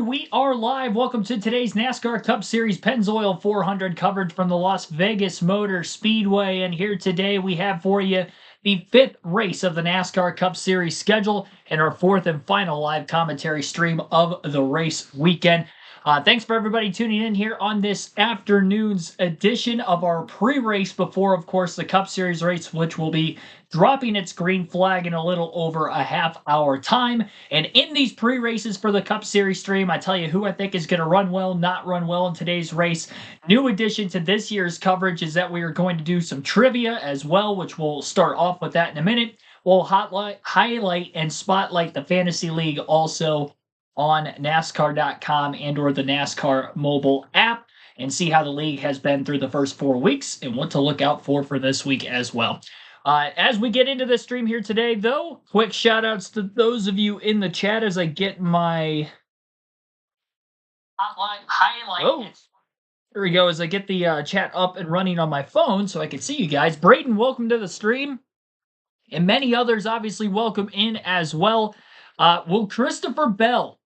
We are live. Welcome to today's NASCAR Cup Series Pennzoil 400 coverage from the Las Vegas Motor Speedway. And here today we have for you the fifth race of the NASCAR Cup Series schedule and our fourth and final live commentary stream of the race weekend. Thanks for everybody tuning in here on this afternoon's edition of our pre-race before, of course, the Cup Series race, which will be dropping its green flag in a little over a half hour time. And in these pre-races for the Cup Series stream, I tell you who I think is going to run well, not run well in today's race. New addition to this year's coverage is that we are going to do some trivia as well, which we'll start off with that in a minute. We'll highlight and spotlight the Fantasy League also on NASCAR.com and or the NASCAR mobile app and see how the league has been through the first 4 weeks and what to look out for this week as well. As we get into the stream here today, though, quick shout outs to those of you in the chat as I get my hotline highlight. Oh, there we go. As I get the chat up and running on my phone so I can see you guys. Braden, welcome to the stream. And many others, obviously, welcome in as well. Will Christopher Bell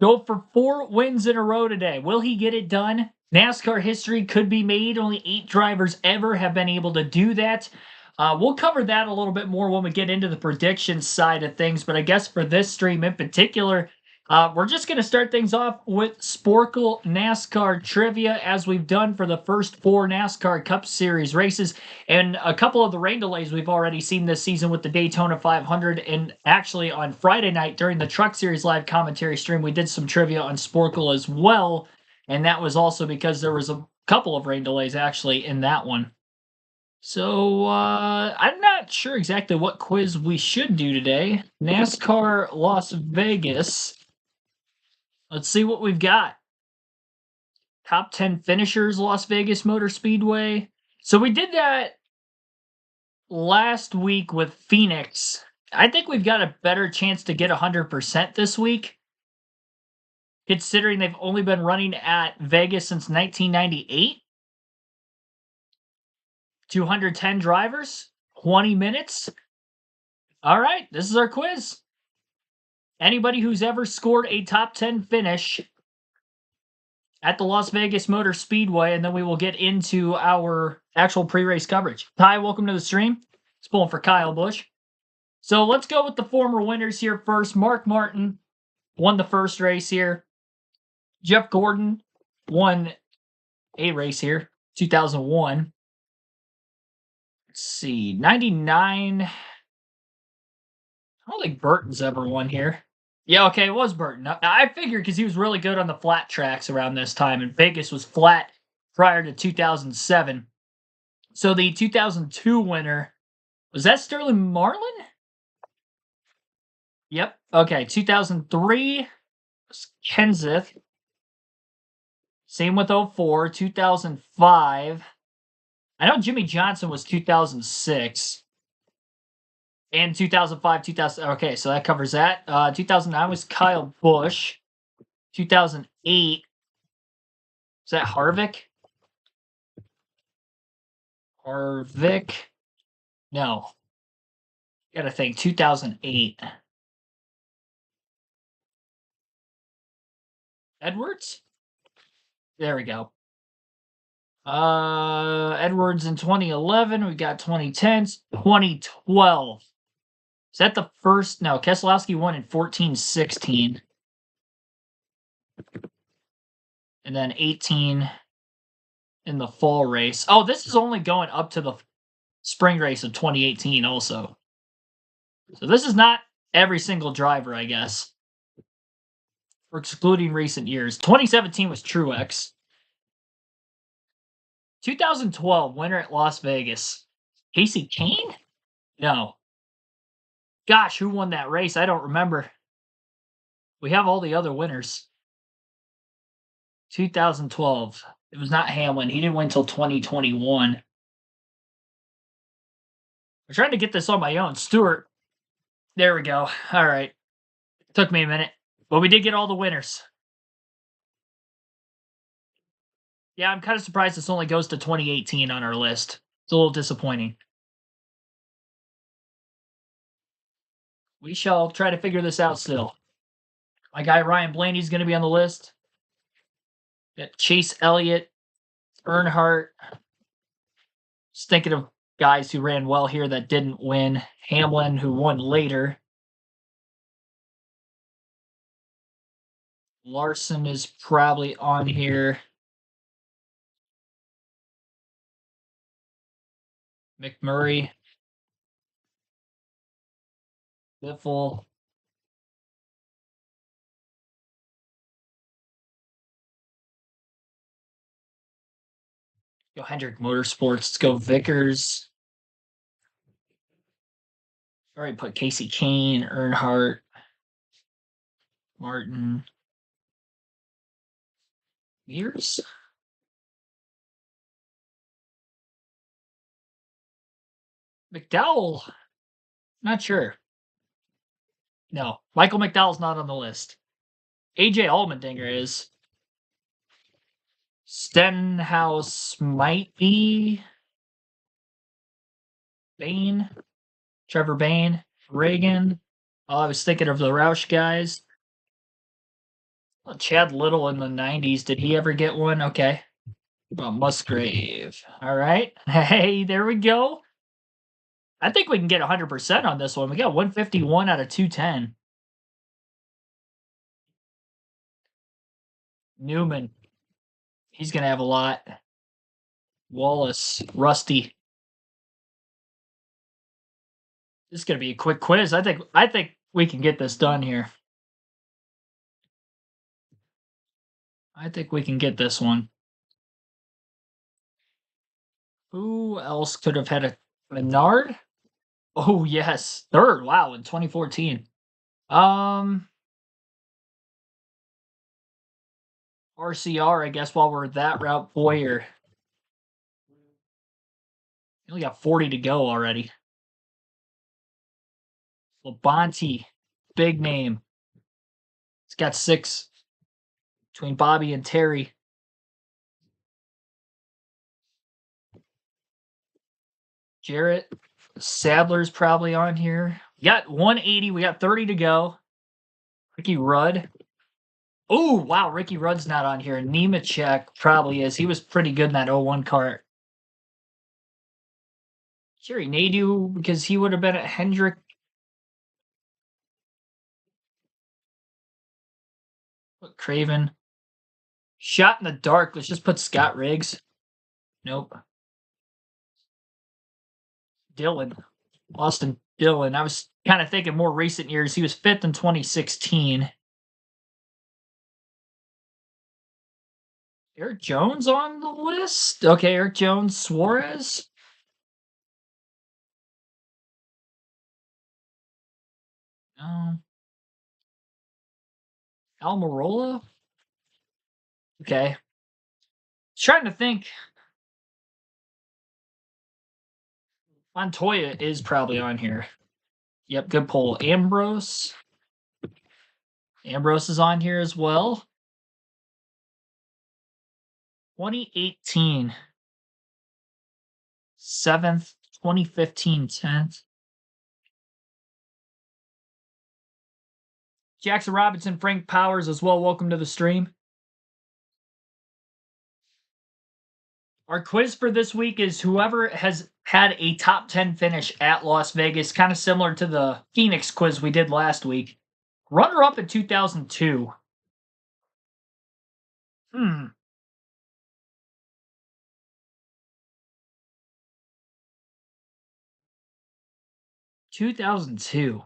go for 4 wins in a row today? Will he get it done? NASCAR history could be made. Only 8 drivers ever have been able to do that. We'll cover that a little bit more when we get into the prediction side of things, but I guess for this stream in particular, we're just going to start things off with Sporkle NASCAR trivia as we've done for the first 4 NASCAR Cup Series races, and a couple of the rain delays we've already seen this season with the Daytona 500, and actually on Friday night during the Truck Series live commentary stream, we did some trivia on Sporkle as well, and that was also because there was a couple of rain delays actually in that one. So, I'm not sure exactly what quiz we should do today. NASCAR Las Vegas. Let's see what we've got. Top 10 finishers, Las Vegas Motor Speedway. So we did that last week with Phoenix. I think we've got a better chance to get 100% this week, considering they've only been running at Vegas since 1998. 210 drivers, 20 minutes. All right, this is our quiz. Anybody who's ever scored a top 10 finish at the Las Vegas Motor Speedway, and then we will get into our actual pre-race coverage. Ty, welcome to the stream. It's pulling for Kyle Busch. So let's go with the former winners here first. Mark Martin won the first race here. Jeff Gordon won a race here, 2001. Let's see, 99. I don't think Burton's ever won here. Yeah, okay, it was Burton. I figured because he was really good on the flat tracks around this time, and Vegas was flat prior to 2007. So the 2002 winner, was that Sterling Marlin? Yep. Okay, 2003 was Kenseth. Same with 04, 2005. I know Jimmy Johnson was 2006. And 2005, 2000. Okay, so that covers that. 2009 was Kyle Busch. 2008. Is that Harvick? Harvick? No. Gotta think. 2008. Edwards? There we go. Edwards in 2011. We got 2010s. 2012. Is that the first? No, Keselowski won in 14-16. And then 18 in the fall race. Oh, this is only going up to the spring race of 2018 also. So this is not every single driver, I guess. We're excluding recent years. 2017 was Truex. 2012 winner at Las Vegas. Casey Kane? No. Gosh, who won that race? I don't remember. We have all the other winners. 2012. It was not Hamlin. He didn't win until 2021. I'm trying to get this on my own. Stewart. There we go. All right. Took me a minute. But we did get all the winners. Yeah, I'm kind of surprised this only goes to 2018 on our list. It's a little disappointing. We shall try to figure this out still. My guy Ryan Blaney's going to be on the list. Got Chase Elliott, Earnhardt. Just thinking of guys who ran well here that didn't win. Hamlin, who won later. Larson is probably on here. McMurray. Biffle. Go Hendrick Motorsports. Let's go Vickers. All right, put Casey Kane, Earnhardt, Martin. Years? McDowell. Not sure. No, Michael McDowell's not on the list. AJ Allmendinger is. Stenhouse might be. Bain. Trevor Bain. Reagan. Oh, I was thinking of the Roush guys. Oh, Chad Little in the 90s. Did he ever get one? Okay. Well, Musgrave. All right. Hey, there we go. I think we can get 100% on this one. We got 151 out of 210. Newman. He's going to have a lot. Wallace. Rusty. This is going to be a quick quiz. I think we can get this done here. I think we can get this one. Who else could have had a Menard? Oh, yes. Third. Wow, in 2014. RCR, I guess, while we're that route, Boyer. We only got 40 to go already. Labonte, big name. It's got 6 between Bobby and Terry. Jarrett, Sadler's probably on here. We got 180. We got 30 to go. Ricky Rudd. Oh, wow. Ricky Rudd's not on here. Nemechek probably is. He was pretty good in that 01 kart. Jerry Nadeau, because he would have been at Hendrick. Put Craven. Shot in the dark. Let's just put Scott Riggs. Nope. Dillon. Austin Dillon. I was kind of thinking more recent years. He was 5th in 2016. Eric Jones on the list? Okay, Eric Jones. Suarez? Almirola? Okay. Trying to think. Montoya is probably on here. Yep, good poll. Ambrose. Ambrose is on here as well. 2018. 7th. 2015. 10th. Jackson Robinson, Frank Powers as well. Welcome to the stream. Our quiz for this week is whoever has had a top 10 finish at Las Vegas, kind of similar to the Phoenix quiz we did last week. Runner-up in 2002. 2002.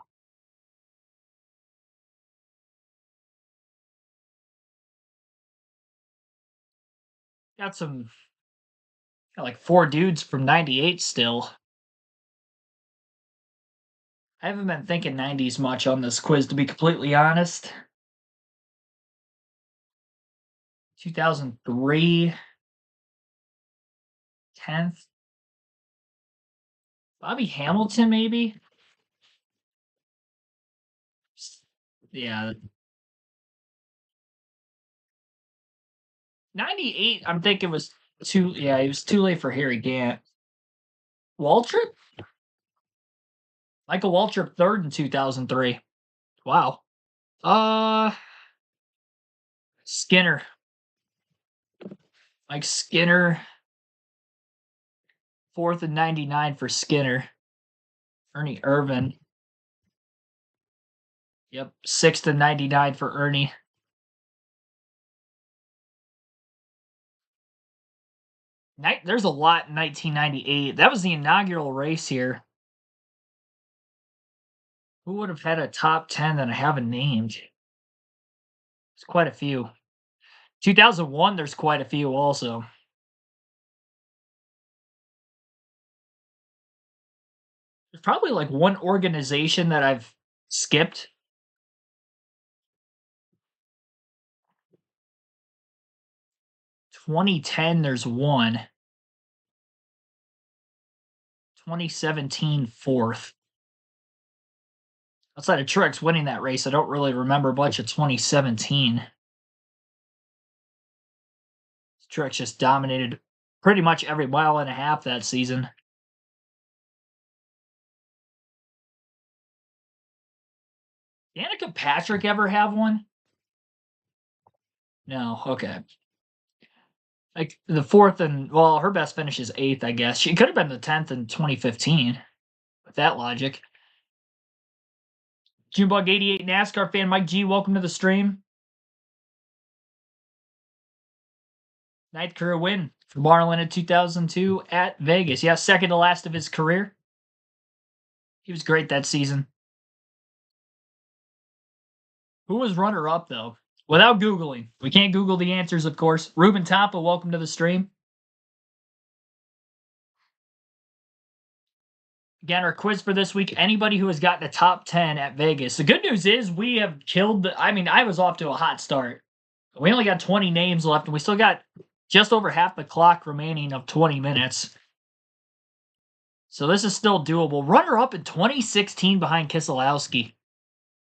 Got like 4 dudes from 98 still. I haven't been thinking 90s much on this quiz, to be completely honest. 2003. 10th. Bobby Hamilton, maybe? Yeah. 98, I'm thinking was he was too late for Harry Gant. Waltrip? Michael Waltrip, 3rd in 2003. Wow. Skinner. Mike Skinner. 4th and 99 for Skinner. Ernie Irvin. Yep, 6th and 99 for Ernie. There's a lot in 1998. That was the inaugural race here. Who would have had a top 10 that I haven't named? There's quite a few. 2001, there's quite a few also. There's probably like one organization that I've skipped. 2010, there's one. 2017, 4th. Outside of Truex winning that race, I don't really remember much of 2017. Truex just dominated pretty much every mile and a half that season. Did Danica Patrick ever have one? No, okay. Like the 4th and, well, her best finish is 8th, I guess. She could have been the 10th in 2015 with that logic. Junebug88 NASCAR fan Mike G, welcome to the stream. 9th career win for Marlin in 2002 at Vegas. Yeah, second to last of his career. He was great that season. Who was runner-up, though? Without Googling. We can't Google the answers, of course. Ruben Tampa, welcome to the stream. Again, our quiz for this week, anybody who has gotten a top 10 at Vegas. The good news is we have killed I was off to a hot start. We only got 20 names left, and we still got just over half the clock remaining of 20 minutes. So this is still doable. Runner-up in 2016 behind Keselowski.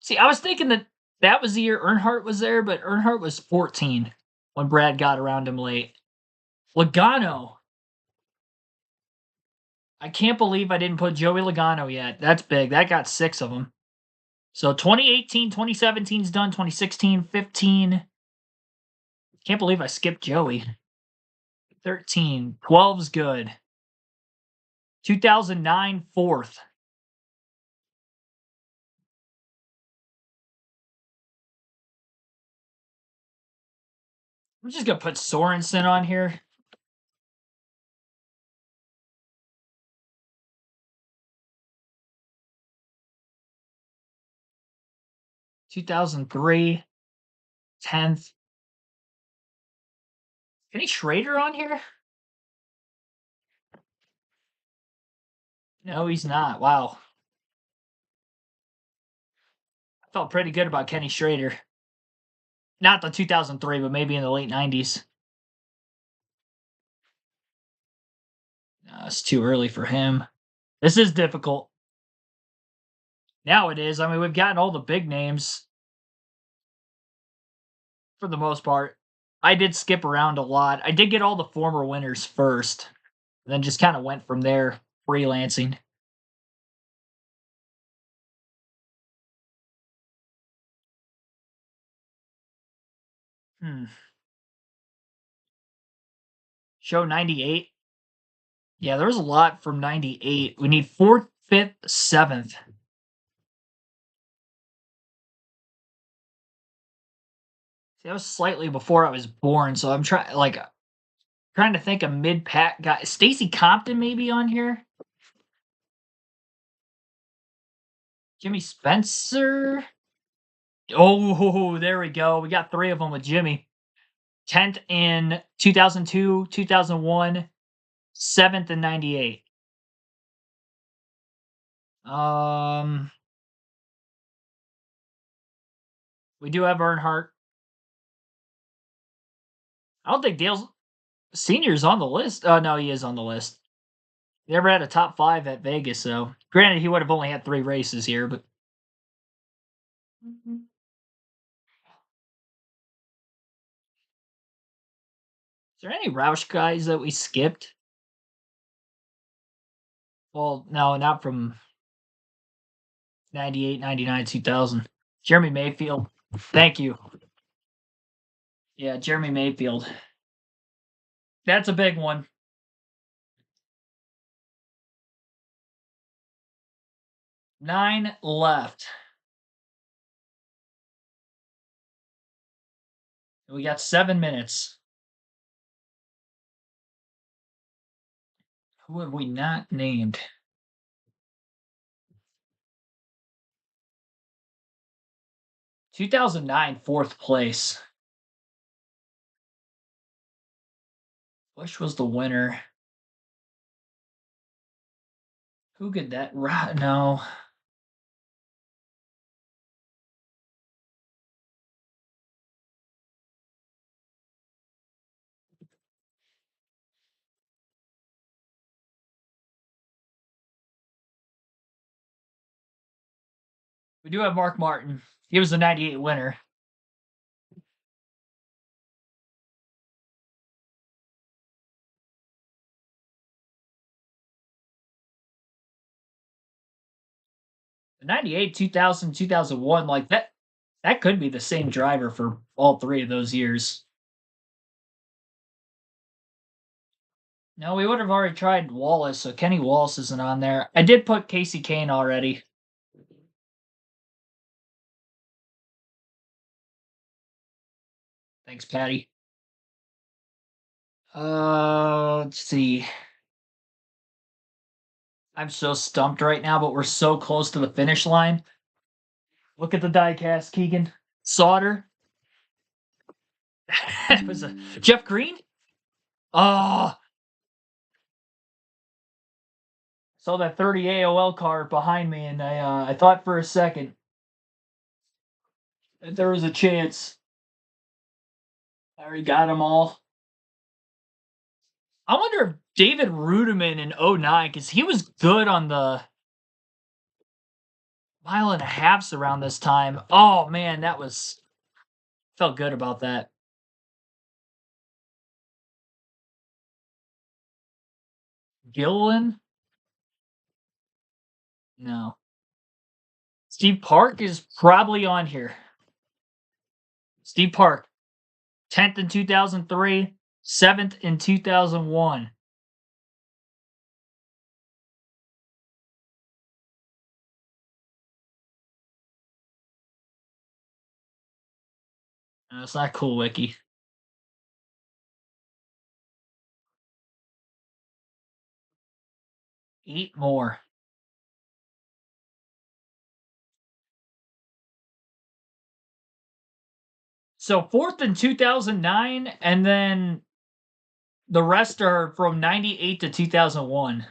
See, I was thinking that was the year Earnhardt was there, but Earnhardt was 14 when Brad got around him late. Logano. I can't believe I didn't put Joey Logano yet. That's big. That got 6 of them. So 2018, 2017 is done. 2016, 15. Can't believe I skipped Joey. 13. 12's good. 2009, 4th. I'm just going to put Sorensen on here. (2003) 10th. Any Schrader on here? No, he's not. Wow. I felt pretty good about Kenny Schrader. Not the 2003, but maybe in the late 90s. It's too early for him. This is difficult. Now it is. I mean, we've gotten all the big names for the most part. I did skip around a lot. I did get all the former winners first, and then just kind of went from there, freelancing. Show 98. Yeah, there was a lot from 98. We need 4th, 5th, 7th. See, that was slightly before I was born, so I'm trying to think of mid-pack guy. Stacy Compton maybe on here? Jimmy Spencer? Oh, there we go. We got 3 of them with Jimmy. 10th in 2002, 2001, 7th in 98. We do have Earnhardt. I don't think Dale Sr.'s on the list. Oh, no, he is on the list. He never had a top 5 at Vegas, so granted, he would have only had 3 races here, but. Is there any Roush guys that we skipped? Well, no, not from 98, 99, 2000. Jeremy Mayfield. Thank you. Yeah, Jeremy Mayfield. That's a big one. 9 left. We got 7 minutes. Who have we not named? 2009, 4th place. Bush was the winner. Who could that no. We do have Mark Martin. He was the 98 winner. The 98, 2000, 2001, like that could be the same driver for all 3 of those years. No, we would have already tried Wallace, so Kenny Wallace isn't on there. I did put Casey Kane already. Thanks, Patty. Let's see. I'm so stumped right now, but we're so close to the finish line. Look at the diecast, Keegan. Sauter. It was a Jeff Green? Oh, saw that 30 AOL card behind me, and I thought for a second that there was a chance. I already got them all. I wonder if David Rudiman in 09, because he was good on the mile and a halfs around this time. Oh man, that was felt good about that. Gilliland? No. Steve Park is probably on here. Steve Park, 10th in 2003, 7th in 2001. That's not cool, Wiki. Eight more. So 4th in 2009, and then the rest are from 98 to 2001.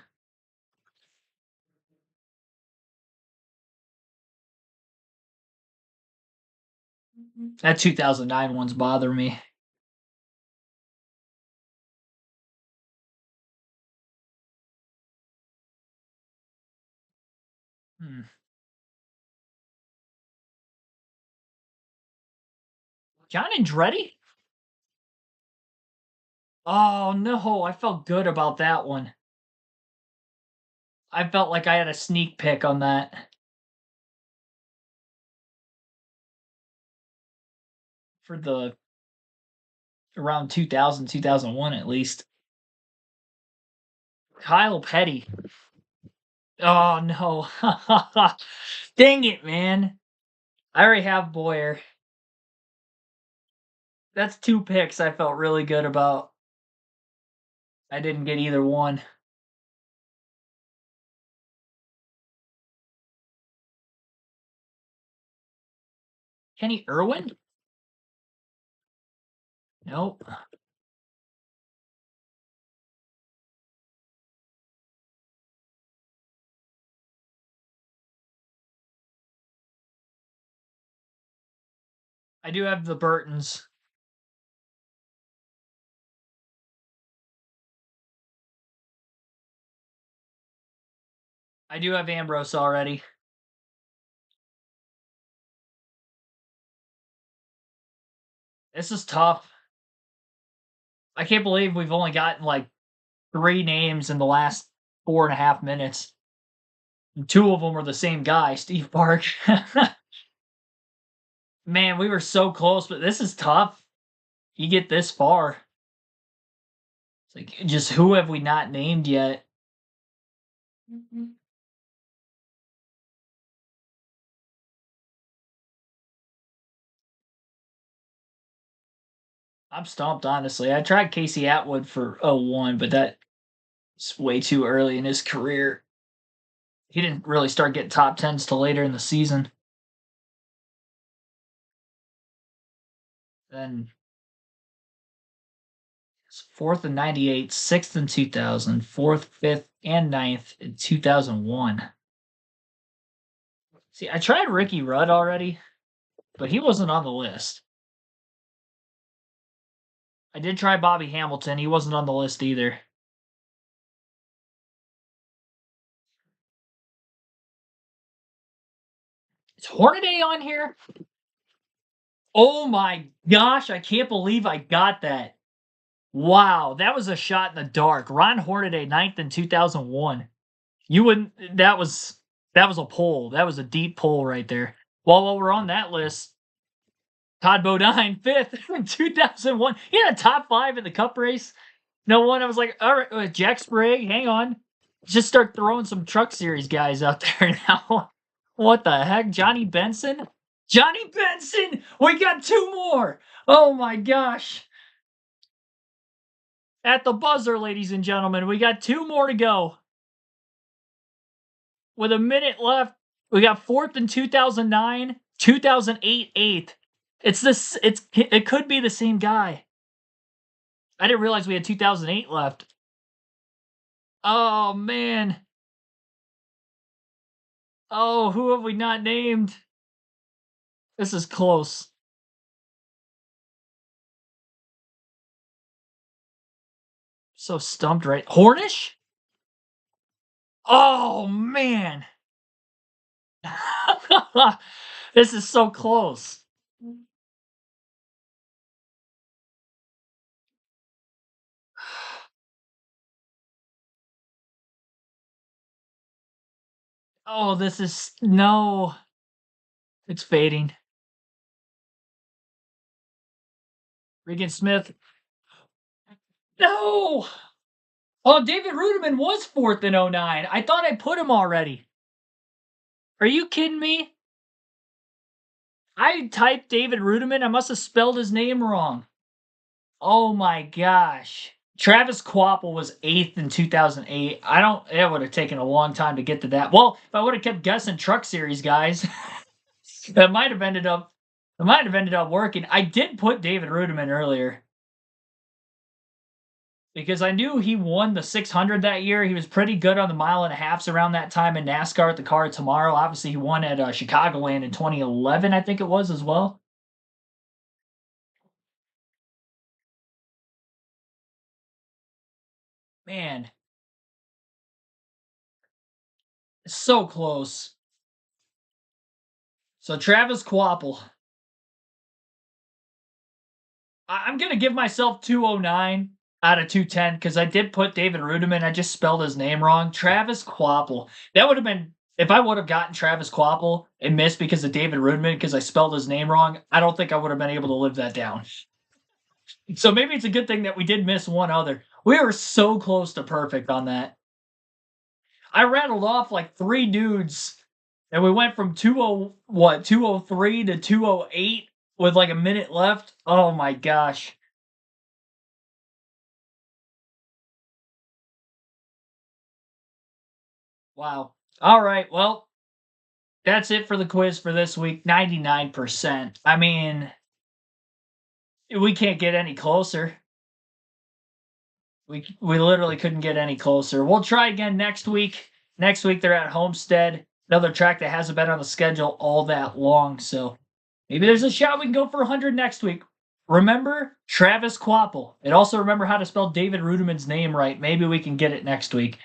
That 2009 one's bother me. Hmm. John Andretti? Oh no, I felt good about that one. I felt like I had a sneak pick on that for the around 2000, 2001 at least. Kyle Petty. Oh no. Dang it, man. I already have Boyer. That's 2 picks I felt really good about. I didn't get either one. Kenny Irwin? Nope. I do have the Burtons. I do have Ambrose already. This is tough. I can't believe we've only gotten like 3 names in the last 4.5 minutes. And 2 of them were the same guy, Steve Park. Man, we were so close, but this is tough. You get this far. It's like, just who have we not named yet? I'm stumped, honestly. I tried Casey Atwood for '01, but that's way too early in his career. He didn't really start getting top tens till later in the season. Then fourth in '98, sixth in 2000, fourth, fifth, and ninth in 2001. See, I tried Ricky Rudd already, but he wasn't on the list. I did try Bobby Hamilton. He wasn't on the list either. Is Hornaday on here? Oh my gosh, I can't believe I got that. Wow, that was a shot in the dark. Ron Hornaday, ninth in 2001. You wouldn't that was a pull. That was a deep pull right there. Well, while we're on that list, Todd Bodine, fifth in 2001. He had a top five in the cup race. No one. I was like, all right, Jack Sprague, hang on. Just start throwing some Truck Series guys out there now. What the heck? Johnny Benson? Johnny Benson! We got two more! Oh my gosh. At the buzzer, ladies and gentlemen, we got two more to go. With a minute left, we got fourth in 2009, 2008, eighth. It could be the same guy. I didn't realize we had 2008 left. Oh man. Oh, who have we not named? This is close. So stumped, right? Hornish? Oh man. This is so close. Oh, this is no. It's fading. Regan Smith. No. Oh, David Rudiman was fourth in '09. I thought I put him already. Are you kidding me? I typed David Rudiman. I must have spelled his name wrong. Oh my gosh. Travis Kvapil was eighth in 2008. It would have taken a long time to get to that. Well, if I would have kept guessing Truck Series guys, that might have ended up working. I did put David Rudiman earlier because I knew he won the 600 that year. He was pretty good on the mile and a halfs around that time in NASCAR at the car tomorrow. Obviously, he won at Chicagoland in 2011, I think it was as well. Man, so close. So Travis Kvapil. I'm gonna give myself 209 out of 210 because I did put David Rudiman. I just spelled his name wrong. Travis Kvapil. That would have been if I would have gotten Travis Kvapil and missed because of David Rudiman because I spelled his name wrong. I don't think I would have been able to live that down. So maybe it's a good thing that we did miss one other. We were so close to perfect on that. I rattled off like three dudes, and we went from 203 to 208 with like a minute left. Oh my gosh. Wow. All right. Well, that's it for the quiz for this week. 99%. I mean, we can't get any closer. We literally couldn't get any closer. We'll try again next week. Next week they're at Homestead, another track that hasn't been on the schedule all that long. So maybe there's a shot we can go for 100 next week. Remember Travis Kvapil, and also remember how to spell David Rudiman's name right. Maybe we can get it next week.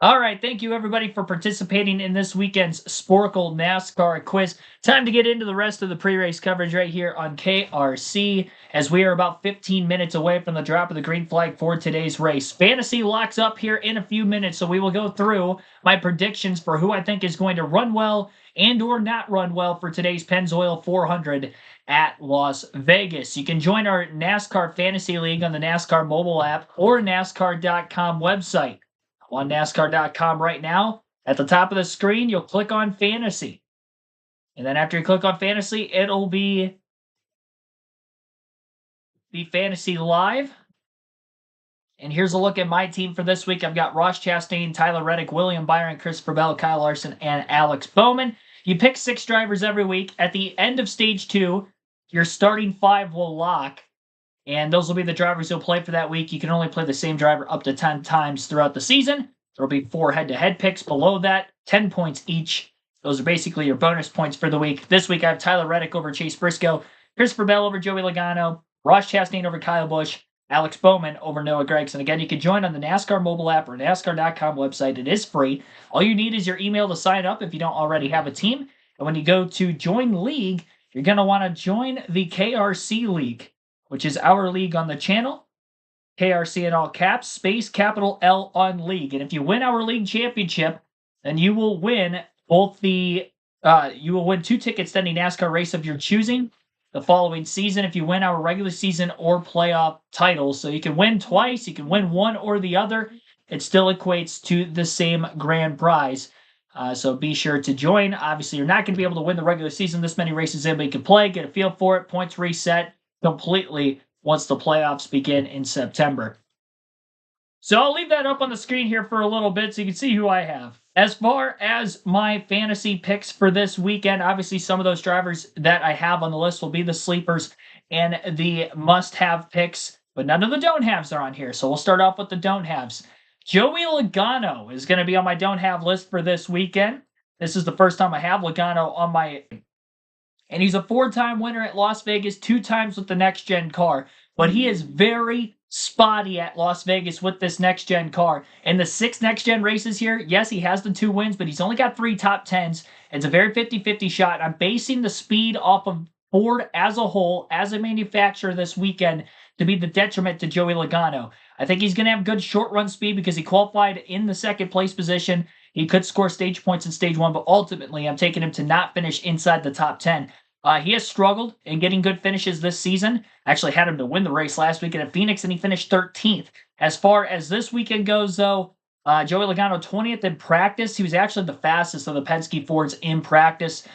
All right, thank you everybody for participating in this weekend's Sporkle NASCAR quiz. Time to get into the rest of the pre-race coverage right here on KRC, as we are about 15 minutes away from the drop of the green flag for today's race. Fantasy locks up here in a few minutes, so we will go through my predictions for who I think is going to run well and or not run well for today's Pennzoil 400 at Las Vegas. You can join our NASCAR Fantasy League on the NASCAR mobile app or NASCAR.com website. On NASCAR.com right now. At the top of the screen, you'll click on Fantasy. And then after you click on Fantasy, it'll be the Fantasy Live. And here's a look at my team for this week. I've got Ross Chastain, Tyler Reddick, William Byron, Christopher Bell, Kyle Larson, and Alex Bowman. You pick 6 drivers every week. At the end of Stage 2, your starting 5 will lock. And those will be the drivers you'll play for that week. You can only play the same driver up to 10 times throughout the season. There will be 4 head-to-head picks below that, 10 points each. Those are basically your bonus points for the week. This week I have Tyler Reddick over Chase Briscoe, Christopher Bell over Joey Logano, Ross Chastain over Kyle Busch, Alex Bowman over Noah Gragson. Again, you can join on the NASCAR mobile app or NASCAR.com website. It is free. All you need is your email to sign up if you don't already have a team. And when you go to Join League, you're going to want to join the KRC League, which is our league on the channel. KRC in all caps, space, capital L on league. And if you win our league championship, then you will win you will win 2 tickets to any NASCAR race of your choosing the following season if you win our regular season or playoff titles. So you can win twice, you can win one or the other. It still equates to the same grand prize. So be sure to join. Obviously, you're not going to be able to win the regular season this many races in, but you can play, get a feel for it, points reset completely once the playoffs begin in September. So I'll leave that up on the screen here for a little bit so you can see who I have. As far as my fantasy picks for this weekend, obviously some of those drivers that I have on the list will be the sleepers and the must-have picks, but none of the don't-haves are on here. So we'll start off with the don't-haves. Joey Logano is going to be on my don't-have list for this weekend. This is the first time I have Logano on my... And he's a 4-time winner at Las Vegas, 2 times with the next-gen car. But he is very spotty at Las Vegas with this next-gen car. In the 6 next-gen races here, yes, he has the 2 wins, but he's only got 3 top 10s. It's a very 50-50 shot. I'm basing the speed off of Ford as a whole, as a manufacturer this weekend, to be the detriment to Joey Logano. I think he's going to have good short-run speed because he qualified in the 2nd place position. He could score stage points in stage 1, but ultimately I'm taking him to not finish inside the top 10. He has struggled in getting good finishes this season. Actually had him to win the race last weekend at Phoenix, and he finished 13th. As far as this weekend goes, though, Joey Logano 20th in practice. He was actually the fastest of the Penske Fords in practice.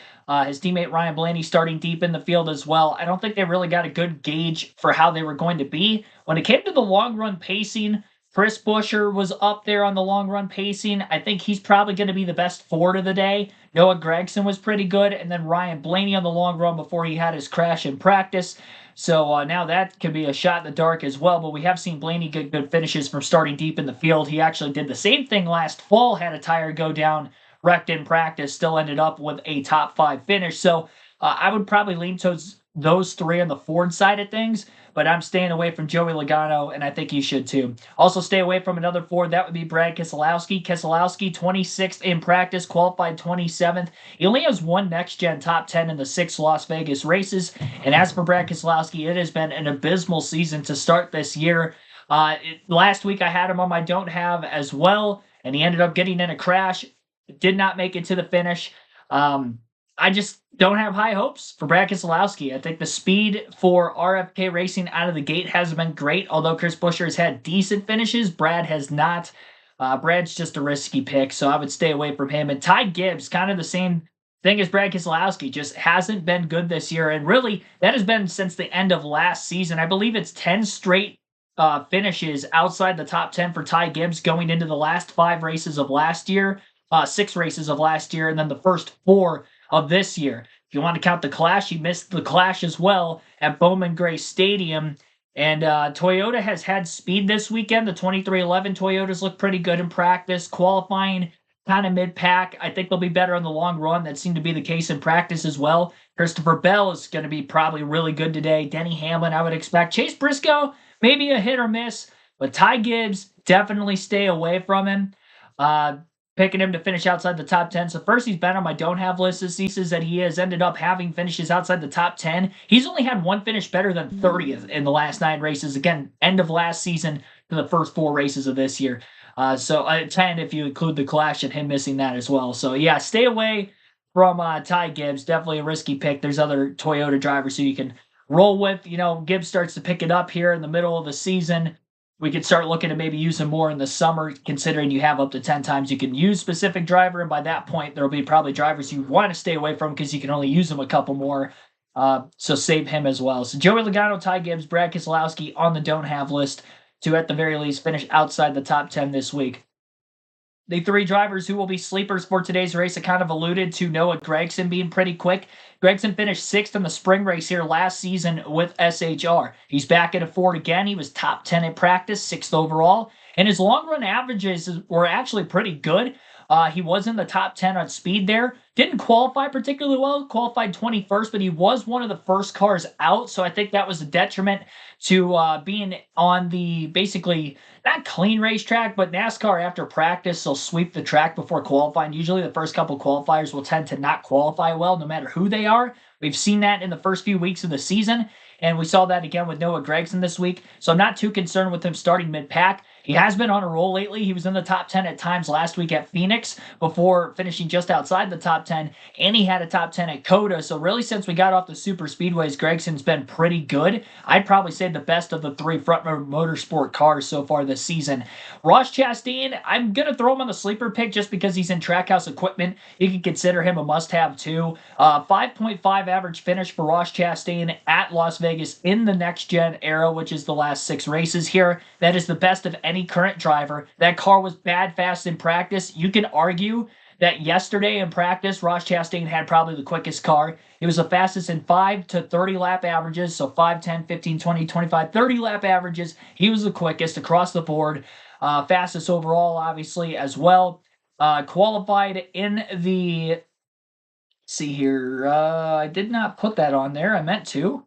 His teammate Ryan Blaney starting deep in the field as well. I don't think they really got a good gauge for how they were going to be. When it came to the long-run pacing, Chris Buescher was up there on the long-run pacing. I think he's probably going to be the best Ford of the day. Noah Gragson was pretty good, and then Ryan Blaney on the long run before he had his crash in practice. So now that could be a shot in the dark as well, but we have seen Blaney get good finishes from starting deep in the field. He actually did the same thing last fall, had a tire go down, wrecked in practice, still ended up with a top 5 finish. So I would probably lean towards those 3 on the Ford side of things, but I'm staying away from Joey Logano, and I think you should too. Also stay away from another Ford. That would be Brad Keselowski. Keselowski, 26th in practice, qualified 27th. He only has 1 next-gen top 10 in the 6 Las Vegas races. And as for Brad Keselowski, it has been an abysmal season to start this year. Last week I had him on my don't have as well, and he ended up getting in a crash. Did not make it to the finish. I just don't have high hopes for Brad Keselowski. I think the speed for RFK Racing out of the gate has been great, although Chris Buescher has had decent finishes. Brad has not. Brad's just a risky pick, so I would stay away from him. And Ty Gibbs, kind of the same thing as Brad Keselowski, just hasn't been good this year. And really, that has been since the end of last season. I believe it's 10 straight finishes outside the top 10 for Ty Gibbs going into the last 5 races of last year, 6 races of last year, and then the first 4 of this year. If you want to count the Clash, he missed the Clash as well at Bowman Gray Stadium. And Toyota has had speed this weekend. The 2311 Toyotas look pretty good in practice. Qualifying kind of mid-pack. I think they'll be better on the long run. That seemed to be the case in practice as well. Christopher Bell is going to be probably really good today. Denny Hamlin, I would expect. Chase Briscoe, maybe a hit or miss. But Ty Gibbs, definitely stay away from him. Uh, Picking him to finish outside the top 10. So first he's been on my don't have list this season that he has ended up having finishes outside the top 10. He's only had one finish better than 30th in the last 9 races. Again, end of last season to the first 4 races of this year. 10 if you include the clash and him missing that as well. So yeah, stay away from Ty Gibbs. Definitely a risky pick. There's other Toyota drivers who you can roll with. Gibbs starts to pick it up here in the middle of the season. We could start looking to maybe use him more in the summer, considering you have up to 10 times you can use specific driver. And by that point, there'll be probably drivers you want to stay away from because you can only use them a couple more. So save him as well. So Joey Logano, Ty Gibbs, Brad Keselowski on the don't have list to, at the very least, finish outside the top 10 this week. The 3 drivers who will be sleepers for today's race, I kind of alluded to Noah Gragson being pretty quick. Gragson finished 6th in the spring race here last season with SHR. He's back at a Ford again. He was top 10 in practice, 6th overall. And his long run averages were actually pretty good. He was in the top 10 on speed there. Didn't qualify particularly well, qualified 21st, but he was one of the first cars out. So I think that was a detriment to being on the basically not clean racetrack, but NASCAR after practice, they'll sweep the track before qualifying. Usually the first couple qualifiers will tend to not qualify well, no matter who they are. We've seen that in the first few weeks of the season, and we saw that again with Noah Gragson this week. So I'm not too concerned with him starting mid-pack. He has been on a roll lately. He was in the top 10 at times last week at Phoenix before finishing just outside the top 10, and he had a top 10 at COTA. So really, since we got off the super speedways, Gregson's been pretty good. I'd probably say the best of the 3 front motorsport cars so far this season. Ross Chastain, I'm going to throw him on the sleeper pick just because he's in Trackhouse equipment. You can consider him a must-have too. 5.5 average finish for Ross Chastain at Las Vegas in the next-gen era, which is the last 6 races here. That is the best of any current driver. That car was bad fast in practice. You can argue that yesterday in practice, Ross Chastain had probably the quickest car. He was the fastest in 5 to 30 lap averages, so 5, 10, 15, 20, 25, 30 lap averages. He was the quickest across the board. Fastest overall, obviously, as well. Qualified in the... See here. I did not put that on there. I meant to.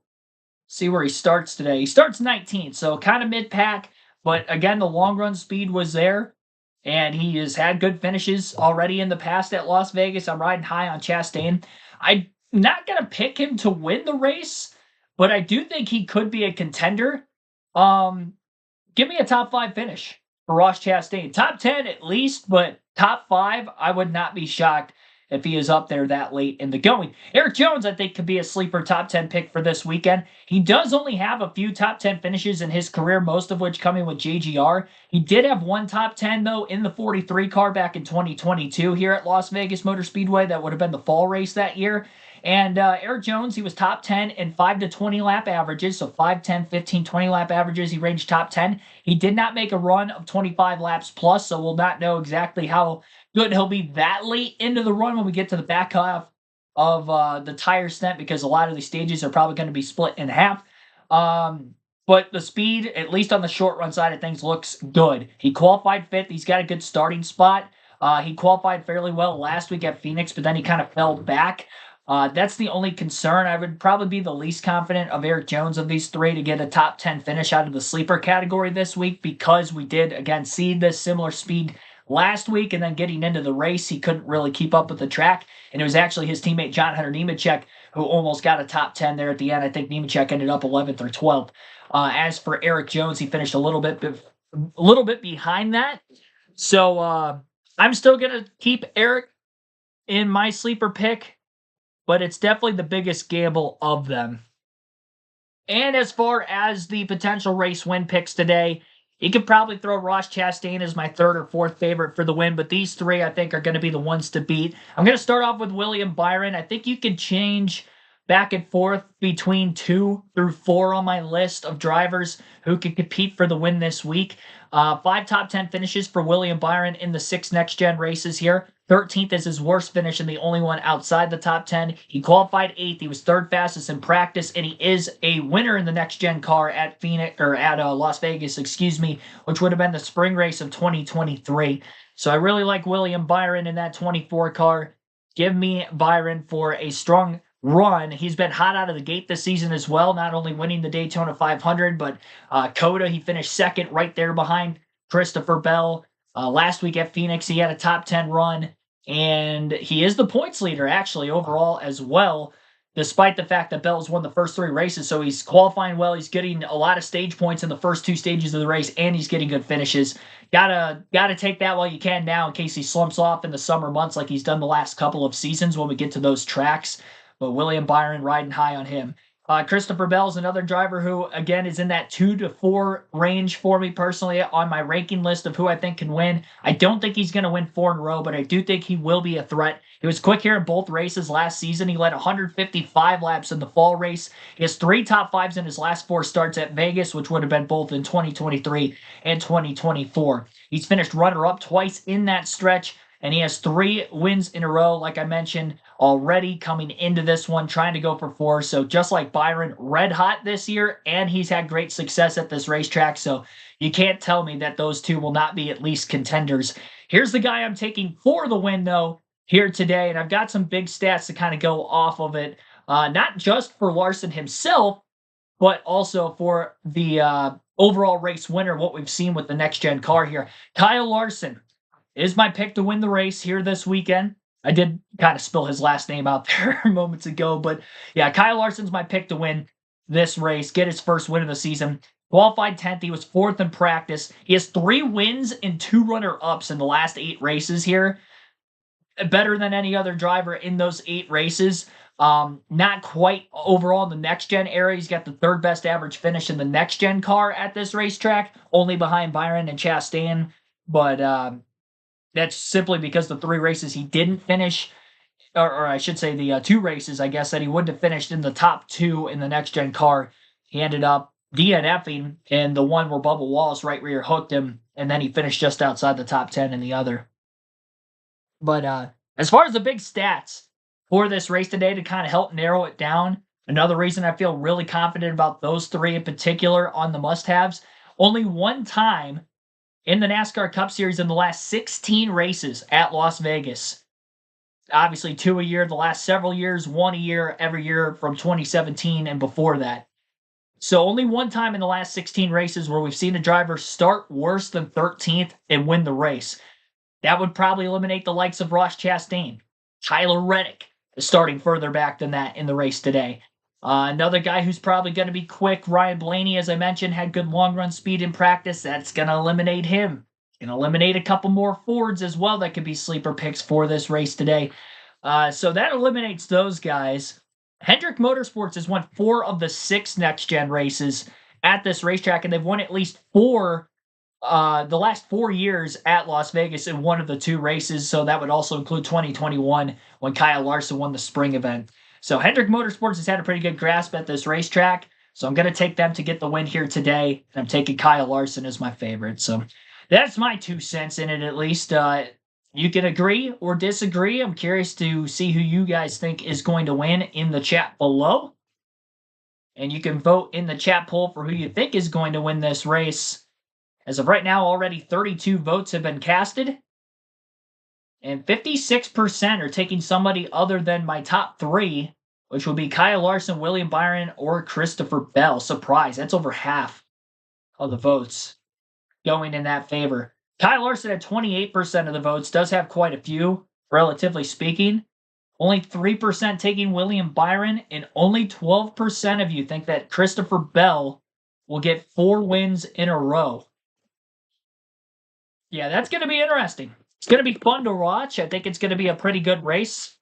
See where he starts today. He starts 19th, so kind of mid-pack. But again, the long run speed was there. And he has had good finishes already in the past at Las Vegas. I'm riding high on Chastain. I'm not going to pick him to win the race, but I do think he could be a contender. Give me a top 5 finish for Ross Chastain. Top 10 at least, but top 5, I would not be shocked if he is up there that late in the going. Eric Jones, I think, could be a sleeper top 10 pick for this weekend. He does only have a few top 10 finishes in his career, most of which coming with JGR. He did have one top 10, though, in the 43 car back in 2022 here at Las Vegas Motor Speedway. That would have been the fall race that year. And Eric Jones, he was top 10 in 5 to 20 lap averages. So 5, 10, 15, 20 lap averages. He ranged top 10. He did not make a run of 25 laps plus, so we'll not know exactly how good he'll be that late into the run when we get to the back half of the tire stint, because a lot of these stages are probably going to be split in half. But the speed, at least on the short run side of things, looks good. He qualified 5th. He's got a good starting spot. He qualified fairly well last week at Phoenix, but then he kind of fell back. That's the only concern. I would probably be the least confident of Eric Jones of these 3 to get a top 10 finish out of the sleeper category this week, because we did, again, see this similar speed last week, and then getting into the race, he couldn't really keep up with the track. And it was actually his teammate John Hunter Nemechek who almost got a top 10 there at the end. I think Nemechek ended up 11th or 12th. As for Eric Jones, he finished a little bit behind that. So I'm still going to keep Eric in my sleeper pick, but it's definitely the biggest gamble of them. And as far as the potential race win picks today, you could probably throw Ross Chastain as my 3rd or 4th favorite for the win, but these 3 I think are going to be the ones to beat. I'm going to start off with William Byron. I think you could change back and forth between 2 through 4 on my list of drivers who could compete for the win this week. 5 top 10 finishes for William Byron in the 6 next-gen races here. 13th is his worst finish and the only one outside the top 10. He qualified 8th. He was 3rd fastest in practice, and he is a winner in the next-gen car at Las Vegas, which would have been the spring race of 2023. So I really like William Byron in that 24 car. Give me Byron for a strong run. He's been hot out of the gate this season as well, not only winning the Daytona 500, but COTA, he finished 2nd right there behind Christopher Bell. Last week at Phoenix, he had a top 10 run, and he is the points leader, actually, overall as well, despite the fact that Bell's won the first 3 races. So he's qualifying well. He's getting a lot of stage points in the first 2 stages of the race, and he's getting good finishes. Gotta take that while you can now in case he slumps off in the summer months like he's done the last couple of seasons when we get to those tracks. But William Byron riding high on him. Christopher Bell's another driver who, again, is in that 2 to 4 range for me personally on my ranking list of who I think can win. I don't think he's going to win 4 in a row, but I do think he will be a threat. He was quick here in both races last season. He led 155 laps in the fall race. He has 3 top 5s in his last 4 starts at Vegas, which would have been both in 2023 and 2024. He's finished runner-up twice in that stretch, and he has 3 wins in a row, like I mentioned, already coming into this one, trying to go for 4. So just like Byron, red hot this year, and he's had great success at this racetrack. So you can't tell me that those 2 will not be at least contenders. Here's the guy I'm taking for the win, though, here today. And I've got some big stats to kind of go off of it, not just for Larson himself, but also for the overall race winner, what we've seen with the next-gen car here. Kyle Larson is my pick to win the race here this weekend. I did kind of spill his last name out there moments ago, but yeah, Kyle Larson's my pick to win this race, get his first win of the season. Qualified 10th, he was 4th in practice. He has 3 wins and 2 runner-ups in the last 8 races here. Better than any other driver in those 8 races. Not quite overall in the next-gen era. He's got the 3rd best average finish in the next-gen car at this racetrack, only behind Byron and Chastain, but that's simply because the 3 races he didn't finish, or I should say the 2 races, I guess, that he wouldn't have finished in the top 2 in the next-gen car. He ended up DNFing in the one where Bubba Wallace right rear hooked him, and then he finished just outside the top 10 in the other. But as far as the big stats for this race today to kind of help narrow it down, another reason I feel really confident about those 3 in particular on the must-haves, only one time in the NASCAR Cup Series in the last 16 races at Las Vegas. Obviously, 2 a year the last several years, 1 a year every year from 2017 and before that. So only one time in the last 16 races where we've seen a driver start worse than 13th and win the race. That would probably eliminate the likes of Ross Chastain. Tyler Reddick is starting further back than that in the race today. Another guy who's probably going to be quick, Ryan Blaney, as I mentioned, had good long-run speed in practice. That's going to eliminate him. Going to eliminate a couple more Fords as well that could be sleeper picks for this race today. So that eliminates those guys. Hendrick Motorsports has won 4 of the 6 next-gen races at this racetrack, and they've won at least 4 the last 4 years at Las Vegas in one of the 2 races. So that would also include 2021 when Kyle Larson won the spring event. So Hendrick Motorsports has had a pretty good grasp at this racetrack. So I'm going to take them to get the win here today. And I'm taking Kyle Larson as my favorite. So that's my 2 cents in it, at least. You can agree or disagree. I'm curious to see who you guys think is going to win in the chat below. And you can vote in the chat poll for who you think is going to win this race. As of right now, already 32 votes have been casted. And 56% are taking somebody other than my top 3, which would be Kyle Larson, William Byron, or Christopher Bell. Surprise, that's over half of the votes going in that favor. Kyle Larson at 28% of the votes does have quite a few, relatively speaking. Only 3% taking William Byron, and only 12% of you think that Christopher Bell will get 4 wins in a row. Yeah, that's going to be interesting. It's going to be fun to watch. I think it's going to be a pretty good race.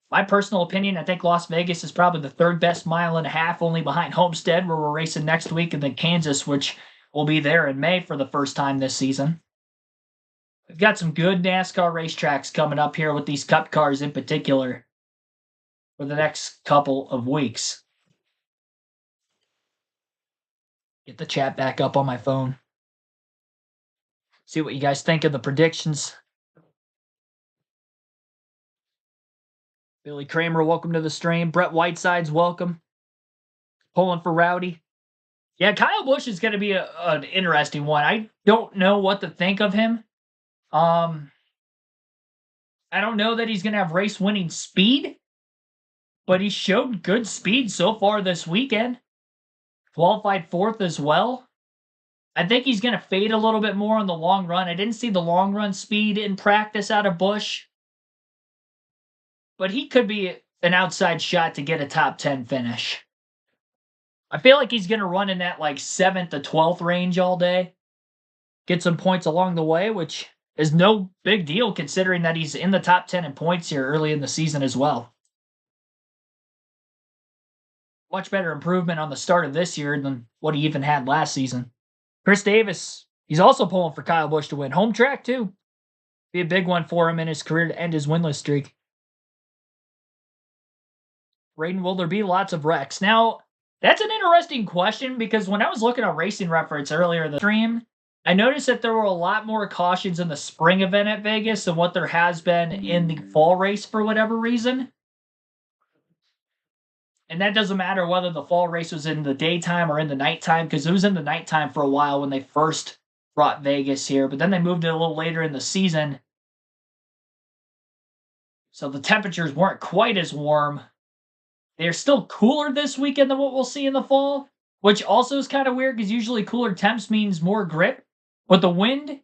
My personal opinion, I think Las Vegas is probably the 3rd best mile and a half, only behind Homestead, where we're racing next week, and then Kansas, which will be there in May for the first time this season. We've got some good NASCAR racetracks coming up here with these Cup cars in particular for the next couple of weeks. Get the chat back up on my phone. See what you guys think of the predictions. Billy Kramer, welcome to the stream. Brett Whiteside's welcome. Pulling for Rowdy. Yeah, Kyle Busch is going to be an interesting one. I don't know what to think of him. I don't know that he's going to have race-winning speed, but he showed good speed so far this weekend. Qualified 4th as well. I think he's going to fade a little bit more on the long run. I didn't see the long run speed in practice out of Busch, but he could be an outside shot to get a top 10 finish. I feel like he's going to run in that like 7th to 12th range all day, get some points along the way, which is no big deal considering that he's in the top 10 in points here early in the season as well. Much better improvement on the start of this year than what he even had last season. Chris Davis, he's also pulling for Kyle Busch to win. Home track, too. Be a big one for him in his career to end his winless streak. Braden, will there be lots of wrecks? Now, that's an interesting question because when I was looking at Racing Reference earlier in the stream, I noticed that there were a lot more cautions in the spring event at Vegas than what there has been in the fall race for whatever reason. And that doesn't matter whether the fall race was in the daytime or in the nighttime, because it was in the nighttime for a while when they first brought Vegas here, but then they moved it a little later in the season. So the temperatures weren't quite as warm. They're still cooler this weekend than what we'll see in the fall, which also is kind of weird because usually cooler temps means more grip. But the wind,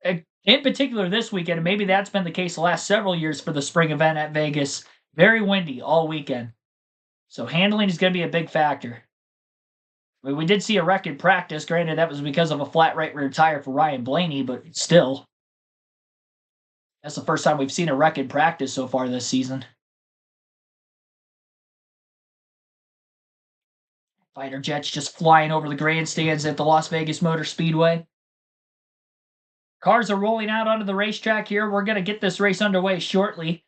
in particular this weekend, and maybe that's been the case the last several years for the spring event at Vegas, very windy all weekend. So handling is going to be a big factor. I mean, we did see a wreck in practice. Granted, that was because of a flat right rear tire for Ryan Blaney, but still. That's the first time we've seen a wreck in practice so far this season. Fighter jets just flying over the grandstands at the Las Vegas Motor Speedway. Cars are rolling out onto the racetrack here. We're going to get this race underway shortly.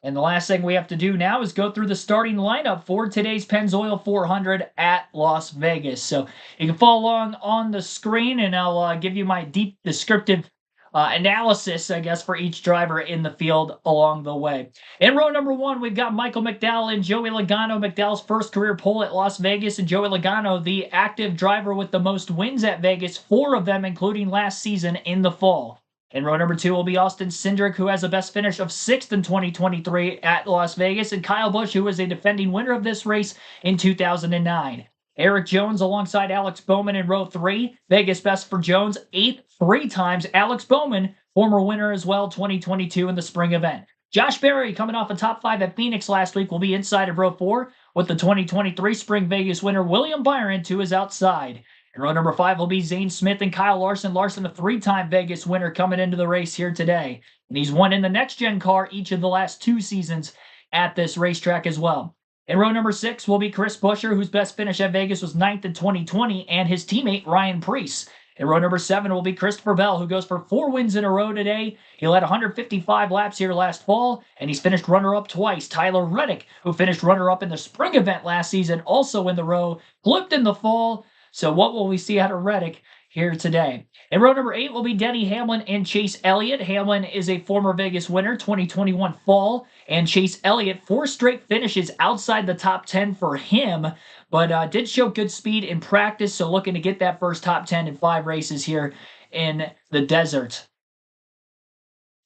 And the last thing we have to do now is go through the starting lineup for today's Pennzoil 400 at Las Vegas. So you can follow along on the screen, and I'll give you my deep descriptive analysis, I guess, for each driver in the field along the way. In row number 1, we've got Michael McDowell and Joey Logano. McDowell's first career pole at Las Vegas, and Joey Logano, the active driver with the most wins at Vegas, 4 of them including last season in the fall. In row number 2 will be Austin Cindric, who has a best finish of 6th in 2023 at Las Vegas, and Kyle Busch, who was a defending winner of this race in 2009. Eric Jones alongside Alex Bowman in row 3. Vegas best for Jones, 8th 3 times. Alex Bowman, former winner as well, 2022 in the spring event. Josh Berry, coming off a top 5 at Phoenix last week, will be inside of row 4, with the 2023 Spring Vegas winner William Byron to his outside. In row number 5 will be Zane Smith and Kyle Larson. Larson, a 3-time Vegas winner coming into the race here today. And he's won in the next-gen car each of the last 2 seasons at this racetrack as well. In row number 6 will be Chris Buescher, whose best finish at Vegas was 9th in 2020, and his teammate Ryan Preece. In row number 7 will be Christopher Bell, who goes for 4 wins in a row today. He led 155 laps here last fall, and he's finished runner-up twice. Tyler Reddick, who finished runner-up in the spring event last season, also in the row, flipped in the fall. So what will we see out of Reddick here today? In row number 8 will be Denny Hamlin and Chase Elliott. Hamlin is a former Vegas winner, 2021 fall, and Chase Elliott, 4 straight finishes outside the top 10 for him, but did show good speed in practice, so looking to get that first top 10 in 5 races here in the desert.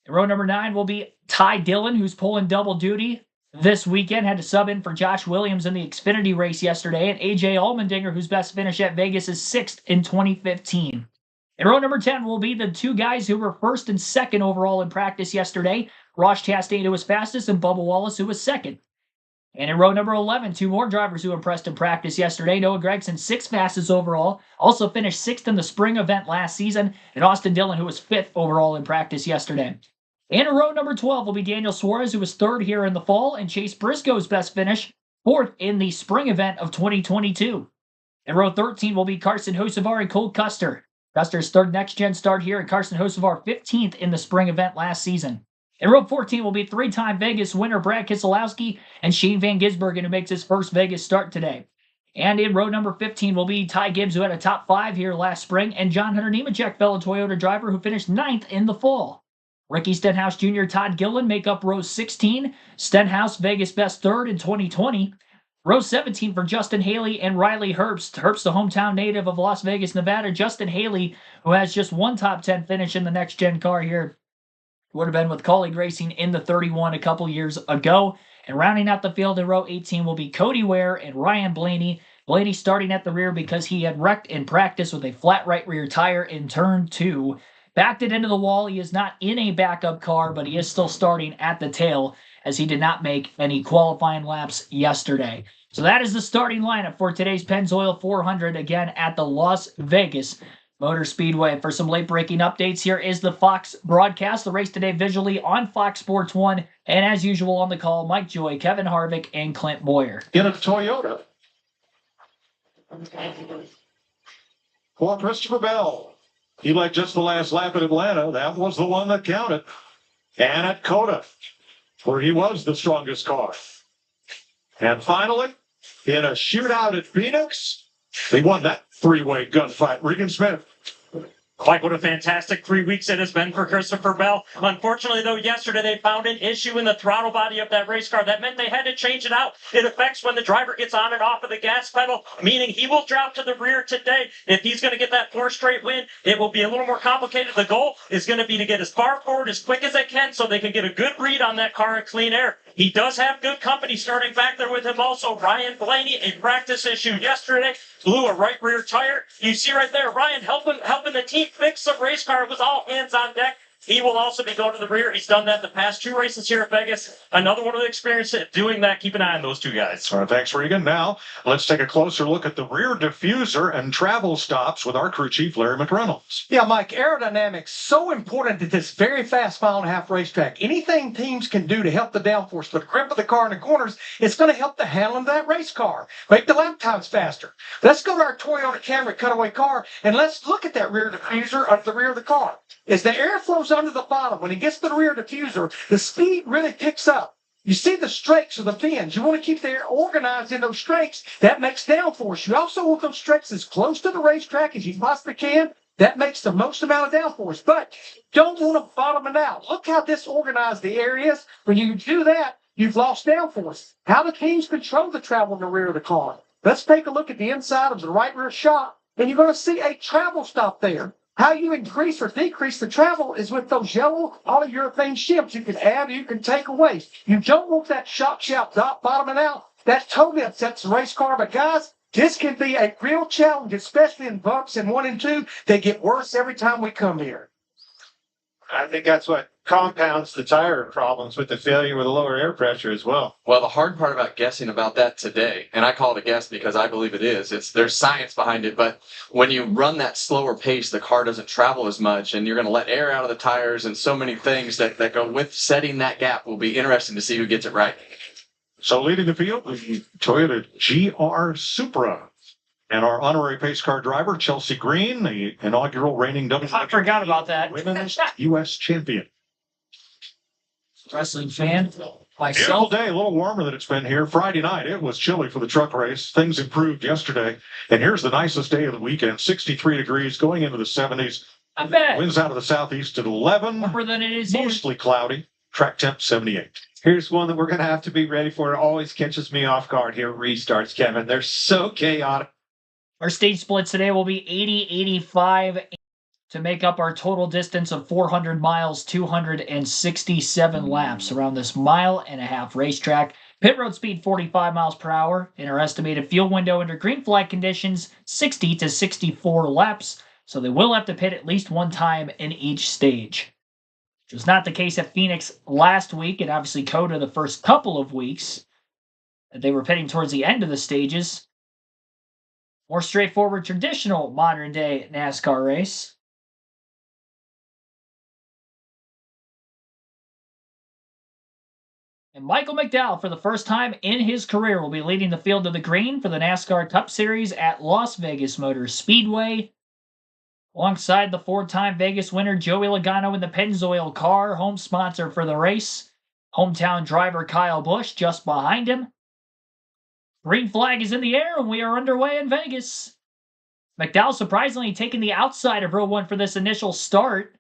In row number 9 will be Ty Dillon, who's pulling double duty this weekend. Had to sub in for Josh Williams in the Xfinity race yesterday, and AJ Allmendinger, whose best finish at Vegas is 6th in 2015. In row number 10 will be the 2 guys who were 1st and 2nd overall in practice yesterday. Ross Chastain, who was fastest, and Bubba Wallace, who was 2nd. And in row number 11, 2 more drivers who impressed in practice yesterday. Noah Gragson, 6th fastest overall, also finished 6th in the spring event last season, and Austin Dillon, who was 5th overall in practice yesterday. And in row number 12 will be Daniel Suarez, who was 3rd here in the fall, and Chase Briscoe's best finish, 4th in the spring event of 2022. In row 13 will be Carson Hocevar and Cole Custer. Custer's 3rd next-gen start here, and Carson Hocevar 15th in the spring event last season. In row 14 will be 3-time Vegas winner Brad Keselowski and Shane Van Gisbergen, who makes his first Vegas start today. And in row number 15 will be Ty Gibbs, who had a top 5 here last spring, and John Hunter Nemechek, fellow Toyota driver, who finished 9th in the fall. Ricky Stenhouse Jr., Todd Gillen make up row 16. Stenhouse, Vegas best 3rd in 2020. Row 17 for Justin Haley and Riley Herbst. Herbst, the hometown native of Las Vegas, Nevada. Justin Haley, who has just 1 top 10 finish in the next-gen car here. Would have been with Colleague Racing in the 31 a couple years ago. And rounding out the field in row 18 will be Cody Ware and Ryan Blaney. Blaney starting at the rear because he had wrecked in practice with a flat right rear tire in turn 2. Backed it into the wall. He is not in a backup car, but he is still starting at the tail as he did not make any qualifying laps yesterday. So that is the starting lineup for today's Pennzoil 400, again at the Las Vegas Motor Speedway. For some late-breaking updates, here is the Fox broadcast. The race today visually on Fox Sports 1, and as usual on the call, Mike Joy, Kevin Harvick, and Clint Boyer. In a Toyota. For Christopher Bell. He led just the last lap at Atlanta. That was the one that counted. And at Coda, where he was the strongest car. And finally, in a shootout at Phoenix, they won that three-way gunfight. Regan Smith. Like, what a fantastic 3 weeks it has been for Christopher Bell. Unfortunately, though, yesterday they found an issue in the throttle body of that race car. That meant they had to change it out. It affects when the driver gets on and off of the gas pedal, meaning he will drop to the rear today. If he's going to get that 4 straight win, it will be a little more complicated. The goal is going to be to get as far forward as quick as they can so they can get a good read on that car in clean air. He does have good company starting back there with him also. Ryan Blaney, a practice issue yesterday, blew a right rear tire. You see right there, Ryan helping the team fix the race car. It was all hands on deck. He will also be going to the rear. He's done that the past 2 races here at Vegas. Another one of the experience doing that. Keep an eye on those 2 guys. All right, thanks, Regan. Now, let's take a closer look at the rear diffuser and travel stops with our crew chief, Larry McReynolds. Yeah, Mike, aerodynamics so important at this very fast mile-and-a-half racetrack. Anything teams can do to help the downforce, the grip of the car in the corners, it's going to help the handling of that race car. Make the lap times faster. Let's go to our Toyota Camry cutaway car, and let's look at that rear diffuser under the rear of the car. As the air flows under the bottom, when it gets to the rear diffuser, the speed really picks up. You see the strakes or the fins. You want to keep the air organized in those strakes. That makes downforce. You also want those strakes as close to the racetrack as you possibly can. That makes the most amount of downforce. But you don't want to bottom it out. Look how disorganized the air is. When you do that, you've lost downforce. How the teams control the travel in the rear of the car. Let's take a look at the inside of the right rear shock, and you're going to see a travel stop there. How you increase or decrease the travel is with those yellow polyurethane shims. You can add or you can take away. You don't want that shock shaft bottoming out. That totally upsets the race car. But guys, this can be a real challenge, especially in bumps in 1 and 2. They get worse every time we come here. I think that's what compounds the tire problems with the failure with the lower air pressure as well. Well, the hard part about guessing about that today, and I call it a guess because I believe it is, there's science behind it, but when you run that slower pace, the car doesn't travel as much, and you're going to let air out of the tires, and so many things that go with setting that gap. Will be interesting to see who gets it right. So leading the field, the Toyota GR Supra. And our honorary pace car driver, Chelsea Green, the inaugural reigning I forgot about that. Women's U.S. champion. Wrestling fan. Beautiful Myself. day, a little warmer than it's been here. Friday night, it was chilly for the truck race. Things improved yesterday. And here's the nicest day of the weekend, 63 degrees, going into the 70s. I bet. Winds out of the southeast at 11. Warmer than it is here. Mostly cloudy. Track temp 78. Here's one that we're going to have to be ready for. It always catches me off guard here. Restarts, Kevin. They're so chaotic. Our stage splits today will be 80-85 to make up our total distance of 400 miles, 267 laps around this mile-and-a-half racetrack. Pit road speed 45 miles per hour. In our estimated fuel window under green flag conditions, 60 to 64 laps. So they will have to pit at least one time in each stage. Which was not the case at Phoenix last week, and obviously Coda the first couple of weeks. They were pitting towards the end of the stages. More straightforward, traditional, modern-day NASCAR race. And Michael McDowell, for the first time in his career, will be leading the field of the green for the NASCAR Cup Series at Las Vegas Motor Speedway. Alongside the 4-time Vegas winner Joey Logano in the Pennzoil car, home sponsor for the race. Hometown driver Kyle Busch just behind him. Green flag is in the air, and we are underway in Vegas. McDowell surprisingly taking the outside of row 1 for this initial start.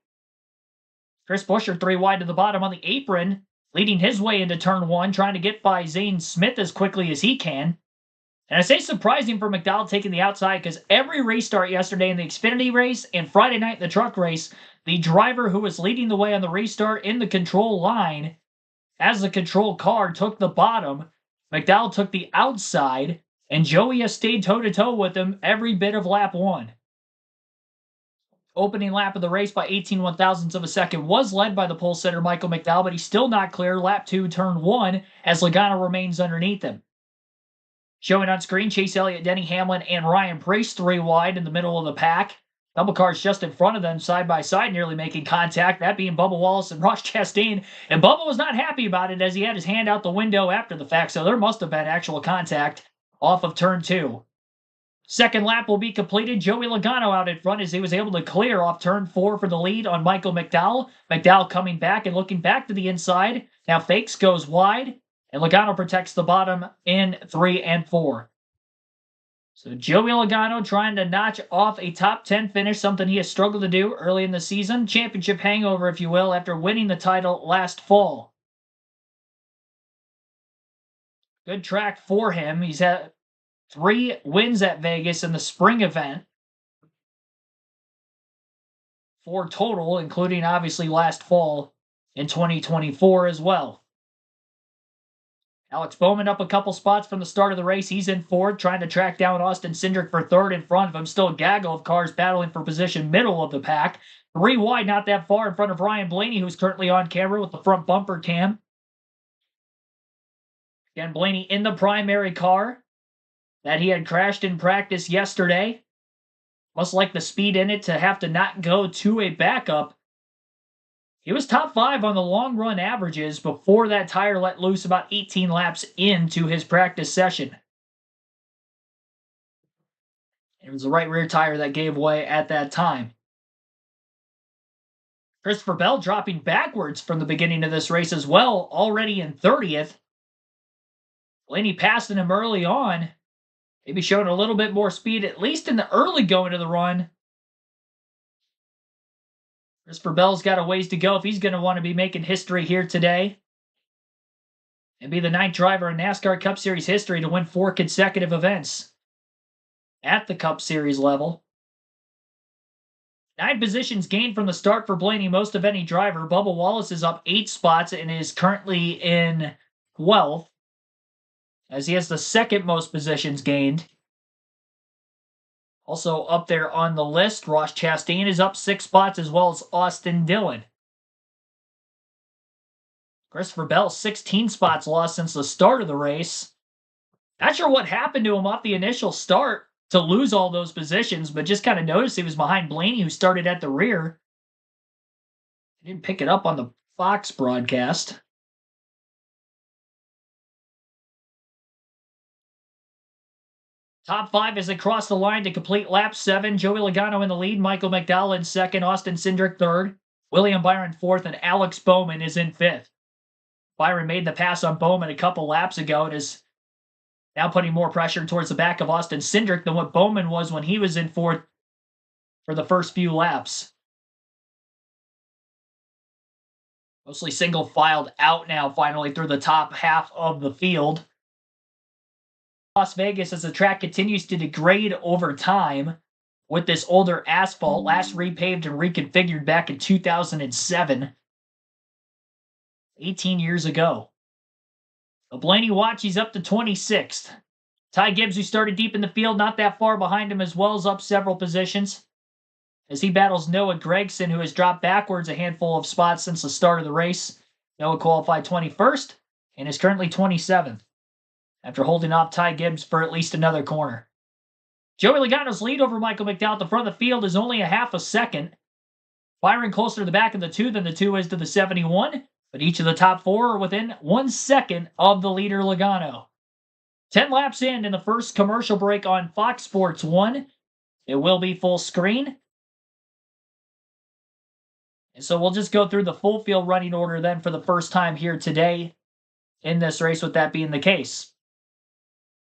Chris Buescher 3 wide to the bottom on the apron, leading his way into turn 1, trying to get by Zane Smith as quickly as he can. And I say surprising for McDowell taking the outside because every restart yesterday in the Xfinity race and Friday night in the truck race, the driver who was leading the way on the restart in the control line, as the control car took the bottom, McDowell took the outside, and Joey has stayed toe-to-toe with him every bit of lap 1. Opening lap of the race by 18 one-thousandths of a second was led by the pole sitter Michael McDowell, but he's still not clear lap 2, turn 1, as Logano remains underneath him. Showing on screen, Chase Elliott, Denny Hamlin, and Ryan Preece 3 wide in the middle of the pack. Double cars just in front of them, side by side, nearly making contact, that being Bubba Wallace and Ross Chastain. And Bubba was not happy about it as he had his hand out the window after the fact, so there must have been actual contact off of turn 2. Second lap will be completed. Joey Logano out in front as he was able to clear off turn 4 for the lead on Michael McDowell. McDowell coming back and looking back to the inside. Now Fakes goes wide, and Logano protects the bottom in 3 and 4. So Joey Logano trying to notch off a top 10 finish, something he has struggled to do early in the season. Championship hangover, if you will, after winning the title last fall. Good track for him. He's had 3 wins at Vegas in the spring event. 4 total, including obviously last fall in 2024 as well. Alex Bowman up a couple spots from the start of the race. He's in 4th, trying to track down Austin Cindric for 3rd in front of him. Still a gaggle of cars battling for position middle of the pack. 3 wide, not that far in front of Ryan Blaney, who's currently on camera with the front bumper cam. Again, Blaney in the primary car that he had crashed in practice yesterday. Must like the speed in it to have to not go to a backup. He was top 5 on the long run averages before that tire let loose about 18 laps into his practice session. It was the right rear tire that gave way at that time. Christopher Bell dropping backwards from the beginning of this race as well, already in 30th. Blaney passing him early on. Maybe showing a little bit more speed, at least in the early going of the run. Christopher Bell's got a ways to go if he's going to want to be making history here today. And be the 9th driver in NASCAR Cup Series history to win 4 consecutive events at the Cup Series level. 9 positions gained from the start for Blaney, most of any driver. Bubba Wallace is up 8 spots and is currently in 12th, as he has the 2nd most positions gained. Also up there on the list, Ross Chastain is up 6 spots, as well as Austin Dillon. Christopher Bell, 16 spots lost since the start of the race. Not sure what happened to him off the initial start to lose all those positions, but just kind of noticed he was behind Blaney, who started at the rear. I didn't pick it up on the Fox broadcast. Top 5 as they cross the line to complete lap 7. Joey Logano in the lead, Michael McDowell in 2nd, Austin Cindric 3rd, William Byron 4th, and Alex Bowman is in 5th. Byron made the pass on Bowman a couple laps ago and is now putting more pressure towards the back of Austin Cindric than what Bowman was when he was in 4th for the first few laps. Mostly single filed out now finally through the top half of the field. Las Vegas, as the track continues to degrade over time with this older asphalt, last repaved and reconfigured back in 2007, 18 years ago. The Blaney watch, he's up to 26th. Ty Gibbs, who started deep in the field, not that far behind him as well, is up several positions as he battles Noah Gragson, who has dropped backwards a handful of spots since the start of the race. Noah qualified 21st and is currently 27th. After holding off Ty Gibbs for at least another corner. Joey Logano's lead over Michael McDowell at the front of the field is only a half a second. Byron closer to the back of the 2 than the 2 is to the 71, but each of the top 4 are within 1 second of the leader Logano. 10 laps in the first commercial break on Fox Sports 1. It will be full screen. And so we'll just go through the full field running order then for the first time here today in this race, with that being the case.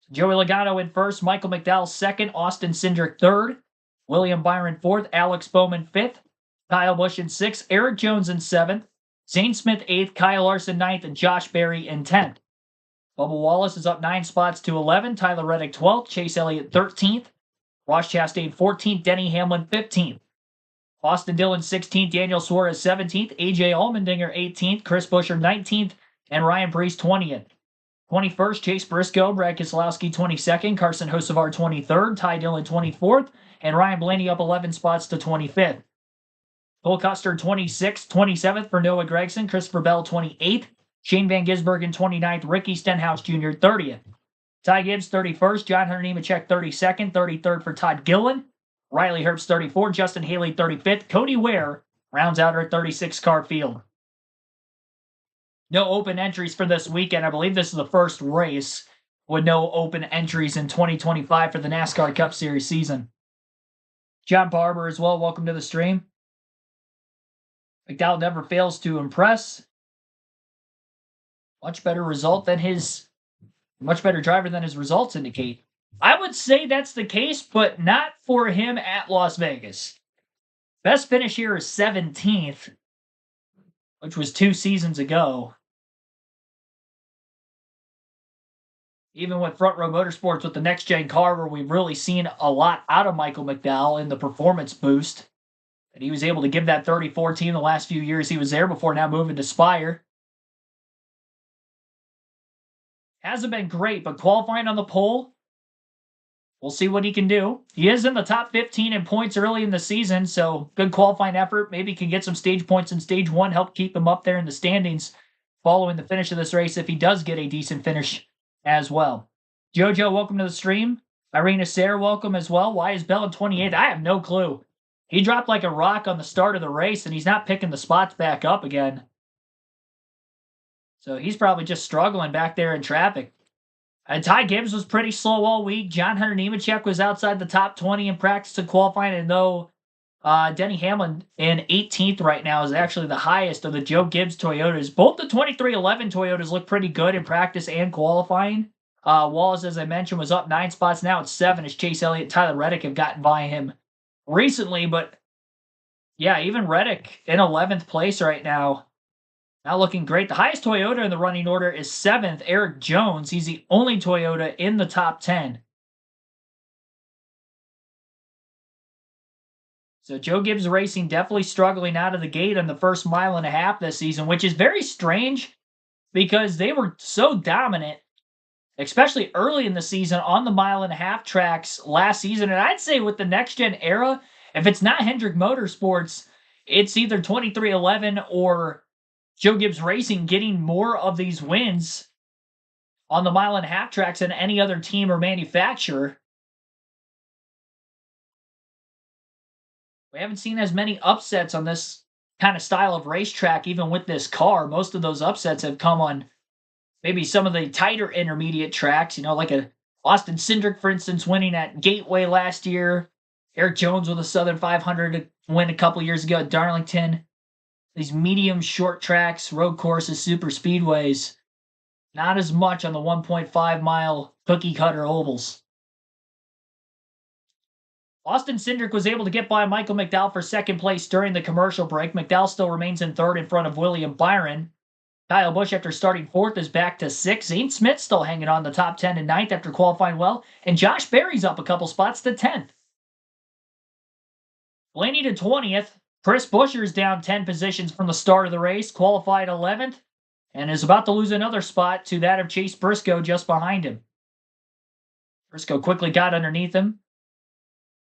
Joey Logano in 1st, Michael McDowell 2nd, Austin Cindric 3rd, William Byron 4th, Alex Bowman 5th, Kyle Busch in 6th, Eric Jones in 7th, Zane Smith 8th, Kyle Larson 9th, and Josh Berry in 10th. Bubba Wallace is up 9 spots to 11, Tyler Reddick 12th, Chase Elliott 13th, Ross Chastain 14th, Denny Hamlin 15th, Austin Dillon 16th, Daniel Suarez 17th, AJ Allmendinger 18th, Chris Buescher 19th, and Ryan Preece 20th. 21st, Chase Briscoe, Brad Keselowski 22nd, Carson Hocevar 23rd, Ty Dillon 24th, and Ryan Blaney up 11 spots to 25th. Cole Custer 26th, 27th for Noah Gragson, Christopher Bell 28th, Shane Van Gisbergen 29th, Ricky Stenhouse Jr. 30th. Ty Gibbs 31st, John Hunter Nemechek 32nd, 33rd for Todd Gillen, Riley Herbst 34th, Justin Haley 35th, Cody Ware rounds out our 36-car field. No open entries for this weekend. I believe this is the first race with no open entries in 2025 for the NASCAR Cup Series season. John Barber as well, welcome to the stream. McDowell never fails to impress. Much better driver than his results indicate. I would say that's the case, but not for him at Las Vegas. Best finish here is 17th, which was 2 seasons ago. Even with Front Row Motorsports with the next-gen car, where we've really seen a lot out of Michael McDowell in the performance boost. And he was able to give that 34 team the last few years he was there before now moving to Spire. Hasn't been great, but qualifying on the pole, we'll see what he can do. He is in the top 15 in points early in the season, so good qualifying effort. Maybe can get some stage points in stage 1, help keep him up there in the standings following the finish of this race if he does get a decent finish as well. Jojo, welcome to the stream. Irina Sayre, welcome as well. Why is Bell in 28th? I have no clue. He dropped like a rock on the start of the race, and he's not picking the spots back up again. So he's probably just struggling back there in traffic. And Ty Gibbs was pretty slow all week. John Hunter Nemechek was outside the top 20 in practice and qualifying, and though Denny Hamlin in 18th right now is actually the highest of the Joe Gibbs Toyotas. Both the 2311 Toyotas look pretty good in practice and qualifying. Wallace, as I mentioned, was up 9 spots. Now it's 7 as Chase Elliott and Tyler Reddick have gotten by him recently. But yeah, even Reddick in 11th place right now. Not looking great. The highest Toyota in the running order is 7th, Eric Jones. He's the only Toyota in the top 10. So Joe Gibbs Racing definitely struggling out of the gate on the first mile and a half this season, which is very strange because they were so dominant, especially early in the season on the mile and a half tracks last season. And I'd say with the next gen era, if it's not Hendrick Motorsports, it's either 2311 or Joe Gibbs Racing getting more of these wins on the mile and a half tracks than any other team or manufacturer. We haven't seen as many upsets on this kind of style of racetrack, even with this car. Most of those upsets have come on maybe some of the tighter intermediate tracks, like a Austin Cindric, for instance, winning at Gateway last year. Eric Jones with a Southern 500 win a couple years ago at Darlington. These medium short tracks, road courses, super speedways. Not as much on the 1.5 mile cookie cutter ovals. Austin Cindric was able to get by Michael McDowell for second place during the commercial break. McDowell still remains in third in front of William Byron. Kyle Busch, after starting fourth, is back to 6th. Zane Smith still hanging on the top 10 and 9th after qualifying well. And Josh Berry's up a couple spots to 10th. Blaney to 20th. Chris Buescher's down 10 positions from the start of the race, qualified 11th, and is about to lose another spot to that of Chase Briscoe just behind him. Briscoe quickly got underneath him.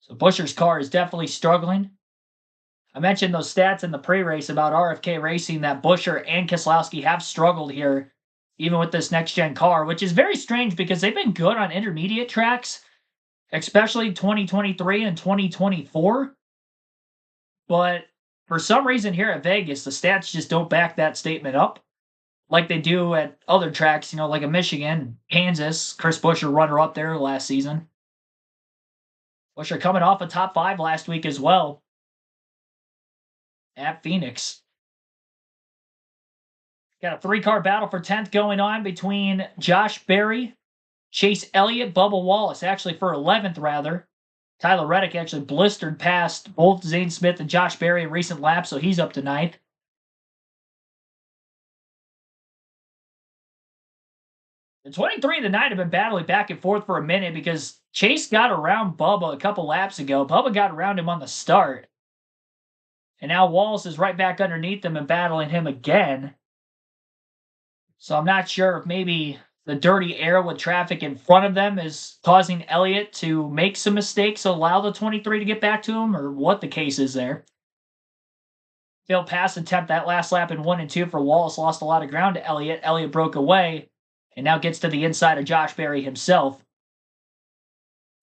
So Buescher's car is definitely struggling. I mentioned those stats in the pre-race about RFK Racing that Buescher and Keselowski have struggled here, even with this next-gen car, which is very strange because they've been good on intermediate tracks, especially 2023 and 2024. But for some reason here at Vegas, the stats just don't back that statement up like they do at other tracks, like in Michigan, Kansas. Chris Buescher runner-up there last season. Buescher coming off a top 5 last week as well at Phoenix. Got a 3-car battle for 10th going on between Josh Berry, Chase Elliott, Bubba Wallace, actually for 11th rather. Tyler Reddick actually blistered past both Zane Smith and Josh Berry in recent laps, so he's up to 9th. The 23 and the 9 have been battling back and forth for a minute because Chase got around Bubba a couple laps ago. Bubba got around him on the start. And now Wallace is right back underneath him and battling him again. So I'm not sure if maybe the dirty air with traffic in front of them is causing Elliott to make some mistakes, allow the 23 to get back to him, or what the case is there. Failed pass attempt that last lap in 1 and 2 for Wallace, lost a lot of ground to Elliott. Elliott broke away and now gets to the inside of Josh Berry himself.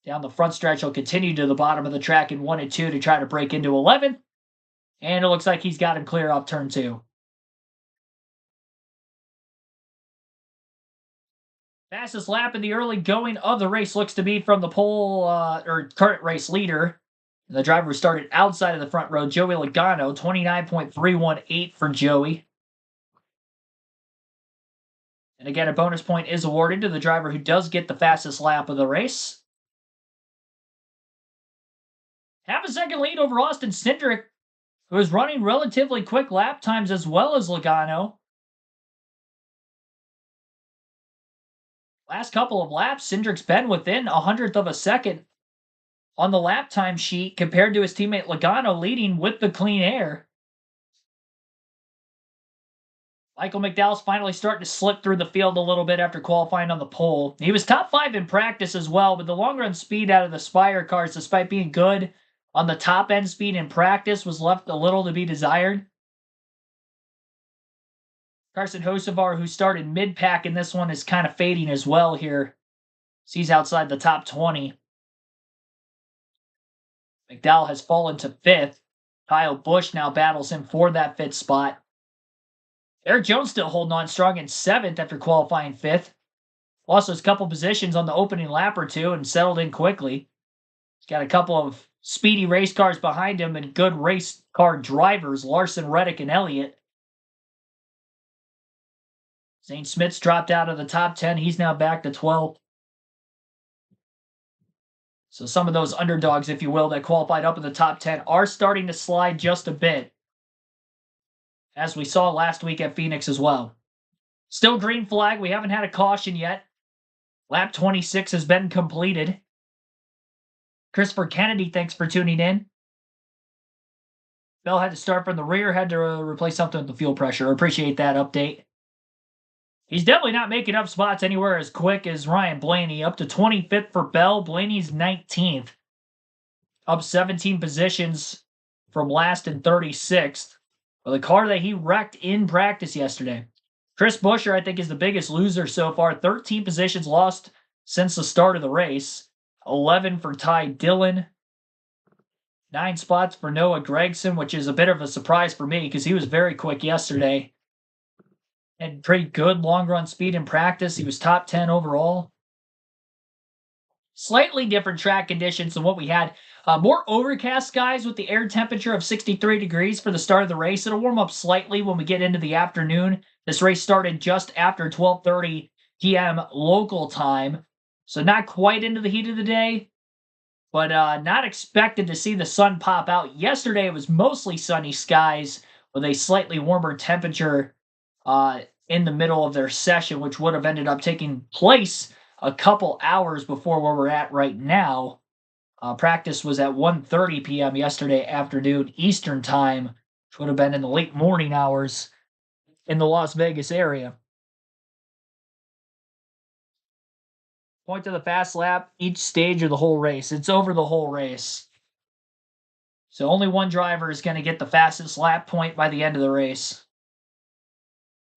Down the front stretch, he'll continue to the bottom of the track in 1 and 2 to try to break into 11th. And it looks like he's got him clear up turn 2. Fastest lap in the early going of the race looks to be from the pole or current race leader. The driver who started outside of the front row, Joey Logano, 29.318 for Joey. And again, a bonus point is awarded to the driver who does get the fastest lap of the race. Half a second lead over Austin Cindric, who is running relatively quick lap times as well as Logano. Last couple of laps, Cindric's been within 100th of a second on the lap time sheet compared to his teammate Logano leading with the clean air. Michael McDowell's finally starting to slip through the field a little bit after qualifying on the pole. He was top 5 in practice as well, but the long run speed out of the Spire cars, despite being good on the top end speed in practice, was left a little to be desired. Carson Hocevar, who started mid-pack in this one, is kind of fading as well here. He's outside the top 20. McDowell has fallen to 5th. Kyle Busch now battles him for that 5th spot. Eric Jones still holding on strong in 7th after qualifying 5th. Lost those couple positions on the opening lap or two and settled in quickly. He's got a couple of speedy race cars behind him and good race car drivers, Larson, Reddick, and Elliott. Zane Smith's dropped out of the top 10. He's now back to 12th. So some of those underdogs, if you will, that qualified up in the top 10 are starting to slide just a bit, as we saw last week at Phoenix as well. Still green flag. We haven't had a caution yet. Lap 26 has been completed. Christopher Kennedy, thanks for tuning in. Bell had to start from the rear, had to replace something with the fuel pressure. Appreciate that update. He's definitely not making up spots anywhere as quick as Ryan Blaney. Up to 25th for Bell. Blaney's 19th. Up 17 positions from last and 36th. Well, the car that he wrecked in practice yesterday. Chris Buescher, I think, is the biggest loser so far. 13 positions lost since the start of the race. 11 for Ty Dillon. 9 spots for Noah Gragson, which is a bit of a surprise for me because he was very quick yesterday. Had pretty good long run speed in practice. He was top 10 overall. Slightly different track conditions than what we had. More overcast skies with the air temperature of 63 degrees for the start of the race. It'll warm up slightly when we get into the afternoon. This race started just after 12:30 p.m. local time. So not quite into the heat of the day, but not expected to see the sun pop out. Yesterday it was mostly sunny skies with a slightly warmer temperature in the middle of their session, which would have ended up taking place a couple hours before where we're at right now. Practice was at 1:30 p.m. yesterday afternoon Eastern time, which would have been in the late morning hours in the Las Vegas area. Point to the fast lap, each stage of the whole race. It's over the whole race. So only one driver is going to get the fastest lap point by the end of the race.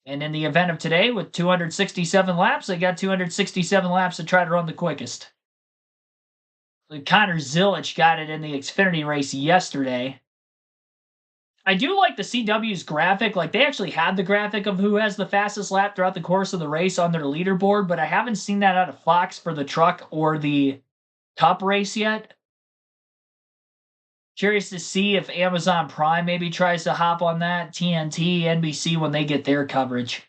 And in the event of today, with 267 laps, they got 267 laps to try to run the quickest. Connor Zilic got it in the Xfinity race yesterday. I do like the CW's graphic. Like, they actually had the graphic of who has the fastest lap throughout the course of the race on their leaderboard, but I haven't seen that out of Fox for the truck or the Cup race yet. Curious to see if Amazon Prime maybe tries to hop on that, TNT, NBC, when they get their coverage.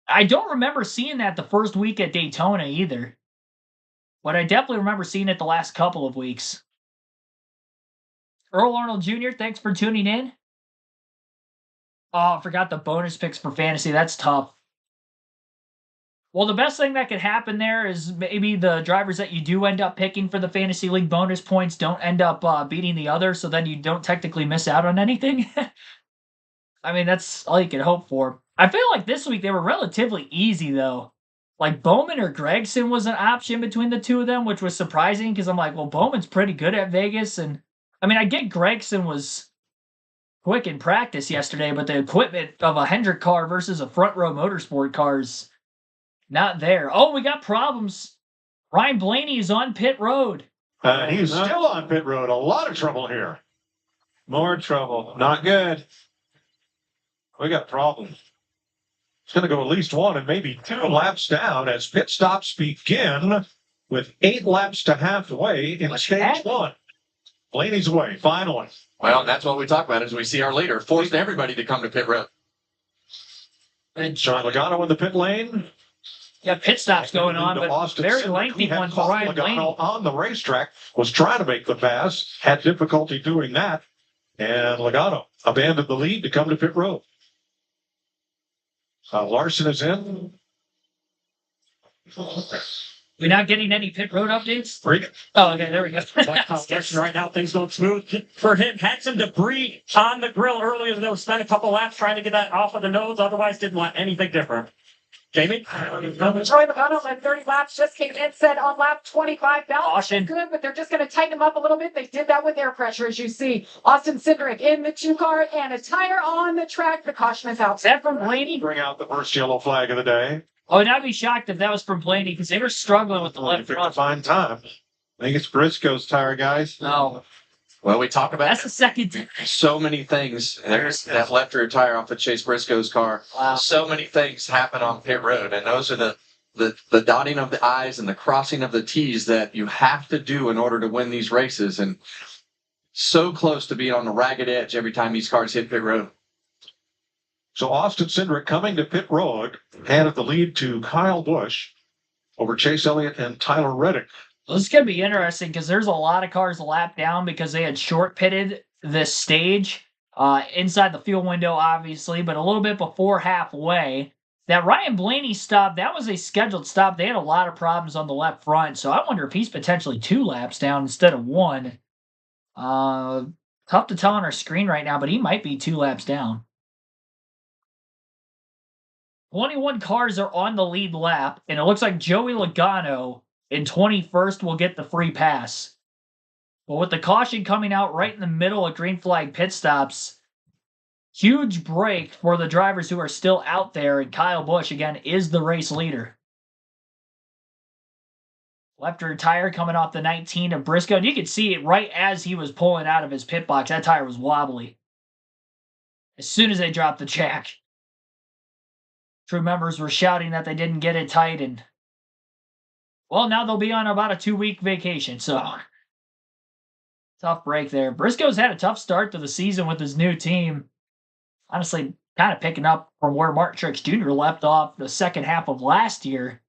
I don't remember seeing that the first week at Daytona either, but I definitely remember seeing it the last couple of weeks. Earl Arnold Jr., thanks for tuning in. Oh, I forgot the bonus picks for fantasy. That's tough. Well, the best thing that could happen there is maybe the drivers that you do end up picking for the Fantasy League bonus points don't end up beating the other, so then you don't technically miss out on anything. I mean, that's all you can hope for. I feel like this week they were relatively easy, though. like Bowman or Gregson was an option between the two of them, which was surprising because I'm like, well, Bowman's pretty good at Vegas. And I mean, I get Gregson was quick in practice yesterday, but the equipment of a Hendrick car versus a front row motorsport car is not there. Oh, we got problems. Ryan Blaney is on pit road. He's still on pit road. A lot of trouble here. More trouble. Not good. We got problems. It's going to go at least one and maybe 2 laps down as pit stops begin with 8 laps to halfway in stage 1. Blaney's away, finally. Well, that's what we talk about is we see our leader forced everybody to come to pit road. And Sean Logano in the pit lane. yeah, pit stops going on, but Austin very Cindric, lengthy who had one for caught Ryan Blaney. Logano on the racetrack, was trying to make the pass, had difficulty doing that, and Logano abandoned the lead to come to pit road. Larson is in. We're not getting any pit road updates? Freak. Oh, okay, there we go. Right now, things don't smooth for him. Had some debris on the grill earlier, though. Spent a couple laps trying to get that off of the nose. Otherwise, didn't want anything different. Jamie? Troy Logano led 30 laps, just came in, said on lap 25, balance is good, but they're just going to tighten him up a little bit. They did that with air pressure, as you see. Austin Cindric in the 2 car and a tire on the track. The caution is out. Is that from Blaney? Bring out the first yellow flag of the day. Oh, and I'd be shocked if that was from Blaney because they were struggling with the left Picked a front. fine time. I think it's Briscoe's tire, guys. No, Well, we talk about that's the second. so many things. There's that left rear tire off of Chase Briscoe's car. Wow. So many things happen on pit road, and those are the dotting of the I's and the crossing of the T's that you have to do in order to win these races. And so close to being on the ragged edge every time these cars hit pit road. So Austin Cindric coming to pit road, handed the lead to Kyle Busch over Chase Elliott and Tyler Reddick. Well, this is going to be interesting because there's a lot of cars a lap down because they had short pitted this stage inside the fuel window, obviously, but a little bit before halfway. That Ryan Blaney stop, that was a scheduled stop. They had a lot of problems on the left front, so I wonder if he's potentially 2 laps down instead of 1. Tough to tell on our screen right now, but he might be 2 laps down. 21 cars are on the lead lap, and it looks like Joey Logano in 21st will get the free pass. But with the caution coming out right in the middle of green flag pit stops, huge break for the drivers who are still out there, and Kyle Busch, again, is the race leader. Left rear tire coming off the 19 of Briscoe, and you could see it right as he was pulling out of his pit box. That tire was wobbly. As soon as they dropped the jack. Crew members were shouting that they didn't get it tight, and well, now they'll be on about a 2-week vacation, so tough break there. Briscoe's had a tough start to the season with his new team. Honestly, kind of picking up from where Martin Truex Jr. left off the second half of last year.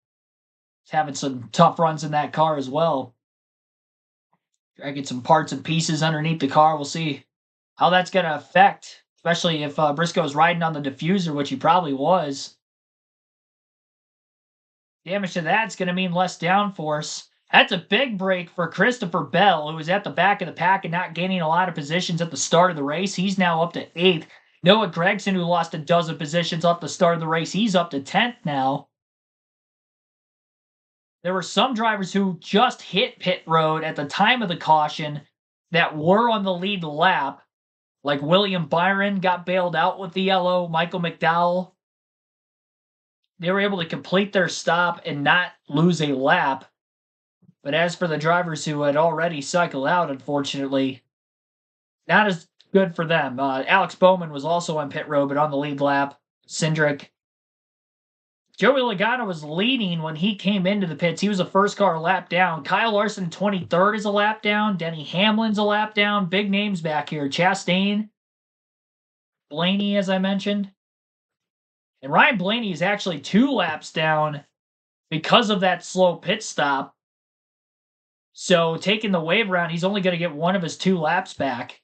He's having some tough runs in that car as well. Try to get some parts and pieces underneath the car. We'll see how that's going to affect, especially if Briscoe's riding on the diffuser, which he probably was. Damage to that's going to mean less downforce. That's a big break for Christopher Bell, who was at the back of the pack and not gaining a lot of positions at the start of the race. He's now up to 8th. Noah Gragson, who lost a dozen positions off the start of the race, he's up to 10th now. There were some drivers who just hit pit road at the time of the caution that were on the lead lap, like William Byron got bailed out with the yellow, Michael McDowell. They were able to complete their stop and not lose a lap. But as for the drivers who had already cycled out, unfortunately, not as good for them. Alex Bowman was also on pit road, but on the lead lap. Cindric. Joey Logano was leading when he came into the pits. He was the first car a lap down. Kyle Larson, 23rd, is a lap down. Denny Hamlin's a lap down. Big names back here. Chastain. Blaney, as I mentioned. And Ryan Blaney is actually 2 laps down because of that slow pit stop. So taking the wave around, he's only going to get 1 of his 2 laps back.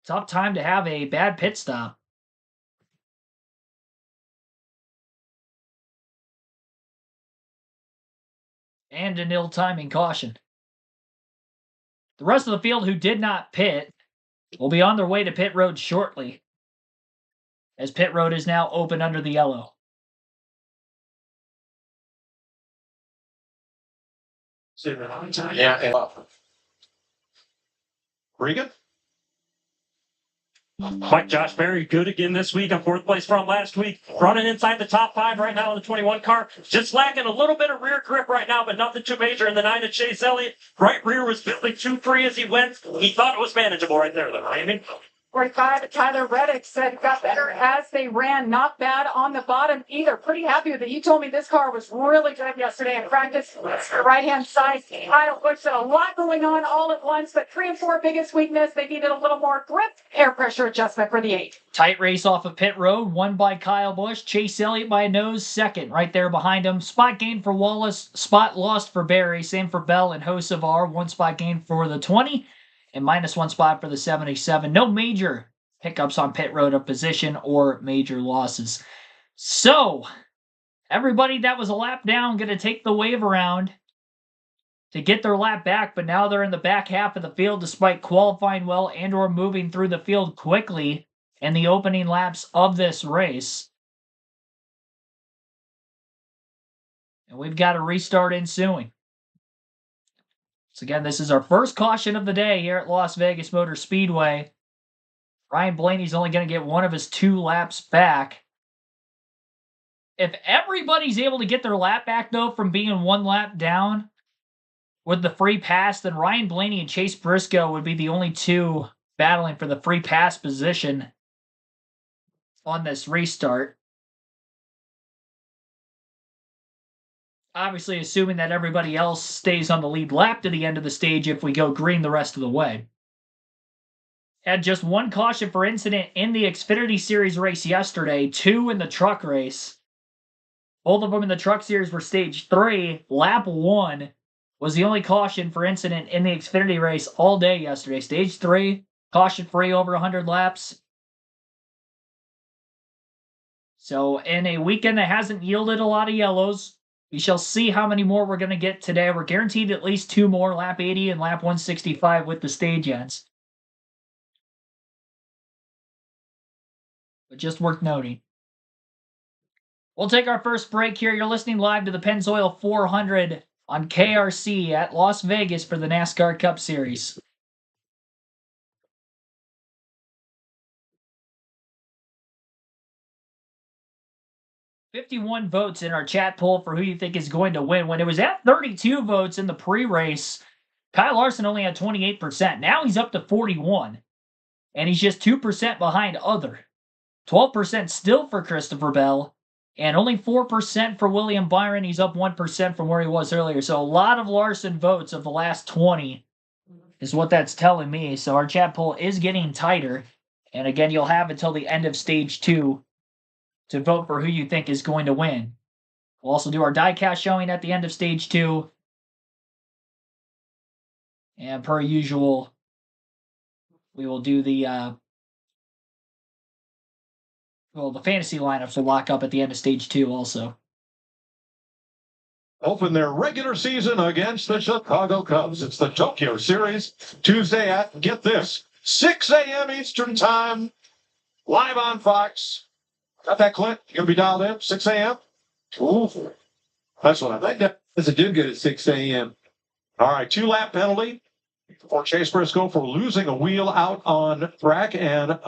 Tough time to have a bad pit stop. And an ill-timing caution. The rest of the field who did not pit will be on their way to pit road shortly, as pit road is now open under the yellow. Yeah, and Regan? Mike Josh Berry, good again this week on fourth place from last week. Running inside the top 5 right now in the 21 car. Just lacking a little bit of rear grip right now, but nothing too major in the 9 of Chase Elliott. Right rear was building too free as he went. He thought it was manageable right there, though, Amy. 45, Tyler Reddick said got better as they ran. Not bad on the bottom either. Pretty happy with it. He told me this car was really good yesterday in practice. The right-hand side idle push, a lot going on all at once, but 3 and 4 biggest weakness. They needed a little more grip, air pressure adjustment for the 8. Tight race off of pit road, won by Kyle Busch. Chase Elliott by a nose, second, right there behind him. Spot gain for Wallace, spot lost for Berry, same for Bell and Hocevar. 1 spot gain for the 20. And -1 spot for the 77. No major hiccups on pit road of position or major losses. So, everybody that was a lap down going to take the wave around to get their lap back, but now they're in the back half of the field despite qualifying well and or moving through the field quickly in the opening laps of this race. And we've got a restart ensuing. So again, this is our first caution of the day here at Las Vegas Motor Speedway. Ryan Blaney's only going to get 1 of his 2 laps back. If everybody's able to get their lap back, though, from being 1 lap down with the free pass, then Ryan Blaney and Chase Briscoe would be the only 2 battling for the free pass position on this restart. Obviously, assuming that everybody else stays on the lead lap to the end of the stage if we go green the rest of the way. Had just 1 caution for incident in the Xfinity Series race yesterday, 2 in the truck race. Both of them in the truck series were stage 3. Lap 1 was the only caution for incident in the Xfinity race all day yesterday. Stage 3, caution free over 100 laps. So in a weekend that hasn't yielded a lot of yellows, we shall see how many more we're going to get today. We're guaranteed at least 2 more, lap 80 and lap 165 with the stage ends. But just worth noting. We'll take our first break here. You're listening live to the Pennzoil 400 on KRC at Las Vegas for the NASCAR Cup Series. $51 votes in our chat poll for who you think is going to win. When it was at 32 votes in the pre-race, Kyle Larson only had 28%. Now he's up to 41%. And he's just 2% behind other. 12% still for Christopher Bell. And only 4% for William Byron. He's up 1% from where he was earlier. So a lot of Larson votes of the last 20 is what that's telling me. So our chat poll is getting tighter. And again, you'll have until the end of stage 2 to vote for who you think is going to win. We'll also do our diecast showing at the end of stage 2. And per usual, we will do the fantasy lineups will lock up at the end of stage 2 also. Open their regular season against the Chicago Cubs. It's the Tokyo Series. Tuesday at, get this, 6 a.m. Eastern Time, live on Fox. Got that, Clint? You going to be dialed in? 6 a.m.? Ooh, that's what I think. That doesn't do good at 6 a.m. All right, 2-lap penalty for Chase Briscoe for losing a wheel out on track and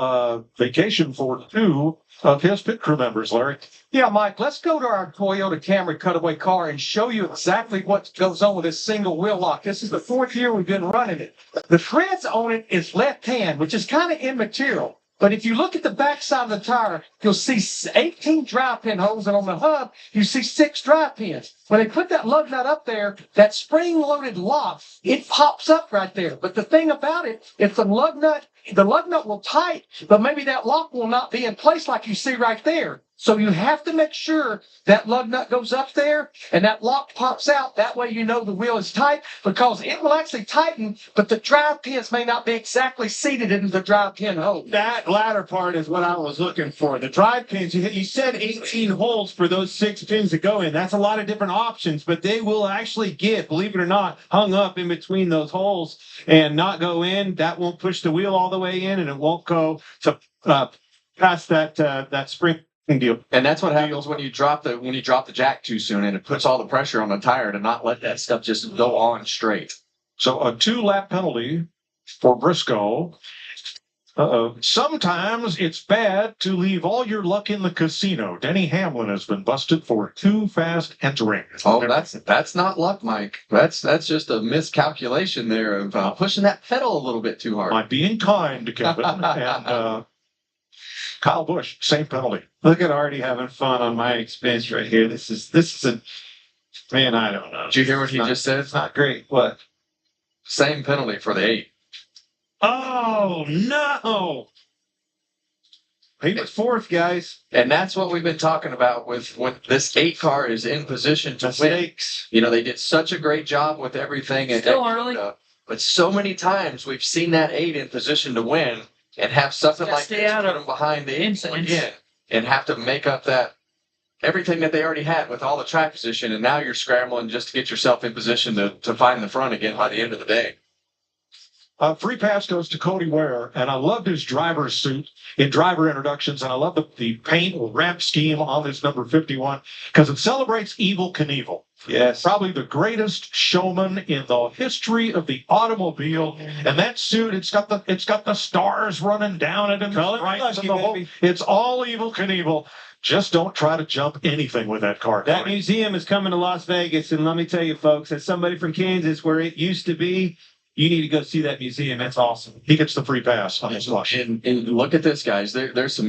vacation for 2 of his pit crew members, Larry. Yeah, Mike, let's go to our Toyota Camry cutaway car and show you exactly what goes on with this single wheel lock. This is the 4th year we've been running it. The treads on it is left hand, which is kind of immaterial. But if you look at the back side of the tire, you'll see 18 drive pin holes, and on the hub, you see 6 drive pins. When they put that lug nut up there, that spring-loaded lock, it pops up right there. But the thing about it, if the lug nut will tight, but maybe that lock will not be in place like you see right there. So you have to make sure that lug nut goes up there and that lock pops out. That way you know the wheel is tight, because it will actually tighten, but the drive pins may not be exactly seated into the drive pin hole. That latter part is what I was looking for. The drive pins, you said 18 holes for those 6 pins to go in. That's a lot of different options, but they will actually get, believe it or not, hung up in between those holes and not go in. That won't push the wheel all the way in, and it won't go to past that spring Deal. And that's what happens when you drop the jack too soon, and it puts all the pressure on the tire to not let that stuff just go on straight. So a 2-lap penalty for Briscoe. Sometimes it's bad to leave all your luck in the casino. Denny Hamlin has been busted for too fast entering. Oh, that's not luck, Mike. That's just a miscalculation there of pushing that pedal a little bit too hard. I'm being kind to Kevin and Kyle Busch, same penalty. Look at Artie having fun on my expense right here. This is a man. I don't know. Did you hear what he just said? It's not great. What? Same penalty for the 8. Oh no! He was 4th, guys. And that's what we've been talking about with when this 8 car is in position to Mistakes. win. You know, they did such a great job with everything. Still early. But so many times we've seen that 8 in position to win and have something like this put them behind the 8 again and have to make up that everything that they already had with all the track position. And now you're scrambling just to get yourself in position to find the front again by the end of the day. Free pass goes to Cody Ware, and I loved his driver's suit in driver introductions, and I love the paint or wrap scheme on this number 51 because it celebrates Evel Knievel. Yes. Probably the greatest showman in the history of the automobile. And that suit, it's got the stars running down it and the stripes and the whole. It's all Evel Knievel. Just don't try to jump anything with that car. That museum is coming to Las Vegas, and let me tell you, folks, as somebody from Kansas, where it used to be, you need to go see that museum. That's awesome. He gets the free pass on his luck. And look at this, guys. There's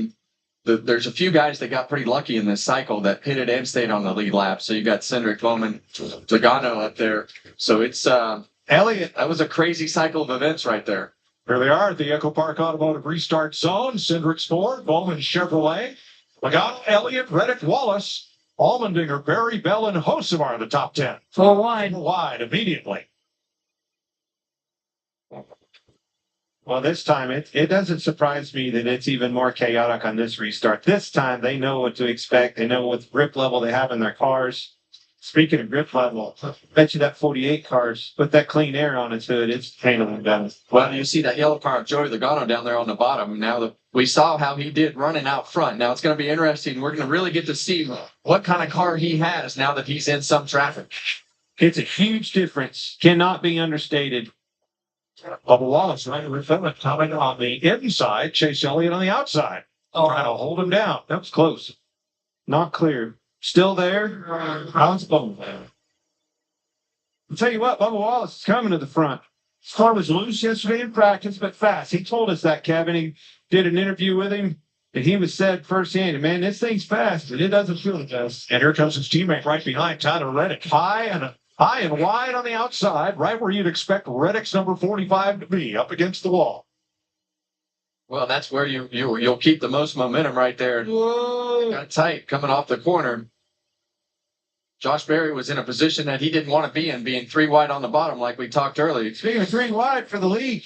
a few guys that got pretty lucky in this cycle that pitted and stayed on the lead lap. So you got Cindric, Bowman, Logano up there. So it's Elliott. That was a crazy cycle of events right there. Here they are at the Echo Park Automotive Restart Zone. Cindric's Ford, Bowman Chevrolet, Logano, Elliott, Reddick, Wallace, Allmendinger, Barry, Bell, and Hocevar in the top 10. 4 wide. Wide immediately. Well, this time it doesn't surprise me that it's even more chaotic on this restart. This time they know what to expect. They know what grip level they have in their cars. Speaking of grip level, I bet you that 48 cars put that clean air on its hood. It's handling better. Well, you see that yellow car of Joey Logano down there on the bottom. Now we saw how he did running out front. Now it's going to be interesting. We're going to really get to see what kind of car he has now that he's in some traffic. It's a huge difference. Cannot be understated. Bubba Wallace right with him coming on the inside, Chase Elliott on the outside. Trying to hold him down. That was close. Not clear. Still there? How's Bubba? I'll tell you what, Bubba Wallace is coming to the front. His car was loose yesterday in practice, but fast. He told us that, Kevin. He did an interview with him, and he was said firsthand, man, this thing's fast, but it doesn't feel the best. And here comes his teammate right behind, Tyler Reddick. High and wide on the outside, right where you'd expect Reddick's number 45 to be, up against the wall. Well, that's where you'll keep the most momentum right there. Got tight coming off the corner. Josh Berry was in a position that he didn't want to be in, being 3 wide on the bottom like we talked earlier. Speaking of 3 wide for the lead.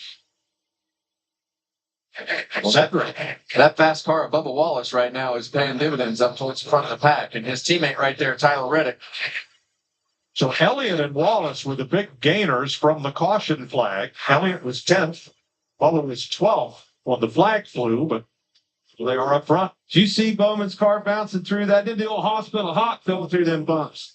Well, that fast car of Bubba Wallace right now is paying dividends up towards the front of the pack. And his teammate right there, Tyler Reddick. So Elliott and Wallace were the big gainers from the caution flag. Elliott was 10th. Bubba was 12th when the flag flew, but they are up front. Did you see Bowman's car bouncing through that? Did the old hospital hop go through them bumps?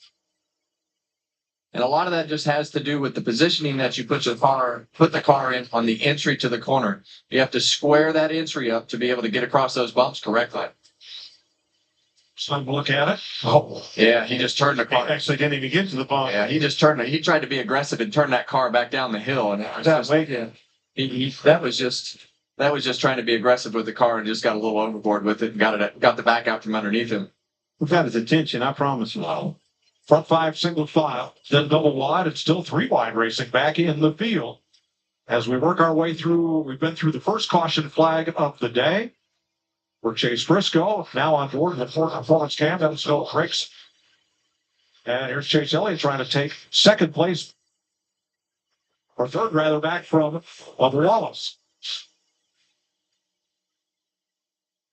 And a lot of that just has to do with the positioning that you put the car in on the entry to the corner. You have to square that entry up to be able to get across those bumps correctly. So look at it. Oh, yeah, he just turned the he car. actually didn't even get to the bump. Yeah, he just turned it. He tried to be aggressive and turn that car back down the hill, and that was just trying to be aggressive with the car and just got a little overboard with it and got the back out from underneath him. We've got his attention, I promise you. Well, front 5 single file, then double wide. It's still 3 wide racing back in the field. As we work our way through, we've been through the first caution flag of the day. We're Chase Briscoe, now on board in the Ford Performance Cam. That was Phil Cricks. And here's Chase Elliott trying to take second place, or third rather, back from Bubba Wallace.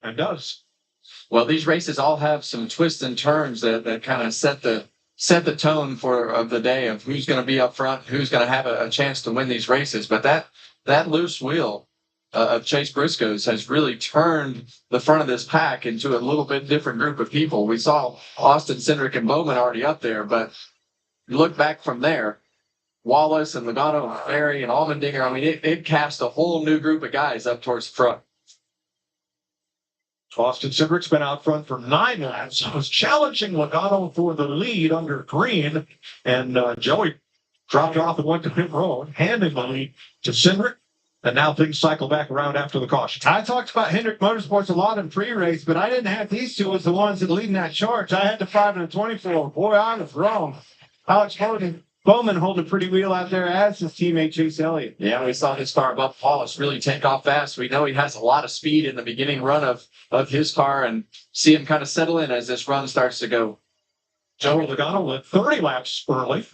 And does. Well, these races all have some twists and turns that kind of set the tone of the day of who's going to be up front, who's going to have a chance to win these races. But that loose wheel of Chase Briscoe's has really turned the front of this pack into a little bit different group of people. We saw Austin Cindric and Bowman already up there, but you look back from there, Wallace and Logano and Ferry and Allmendinger, I mean, it cast a whole new group of guys up towards the front. Austin Cindric's been out front for 9 laps. Was challenging Logano for the lead under green, and Joey dropped off and went to pit road, handing the lead to Cindric. And now things cycle back around after the caution. I talked about Hendrick Motorsports a lot in pre-race, but I didn't have these two as the ones that leading that charge. I had the 5 and the 24. Boy, I was wrong. Alex Bowman holding a pretty wheel out there as his teammate Chase Elliott. Yeah, we saw his car above Wallace really take off fast. We know he has a lot of speed in the beginning run of his car, and see him kind of settle in as this run starts to go. Joey Logano went 30 laps early.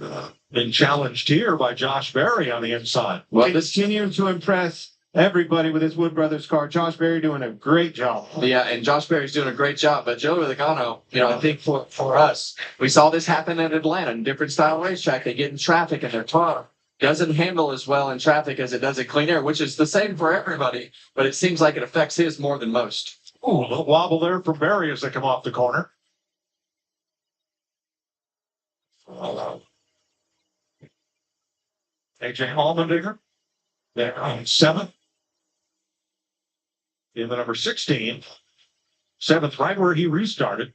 Been challenged here by Josh Berry on the inside. Well, continuing to impress everybody with his Wood Brothers car. Josh Berry doing a great job. Yeah, and Josh Berry's doing a great job. But Joey Logano, I think for us, we saw this happen at Atlanta, different style racetrack. They get in traffic and their car doesn't handle as well in traffic as it does at clean air, which is the same for everybody, but it seems like it affects his more than most. Ooh, a little wobble there from Berry as they come off the corner. AJ Allmendinger, there on 7th. In the number 16, 7th, right where he restarted,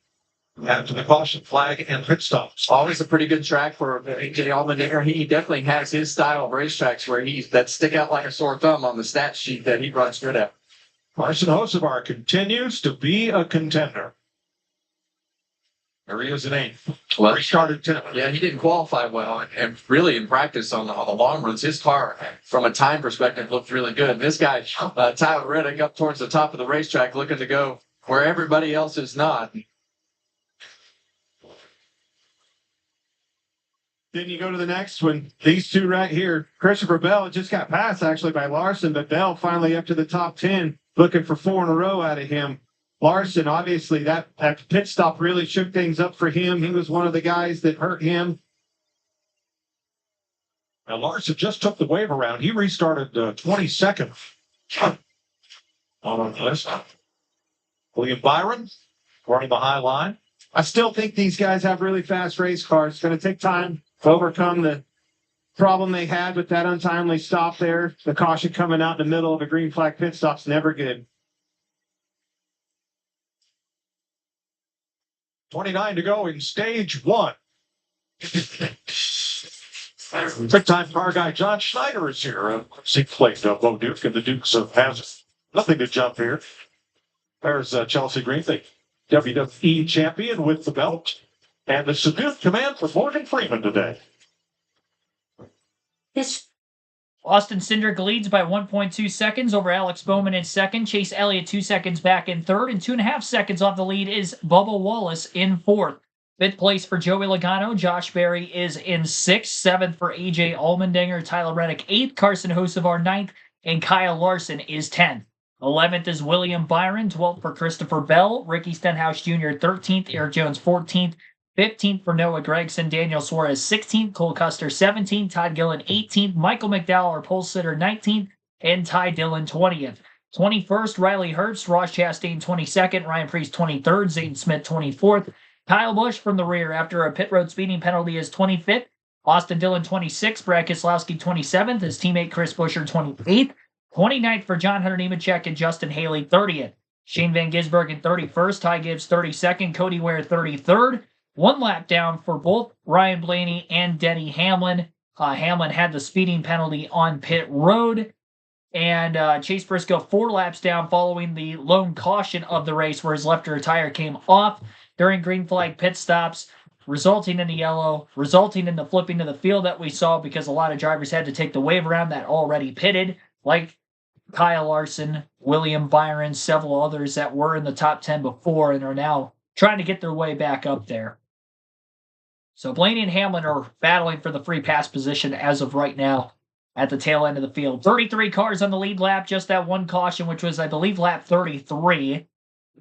after the caution flag and pit stops. Always a pretty good track for AJ Allmendinger. He definitely has his style of racetracks where that stick out like a sore thumb on the stat sheet that he runs good at. Carson Hocevar continues to be a contender. There he is in 8th. Well, Restarted 10th. Yeah, he didn't qualify well, and really in practice on the long runs, his car, from a time perspective, looked really good. This guy, Tyler Reddick, up towards the top of the racetrack, looking to go where everybody else is not. Then you go to the next one. These two right here. Christopher Bell just got passed actually by Larson, but Bell finally up to the top 10, looking for 4 in a row out of him. Larson, obviously, that pit stop really shook things up for him. He was one of the guys that hurt him. Now, Larson just took the wave around. He restarted 22nd on the list. William Byron running the high line. I still think these guys have really fast race cars. It's going to take time to overcome the problem they had with that untimely stop there. The caution coming out in the middle of a green flag pit stop's never good. 29 to go in stage 1. Big-time car guy John Schneider is here. Seat plate, Bo Duke and the Dukes of Hazzard. Nothing to jump here. There's Chelsea Green, the WWE champion with the belt. And the subdued command for Morgan Freeman today. Austin Cindric leads by 1.2 seconds over Alex Bowman in 2nd. Chase Elliott 2 seconds back in 3rd. And 2.5 seconds off the lead is Bubba Wallace in 4th. 5th place for Joey Logano. Josh Berry is in 6th. 7th for AJ Allmendinger. Tyler Reddick 8th. Carson Hocevar 9th. And Kyle Larson is 10th. 11th is William Byron. 12th for Christopher Bell. Ricky Stenhouse Jr. 13th. Eric Jones 14th. 15th for Noah Gragson, Daniel Suarez 16th, Cole Custer 17th, Todd Gillen 18th, Michael McDowell, our pole sitter 19th, and Ty Dillon 20th. 21st, Riley Herbst, Ross Chastain 22nd, Ryan Priest 23rd, Zayden Smith 24th, Kyle Busch from the rear after a pit road speeding penalty is 25th, Austin Dillon 26th, Brad Keselowski 27th, his teammate Chris Buescher 28th, 29th for John Hunter Nemechek and Justin Haley 30th, Shane Van Gisbergen 31st, Ty Gibbs 32nd, Cody Ware 33rd, 1 lap down for both Ryan Blaney and Denny Hamlin. Hamlin had the speeding penalty on pit road. And Chase Briscoe 4 laps down following the lone caution of the race where his left rear tire came off during green flag pit stops, resulting in the yellow, resulting in the flipping to the field that we saw because a lot of drivers had to take the wave around that already pitted, like Kyle Larson, William Byron, several others that were in the top 10 before and are now trying to get their way back up there. So Blaney and Hamlin are battling for the free pass position as of right now at the tail end of the field. 33 cars on the lead lap, just that one caution, which was, I believe, lap 33.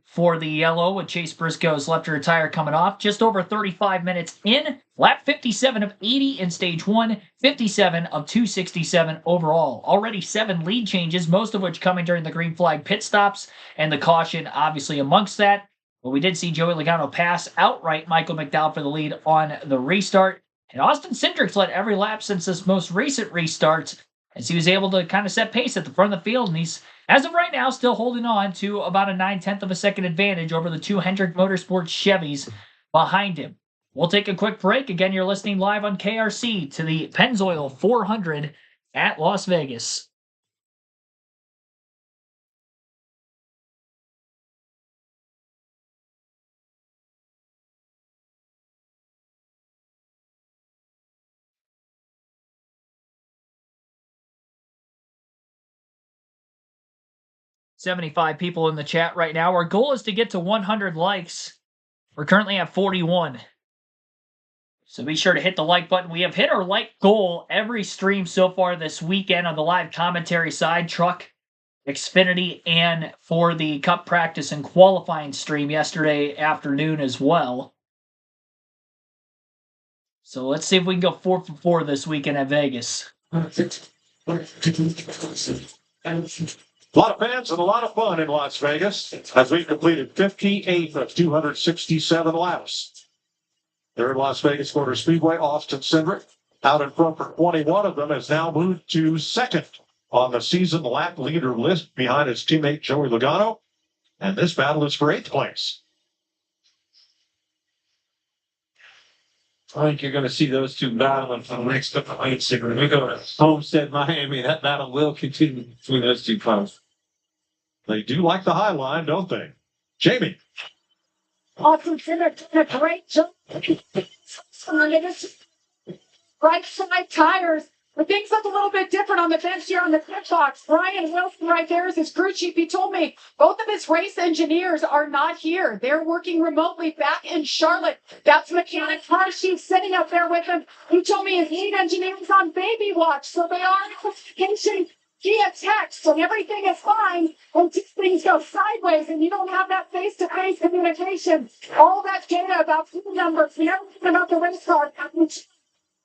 for the yellow with Chase Briscoe's left rear tire coming off. Just over 35 minutes in. Lap 57 of 80 in stage 1, 57 of 267 overall. Already 7 lead changes, most of which coming during the green flag pit stops, and the caution obviously amongst that. But we did see Joey Logano pass outright Michael McDowell for the lead on the restart. And Austin Cindric's led every lap since this most recent restart, as he was able to kind of set pace at the front of the field, and he's, as of right now, still holding on to about a 9/10 of a second advantage over the 2 Hendrick Motorsports Chevys behind him. We'll take a quick break. Again, you're listening live on KRC to the Pennzoil 400 at Las Vegas. $75 people in the chat right now. Our goal is to get to 100 likes. We're currently at 41. So be sure to hit the like button. We have hit our like goal every stream so far this weekend on the live commentary side, Truck, Xfinity, and for the Cup practice and qualifying stream yesterday afternoon as well. So let's see if we can go 4 for 4 this weekend at Vegas. A lot of fans and a lot of fun in Las Vegas as we've completed 58 of 267 laps. There at Las Vegas Motor Speedway, Austin Cindric, out in front for 21 of them, has now moved to second on the season lap leader list behind his teammate Joey Logano. And this battle is for 8th place. I think you're going to see those two battling for the next couple of weeks. When we go to Homestead, Miami, that battle will continue between those two clubs. They do like the high line, don't they? Jamie. Austin Cindric did a great job. Right side tires. But things look a little bit different on the bench here on the pit box. Brian Wilson right there is his crew chief. He told me both of his race engineers are not here. They're working remotely back in Charlotte. That's mechanic Harshy sitting up there with him. He told me his lead engineer is on baby watch, so they are in communication via text, and everything is fine until things go sideways and you don't have that face-to-face communication. All that data about team numbers, we know about the race car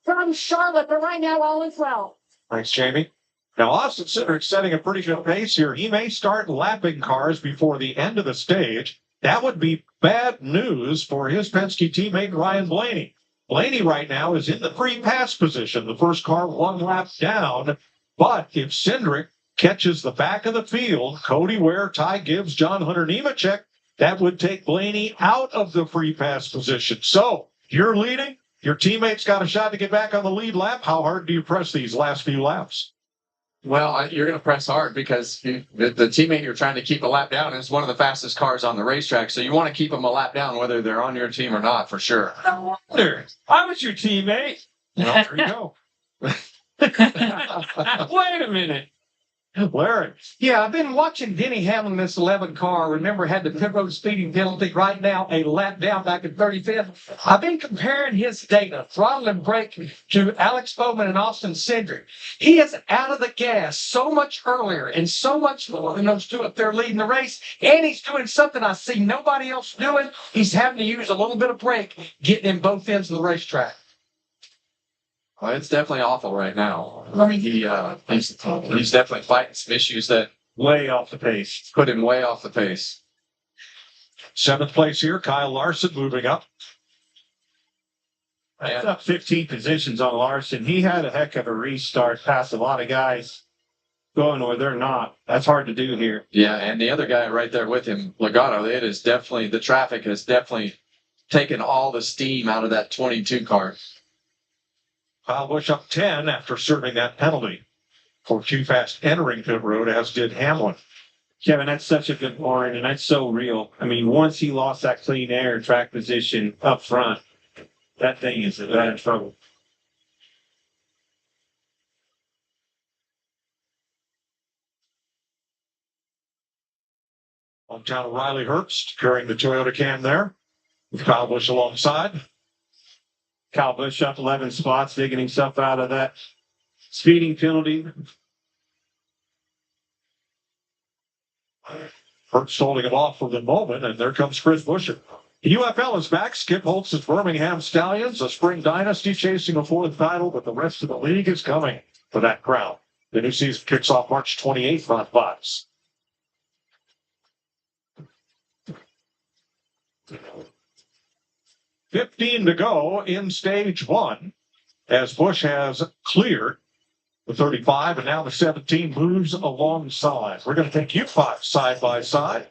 from Charlotte, but right now all is well. Thanks, Jamie. Now, Austin Cindric setting a pretty good pace here. He may start lapping cars before the end of the stage. That would be bad news for his Penske teammate, Ryan Blaney. Blaney right now is in the free pass position, the first car 1 lap down. But if Cindric catches the back of the field, Cody Ware, Ty Gibbs, John Hunter Nemechek, that would take Blaney out of the free pass position. So you're leading. Your teammate's got a shot to get back on the lead lap. How hard do you press these last few laps? Well, you're going to press hard because the teammate you're trying to keep a lap down is one of the fastest cars on the racetrack. So you want to keep them a lap down, whether they're on your team or not, for sure. No wonder. I was your teammate. Well, there you go. Wait a minute. Larry. Yeah, I've been watching Denny Hamlin, this 11 car. Remember, had the pit road speeding penalty right now, a lap down back in 35th. I've been comparing his data, throttle and brake, to Alex Bowman and Austin Cindric. He is out of the gas so much earlier and so much more than those two up there leading the race. And he's doing something I see nobody else doing. He's having to use a little bit of brake, getting in both ends of the racetrack. Well, it's definitely awful right now. I mean, he's definitely fighting some issues that Way off the pace. put him way off the pace. 7th place here, Kyle Larson moving up. That's up 15 positions on Larson. He had a heck of a restart past a lot of guys going where they're not. That's hard to do here. Yeah, and the other guy right there with him, Logano, the traffic has definitely taken all the steam out of that 22 car. Kyle Busch up 10 after serving that penalty for too fast entering pit road, as did Hamlin. Kevin, that's such a good point, and that's so real. I mean, once he lost that clean air track position up front, that thing is in bad trouble. Hometown of Riley Herbst carrying the Toyota Cam there, with Kyle Busch alongside. Kyle Busch up 11 spots, digging himself out of that speeding penalty. Hurts holding him off for the moment, and there comes Chris Buescher. UFL is back. Skip Holtz's Birmingham Stallions, a spring dynasty chasing a fourth title, but the rest of the league is coming for that crown. The new season kicks off March 28th on Fox. $15 to go in stage one as Busch has cleared the 35, and now the 17 moves alongside. We're going to take you five side by side.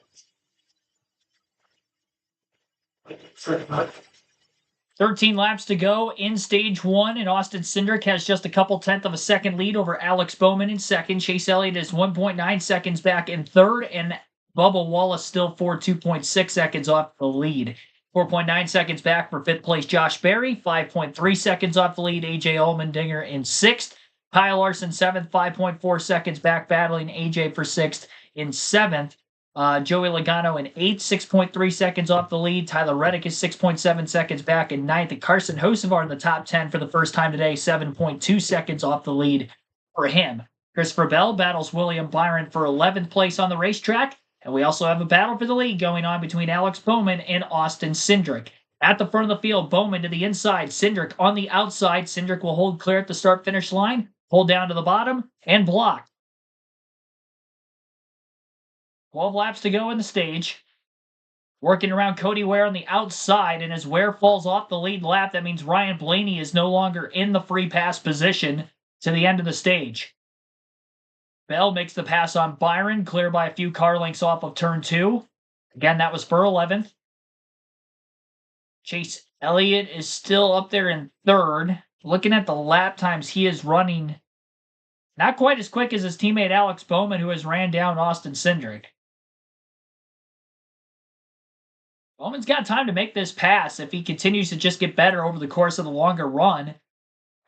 13 laps to go in stage one, and Austin Cindric has just a couple tenths of a second lead over Alex Bowman in second. Chase Elliott is 1.9 seconds back in third, and Bubba Wallace still 2.6 seconds off the lead. 4.9 seconds back for fifth place Josh Berry, 5.3 seconds off the lead AJ Allmendinger in sixth. Kyle Larson seventh, 5.4 seconds back battling AJ for sixth in seventh. Joey Logano in eighth, 6.3 seconds off the lead. Tyler Reddick is 6.7 seconds back in ninth. And Carson Hocevar in the top 10 for the first time today, 7.2 seconds off the lead for him. Christopher Bell battles William Byron for 11th place on the racetrack. And we also have a battle for the lead going on between Alex Bowman and Austin Cindric. At the front of the field, Bowman to the inside, Cindric on the outside. Cindric will hold clear at the start-finish line, pull down to the bottom, and block. 12 laps to go in the stage. Working around Cody Ware on the outside, and as Ware falls off the lead lap, that means Ryan Blaney is no longer in the free pass position to the end of the stage. Bell makes the pass on Byron, clear by a few car lengths off of turn 2. Again, that was for 11th. Chase Elliott is still up there in third. Looking at the lap times, he is running not quite as quick as his teammate Alex Bowman, who has ran down Austin Cindric. Bowman's got time to make this pass if he continues to just get better over the course of the longer run,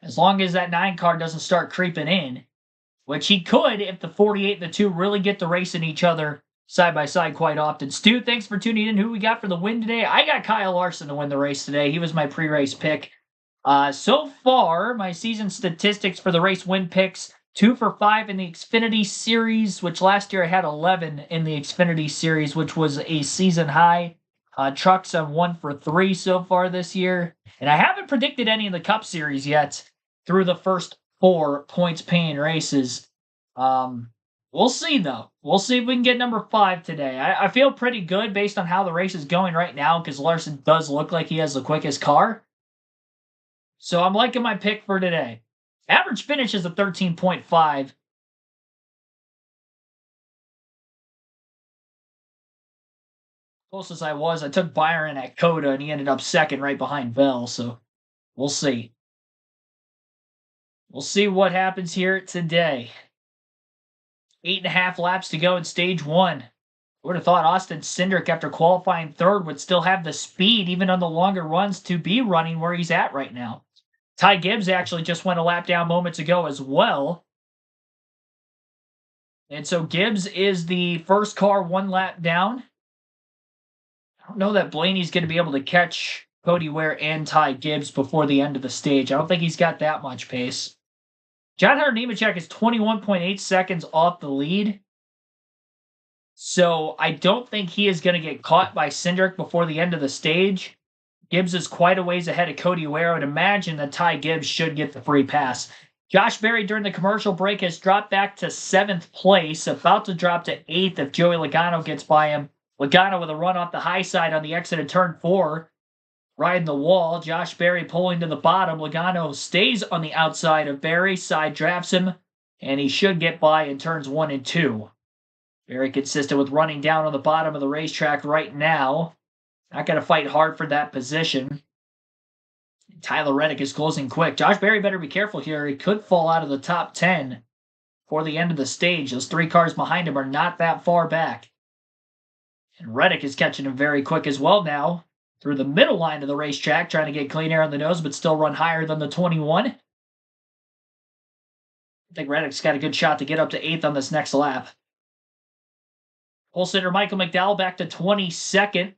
as long as that 9 car doesn't start creeping in, which he could if the 48 and the 2 really get to racing each other side by side quite often. Stu, thanks for tuning in. Who we got for the win today? I got Kyle Larson to win the race today. He was my pre-race pick. So far, my season statistics for the race win picks, 2 for 5 in the Xfinity Series, which last year I had 11 in the Xfinity Series, which was a season high. Trucks, I'm 1 for 3 so far this year. And I haven't predicted any in the Cup Series yet through the first 4 points-paying races. We'll see, though. We'll see if we can get number 5 today. I feel pretty good based on how the race is going right now, because Larson does look like he has the quickest car. So I'm liking my pick for today. Average finish is a 13.5. Closest I was, I took Byron at Coda, and he ended up second right behind Bell, so we'll see. We'll see what happens here today. 8.5 laps to go in stage 1. I would have thought Austin Cindric, after qualifying third, would still have the speed, even on the longer runs, to be running where he's at right now. Ty Gibbs actually just went a lap down moments ago as well. And so Gibbs is the first car 1 lap down. I don't know that Blaney's going to be able to catch Cody Ware and Ty Gibbs before the end of the stage. I don't think he's got that much pace. John Hunter Nemechek is 21.8 seconds off the lead. So I don't think he is going to get caught by Cindric before the end of the stage. Gibbs is quite a ways ahead of Cody Ware. I would imagine that Ty Gibbs should get the free pass. Josh Berry during the commercial break has dropped back to 7th place, about to drop to 8th if Joey Logano gets by him. Logano with a run off the high side on the exit of turn 4. Riding the wall. Josh Berry pulling to the bottom. Logano stays on the outside of Berry. Side drafts him. And he should get by in turns 1 and 2. Very consistent with running down on the bottom of the racetrack right now. Not going to fight hard for that position. Tyler Reddick is closing quick. Josh Berry better be careful here. He could fall out of the top 10 for the end of the stage. Those 3 cars behind him are not that far back. And Reddick is catching him very quick as well now. Through the middle line of the racetrack, trying to get clean air on the nose, but still run higher than the 21. I think Reddick's got a good shot to get up to 8th on this next lap. Pole sitter Michael McDowell back to 22nd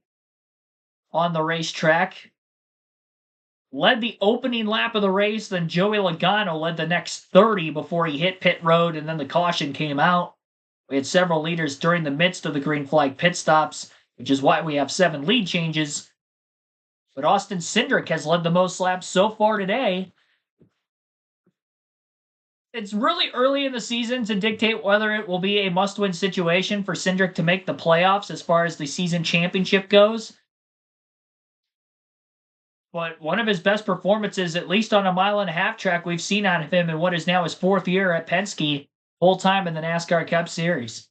on the racetrack. Led the opening lap of the race, then Joey Logano led the next 30 before he hit pit road, and then the caution came out. We had several leaders during the midst of the green flag pit stops, which is why we have 7 lead changes. But Austin Cindric has led the most laps so far today. It's really early in the season to dictate whether it will be a must-win situation for Cindric to make the playoffs as far as the season championship goes. But one of his best performances, at least on a mile-and-a-half track, we've seen out of him in what is now his 4th year at Penske, full time in the NASCAR Cup Series.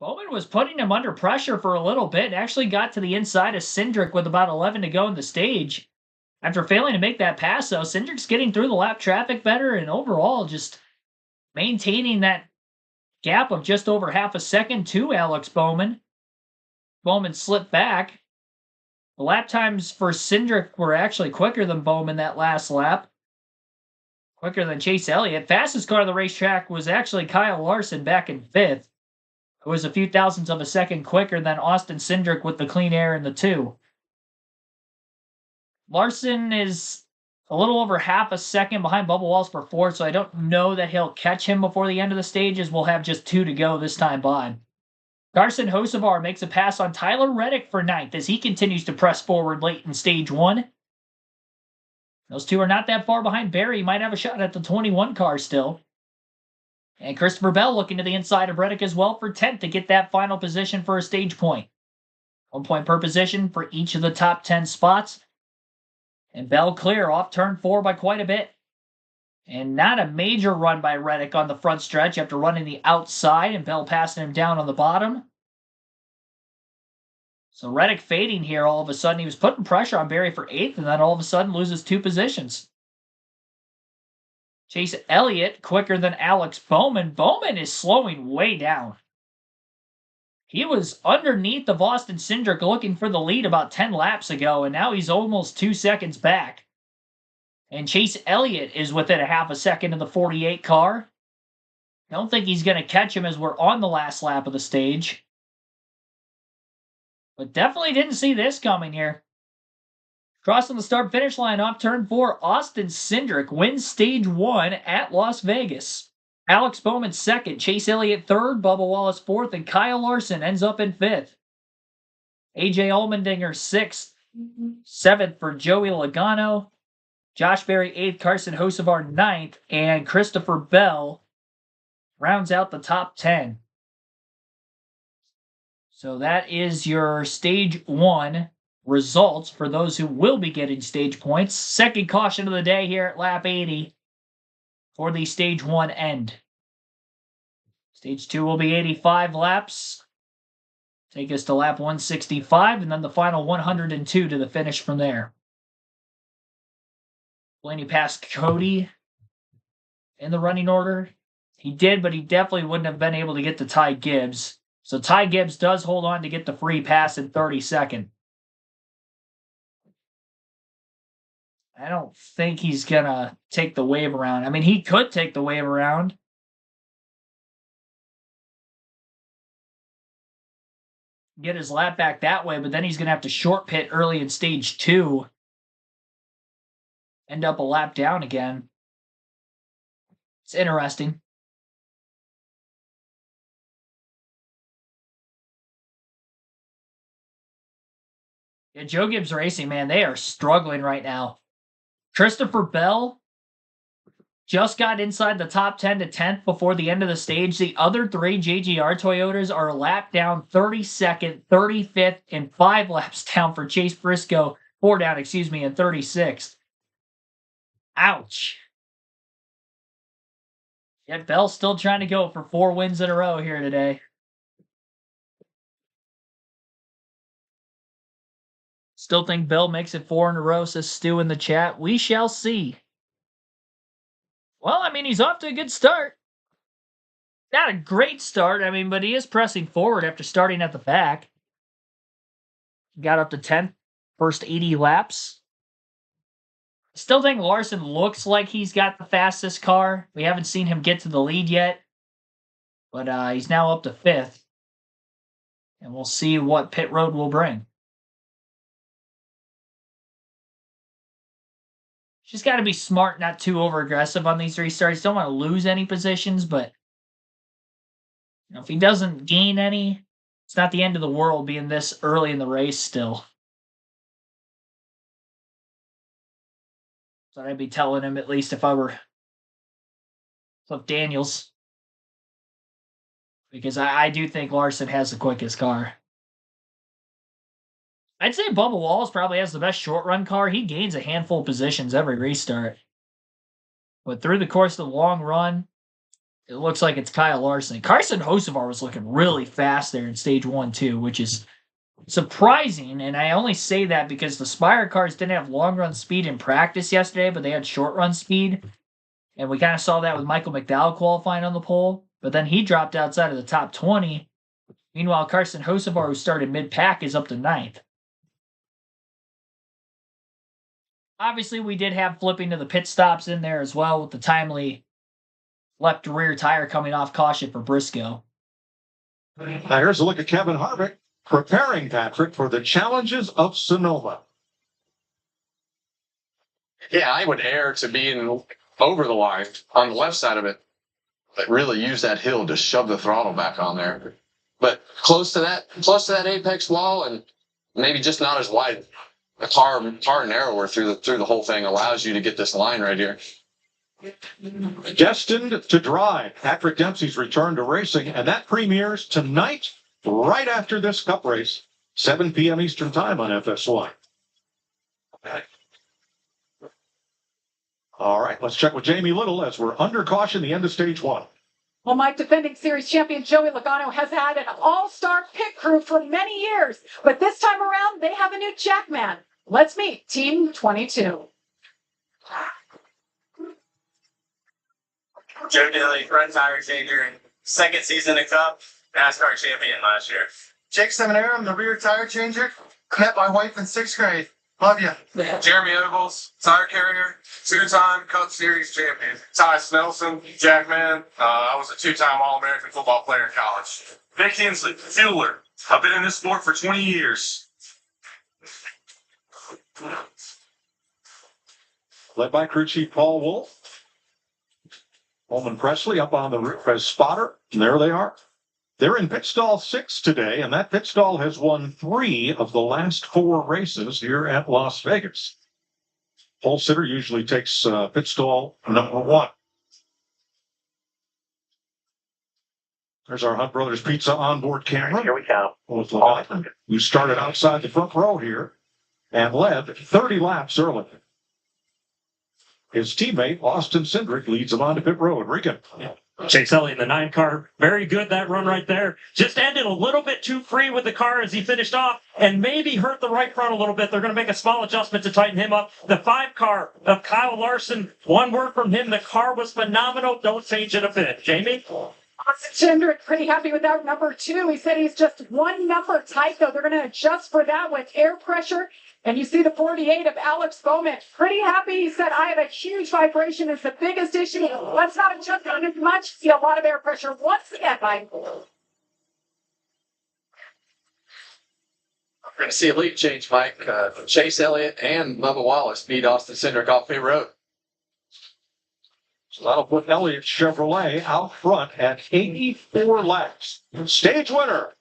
Bowman was putting him under pressure for a little bit and actually got to the inside of Cindric with about 11 to go in the stage. After failing to make that pass, though, Cindric's getting through the lap traffic better and overall just maintaining that gap of just over half a second to Alex Bowman. Bowman slipped back. The lap times for Cindric were actually quicker than Bowman that last lap. Quicker than Chase Elliott. Fastest car on the racetrack was actually Kyle Larson back in 5th. It was a few thousandths of a second quicker than Austin Cindric with the clean air in the 2. Larson is a little over half a second behind Bubba Wallace for 4th, so I don't know that he'll catch him before the end of the stage, as we'll have just 2 to go this time by. Carson Hocevar makes a pass on Tyler Reddick for 9th as he continues to press forward late in stage 1. Those 2 are not that far behind Barry. He might have a shot at the 21 car still. And Christopher Bell looking to the inside of Reddick as well for 10th to get that final position for a stage point. 1 point per position for each of the top 10 spots. And Bell clear off turn 4 by quite a bit. And not a major run by Reddick on the front stretch after running the outside and Bell passing him down on the bottom. So Reddick fading here all of a sudden. He was putting pressure on Barry for 8th and then all of a sudden loses 2 positions. Chase Elliott quicker than Alex Bowman. Bowman is slowing way down. He was underneath of Austin Cindric looking for the lead about 10 laps ago, and now he's almost 2 seconds back. And Chase Elliott is within a half a second of the 48 car. Don't think he's going to catch him as we're on the last lap of the stage. But definitely didn't see this coming here. Crossing the start-finish line off turn 4, Austin Cindric wins stage 1 at Las Vegas. Alex Bowman 2nd, Chase Elliott 3rd, Bubba Wallace 4th, and Kyle Larson ends up in 5th. AJ Allmendinger 6th, 7th for Joey Logano, Josh Berry 8th, Carson Hocevar 9th, and Christopher Bell rounds out the top 10. So that is your stage 1 results for those who will be getting stage points. Second caution of the day here at lap 80 for the stage 1 end. Stage 2 will be 85 laps. Take us to lap 165 and then the final 102 to the finish from there. Blaney passed Cody in the running order. He did, but he definitely wouldn't have been able to get to Ty Gibbs. So Ty Gibbs does hold on to get the free pass in 32nd. I don't think he's going to take the wave around. I mean, he could take the wave around. Get his lap back that way, but then he's going to have to short pit early in stage 2. End up a lap down again. It's interesting. Yeah, Joe Gibbs Racing, man, they are struggling right now. Christopher Bell just got inside the top 10 to 10th before the end of the stage. The other 3 JGR Toyotas are a lap down, 32nd, 35th, and 5 laps down for Chase Briscoe. 4 down, and 36th. Ouch. Yet Bell's still trying to go for 4 wins in a row here today. Still think Bell makes it 4 in a row, says Stu in the chat. We shall see. Well, I mean, he's off to a good start. Not a great start, I mean, but he is pressing forward after starting at the back. Got up to 10th, first 80 laps. Still think Larson looks like he's got the fastest car. We haven't seen him get to the lead yet. But he's now up to 5th. And we'll see what pit road will bring. Just got to be smart, not too over aggressive on these restarts. Don't want to lose any positions, but if he doesn't gain any, it's not the end of the world being this early in the race still. So I'd be telling him, at least if I were Cliff Daniels, because I do think Larson has the quickest car. I'd say Bubba Wallace probably has the best short run car. He gains a handful of positions every restart. But through the course of the long run, it looks like it's Kyle Larson. Carson Hocevar was looking really fast there in stage 1, too, which is surprising. And I only say that because the Spire cars didn't have long run speed in practice yesterday, but they had short run speed. And we kind of saw that with Michael McDowell qualifying on the pole. But then he dropped outside of the top 20. Meanwhile, Carson Hocevar, who started mid-pack, is up to 9th. Obviously, we did have flipping to the pit stops in there as well with the timely left rear tire coming off caution for Briscoe. Now here's a look at Kevin Harvick preparing Patrick for the challenges of Sonoma. Yeah, I would err to being over the line on the left side of it, but really use that hill to shove the throttle back on there. But close to that apex wall, and maybe just not as wide. A car narrower through the whole thing allows you to get this line right here. Destined to drive, Patrick Dempsey's return to racing, and that premieres tonight, right after this Cup race, 7 p.m. Eastern Time on FS1. All right, let's check with Jamie Little as we're under caution, the end of stage 1. Well, Mike, defending series champion Joey Logano has had an all-star pit crew for many years, but this time around, they have a new jackman. Let's meet Team 22. Joe Daly, front tire changer, second season of Cup, Nascar champion last year. Jake Seminara, I'm the rear tire changer. Met my wife in 6th grade. Love you. Jeremy Ogles, tire carrier, two-time Cup Series champion. Ty Snelson, Jackman. I was a two-time All-American football player in college. Vic Hensley, fueler. I've been in this sport for 20 years. Led by crew chief Paul Wolf. Holman Presley up on the roof as spotter. And there they are. They're in pit stall 6 today, and that pit stall has won 3 of the last 4 races here at Las Vegas. Pole sitter usually takes pit stall number 1. There's our Hunt Brothers Pizza onboard camera. Here we go. Who started outside the front row here and led 30 laps early. His teammate, Austin Cindric, leads him on to pit road. Regan. Chase Elliott in the 9 car, very good that run right there. Just ended a little bit too free with the car as he finished off and maybe hurt the right front a little bit. They're going to make a small adjustment to tighten him up. The 5 car of Kyle Larson, one word from him, the car was phenomenal. Don't change it a bit. Jamie? Austin Cindric pretty happy with that number 2. He said he's just one number tight, though. They're going to adjust for that with air pressure. And you see the 48 of Alex Bowman. Pretty happy. He said, I have a huge vibration. It's the biggest issue. Let's not adjust on it much. See a lot of air pressure once again, Mike. We're going to see a lead change, Mike. Chase Elliott and Bubba Wallace beat Austin Cindric off pit road. So that'll put Elliott Chevrolet out front at 84 laps. Stage winner,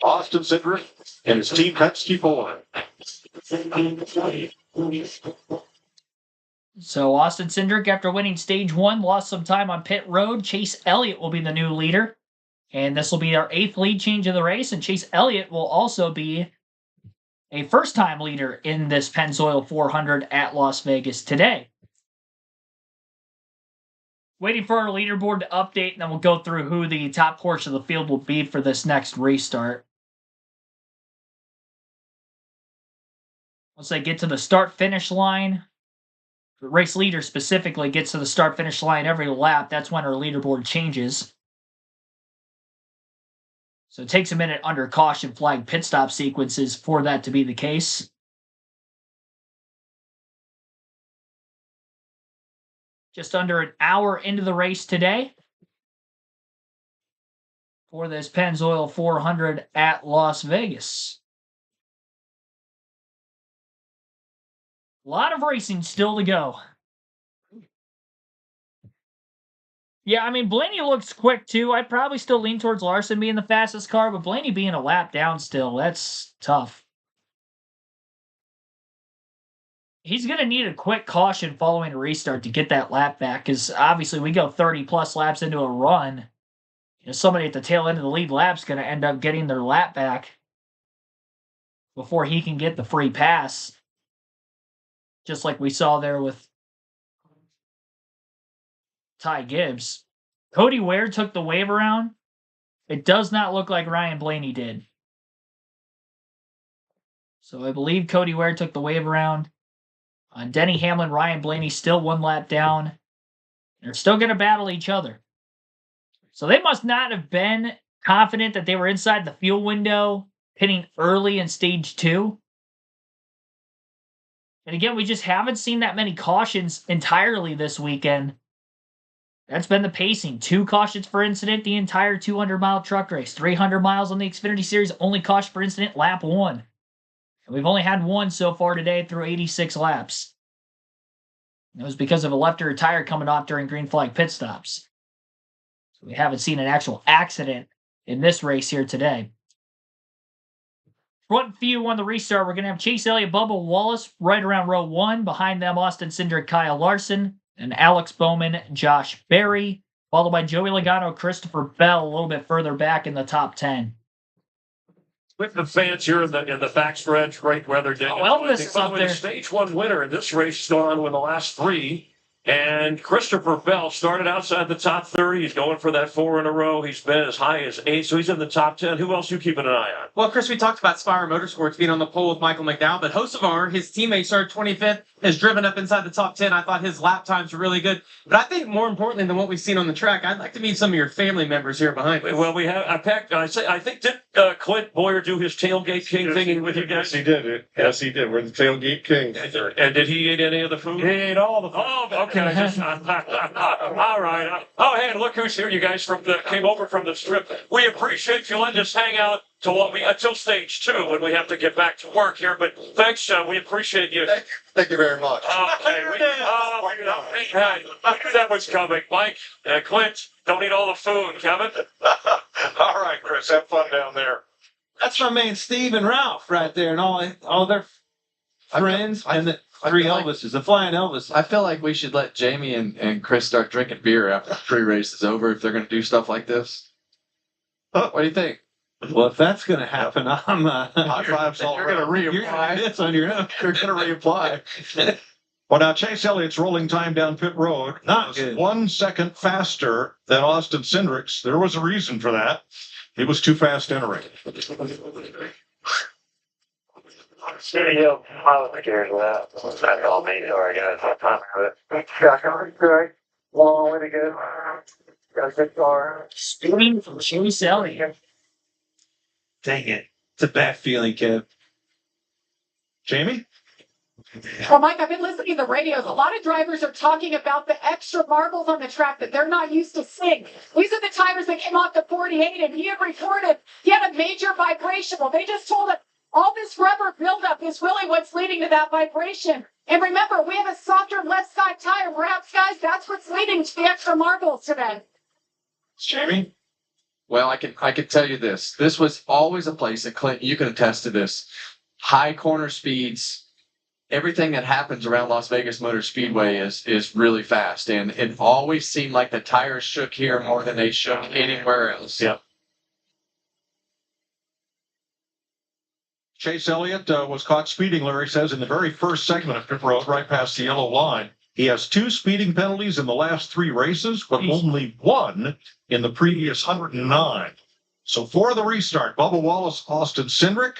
Austin Cindric and his team Penske Ford. So Austin Cindric, after winning stage 1, lost some time on pit road. Chase Elliott will be the new leader. And this will be our 8th lead change of the race. And Chase Elliott will also be a first-time leader in this Pennzoil 400 at Las Vegas today. Waiting for our leaderboard to update, and then we'll go through who the top portion of the field will be for this next restart. Once they get to the start-finish line, the race leader specifically gets to the start-finish line every lap, that's when our leaderboard changes. So it takes a minute under caution flag pit stop sequences for that to be the case. Just under an hour into the race today for this Pennzoil 400 at Las Vegas. A lot of racing still to go. Yeah, I mean, Blaney looks quick too. I'd probably still lean towards Larson being the fastest car, but Blaney being a lap down still, that's tough. He's going to need a quick caution following a restart to get that lap back, because obviously we go 30 plus laps into a run. Somebody at the tail end of the lead lap's going to end up getting their lap back before he can get the free pass. Just like we saw there with Ty Gibbs. Cody Ware took the wave around. It does not look like Ryan Blaney did. So I believe Cody Ware took the wave around. Denny Hamlin, Ryan Blaney still one lap down. They're still going to battle each other. So they must not have been confident that they were inside the fuel window, pitting early in stage 2. And again, we just haven't seen that many cautions entirely this weekend. That's been the pacing. 2 cautions per incident the entire 200-mile truck race. 300 miles on the Xfinity Series, only caution per incident, lap 1. And we've only had 1 so far today through 86 laps. It was because of a left rear tire coming off during green flag pit stops. So we haven't seen an actual accident in this race here today. Front view on the restart, we're going to have Chase Elliott, Bubba Wallace right around row 1. Behind them, Austin Cindric, Kyle Larson, and Alex Bowman, Josh Berry, followed by Joey Logano, Christopher Bell, a little bit further back in the top 10. With the fans here in the backstretch, great weather day. Elvis is up there. The stage 1 winner in this race has gone with the last 3. And Christopher Bell started outside the top 30. He's going for that 4 in a row. He's been as high as 8, so he's in the top 10. Who else are you keeping an eye on? Well, Chris, we talked about Spire Motorsports being on the pole with Michael McDowell, but Hocevar, his teammate, started 25th, has driven up inside the top 10. I thought his lap times were really good. But I think more importantly than what we've seen on the track, I'd like to meet some of your family members here behind me. Well, we have. I think did Clint Boyer do his tailgate king thing with you guys? Yes, he did. Yes, he did. We're the tailgate king. And did he eat any of the food? He ate all the food. Oh, okay. All right. Oh, hey, look who's here. You guys came over from the strip. We appreciate you letting us hang out until stage 2 when we have to get back to work here. But thanks, we appreciate you. Thank you very much. Okay, we knew that was coming. Mike, Clint, don't eat all the food, Kevin. All right, Chris, have fun down there. That's my man Steve and Ralph right there, and all their friends, and the 3 Elvises, the flying Elvis. I feel like we should let Jamie and Chris start drinking beer after the pre-race is over if they're going to do stuff like this. What do you think? Well, if that's going to happen, I'm High fives all you're going to around. reapply. It's on your own. You're going to reapply. Well, now Chase Elliott's rolling time down pit road Not was good. 1 second faster than Austin Cindric's. There was a reason for that. He was too fast entering. Studio, I was scared of that. That's all me, sorry guys. I'm time with it. Great. Long way to go. Got a good car. Speeding from Chase Elliott. Dang it. It's a bad feeling, Kev. Jamie? Well, Mike, I've been listening to the radios. A lot of drivers are talking about the extra marbles on the track that they're not used to seeing. These are the tires that came off the 48, and he had reported he had a major vibration. Well, they just told him all this rubber buildup is really what's leading to that vibration. And remember, we have a softer left side tire. Perhaps, guys, that's what's leading to the extra marbles today. Jamie? Well, I can tell you this. This was always a place, and Clint, you can attest to this. High corner speeds. Everything that happens around Las Vegas Motor Speedway is really fast, and it always seemed like the tires shook here more than they shook anywhere else. Yep. Chase Elliott was caught speeding, Larry says, in the very first segment of pit road, right past the yellow line. He has 2 speeding penalties in the last 3 races, but only 1 in the previous 109. So for the restart, Bubba Wallace, Austin Cindric,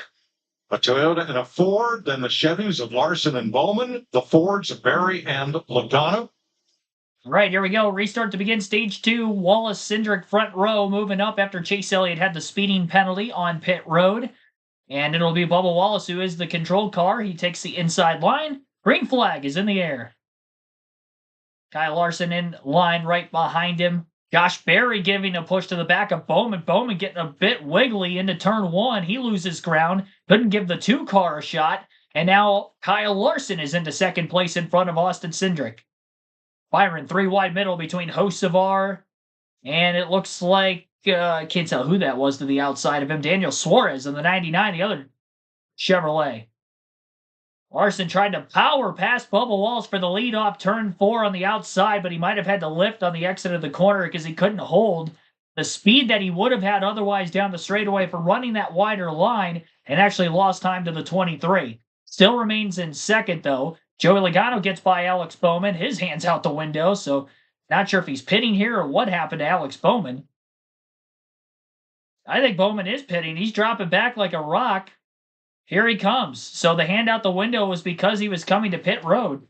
a Toyota and a Ford, then the Chevys of Larson and Bowman, the Fords of Berry and Logano. Right, here we go. Restart to begin stage 2. Wallace, Cindric, front row, moving up after Chase Elliott had the speeding penalty on pit road. And it'll be Bubba Wallace who is the control car. He takes the inside line. Green flag is in the air. Kyle Larson in line right behind him. Josh Berry giving a push to the back of Bowman. Bowman getting a bit wiggly into turn 1. He loses ground. Couldn't give the 2 car a shot. And now Kyle Larson is into second place in front of Austin Cindric. Byron, 3 wide middle between Hocevar, And it looks like, I can't tell who that was to the outside of him. Daniel Suarez in the 99, the other Chevrolet. Larson tried to power past Bubba Wallace for the lead off turn 4 on the outside, but he might have had to lift on the exit of the corner because he couldn't hold the speed that he would have had otherwise down the straightaway for running that wider line, and actually lost time to the 23. Still remains in second, though. Joey Logano gets by Alex Bowman. His hand's out the window, so not sure if he's pitting here or what happened to Alex Bowman. I think Bowman is pitting. He's dropping back like a rock. Here he comes. So the hand out the window was because he was coming to pit road.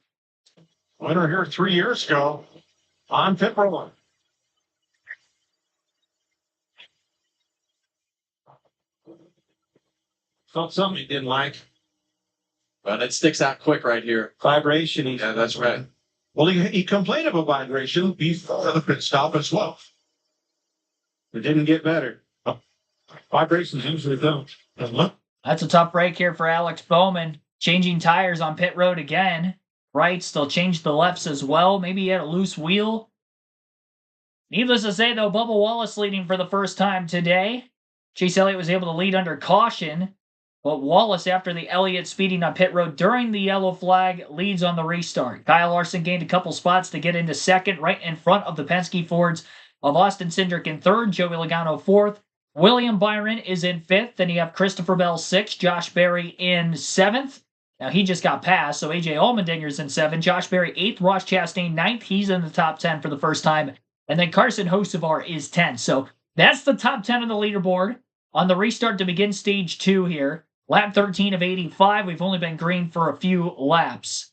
Winner here 3 years ago on pit road. Felt something he didn't like. But it sticks out quick right here. Vibration. Yeah, that's right. Well, he complained about vibration before the pit stop as well. It didn't get better. Vibrations usually don't. That's a tough break here for Alex Bowman. Changing tires on pit road again. Right, still changed the lefts as well. Maybe he had a loose wheel. Needless to say, though, Bubba Wallace leading for the first time today. Chase Elliott was able to lead under caution. But Wallace, after the Elliott speeding on pit road during the yellow flag, leads on the restart. Kyle Larson gained a couple spots to get into second, right in front of the Penske Fords of Austin Cindric in third, Joey Logano fourth. William Byron is in fifth. Then you have Christopher Bell sixth, Josh Berry in seventh. Now he just got passed, so AJ Allmendinger's in seventh. Josh Berry eighth, Ross Chastain ninth. He's in the top 10 for the first time. And then Carson Hocevar is 10th. So that's the top 10 of the leaderboard on the restart to begin stage 2 here. Lap 13 of 85. We've only been green for a few laps.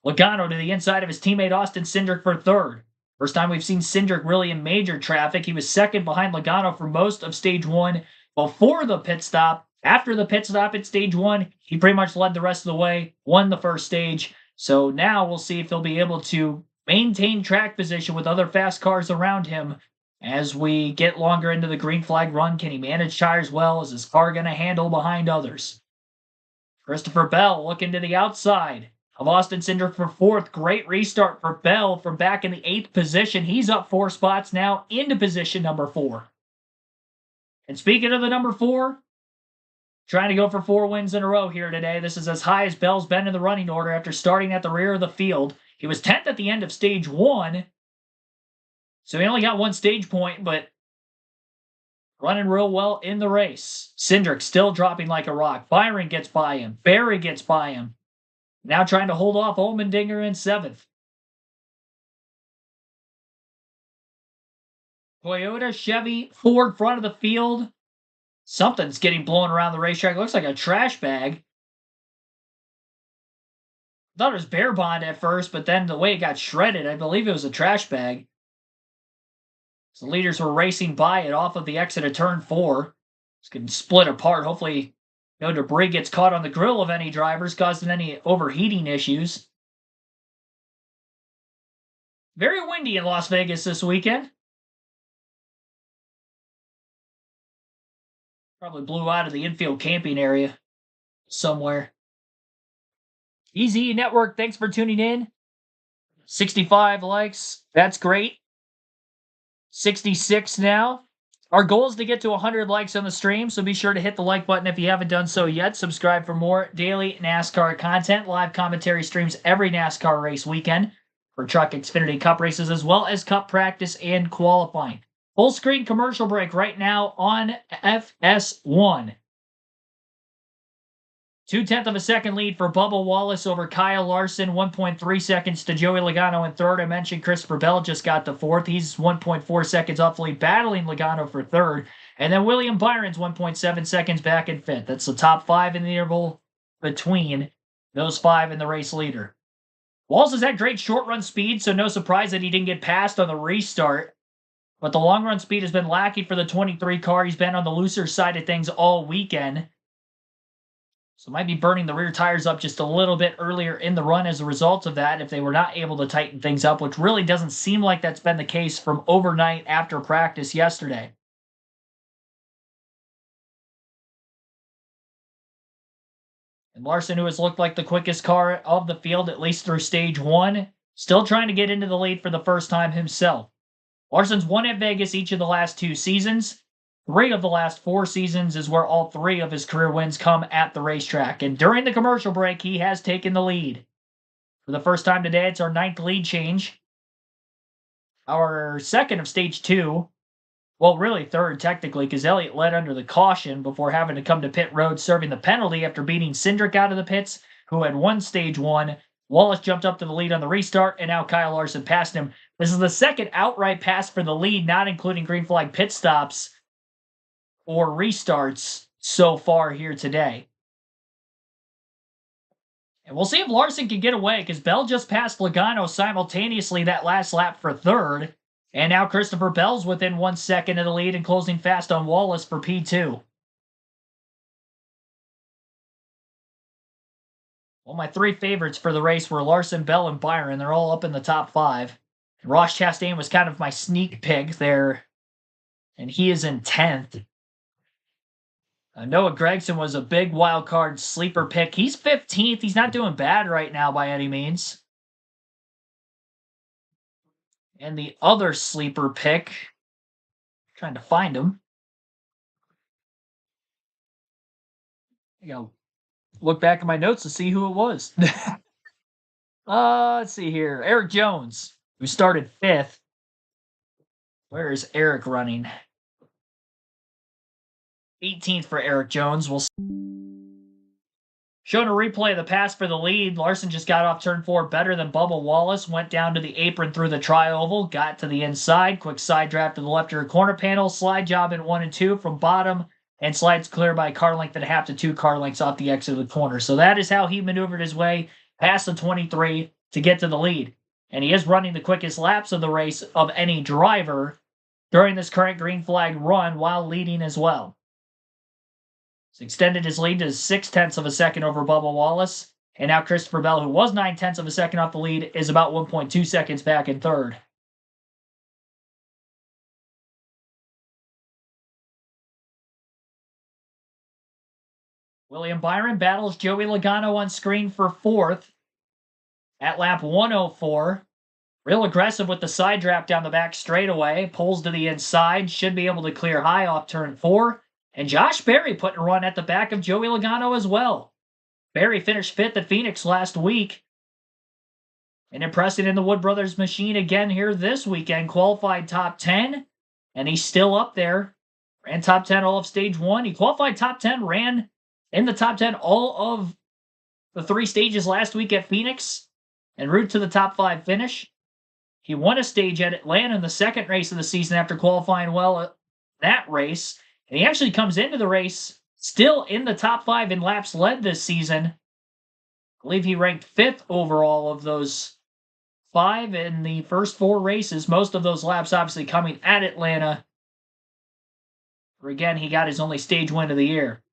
Logano to the inside of his teammate Austin Cindric for third. First time we've seen Cindric really in major traffic. He was second behind Logano for most of stage 1 before the pit stop. After the pit stop at stage 1, he pretty much led the rest of the way, won the first stage. So now we'll see if he'll be able to maintain track position with other fast cars around him as we get longer into the green flag run. Can he manage tires well? Is his car going to handle behind others? Christopher Bell looking to the outside of Austin Cindric for fourth. Great restart for Bell from back in the 8th position. He's up 4 spots now into position number 4. And speaking of the number 4, trying to go for 4 wins in a row here today. This is as high as Bell's been in the running order after starting at the rear of the field. He was 10th at the end of stage 1. So he only got 1 stage point, but running real well in the race. Cindric still dropping like a rock. Byron gets by him. Berry gets by him. Now trying to hold off Allmendinger in 7th. Toyota, Chevy, Ford front of the field. Something's getting blown around the racetrack. It looks like a trash bag. I thought it was Bear Bond at first, but then the way it got shredded, I believe it was a trash bag. So the leaders were racing by it off of the exit of turn 4. It's getting split apart. Hopefully no debris gets caught on the grill of any drivers, causing any overheating issues. Very windy in Las Vegas this weekend. Probably blew out of the infield camping area somewhere. Easy Network, thanks for tuning in. 65 likes. That's great. 66 now. Our goal is to get to 100 likes on the stream, so be sure to hit the like button if you haven't done so yet. Subscribe for more daily NASCAR content. Live commentary streams every NASCAR race weekend for Truck Xfinity Cup races, as well as Cup practice and qualifying. Full screen commercial break right now on FS1. 0.2 of a second lead for Bubba Wallace over Kyle Larson. 1.3 seconds to Joey Logano in third. I mentioned Christopher Bell just got the fourth. He's 1.4 seconds off the lead, battling Logano for third. And then William Byron's 1.7 seconds back in fifth. That's the top 5 in the interval between those 5 and the race leader. Wallace has had great short run speed, so no surprise that he didn't get passed on the restart. But the long run speed has been lacking for the 23 car. He's been on the looser side of things all weekend. So might be burning the rear tires up just a little bit earlier in the run as a result of that if they were not able to tighten things up, which really doesn't seem like that's been the case from overnight after practice yesterday. And Larson, who has looked like the quickest car of the field, at least through stage 1, still trying to get into the lead for the first time himself. Larson's won at Vegas each of the last 2 seasons. 3 of the last 4 seasons is where all 3 of his career wins come at the racetrack. And during the commercial break, he has taken the lead. For the first time today, it's our 9th lead change. Our second of stage 2. Well, really third, technically, because Elliott led under the caution before having to come to pit road serving the penalty after beating Cindric out of the pits, who had won stage 1. Wallace jumped up to the lead on the restart, and now Kyle Larson passed him. This is the second outright pass for the lead, not including green flag pit stops or restarts so far here today. And we'll see if Larson can get away, because Bell just passed Logano simultaneously that last lap for third. And now Christopher Bell's within 1 second of the lead and closing fast on Wallace for P2. Well, my 3 favorites for the race were Larson, Bell, and Byron. They're all up in the top 5. And Ross Chastain was kind of my sneak pick there, and he is in 10th. Noah Gragson was a big wild card sleeper pick. He's 15th. He's not doing bad right now by any means. And the other sleeper pick, trying to find him. I gotta look back at my notes to see who it was. Let's see here. Eric Jones, who started 5th. Where is Eric running? 18th for Eric Jones. We'll see. Showing a replay of the pass for the lead. Larson just got off turn 4 better than Bubba Wallace. Went down to the apron through the tri-oval. Got to the inside. Quick side draft to the left rear corner panel. Slide job in 1 and 2 from bottom. And slides clear by a car length and a half to 2 car lengths off the exit of the corner. So that is how he maneuvered his way past the 23 to get to the lead. And he is running the quickest laps of the race of any driver during this current green flag run while leading as well. He's extended his lead to 0.6 of a second over Bubba Wallace. And now Christopher Bell, who was 0.9 of a second off the lead, is about 1.2 seconds back in third. William Byron battles Joey Logano on screen for 4th at lap 104. Real aggressive with the side draft down the back straightaway. Pulls to the inside. Should be able to clear high off turn 4. And Josh Berry putting a run at the back of Joey Logano as well. Berry finished 5th at Phoenix last week. And impressing in the Wood Brothers machine again here this weekend. Qualified top 10. And he's still up there. Ran top 10 all of stage 1. He qualified top 10. Ran in the top 10 all of the 3 stages last week at Phoenix. En route to the top 5 finish. He won a stage at Atlanta in the second race of the season after qualifying well at that race. And he actually comes into the race still in the top 5 in laps led this season. I believe he ranked 5th overall of those 5 in the first 4 races. Most of those laps obviously coming at Atlanta, where again he got his only stage win of the year.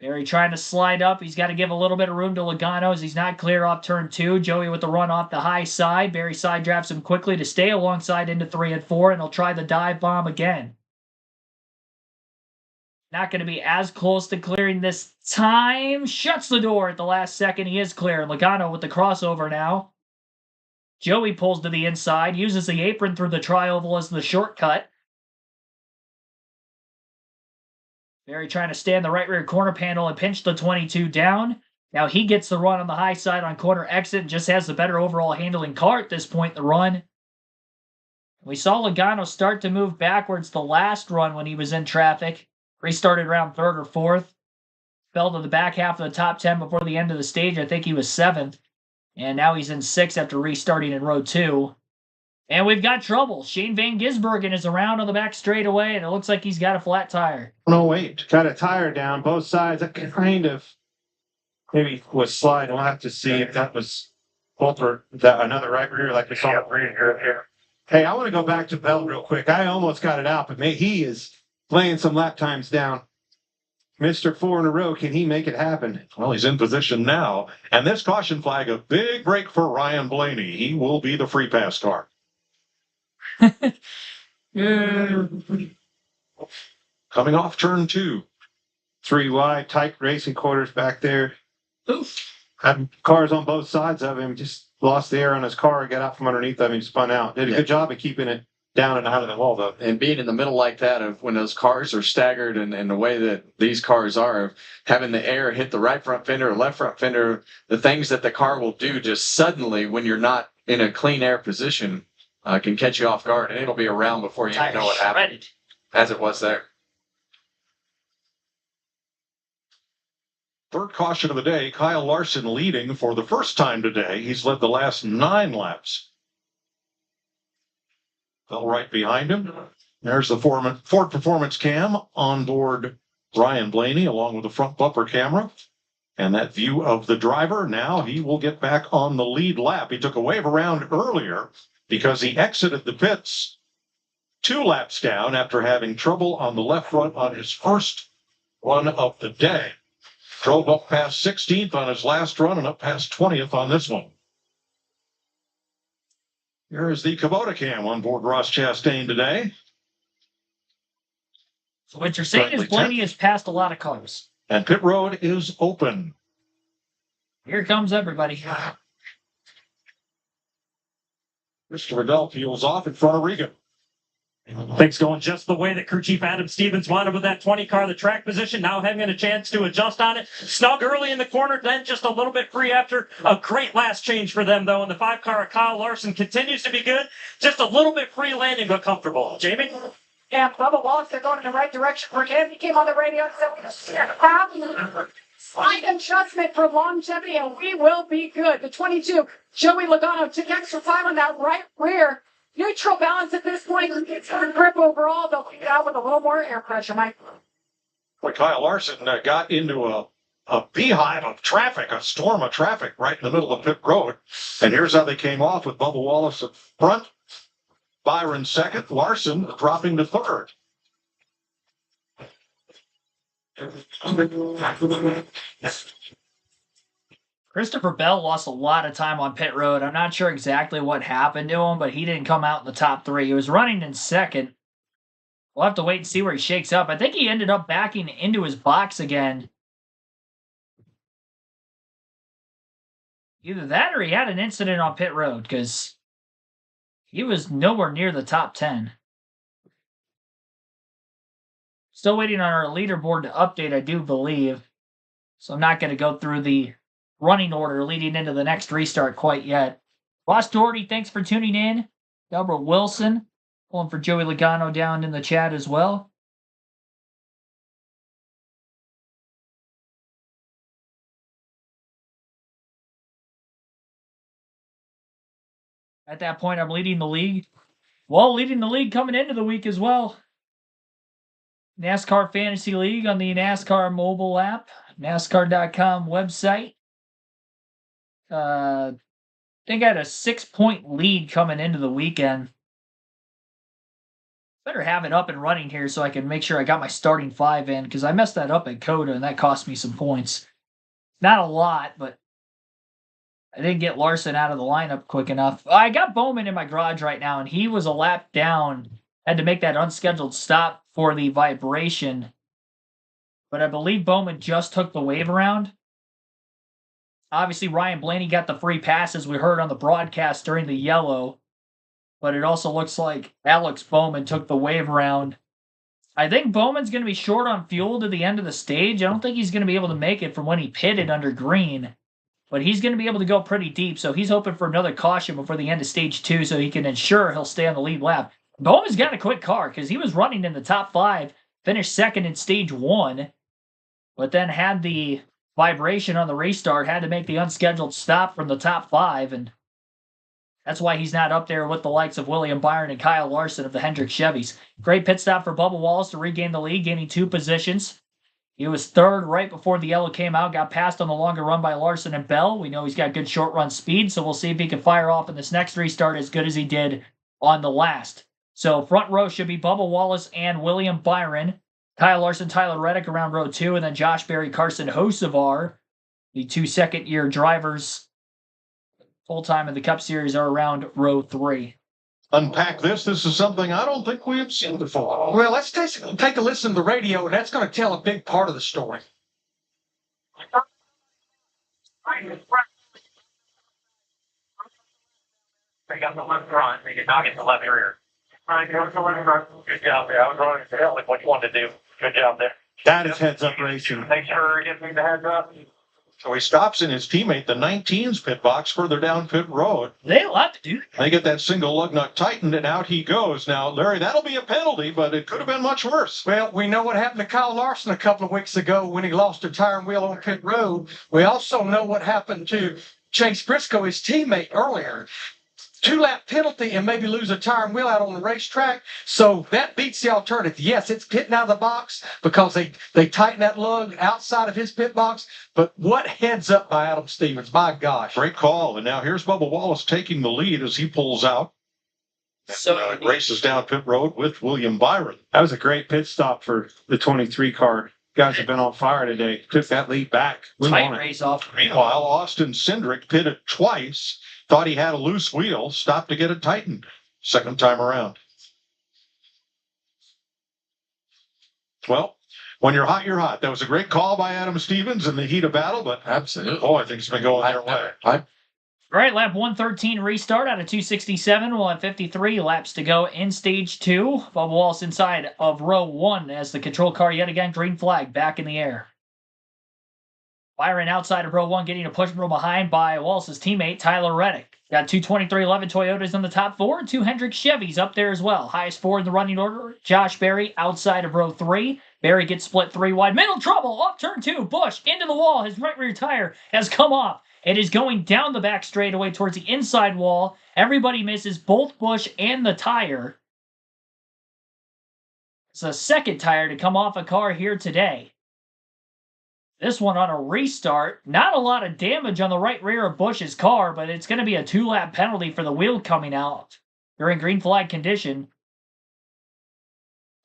Berry trying to slide up. He's got to give a little bit of room to Logano as he's not clear off turn 2. Joey with the run off the high side. Berry side drafts him quickly to stay alongside into 3 and 4, and he'll try the dive bomb again. Not going to be as close to clearing this time. Shuts the door at the last second. He is clear. Logano with the crossover now. Joey pulls to the inside. Uses the apron through the tri-oval as the shortcut. Berry trying to stay in the right rear corner panel and pinch the 22 down. Now he gets the run on the high side on corner exit and just has the better overall handling car at this point in the run. We saw Logano start to move backwards the last run when he was in traffic. Restarted around 3rd or 4th. Fell to the back half of the top 10 before the end of the stage. I think he was 7th. And now he's in 6th after restarting in row 2. And we've got trouble. Shane Van Gisbergen is around on the back straightaway, and it looks like he's got a flat tire. No, wait. Got a tire down both sides. That kind of maybe was sliding. We'll have to see if that was both or that another right rear like we saw here. Hey, I want to go back to Bell real quick. I almost got it out, but he is laying some lap times down. Mr. 4 in a row, can he make it happen? Well, he's in position now. And this caution flag, a big break for Ryan Blaney. He will be the free pass car. Coming off turn 2. 3 wide, tight racing quarters back there. Oof. Had cars on both sides of him. Just lost the air on his car, got out from underneath of him, spun out. Did a good job of keeping it down and out of the wall, though. And being in the middle like that, of when those cars are staggered and the way that these cars are, of having the air hit the right front fender or left front fender, the things that the car will do just suddenly when you're not in a clean air position can catch you off guard, and it'll be around before you even know what happened, as it was there. Third caution of the day, Kyle Larson leading for the first time today. He's led the last 9 laps. Fell right behind him. There's the Ford Performance Cam on board Ryan Blaney, along with the front bumper camera. And that view of the driver. Now he will get back on the lead lap. He took a wave around earlier because he exited the pits 2 laps down after having trouble on the left front on his first run of the day. Drove up past 16th on his last run and up past 20th on this one. Here is the Kubota cam on board Ross Chastain today. So what you're saying is Blaney has passed a lot of cars. And pit road is open. Here comes everybody. Christopher Bell peels off in front of Regan. Things going just the way that crew chief Adam Stevens wanted with that 20 car, the track position, now having a chance to adjust on it. Snug early in the corner, then just a little bit free after. A great last change for them, though, and the 5 car of Kyle Larson continues to be good. Just a little bit free landing, but comfortable. Jamie? And Bubba Wallace, they're going in the right direction for him. He came on the radio and said, we have slight adjustment for longevity, and we will be good. The 22, Joey Logano, took extra time on that right rear. Neutral balance at this point. It's good grip overall. They'll get out with a little more air pressure, Mike. Well, Kyle Larson got into a beehive of traffic, a storm of traffic right in the middle of pit road. And here's how they came off with Bubba Wallace at front, Byron second, Larson dropping to third. Christopher Bell lost a lot of time on pit road. I'm not sure exactly what happened to him, but he didn't come out in the top 3. He was running in second. We'll have to wait and see where he shakes up. I think he ended up backing into his box again. Either that or he had an incident on pit road, because he was nowhere near the top 10. Still waiting on our leaderboard to update, I do believe. So I'm not going to go through the running order leading into the next restart quite yet. Ross Doherty, thanks for tuning in. Deborah Wilson, pulling for Joey Logano down in the chat as well. At that point, I'm leading the league. Well, leading the league coming into the week as well. NASCAR Fantasy League on the NASCAR mobile app, NASCAR.com website. I think I had a 6-point lead coming into the weekend. Better have it up and running here so I can make sure I got my starting 5 in, because I messed that up at COTA and that cost me some points. Not a lot, but I didn't get Larson out of the lineup quick enough. I got Bowman in my garage right now, and he was a lap down. Had to make that unscheduled stop for the vibration. But I believe Bowman just took the wave around. Obviously, Ryan Blaney got the free passes we heard on the broadcast during the yellow. But it also looks like Alex Bowman took the wave around. I think Bowman's going to be short on fuel to the end of the stage. I don't think he's going to be able to make it from when he pitted under green. But he's going to be able to go pretty deep, so he's hoping for another caution before the end of stage 2 so he can ensure he'll stay on the lead lap. Bowman's got a quick car because he was running in the top 5, finished second in stage 1, but then had the vibration on the restart, had to make the unscheduled stop from the top 5, and that's why he's not up there with the likes of William Byron and Kyle Larson of the Hendrick Chevys. Great pit stop for Bubba Wallace to regain the lead, gaining 2 positions. He was third right before the yellow came out, got passed on the longer run by Larson and Bell. We know he's got good short run speed, so we'll see if he can fire off in this next restart as good as he did on the last. So front row should be Bubba Wallace and William Byron. Kyle Larson, Tyler Reddick around row 2, and then Josh Berry, Carson Hocevar. The 2 second-year drivers full-time in the Cup Series are around row 3. Unpack this. This is something I don't think we have seen before. Well, let's take a listen to the radio, and that's going to tell a big part of the story. They got the left front. They did not get the left rear. Good job there. I was running to hell like what you wanted to do. Good job there. That is heads up racing. Thanks for giving me the heads up. So he stops in his teammate, the 19's pit box further down pit road. They had a lot to do. They get that single lug nut tightened, and out he goes. Now, Larry, that'll be a penalty, but it could have been much worse. Well, we know what happened to Kyle Larson a couple of weeks ago when he lost a tire and wheel on pit road. We also know what happened to Chase Briscoe, his teammate, earlier. 2-lap penalty and maybe lose a tire and wheel out on the racetrack. So that beats the alternative. Yes, it's pitting out of the box because they tighten that lug outside of his pit box. But what heads up by Adam Stevens? My gosh. Great call. And now here's Bubba Wallace taking the lead as he pulls out. So Races down pit road with William Byron. That was a great pit stop for the 23 car. Guys have been on fire today. Took that lead back. We tight won it. race off. Meanwhile, Austin Cindric pitted twice. Thought he had a loose wheel. Stopped to get it tightened. Second time around. Well, when you're hot, you're hot. That was a great call by Adam Stevens in the heat of battle, but Absolutely. I think it's been going their way. All right, lap 113 restart out of 267. We'll have 53 laps to go in stage 2. Bubba Wallace inside of row 1 as the control car yet again, green flag back in the air. Byron outside of row 1 getting a push from behind by Wallace's teammate, Tyler Reddick. Got two 2311 Toyotas in the top 4 and two Hendrick Chevys up there as well. Highest 4 in the running order, Josh Berry outside of row 3. Berry gets split 3 wide. Middle trouble off turn 2. Busch into the wall. His right rear tire has come off. It is going down the back straightaway towards the inside wall. Everybody misses both Busch and the tire. It's a second tire to come off a car here today. This one on a restart. Not a lot of damage on the right rear of Busch's car, but it's going to be a 2-lap penalty for the wheel coming out during green flag condition.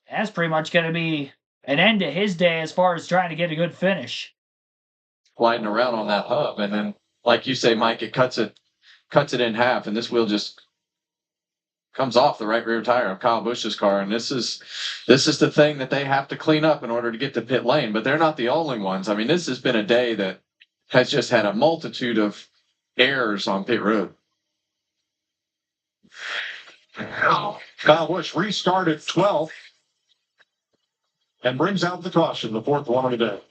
That's pretty much going to be an end to his day as far as trying to get a good finish. Gliding around on that hub, and then, like you say, Mike, it cuts it in half, and this wheel just comes off the right rear tire of Kyle Busch's car, and this is the thing that they have to clean up in order to get to pit lane. But they're not the only ones. I mean, this has been a day that has just had a multitude of errors on pit road. Kyle Busch restarted 12th and brings out the caution, the 4th one of the day.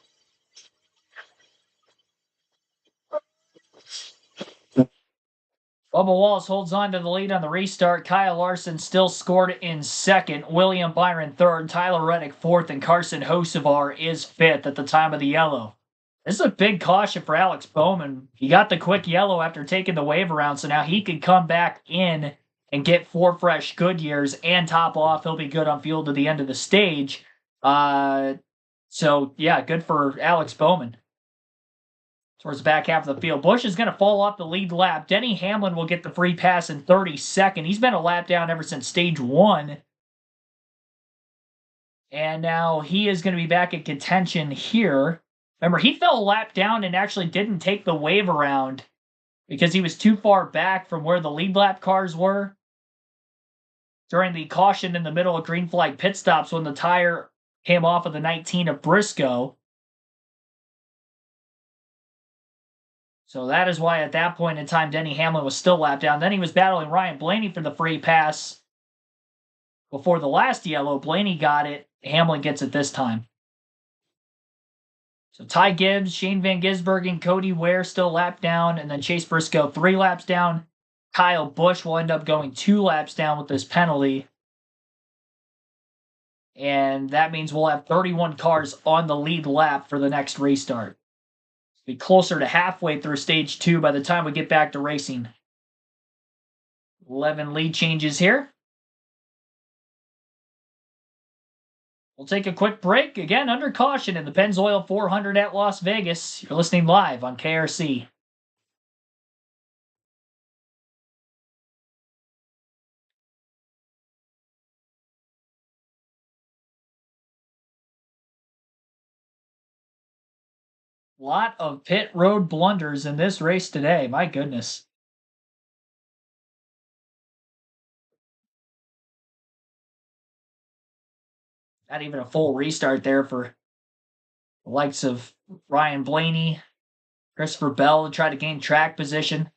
Bubba Wallace holds on to the lead on the restart. Kyle Larson still scored in 2nd. William Byron 3rd. Tyler Reddick 4th. And Carson Hocevar is 5th at the time of the yellow. This is a big caution for Alex Bowman. He got the quick yellow after taking the wave around, so now he can come back in and get 4 fresh Goodyears and top off. He'll be good on fuel to the end of the stage. So, yeah, good for Alex Bowman. Towards the back half of the field. Busch is going to fall off the lead lap. Denny Hamlin will get the free pass in 32nd. He's been a lap down ever since stage 1. And now he is going to be back in contention here. Remember, he fell a lap down and actually didn't take the wave around because he was too far back from where the lead lap cars were during the caution in the middle of green flag pit stops when the tire came off of the 19 of Briscoe. So that is why at that point in time, Denny Hamlin was still lapped down. Then he was battling Ryan Blaney for the free pass before the last yellow. Blaney got it. Hamlin gets it this time. So Ty Gibbs, Shane Van Gisbergen, Cody Ware still lapped down, and then Chase Briscoe 3 laps down. Kyle Busch will end up going 2 laps down with this penalty. And that means we'll have 31 cars on the lead lap for the next restart. Be closer to halfway through stage 2 by the time we get back to racing. 11 lead changes here. We'll take a quick break, again under caution in the Pennzoil 400 at Las Vegas. You're listening live on KRC. Lot of pit road blunders in this race today. My goodness. Not even a full restart there for the likes of Ryan Blaney, Christopher Bell to try to gain track position.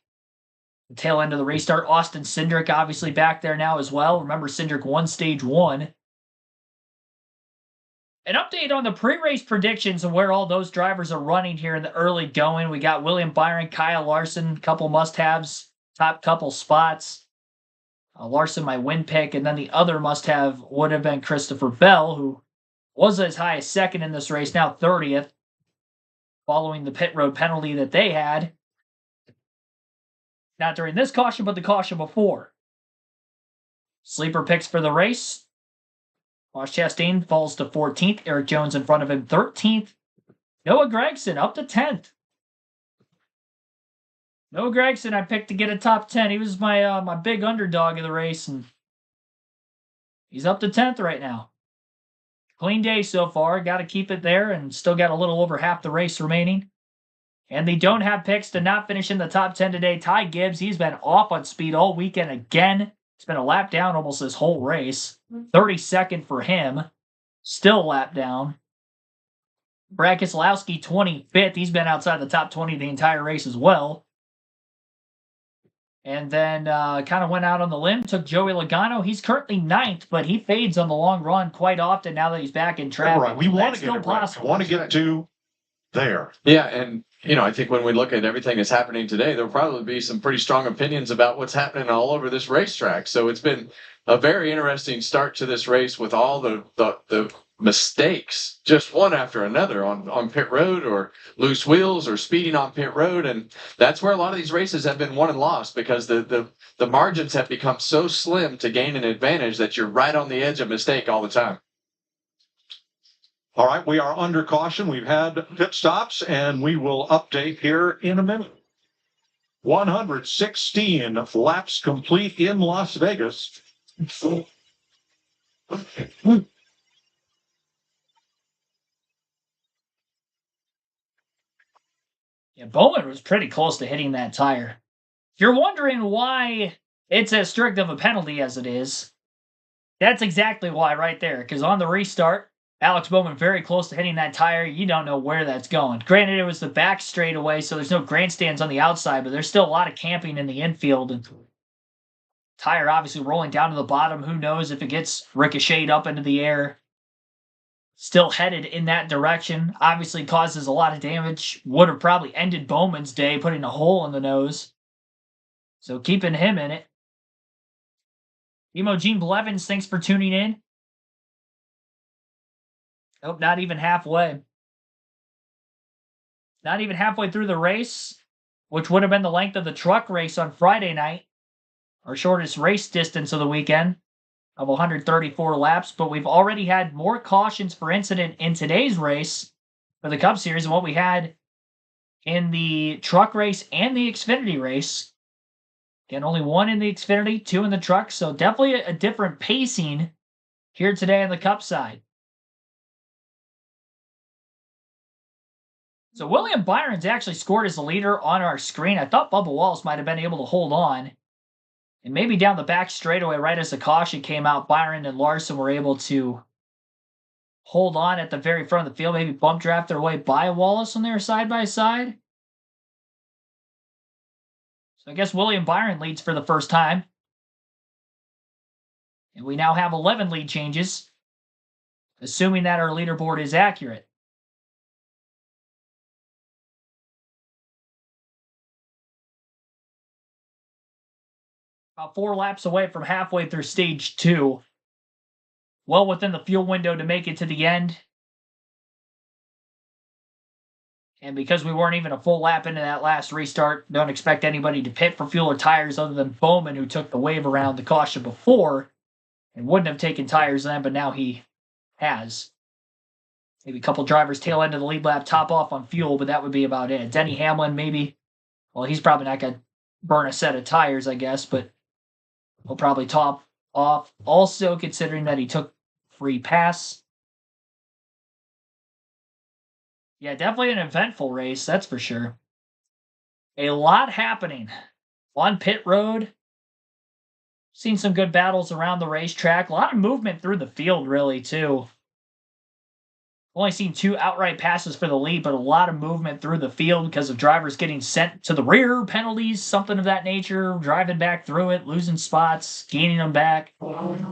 The tail end of the restart. Austin Cindric obviously back there now as well. Remember, Cindric won stage 1. An update on the pre-race predictions and where all those drivers are running here in the early going. We got William Byron, Kyle Larson, couple must-haves, top couple spots. Larson, my win pick, and then the other must-have would have been Christopher Bell, who was as high as second in this race, now 30th, following the pit road penalty that they had. Not during this caution, but the caution before. Sleeper picks for the race. Ross Chastain falls to 14th. Eric Jones in front of him, 13th. Noah Gragson up to 10th. Noah Gragson I picked to get a top 10. He was my big underdog of the race, and he's up to 10th right now. Clean day so far. Got to keep it there, and still got a little over half the race remaining. And they don't have picks to not finish in the top 10 today. Ty Gibbs, he's been off on speed all weekend again. It's been a lap down almost this whole race. 32nd for him. Still lap down. Brad Keselowski, 25th. He's been outside the top 20 the entire race as well. And then kind of went out on the limb, took Joey Logano. He's currently 9th, but he fades on the long run quite often now that he's back in traffic. Right. We want That's to get still it right. possible. We want to get to there. Yeah, and I think when we look at everything that's happening today, there'll probably be some pretty strong opinions about what's happening all over this racetrack. So it's been a very interesting start to this race with all the mistakes, just one after another on pit road, or loose wheels, or speeding on pit road. And that's where a lot of these races have been won and lost, because the margins have become so slim to gain an advantage that you're right on the edge of mistake all the time. All right, we are under caution. We've had pit stops, and we will update here in a minute. 116 laps complete in Las Vegas. Yeah, Bowman was pretty close to hitting that tire. If you're wondering why it's as strict of a penalty as it is, that's exactly why right there. Because on the restart, Alex Bowman very close to hitting that tire. You don't know where that's going. Granted, it was the back straightaway, so there's no grandstands on the outside, but there's still a lot of camping in the infield. And tire obviously rolling down to the bottom. Who knows if it gets ricocheted up into the air. Still headed in that direction. Obviously causes a lot of damage. Would have probably ended Bowman's day, putting a hole in the nose. So keeping him in it. Emogene Blevins, thanks for tuning in. Nope, not even halfway. Not even halfway through the race, which would have been the length of the truck race on Friday night. Our shortest race distance of the weekend of 134 laps. But we've already had more cautions for incident in today's race for the Cup Series than what we had in the truck race and the Xfinity race. Again, only one in the Xfinity, 2 in the truck. So definitely a different pacing here today on the Cup side. So William Byron's actually scored as the leader on our screen. I thought Bubba Wallace might have been able to hold on. And maybe down the back straightaway, right as the caution came out, Byron and Larson were able to hold on at the very front of the field. Maybe bump draft their way by Wallace when they were side by side. So I guess William Byron leads for the first time. And we now have 11 lead changes, assuming that our leaderboard is accurate. About 4 laps away from halfway through stage 2. Well within the fuel window to make it to the end. And because we weren't even a full lap into that last restart, don't expect anybody to pit for fuel or tires other than Bowman, who took the wave around the caution before and wouldn't have taken tires then, but now he has. Maybe a couple drivers tail end of the lead lap, top off on fuel, but that would be about it. Denny Hamlin, maybe. Well, he's probably not going to burn a set of tires, I guess, but he'll probably top off. Also, considering that he took free pass. Yeah, definitely an eventful race, that's for sure. A lot happening on pit road. Seen some good battles around the racetrack. A lot of movement through the field, really, too. Only seen 2 outright passes for the lead, but a lot of movement through the field because of drivers getting sent to the rear, penalties, something of that nature, driving back through it, losing spots, gaining them back.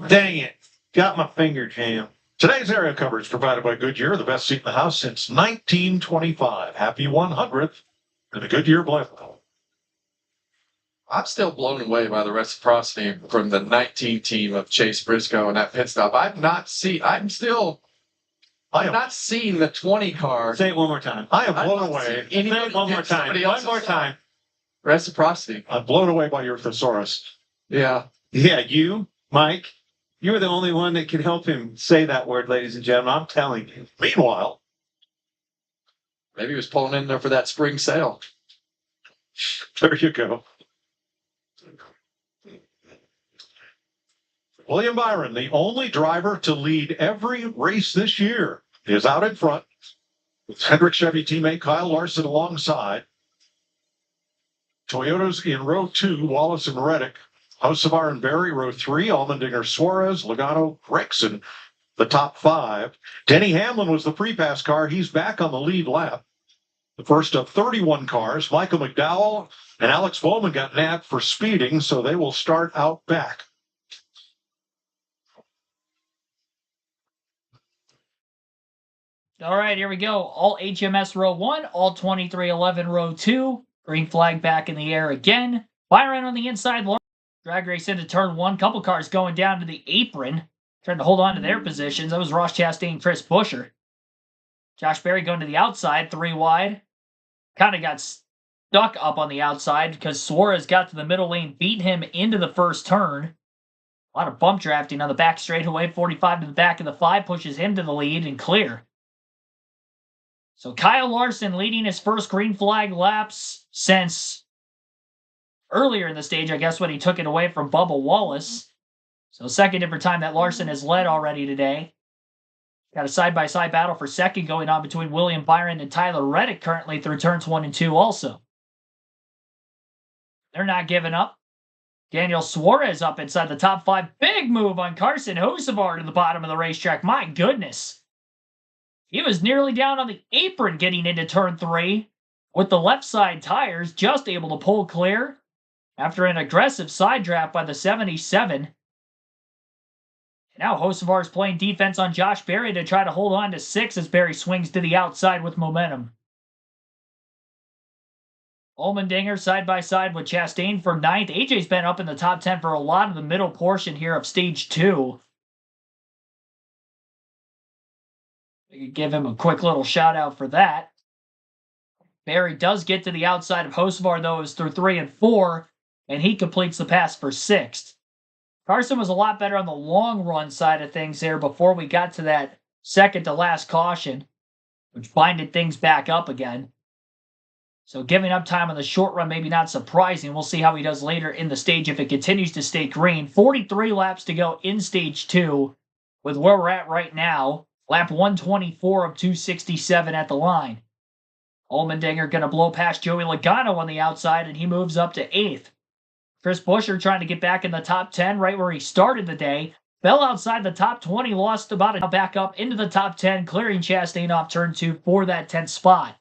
Dang it. Got my finger jammed. Today's area coverage provided by Goodyear, the best seat in the house since 1925. Happy 100th to the Goodyear blend. I'm still blown away by the reciprocity from the 19 team of Chase Briscoe and that pit stop. I'm not seeing the 20 car. Say it one more time. I am blown away. Say it one more time. One more time. Reciprocity. I'm blown away by your thesaurus. Yeah. Yeah, you, Mike, you're the only one that can help him say that word, ladies and gentlemen. I'm telling you. Meanwhile, maybe he was pulling in there for that spring sale. there you go. William Byron, the only driver to lead every race this year, is out in front with Hendrick Chevy teammate Kyle Larson alongside. Toyotas in row 2, Wallace and Reddick. Hocevar and Berry, row 3, Allmendinger, Suarez, Logano, Gregson, the top 5. Denny Hamlin was the pre-pass car. He's back on the lead lap. The first of 31 cars. Michael McDowell and Alex Bowman got nabbed for speeding, so they will start out back. All right, here we go. All HMS row 1, all 2311 row 2. Green flag back in the air again. Byron on the inside. Drag race into turn 1. Couple cars going down to the apron, trying to hold on to their positions. That was Ross Chastain and Chris Buescher. Josh Berry going to the outside, 3 wide. Kind of got stuck up on the outside because Suarez got to the middle lane, beat him into the first turn. A lot of bump drafting on the back straightaway. 45 to the back of the 5 pushes him to the lead and clear. So Kyle Larson leading his first green flag laps since earlier in the stage, I guess, when he took it away from Bubba Wallace. So second different time that Larson has led already today. Got a side-by-side battle for second going on between William Byron and Tyler Reddick currently through turns 1 and 2 also. They're not giving up. Daniel Suarez up inside the top 5. Big move on Carson Hocevar to the bottom of the racetrack. My goodness. He was nearly down on the apron getting into turn 3 with the left side tires, just able to pull clear after an aggressive side draft by the 77. Now Hocevar is playing defense on Josh Berry to try to hold on to 6 as Berry swings to the outside with momentum. Allmendinger side by side with Chastain for 9th. AJ's been up in the top 10 for a lot of the middle portion here of stage 2. We could give him a quick little shout out for that. Berry does get to the outside of Hocevar, though, is through 3 and 4, and he completes the pass for 6th. Carson was a lot better on the long run side of things there before we got to that second to last caution, which binded things back up again. So giving up time on the short run, maybe not surprising. We'll see how he does later in the stage if it continues to stay green. 43 laps to go in stage 2 with where we're at right now. Lap 124 of 267 at the line. Allmendinger going to blow past Joey Logano on the outside, and he moves up to 8th. Chris Buescher trying to get back in the top 10 right where he started the day. Fell outside the top 20, lost about a back up into the top 10, clearing Chastain off turn 2 for that 10th spot.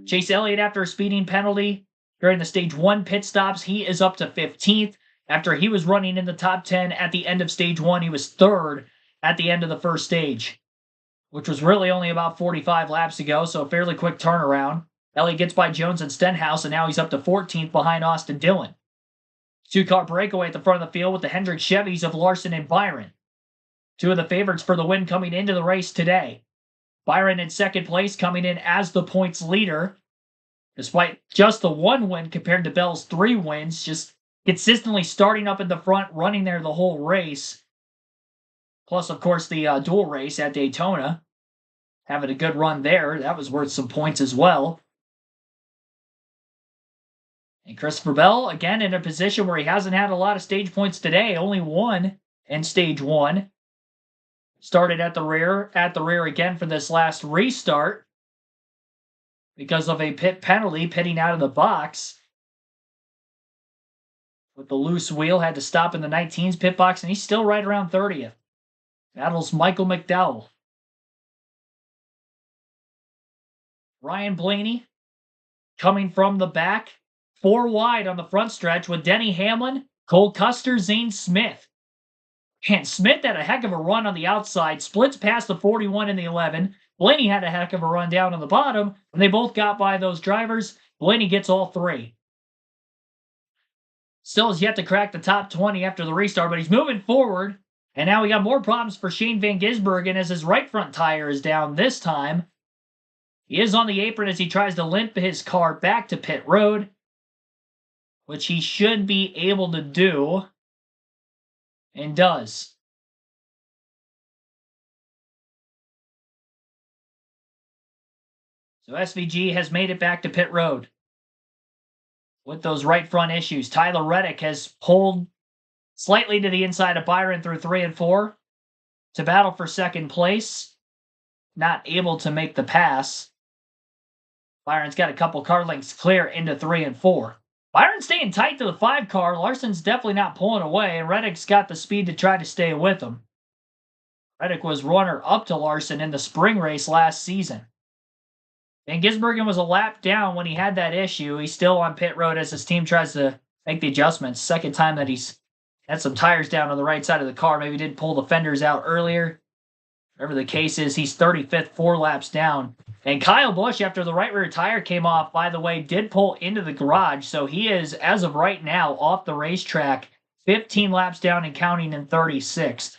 Chase Elliott, after a speeding penalty during the stage 1 pit stops, he is up to 15th. After he was running in the top 10 at the end of stage 1, he was 3rd at the end of the first stage, which was really only about 45 laps ago, so a fairly quick turnaround. Elliott gets by Jones and Stenhouse, and now he's up to 14th behind Austin Dillon. 2-car breakaway at the front of the field with the Hendrick Chevys of Larson and Byron. 2 of the favorites for the win coming into the race today. Byron in second place, coming in as the points leader, despite just the 1 win compared to Bell's 3 wins, just consistently starting up in the front, running there the whole race. Plus, of course, the dual race at Daytona. Having a good run there. That was worth some points as well. And Christopher Bell, again, in a position where he hasn't had a lot of stage points today. Only 1 in stage 1. Started at the rear again for this last restart because of a pit penalty, pitting out of the box. With the loose wheel, had to stop in the 19's pit box, and he's still right around 30th. Battles Michael McDowell. Ryan Blaney coming from the back. 4 wide on the front stretch with Denny Hamlin, Cole Custer, Zane Smith. And Smith had a heck of a run on the outside, splits past the 41 and the 11. Blaney had a heck of a run down on the bottom, and they both got by those drivers. Blaney gets all 3. Still has yet to crack the top 20 after the restart, but he's moving forward. And now we got more problems for Shane Van Gisbergen as his right front tire is down this time. He is on the apron as he tries to limp his car back to pit road, which he should be able to do, and does. So SVG has made it back to pit road with those right front issues. Tyler Reddick has pulled slightly to the inside of Byron through 3 and 4 to battle for second place. Not able to make the pass. Byron's got a couple car lengths clear into 3 and 4. Byron's staying tight to the 5 car. Larson's definitely not pulling away, and Reddick's got the speed to try to stay with him. Reddick was runner up to Larson in the spring race last season. Van Gisbergen was a lap down when he had that issue. He's still on pit road as his team tries to make the adjustments. Second time that he's had some tires down on the right side of the car. Maybe did pull the fenders out earlier. Whatever the case is, he's 35th, 4 laps down. And Kyle Busch, after the right rear tire came off, by the way, did pull into the garage. So he is, as of right now, off the racetrack, 15 laps down and counting in 36th.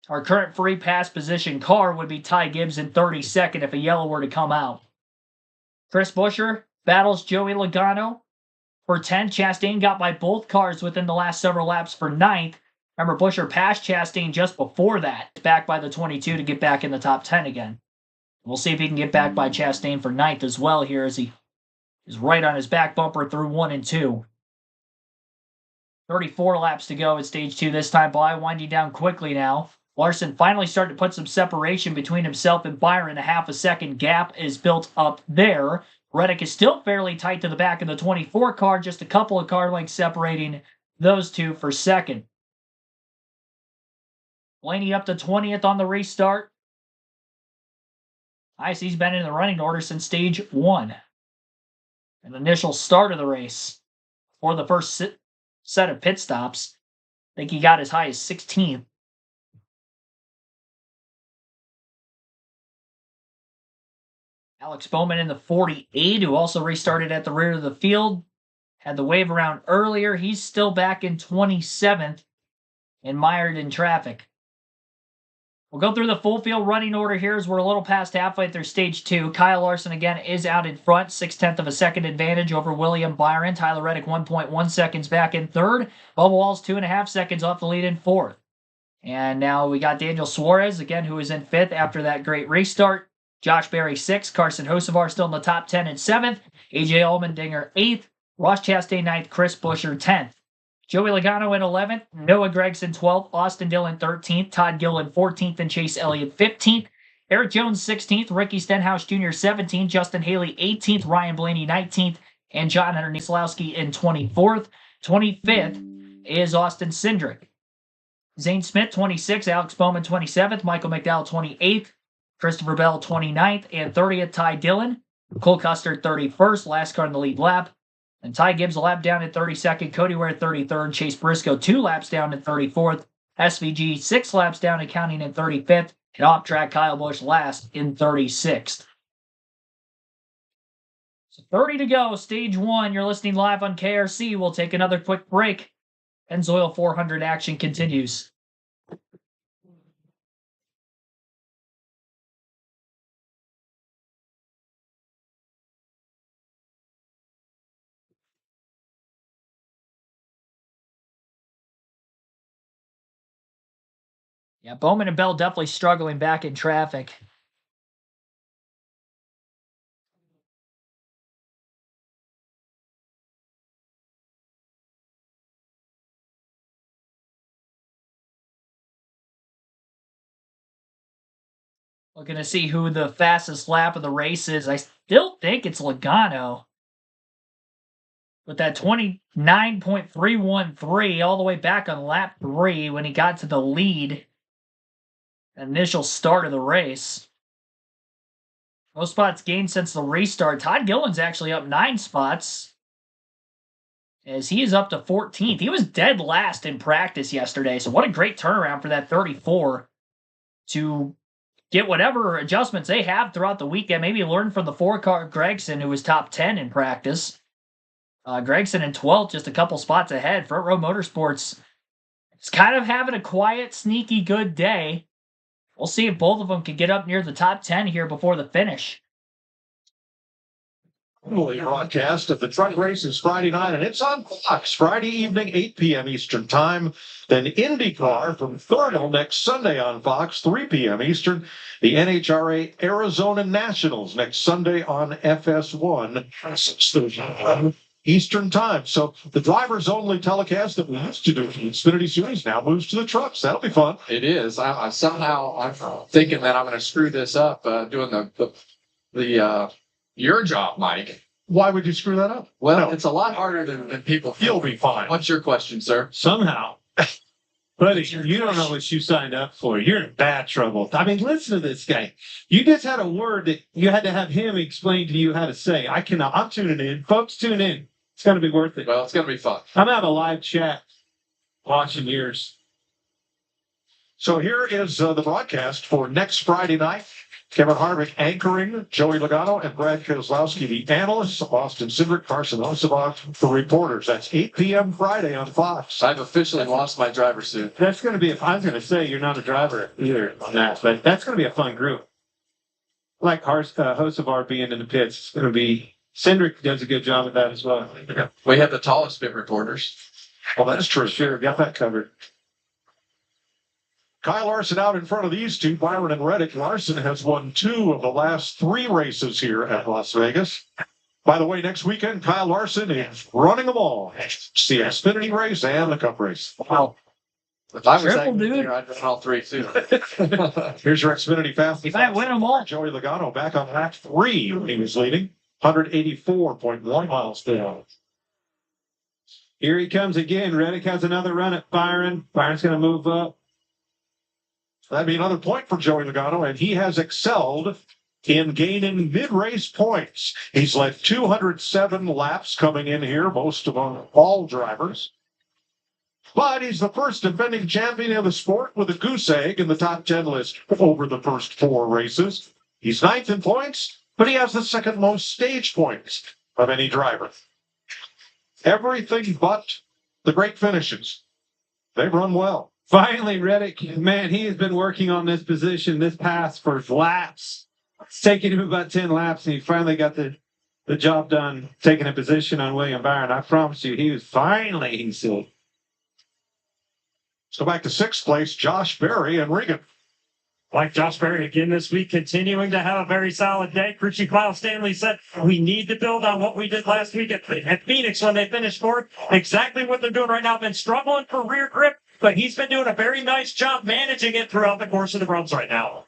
Our current free pass position car would be Ty Gibbs in 32nd if a yellow were to come out. Chris Buescher battles Joey Logano for 10th. Chastain got by both cars within the last several laps for 9th. Remember, Buescher passed Chastain just before that, back by the 22 to get back in the top 10 again. We'll see if he can get back by Chastain for 9th as well here as he is right on his back bumper through 1 and 2. 34 laps to go at stage 2 this time by, winding down quickly now. Larson finally started to put some separation between himself and Byron. A half a second gap is built up there. Reddick is still fairly tight to the back of the 24 car, just a couple of car lengths separating those two for second. Blaney up to 20th on the restart. IC's been in the running order since stage 1. An initial start of the race for the first set of pit stops. I think he got as high as 16th. Alex Bowman in the 48, who also restarted at the rear of the field. Had the wave around earlier. He's still back in 27th and mired in traffic. We'll go through the full field running order here as we're a little past halfway through stage 2. Kyle Larson again is out in front, 0.6 of a second advantage over William Byron. Tyler Reddick 1.1 seconds back in third. Bubba Wallace 2.5 seconds off the lead in fourth. And now we got Daniel Suarez again, who is in 5th after that great restart. Josh Berry 6th, Carson Hocevar still in the top 10 and 7th. AJ Allmendinger 8th, Ross Chastain 9th, Chris Buescher 10th. Joey Logano in 11th, Noah Gragson 12th, Austin Dillon 13th, Todd Gilliland 14th, and Chase Elliott 15th. Eric Jones 16th, Ricky Stenhouse Jr. 17th, Justin Haley 18th, Ryan Blaney 19th, and John Hunter Nieslowski in 24th. 25th is Austin Cindric. Zane Smith 26th, Alex Bowman 27th, Michael McDowell 28th, Christopher Bell 29th, and 30th, Ty Dillon. Cole Custer 31st, last car in the lead lap. And Ty Gibbs a lap down at 32nd, Cody Ware 33rd, Chase Briscoe 2 laps down at 34th, SVG 6 laps down and counting in 35th, and off track Kyle Busch last in 36th. So 30 to go, stage 1. You're listening live on KRC. We'll take another quick break. Pennzoil 400 action continues. Yeah, Bowman and Bell definitely struggling back in traffic. Looking to see who the fastest lap of the race is. I still think it's Logano. With that 29.313 all the way back on lap 3 when he got to the lead. Initial start of the race. Most spots gained since the restart. Todd Gilliland's actually up 9 spots as he is up to 14th. He was dead last in practice yesterday, so what a great turnaround for that 34 to get whatever adjustments they have throughout the weekend. Maybe learn from the 4-car Gregson, who was top 10 in practice. Gregson in 12th, just a couple spots ahead. Front Row Motorsports is kind of having a quiet, sneaky good day. We'll see if both of them can get up near the top 10 here before the finish. Broadcast of the truck races Friday night, and it's on Fox Friday evening, 8 p.m. Eastern Time. Then IndyCar from Thornhill next Sunday on Fox, 3 p.m. Eastern. The NHRA Arizona Nationals next Sunday on FS1, 6:30 Eastern Time. So the drivers only telecast that we used to do for the Xfinity Series now moves to the trucks. That'll be fun. It is. I'm thinking that I'm going to screw this up doing the your job, Mike. Why would you screw that up? Well, It's a lot harder than people think. You'll be fine. What's your question, sir? Somehow. Buddy, you don't know what you signed up for. You're in bad trouble. I mean, listen to this guy. You just had a word that you had to have him explain to you how to say. I'm tuning in. Folks, tune in. It's going to be worth it. Well, it's going to be fun. I'm going to have a live chat watching yours. So here is the broadcast for next Friday night. Kevin Harvick anchoring, Joey Logano and Brad Keselowski, the analysts, Austin Cindric, Carson Osabach, the reporters. That's 8 p.m. Friday on Fox. I've officially lost my driver's suit. That's going to be, I was going to say you're not a driver either on that, but that's going to be a fun group. Like Hocevar being in the pits. It's going to be, Cindric does a good job at that as well. We have the tallest pit reporters. Well, that's true. Sure, got that covered. Kyle Larson out in front of these two, Byron and Reddick. Larson has won 2 of the last 3 races here at Las Vegas. By the way, next weekend, Kyle Larson is running them all. It's the Xfinity race and the Cup race. Wow. If I was Triple, that dude. here, I'd run all 3 too. Here's your Xfinity fast. He might win them all. Joey Logano back on lap 3 when he was leading. 184.1 miles down. Here he comes again. Reddick has another run at Byron. Byron's going to move up. That'd be another point for Joey Logano, and he has excelled in gaining mid-race points. He's led 207 laps coming in here, most of all drivers. But he's the first defending champion of the sport with a goose egg in the top 10 list over the first 4 races. He's 9th in points, but he has the second most stage points of any driver. Everything but the great finishes. They run well. Finally, Reddick, man, he has been working on this position, this pass for laps. It's taken him about 10 laps, and he finally got the job done, taking a position on William Byron. I promise you, he said. Let's go back to 6th place, Josh Berry and Regan. Like Josh Berry again this week, continuing to have a very solid day. Crew Chief Miles Stanley said, we need to build on what we did last week at Phoenix when they finished 4th. Exactly what they're doing right now. Been struggling for rear grip, but he's been doing a very nice job managing it throughout the course of the runs right now.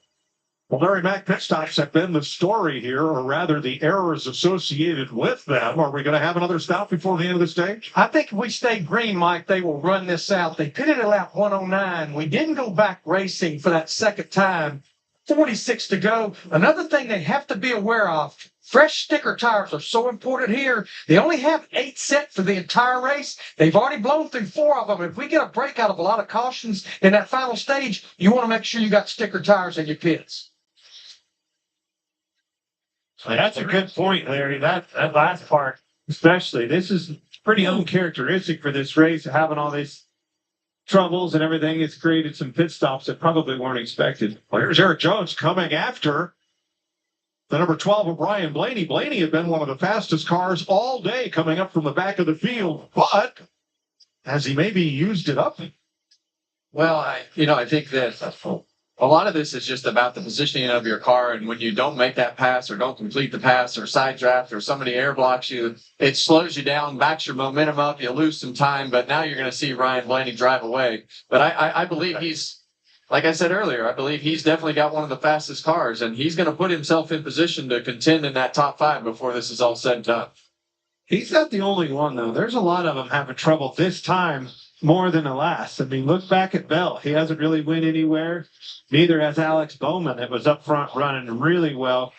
Well, Larry Mack pit stops have been the story here, or rather the errors associated with them. Are we going to have another stop before the end of the stage? I think if we stay green, Mike, they will run this out. They pitted at lap 109. We didn't go back racing for that second time. 46 to go. Another thing they have to be aware of, fresh sticker tires are so important here. They only have 8 set for the entire race. They've already blown through 4 of them. If we get a break out of a lot of cautions in that final stage, you want to make sure you got sticker tires in your pits. That's a good point, Larry. That last part, especially. This is pretty uncharacteristic for this race, having all these troubles and everything. It's created some pit stops that probably weren't expected. Well, here's Eric Jones coming after the number 12 of Brian Blaney. Blaney had been one of the fastest cars all day coming up from the back of the field, but has he maybe used it up? Well, I think that a lot of this is just about the positioning of your car, and when you don't make that pass or don't complete the pass or side draft or somebody air blocks you, it slows you down, backs your momentum up, you lose some time, but now you're going to see Ryan Blaney drive away. But I believe he's, like I said earlier, I believe he's definitely got one of the fastest cars, and he's going to put himself in position to contend in that top 5 before this is all said and done. He's not the only one, though. There's a lot of them having trouble this time more than the last. I mean, look back at Bell. He hasn't really went anywhere. Neither has Alex Bowman, that was up front running really well.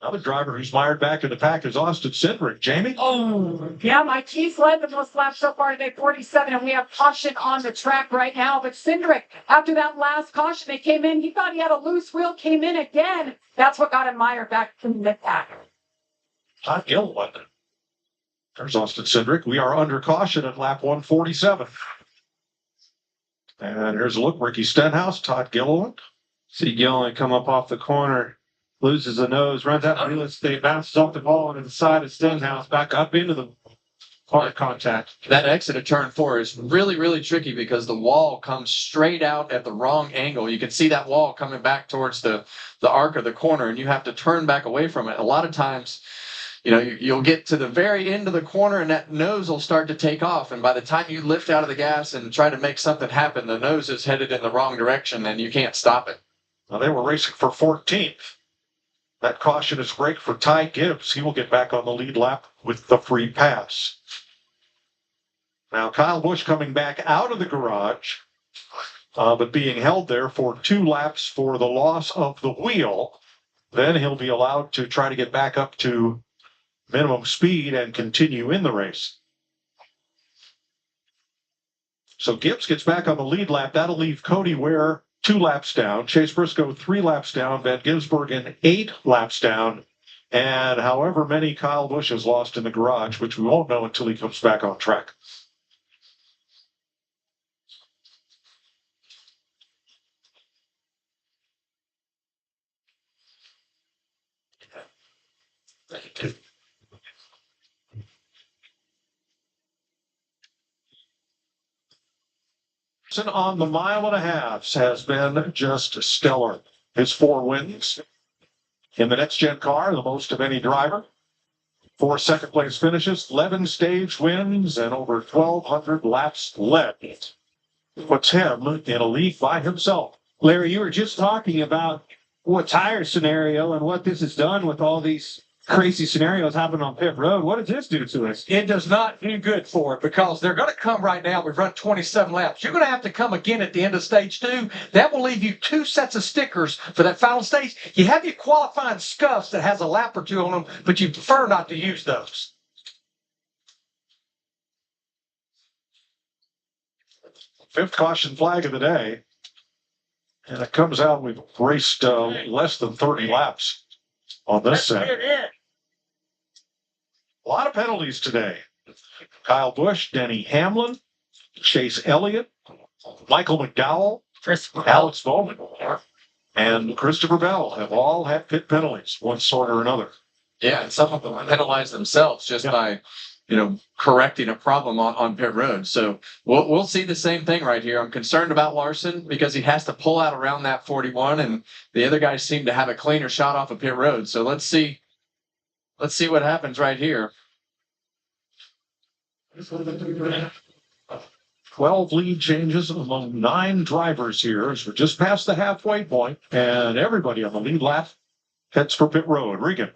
Another driver who's mired back in the pack is Austin Cindric. Jamie? Oh, yeah, my Keith led the most laps so far today, 47, and we have caution on the track right now. But Cindric, after that last caution, they came in. He thought he had a loose wheel, came in again. That's what got him mired back in the pack. Todd Gilliland. There's Austin Cindric. We are under caution at lap 147. And here's a look. Ricky Stenhouse, Todd Gilliland. See Gilliland come up off the corner, loses the nose, runs out of real estate, bounces off the ball into the side of Stenhouse, back up into the hard contact. That exit at turn 4 is really, really tricky because the wall comes straight out at the wrong angle. You can see that wall coming back towards the arc of the corner, and you have to turn back away from it. A lot of times, you'll get to the very end of the corner and that nose will start to take off. And by the time you lift out of the gas and try to make something happen, the nose is headed in the wrong direction and you can't stop it. Now they were racing for 14th. That caution is break for Ty Gibbs. He will get back on the lead lap with the free pass. Now Kyle Busch coming back out of the garage, but being held there for 2 laps for the loss of the wheel. Then he'll be allowed to try to get back up to minimum speed and continue in the race. So Gibbs gets back on the lead lap. That'll leave Cody Ware 2 laps down, Chase Briscoe 3 laps down, Van Gisbergen 8 laps down, and however many Kyle Busch has lost in the garage, which we won't know until he comes back on track. On the 1.5 miles has been just stellar. His 4 wins in the next gen car, the most of any driver. 4 second place finishes, 11 stage wins, and over 1,200 laps led. Puts him in a league by himself. Larry, you were just talking about what tire scenario and what this has done with all these crazy scenarios happening on pit road. What does this do to us? It does not do good for it because they're going to come right now. We've run 27 laps. You're going to have to come again at the end of stage 2. That will leave you 2 sets of stickers for that final stage. You have your qualifying scuffs that has a lap or 2 on them, but you prefer not to use those. Fifth caution flag of the day. And it comes out, we've raced less than 30 laps on this set. A lot of penalties today. Kyle Busch, Denny Hamlin, Chase Elliott, Michael McDowell, Alex Bowman, and Christopher Bell have all had pit penalties, one sort or another. Yeah, and some of them penalize themselves just by, correcting a problem on pit road. So we'll see the same thing right here. I'm concerned about Larson because he has to pull out around that 41, and the other guys seem to have a cleaner shot off of pit road. So let's see what happens right here. 12 lead changes among 9 drivers here as we're just past the halfway point, and everybody on the lead lap heads for pit road. Regan.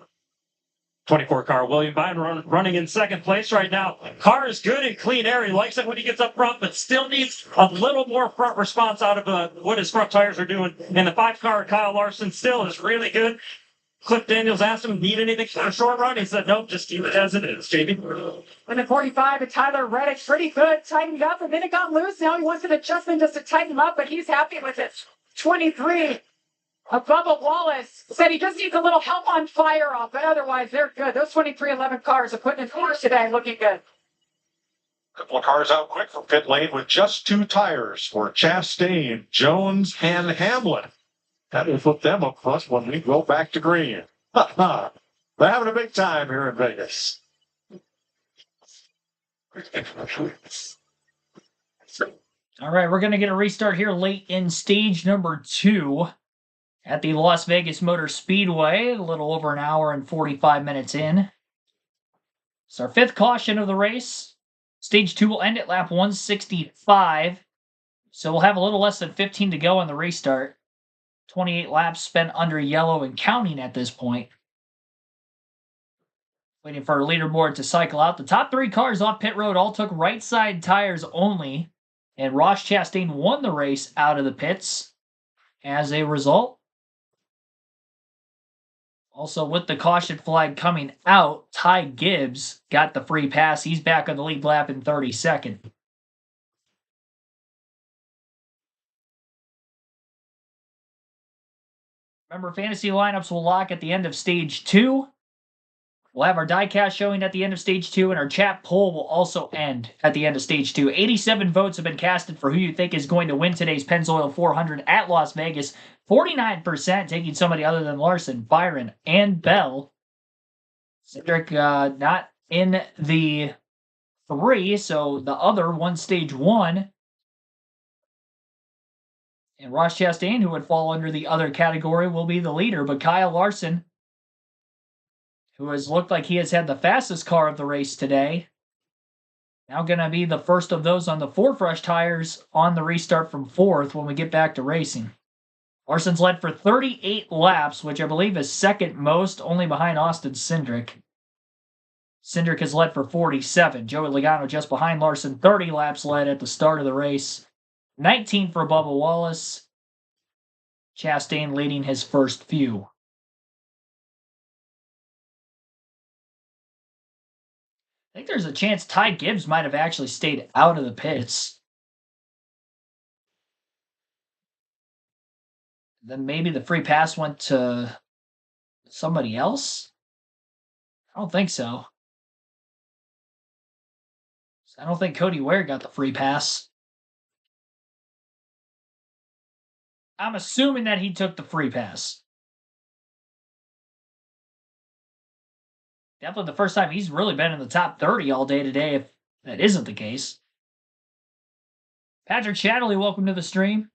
24 car, William Byron running in second place right now. Car is good and clean air. He likes it when he gets up front, but still needs a little more front response out of what his front tires are doing. And the 5 car, Kyle Larson, still is really good. Cliff Daniels asked him, need anything for a short run? He said, nope, just keep it as it is, JB. And the 45 to Tyler Reddick, pretty good, tightened up, and then it got loose. Now he wants an adjustment just to tighten him up, but he's happy with it. 23. Bubba Wallace said he just needs a little help on fire off, but otherwise they're good. Those 2311 cars are putting in force today, looking good. Couple of cars out quick from pit lane with just 2 tires for Chastain, Jones, and Hamlin. That will put them up front when we go back to green. They're having a big time here in Vegas. All right, we're going to get a restart here late in stage number 2 at the Las Vegas Motor Speedway, a little over an hour and 45 minutes in. It's our 5th caution of the race. Stage 2 will end at lap 165, so we'll have a little less than 15 to go on the restart. 28 laps spent under yellow and counting at this point. Waiting for our leaderboard to cycle out. The top 3 cars off pit road all took right side tires only, and Ross Chastain won the race out of the pits as a result. Also, with the caution flag coming out, Ty Gibbs got the free pass. He's back on the lead lap in 32nd. Remember, fantasy lineups will lock at the end of stage 2. We'll have our diecast showing at the end of stage 2, and our chat poll will also end at the end of stage 2. 87 votes have been casted for who you think is going to win today's Pennzoil 400 at Las Vegas. 49% taking somebody other than Larson, Byron, and Bell. Cedric not in the 3, so the other won stage 1. And Ross Chastain, who would fall under the other category, will be the leader. But Kyle Larson, who has looked like he has had the fastest car of the race today, now going to be the first of those on the 4 fresh tires on the restart from 4th when we get back to racing. Larson's led for 38 laps, which I believe is second most, only behind Austin Cindric. Cindric has led for 47. Joey Logano just behind Larson, 30 laps led at the start of the race. 19 for Bubba Wallace. Chastain leading his first few. I think there's a chance Ty Gibbs might have actually stayed out of the pits. Then maybe the free pass went to somebody else? I don't think so. I don't think Cody Ware got the free pass. I'm assuming that he took the free pass. Definitely the first time he's really been in the top 30 all day today, if that isn't the case. Patrick Shatterley, welcome to the stream.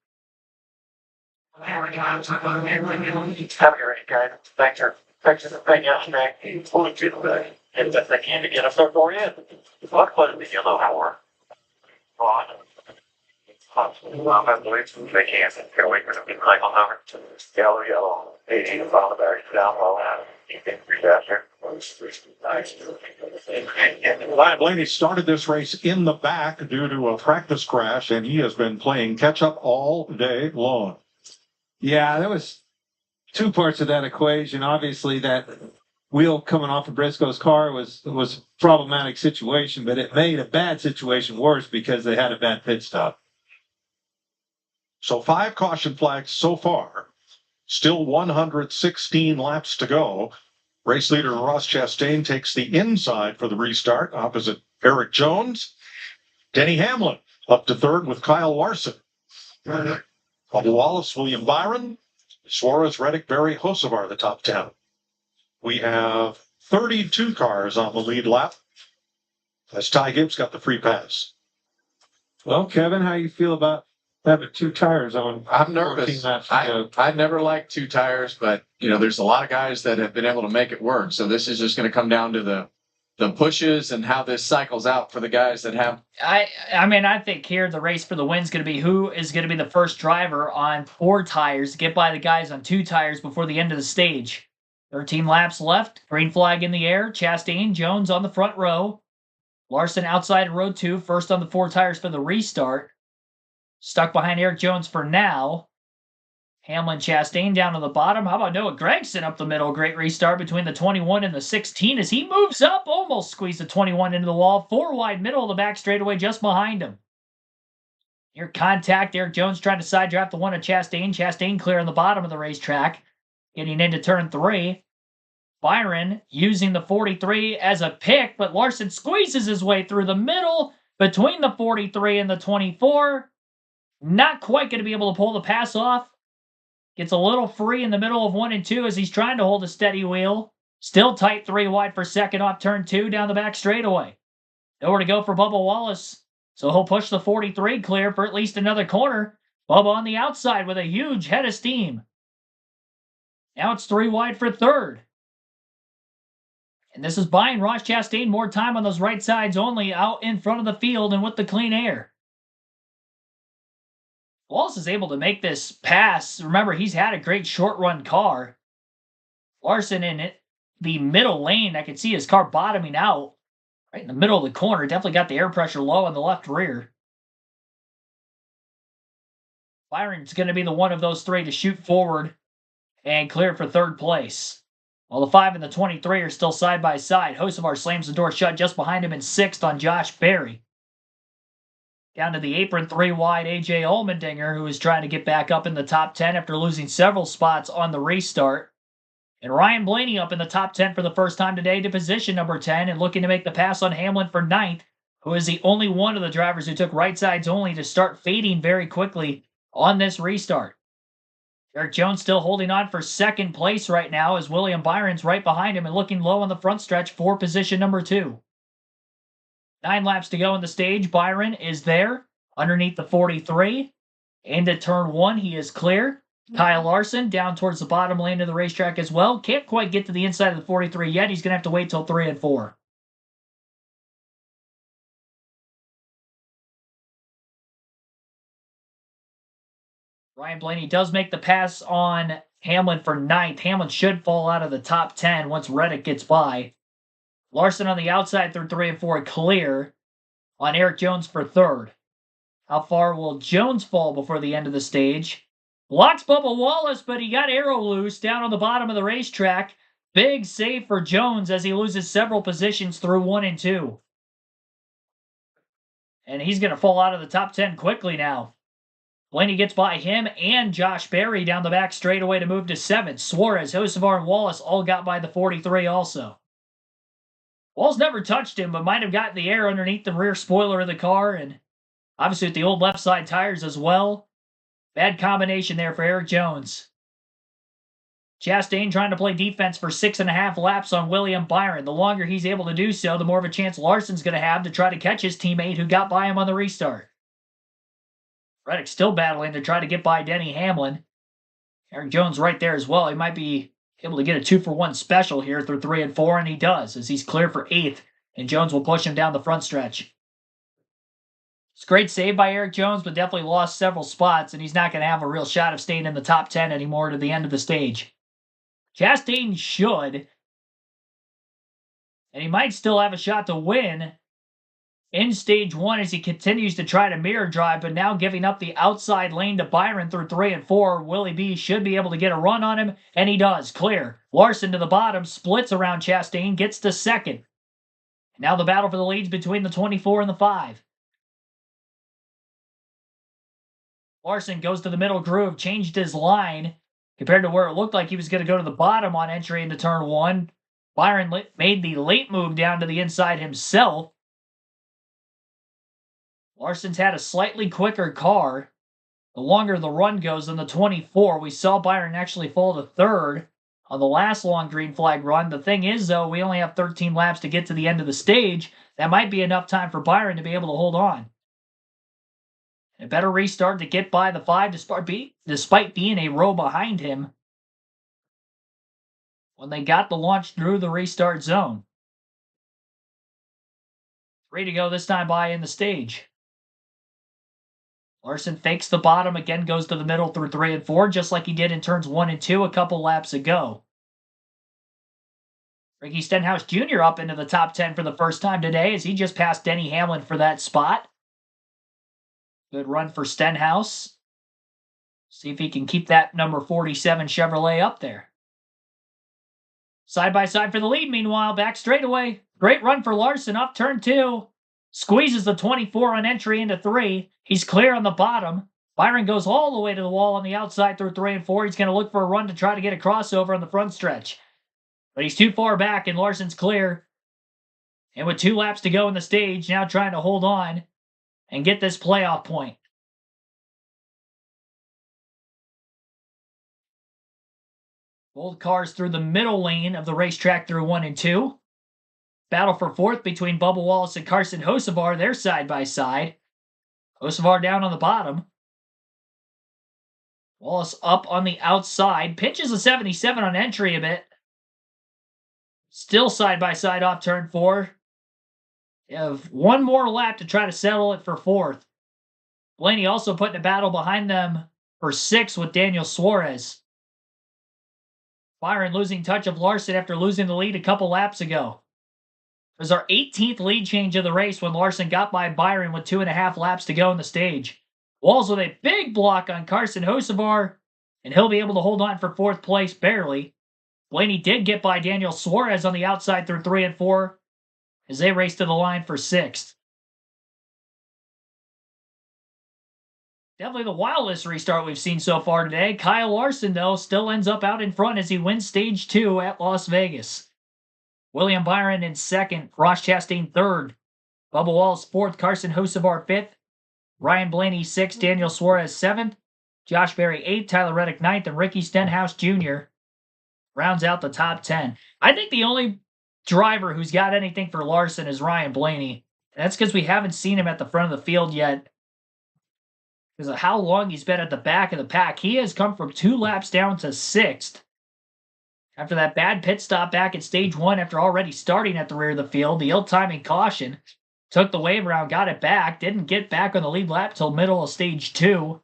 Have a great guy. Thanks for thing yesterday. Pulling through the bag. And the thing can to get us there for you. What was the yellow hour? I believe they can't get away from the cycle number. Yellow. 18 in front of the bag. Down low. You can read that here. Ryan Blaney started this race in the back due to a practice crash, and he has been playing catch-up all day long. Yeah, there was 2 parts of that equation. Obviously, that wheel coming off of Briscoe's car was a problematic situation, but it made a bad situation worse because they had a bad pit stop. So 5 caution flags so far. Still 116 laps to go. Race leader Ross Chastain takes the inside for the restart opposite Eric Jones. Denny Hamlin up to 3rd with Kyle Larson. Bubba Wallace, William Byron, Suarez, Reddick, Berry, Hocevar, the top 10. We have 32 cars on the lead lap as Ty Gibbs got the free pass. Well, Kevin, how you feel about having 2 tires on? I'm nervous. I never liked 2 tires, but there's a lot of guys that have been able to make it work. So this is just going to come down to the pushes and how this cycles out for the guys that have. I think here the race for the win is going to be who is going to be the first driver on 4 tires to get by the guys on 2 tires before the end of the stage. 13 laps left. Green flag in the air. Chastain, Jones on the front row. Larson outside in row 2, first on the 4 tires for the restart. Stuck behind Eric Jones for now. Hamlin, Chastain down to the bottom. How about Noah Gragson up the middle? Great restart between the 21 and the 16 as he moves up. Almost squeezed the 21 into the wall. 4 wide, middle of the back straightaway just behind him. Near contact. Eric Jones trying to side draft the one of Chastain. Chastain clear on the bottom of the racetrack. Getting into turn 3. Byron using the 43 as a pick, but Larson squeezes his way through the middle between the 43 and the 24. Not quite going to be able to pull the pass off. Gets a little free in the middle of 1 and 2 as he's trying to hold a steady wheel. Still tight 3 wide for second off turn 2 down the back straightaway. Nowhere to go for Bubba Wallace. So he'll push the 43 clear for at least another corner. Bubba on the outside with a huge head of steam. Now it's 3 wide for third. And this is buying Ross Chastain more time on those right sides only out in front of the field and with the clean air. Wallace is able to make this pass. Remember, he's had a great short-run car. Larson in the middle lane. I can see his car bottoming out right in the middle of the corner. Definitely got the air pressure low on the left rear. Byron's going to be the one of those 3 to shoot forward and clear for 3rd place. While the 5 and the 23 are still side by side. Hocevar slams the door shut just behind him in 6th on Josh Berry. Down to the apron, 3 wide, A.J. Allmendinger, who is trying to get back up in the top 10 after losing several spots on the restart. And Ryan Blaney up in the top 10 for the first time today to position number 10 and looking to make the pass on Hamlin for 9th, who is the only one of the drivers who took right sides only to start fading very quickly on this restart. Eric Jones still holding on for 2nd place right now as William Byron's right behind him and looking low on the front stretch for position number 2. 9 laps to go in the stage. Byron is there underneath the 43. Into turn 1, he is clear. Kyle Larson down towards the bottom lane of the racetrack as well. Can't quite get to the inside of the 43 yet. He's going to have to wait till 3 and 4. Ryan Blaney does make the pass on Hamlin for 9th. Hamlin should fall out of the top 10 once Reddick gets by. Larson on the outside through 3 and 4 clear on Eric Jones for 3rd. How far will Jones fall before the end of the stage? Blocks Bubba Wallace, but he got arrow loose down on the bottom of the racetrack. Big save for Jones as he loses several positions through 1 and 2. And he's going to fall out of the top 10 quickly now. Blaney gets by him and Josh Berry down the back straightaway to move to 7th. Suarez, Hocevar, and Wallace all got by the 43 also. Walls never touched him, but might have gotten the air underneath the rear spoiler of the car, and obviously with the old left side tires as well. Bad combination there for Eric Jones. Chastain trying to play defense for 6.5 laps on William Byron. The longer he's able to do so, the more of a chance Larson's going to have to try to catch his teammate who got by him on the restart. Reddick still battling to try to get by Denny Hamlin. Eric Jones right there as well. He might be able to get a 2-for-1 special here through 3 and 4, and he does as he's clear for 8th, and Jones will push him down the front stretch. It's a great save by Eric Jones, but definitely lost several spots, and he's not going to have a real shot of staying in the top 10 anymore to the end of the stage. Chastain should, and he might still have a shot to win in stage 1 as he continues to try to mirror drive, but now giving up the outside lane to Byron through 3 and 4. Willie B should be able to get a run on him, and he does. Clear. Larson to the bottom, splits around Chastain, gets to 2nd. Now the battle for the leads between the 24 and the 5. Larson goes to the middle groove, changed his line compared to where it looked like he was going to go to the bottom on entry into turn 1. Byron made the late move down to the inside himself. Larson's had a slightly quicker car. The longer the run goes than the 24, we saw Byron actually fall to 3rd on the last long green flag run. The thing is, though, we only have 13 laps to get to the end of the stage. That might be enough time for Byron to be able to hold on. A better restart to get by the 5 despite being a row behind him when they got the launch through the restart zone. 3 to go this time by in the stage. Larson fakes the bottom, again goes to the middle through 3 and 4, just like he did in turns 1 and 2 a couple laps ago. Ricky Stenhouse Jr. up into the top 10 for the first time today as he just passed Denny Hamlin for that spot. Good run for Stenhouse. See if he can keep that number 47 Chevrolet up there. Side by side for the lead, meanwhile, back straightaway. Great run for Larson up turn 2. Squeezes the 24 on entry into 3. He's clear on the bottom. Byron goes all the way to the wall on the outside through 3 and 4. He's going to look for a run to try to get a crossover on the front stretch. But he's too far back, and Larson's clear. And with 2 laps to go in the stage, now trying to hold on and get this playoff point. Both cars through the middle lane of the racetrack through 1 and 2. Battle for 4th between Bubba Wallace and Carson Hocevar. They're side by side. Hocevar down on the bottom. Wallace up on the outside. Pinches a 77 on entry a bit. Still side by side off turn 4. They have 1 more lap to try to settle it for 4th. Blaney also put in a battle behind them for 6th with Daniel Suarez. Byron losing touch of Larson after losing the lead a couple laps ago. It was our 18th lead change of the race when Larson got by Byron with 2.5 laps to go in the stage. Walls with a big block on Carson Hocevar, and he'll be able to hold on for 4th place barely. Blaney did get by Daniel Suarez on the outside through 3 and 4 as they race to the line for 6th. Definitely the wildest restart we've seen so far today. Kyle Larson, though, still ends up out in front as he wins stage 2 at Las Vegas. William Byron in 2nd, Ross Chastain 3rd, Bubba Wallace 4th, Carson Hocevar 5th, Ryan Blaney 6th, Daniel Suarez 7th, Josh Berry 8th, Tyler Reddick 9th, and Ricky Stenhouse Jr. rounds out the top 10. I think the only driver who's got anything for Larson is Ryan Blaney. And that's because we haven't seen him at the front of the field yet. Because of how long he's been at the back of the pack. He has come from 2 laps down to 6th. After that bad pit stop back at stage 1 after already starting at the rear of the field, the ill-timing caution took the wave around, got it back, didn't get back on the lead lap till middle of stage 2.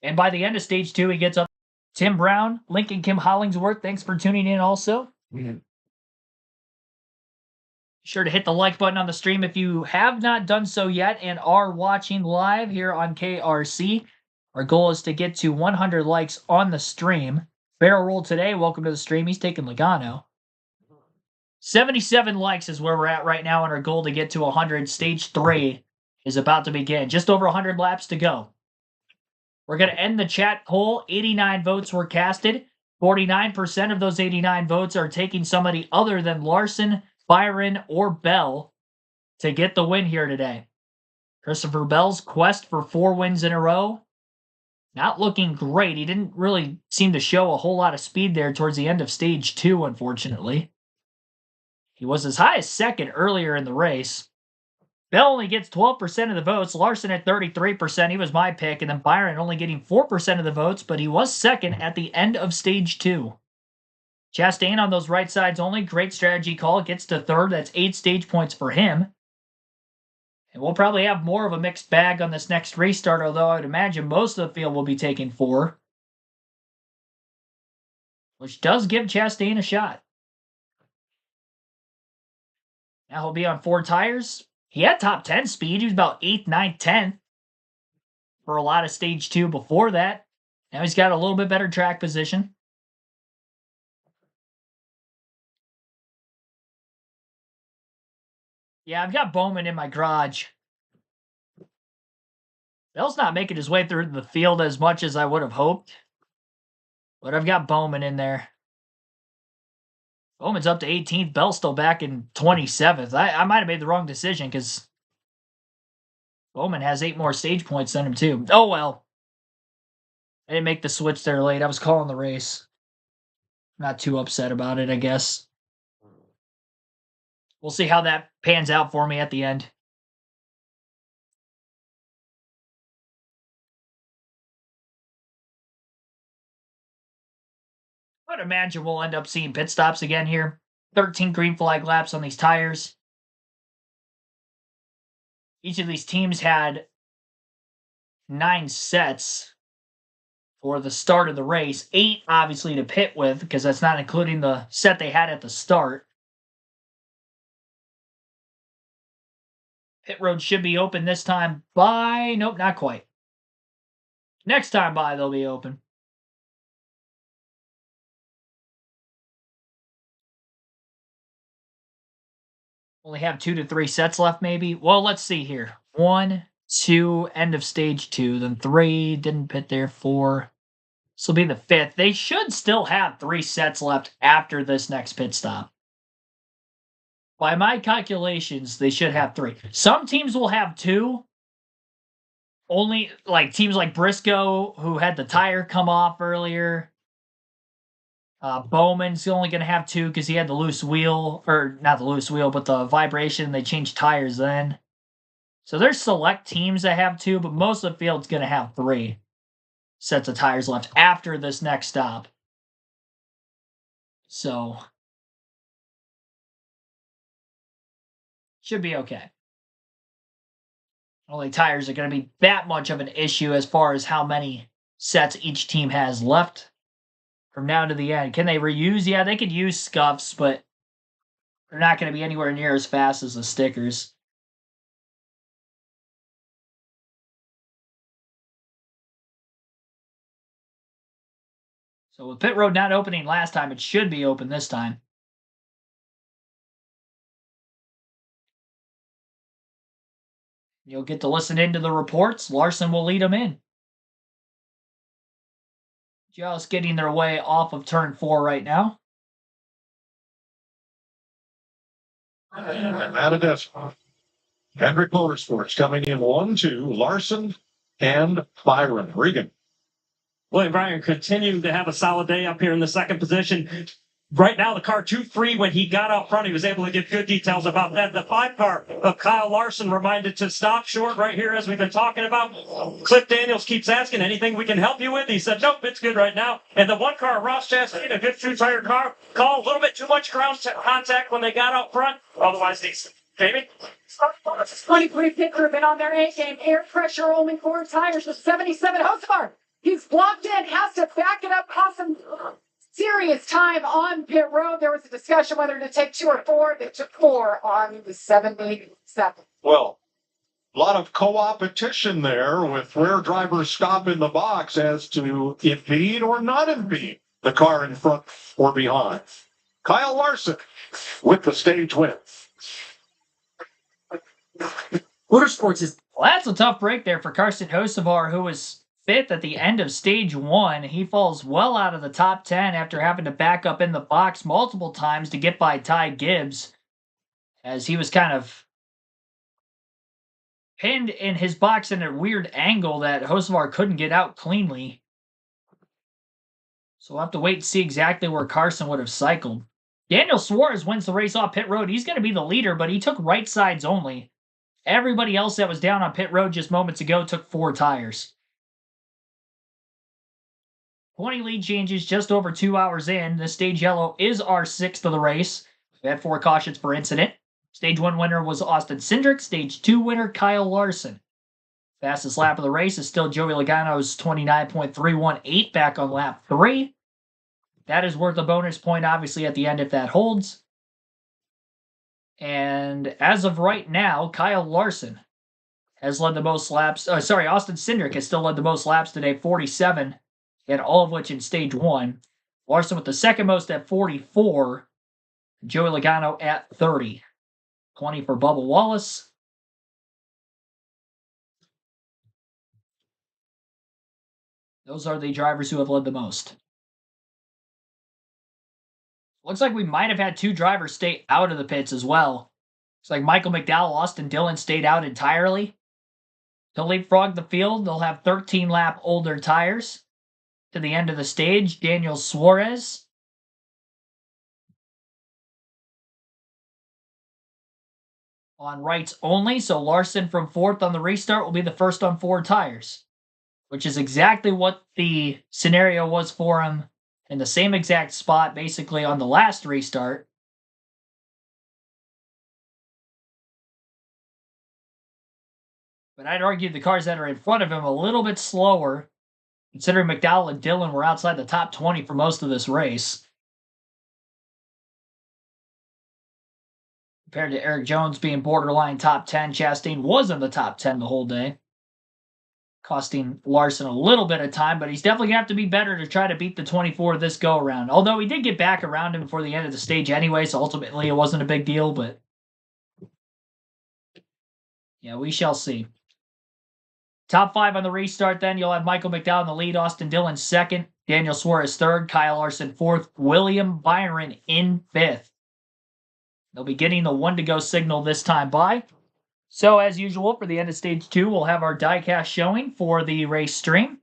And by the end of stage 2, he gets up. Tim Brown, Lincoln Kim Hollingsworth, thanks for tuning in also. Mm-hmm. Be sure to hit the like button on the stream if you have not done so yet and are watching live here on KRC. Our goal is to get to 100 likes on the stream. Barrel Roll today, welcome to the stream. He's taking Logano. 77 likes is where we're at right now, and our goal to get to 100. Stage 3 is about to begin. Just over 100 laps to go. We're going to end the chat poll. 89 votes were casted. 49% of those 89 votes are taking somebody other than Larson, Byron, or Bell to get the win here today. Christopher Bell's quest for 4 wins in a row. Not looking great. He didn't really seem to show a whole lot of speed there towards the end of stage 2, unfortunately. He was as high as 2nd earlier in the race. Bell only gets 12% of the votes. Larson at 33%. He was my pick. And then Byron only getting 4% of the votes, but he was 2nd at the end of stage 2. Chastain on those right sides only. Great strategy call. Gets to 3rd. That's 8 stage points for him. And we'll probably have more of a mixed bag on this next restart, although I would imagine most of the field will be taking 4. Which does give Chastain a shot. Now he'll be on 4 tires. He had top 10 speed. He was about 8th, 9th, 10th for a lot of stage 2 before that. Now he's got a little bit better track position. Yeah, I've got Bowman in my garage. Bell's not making his way through the field as much as I would have hoped. But I've got Bowman in there. Bowman's up to 18th. Bell's still back in 27th. I might have made the wrong decision because Bowman has 8 more stage points than him, too. Oh, well. I didn't make the switch there late. I was calling the race. Not too upset about it, I guess. We'll see how that pans out for me at the end. I would imagine we'll end up seeing pit stops again here. 13 green flag laps on these tires. Each of these teams had 9 sets for the start of the race. 8, obviously, to pit with, because that's not including the set they had at the start. Pit road should be open this time by... Nope, not quite. Next time by, they'll be open. Only have 2 to 3 sets left, maybe. Well, let's see here. 1, 2, end of stage 2. Then 3, didn't pit there. 4. This will be the 5th. They should still have 3 sets left after this next pit stop. By my calculations, they should have 3. Some teams will have 2. Only, like, teams like Briscoe, who had the tire come off earlier. Bowman's only going to have 2 because he had the loose wheel, or not the loose wheel, but the vibration. They changed tires then. So there's select teams that have 2, but most of the field's going to have 3 sets of tires left after this next stop. So should be okay. Only tires are going to be that much of an issue as far as how many sets each team has left. From now to the end. Can they reuse? Yeah, they could use scuffs, but they're not going to be anywhere near as fast as the stickers. So with pit road not opening last time, it should be open this time. You'll get to listen into the reports. Larson will lead them in. Just getting their way off of turn 4 right now. At a decimal. Hendrick Motorsports coming in 1-2. Larson and Byron. Regan. William Byron continuing to have a solid day up here in the second position. Right now, the car 2-3, when he got out front, he was able to get good details about that. The 5 car of Kyle Larson reminded to stop short right here, as we've been talking about. Cliff Daniels keeps asking, anything we can help you with? He said, nope, it's good right now. And the 1 car, Ross Chastain, a good 2-tire car, called a little bit too much ground contact when they got out front. Otherwise, decent. Jamie? 23 pit crew been on their A game. Air pressure, only 4 tires with 77 horsepower. He's blocked in, has to back it up, cost some serious time on pit road. There was a discussion whether to take 2 or 4. They took 4 on the 77. Well, a lot of co-opetition there with where drivers stop in the box as to impede or not impede the car in front or behind. Kyle Larson with the stage win. Motorsports is. Well, that's a tough break there for Karsten Hocevar, who was 5th at the end of stage 1. He falls well out of the top 10 after having to back up in the box multiple times to get by Ty Gibbs, as he was kind of pinned in his box in a weird angle that Hocevar couldn't get out cleanly. So we'll have to wait and see exactly where Carson would have cycled. Daniel Suarez wins the race off pit road. He's going to be the leader, but he took right sides only. Everybody else that was down on pit road just moments ago took 4 tires. 20 lead changes just over 2 hours in. The stage yellow is our 6th of the race. We had 4 cautions per incident. Stage 1 winner was Austin Cindric. Stage 2 winner, Kyle Larson. Fastest lap of the race is still Joey Logano's 29.318 back on lap 3. That is worth a bonus point, obviously, at the end if that holds. And as of right now, Kyle Larson has led the most laps. Austin Cindric has still led the most laps today, 47, and all of which in stage 1. Larson with the second most at 44. Joey Logano at 30. 20 for Bubba Wallace. Those are the drivers who have led the most. Looks like we might have had 2 drivers stay out of the pits as well. Looks like Michael McDowell, Austin Dillon stayed out entirely. To leapfrog the field, they'll have 13-lap older tires. To the end of the stage, Daniel Suarez. On rights only, so Larson from 4th on the restart will be the first on 4 tires, which is exactly what the scenario was for him in the same exact spot, basically on the last restart. But I'd argue the cars that are in front of him a little bit slower, considering McDowell and Dillon were outside the top 20 for most of this race. Compared to Eric Jones being borderline top 10, Chastain was in the top 10 the whole day, costing Larson a little bit of time, but he's definitely going to have to be better to try to beat the 24 this go-around. Although he did get back around him before the end of the stage anyway, so ultimately it wasn't a big deal, but yeah, we shall see. Top 5 on the restart then, you'll have Michael McDowell in the lead, Austin Dillon 2nd, Daniel Suarez 3rd, Kyle Larson 4th, William Byron in 5th. They'll be getting the 1-to-go signal this time by. So, as usual, for the end of Stage 2, we'll have our diecast showing for the race stream.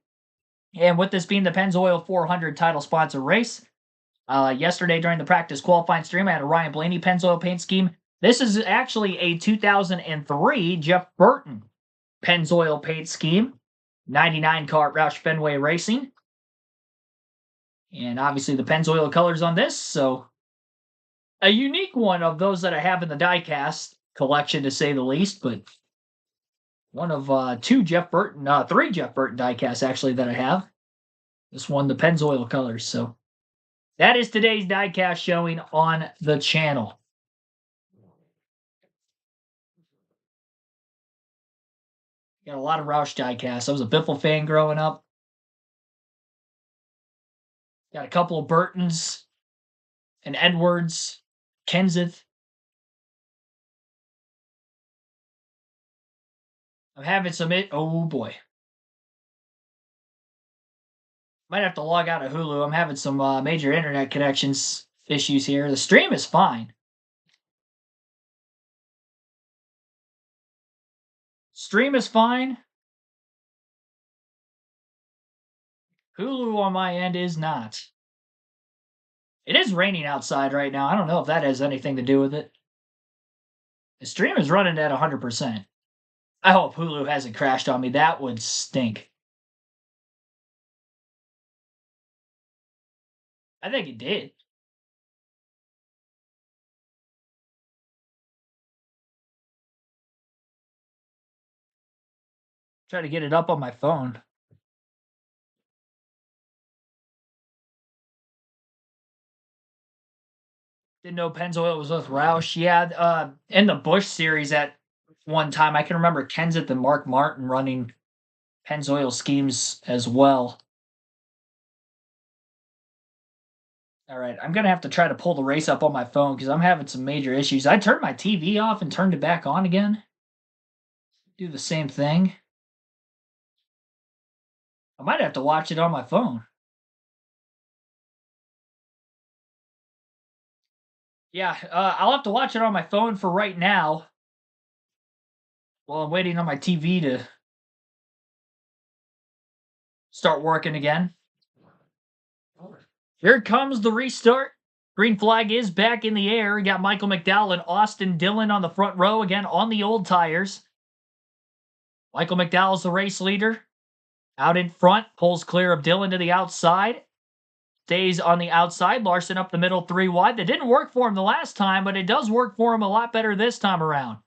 And with this being the Pennzoil 400 title sponsor race, yesterday during the practice qualifying stream, I had a Ryan Blaney Pennzoil paint scheme. This is actually a 2003 Jeff Burton Pennzoil paint scheme. 99 car at Roush Fenway Racing. And obviously the Pennzoil colors on this, so a unique one of those that I have in the diecast collection, to say the least, but one of 3 Jeff Burton diecasts actually that I have. This one, the Pennzoil colors. So that is today's diecast showing on the channel. Got a lot of Roush diecasts. I was a Biffle fan growing up. Got a couple of Burtons and Edwards, Kenseth. I'm having some oh boy. Might have to log out of Hulu. I'm having some major internet connections issues here. The stream is fine. Stream is fine. Hulu on my end is not. It is raining outside right now. I don't know if that has anything to do with it. The stream is running at 100%. I hope Hulu hasn't crashed on me. That would stink. I think it did. Try to get it up on my phone. Didn't know Pennzoil was with Roush. Yeah, in the Busch series at one time, I can remember Kenseth and Mark Martin running Pennzoil schemes as well. All right, I'm going to have to try to pull the race up on my phone because I'm having some major issues. I turned my TV off and turned it back on again. Do the same thing. I might have to watch it on my phone. Yeah, I'll have to watch it on my phone for right now while I'm waiting on my TV to start working again. Here comes the restart. Green flag is back in the air. We got Michael McDowell and Austin Dillon on the front row again on the old tires. Michael McDowell's the race leader. Out in front, pulls clear of Dillon to the outside. Stays on the outside. Larson up the middle, 3 wide. That didn't work for him the last time, but it does work for him a lot better this time around.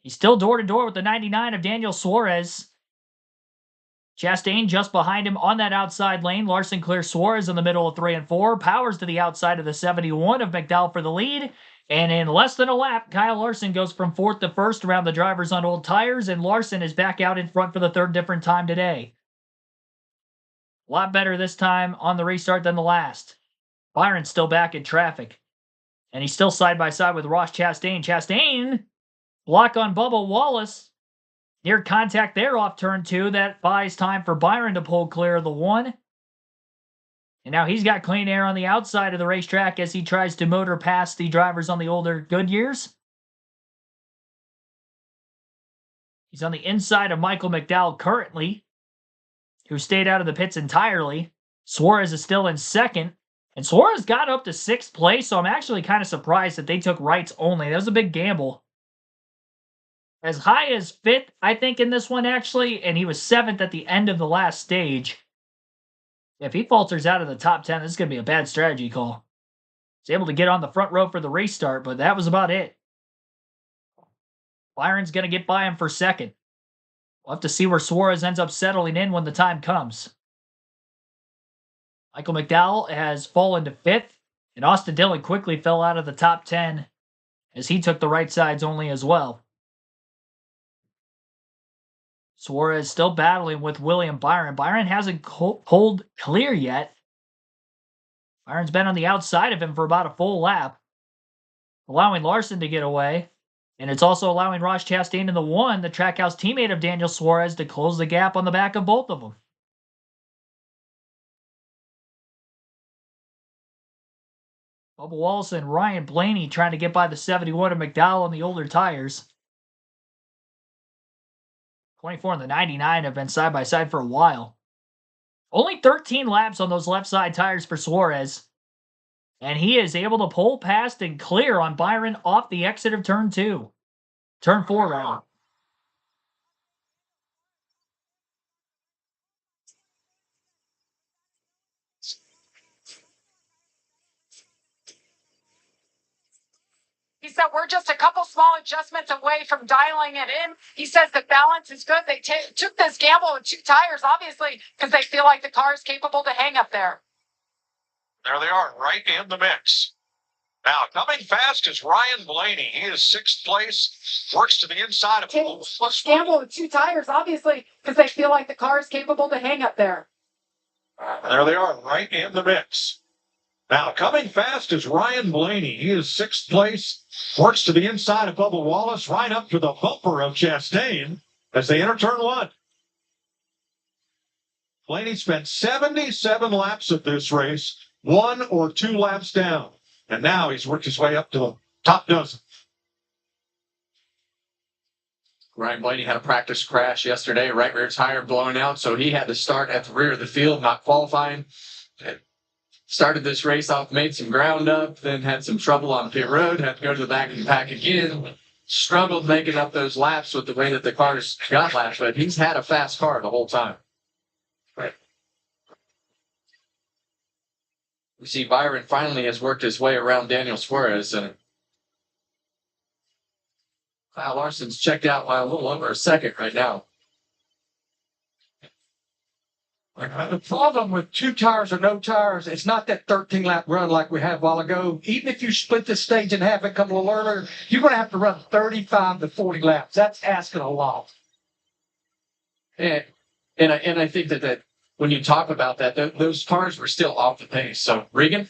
He's still door-to-door with the 99 of Daniel Suarez. Chastain just behind him on that outside lane. Larson clears Suarez in the middle of 3 and 4. Powers to the outside of the 71 of McDowell for the lead. And in less than a lap, Kyle Larson goes from 4th to 1st around the drivers on old tires. And Larson is back out in front for the 3rd different time today. A lot better this time on the restart than the last. Byron's still back in traffic. And he's still side by side with Ross Chastain. Chastain, block on Bubba Wallace. Near contact there off turn 2. That buys time for Byron to pull clear of the 1. And now he's got clean air on the outside of the racetrack as he tries to motor past the drivers on the older Goodyears. He's on the inside of Michael McDowell currently, who stayed out of the pits entirely. Suarez is still in 2nd. And Suarez got up to 6th place, so I'm actually kind of surprised that they took rights only. That was a big gamble. As high as 5th, I think, in this one, actually, and he was 7th at the end of the last stage. If he falters out of the top 10, this is going to be a bad strategy call. He's able to get on the front row for the restart, but that was about it. Byron's going to get by him for 2nd. We'll have to see where Suarez ends up settling in when the time comes. Michael McDowell has fallen to 5th, and Austin Dillon quickly fell out of the top 10 as he took the right sides only as well. Suarez still battling with William Byron. Byron hasn't pulled clear yet. Byron's been on the outside of him for about a full lap, allowing Larson to get away. And it's also allowing Ross Chastain in the 1, the Trackhouse teammate of Daniel Suarez, to close the gap on the back of both of them. Bubba Wallace and Ryan Blaney trying to get by the 71 of McDowell on the older tires. 24 and the 99 have been side by side for a while. Only 13 laps on those left side tires for Suarez. And he is able to pull past and clear on Byron off the exit of turn 2. Turn 4, rather. He said, we're just a couple small adjustments away from dialing it in. He says the balance is good. They took this gamble with 2 tires, obviously, because they feel like the car is capable to hang up there. There they are, right in the mix. Now, coming fast is Ryan Blaney. He is 6th place, works to the inside of Gamble with 2 tires, obviously, because they feel like the car is capable to hang up there. And there they are, right in the mix. Now, coming fast is Ryan Blaney. He is 6th place, works to the inside of Bubba Wallace, right up to the bumper of Chastain as they enter turn 1. Blaney spent 77 laps of this race, 1 or 2 laps down. And now he's worked his way up to the top dozen. Ryan Blaney had a practice crash yesterday, right rear tire blowing out, so he had to start at the rear of the field, not qualifying. Started this race off, made some ground up, then had some trouble on pit road, had to go to the back of the pack again. Struggled making up those laps with the way that the cars got laps, but he's had a fast car the whole time. We see Byron finally has worked his way around Daniel Suarez, and Kyle Larson's checked out by a little over a second right now. The problem with 2 tires or no tires, it's not that 13-lap run like we had a while ago. Even if you split the stage in half and come a little earlier, you're going to have to run 35 to 40 laps. That's asking a lot. And I think that when you talk about that, those cars were still off the pace. So, Regan?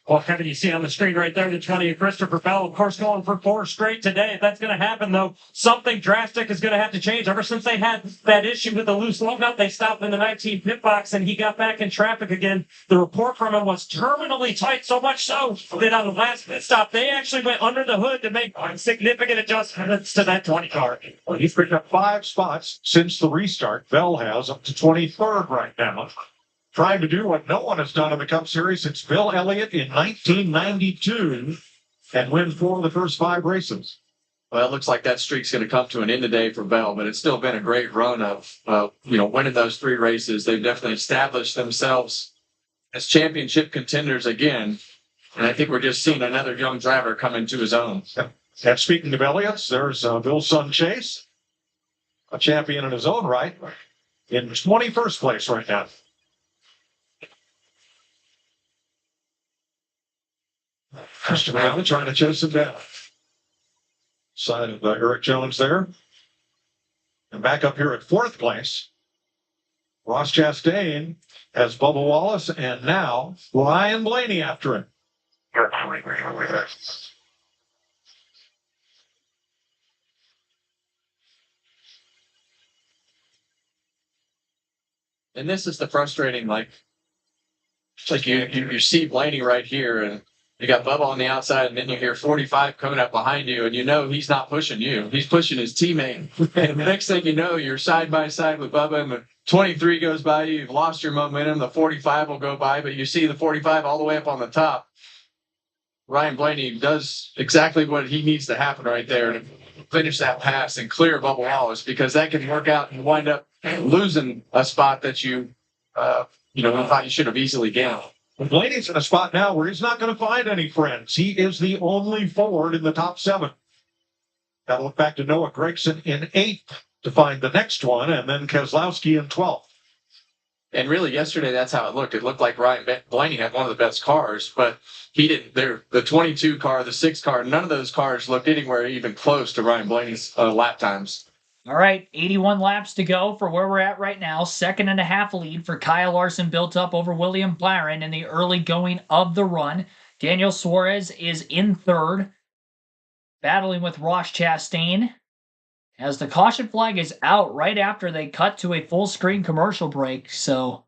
Well, Kevin, you see on the screen right there, the 20 of Christopher Bell, of course, going for 4 straight today. If that's going to happen, though, something drastic is going to have to change. Ever since they had that issue with the loose lug nut, they stopped in the 19 pit box, and he got back in traffic again. The report from him was terminally tight, so much so that on the last pit stop, they actually went under the hood to make significant adjustments to that 20 car. Well, he's picked up 5 spots since the restart. Bell has up to 23rd right now. Trying to do what no one has done in the Cup Series since Bill Elliott in 1992 and win 4 of the first 5 races. Well, it looks like that streak's going to come to an end today for Bell, but it's still been a great run of, winning those 3 races. They've definitely established themselves as championship contenders again, and I think we're just seeing another young driver come into his own. And speaking of Elliott's, there's Bill's son Chase, a champion in his own right, in 21st place right now. Christopher Bell trying to chase him down. Side of Eric Jones there. And back up here at 4th place, Ross Chastain has Bubba Wallace and now Ryan Blaney after him. And this is the frustrating, it's like you see Blaney right here, and you got Bubba on the outside, and then you hear 45 coming up behind you, and you know he's not pushing you. He's pushing his teammate. And the next thing you know, you're side by side with Bubba, and the 23 goes by you. You've lost your momentum. The 45 will go by, but you see the 45 all the way up on the top. Ryan Blaney does exactly what he needs to happen right there to finish that pass and clear Bubba Wallace, because that can work out and wind up losing a spot that you thought you should have easily gained. Blaney's in a spot now where he's not going to find any friends. He is the only Ford in the top 7. Got to look back to Noah Gragson in 8th to find the next one, and then Keselowski in 12th. And really, yesterday, that's how it looked. It looked like Ryan Blaney had one of the best cars, but he didn't. The 22 car, the 6 car, none of those cars looked anywhere even close to Ryan Blaney's lap times. All right, 81 laps to go for where we're at right now. 2.5 lead for Kyle Larson built up over William Byron in the early going of the run. Daniel Suarez is in 3rd, battling with Ross Chastain, as the caution flag is out right after they cut to a full-screen commercial break. So,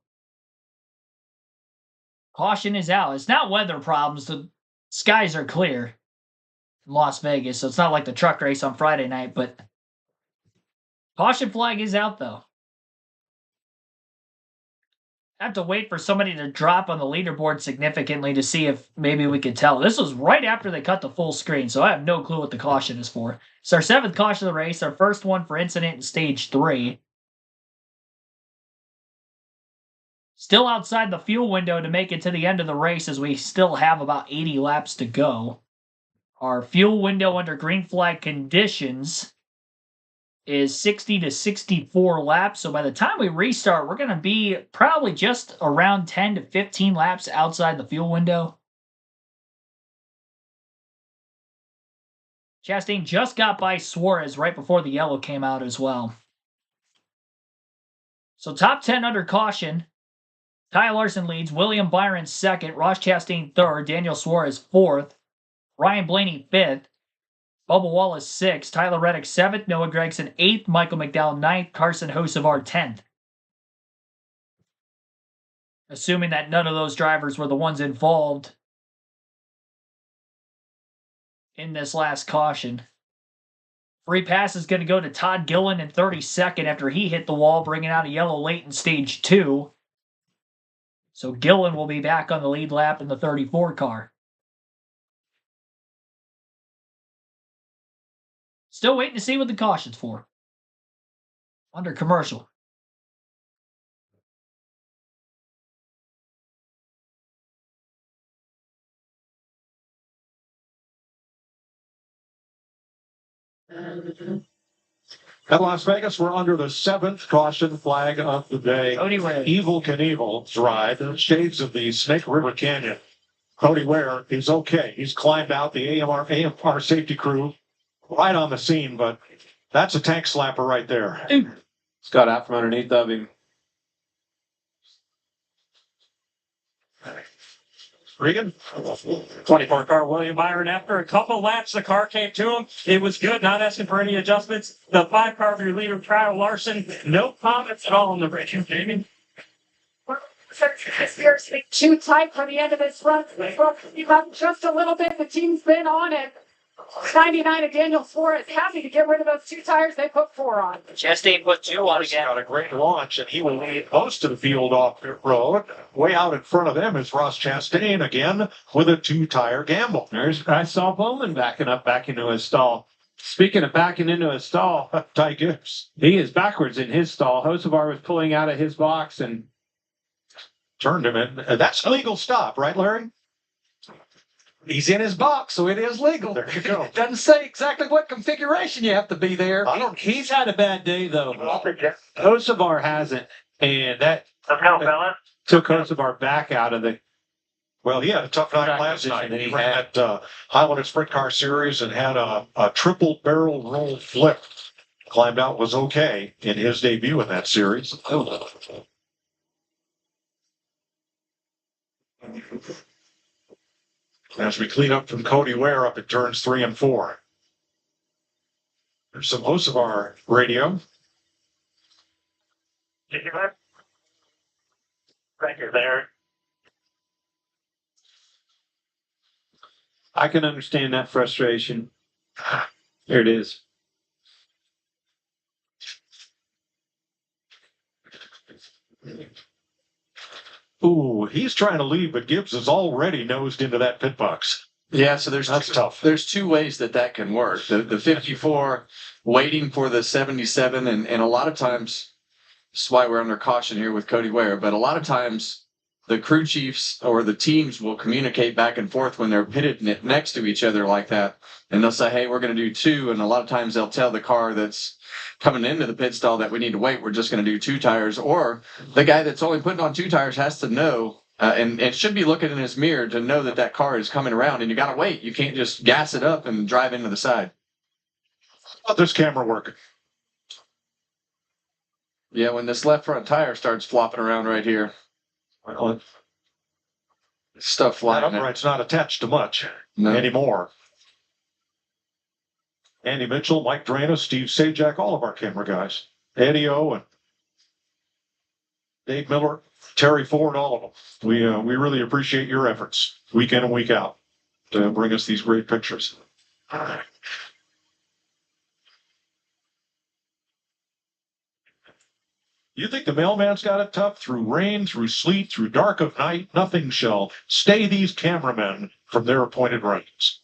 caution is out. It's not weather problems. The skies are clear in Las Vegas, so it's not like the truck race on Friday night, but caution flag is out, though. I have to wait for somebody to drop on the leaderboard significantly to see if maybe we could tell. This was right after they cut the full screen, so I have no clue what the caution is for. It's our 7th caution of the race, our first one for incident in Stage 3. Still outside the fuel window to make it to the end of the race, as we still have about 80 laps to go. Our fuel window under green flag conditions is 60 to 64 laps. So by the time we restart, we're going to be probably just around 10 to 15 laps outside the fuel window. Chastain just got by Suarez right before the yellow came out as well. So top 10 under caution Ty Larson leads. William Byron second. Ross Chastain third. Daniel Suarez fourth. Ryan Blaney fifth. Bubba Wallace sixth. Tyler Reddick seventh. Noah Gragson eighth. Michael McDowell ninth. Carson Hocevar 10th. Assuming that none of those drivers were the ones involved in this last caution. Free pass is going to go to Todd Gillen in 32nd after he hit the wall, bringing out a yellow late in stage 2. So Gillen will be back on the lead lap in the 34 car. Still waiting to see what the caution's for. Under commercial. At Las Vegas, we're under the 7th caution flag of the day. Cody Ware. Evil Knievel's ride, shades of the Snake River Canyon. Cody Ware is okay. He's climbed out. The AMR safety crew right on the scene, but that's a tank slapper right there. It's got out from underneath of him. Regan? 24 car William Byron. After a couple laps, the car came to him. It was good, not asking for any adjustments. The 5 car of your leader, Kyle Larson, no comments at all on the radio, Jamie. Spears too tight for the end of this run. Just a little bit. The team's been on it. 99 of Daniel Suarez happy to get rid of those 2 tires they put 4 on. Chastain put 2 on again. Got a great launch, and he will lead most of the field off pit road. Way out in front of them is Ross Chastain again with a 2-tire gamble. I saw Bowman back into his stall. Speaking of backing into his stall, Ty Gibbs. He is backwards in his stall. Hocevar was pulling out of his box and turned him in. That's a legal stop, right, Larry? He's in his box, so it is legal. There you go. It doesn't say exactly what configuration you have to be there. He's had a bad day, though. Hocevar hasn't, and that took Hocevar back out of the. Well, he had a tough night last night. He ran at Highland Sprint Car Series and had a triple barrel roll flip. Climbed out, was okay in his debut in that series. As we clean up from Cody Ware up at turns 3 and 4. There's some Hocevar radio. Did you hear Thank you there. I can understand that frustration. There it is. Ooh, he's trying to lead, but Gibbs is already nosed into that pit box. Yeah, so that's tough. There's 2 ways that can work. The 54 waiting for the 77, and a lot of times, that's why we're under caution here with Cody Ware, but a lot of times the crew chiefs or the teams will communicate back and forth when they're pitted next to each other like that, and they'll say, hey, we're going to do 2, and a lot of times they'll tell the car that's coming into the pit stall that we need to wait, we're just going to do 2 tires, or the guy that's only putting on 2 tires has to know and should be looking in his mirror to know that car is coming around, and you got to wait. You can't just gas it up and drive into the side. How's this camera working? Yeah, when this left front tire starts flopping around right here, well, stuff flying. That upright's not attached to much anymore. Andy Mitchell, Mike Drana, Steve Sajak, all of our camera guys. Eddie O and Dave Miller, Terry Ford, all of them. We really appreciate your efforts week in and week out to bring us these great pictures. You think the mailman's got it tough? Through rain, through sleet, through dark of night, nothing shall stay these cameramen from their appointed rights.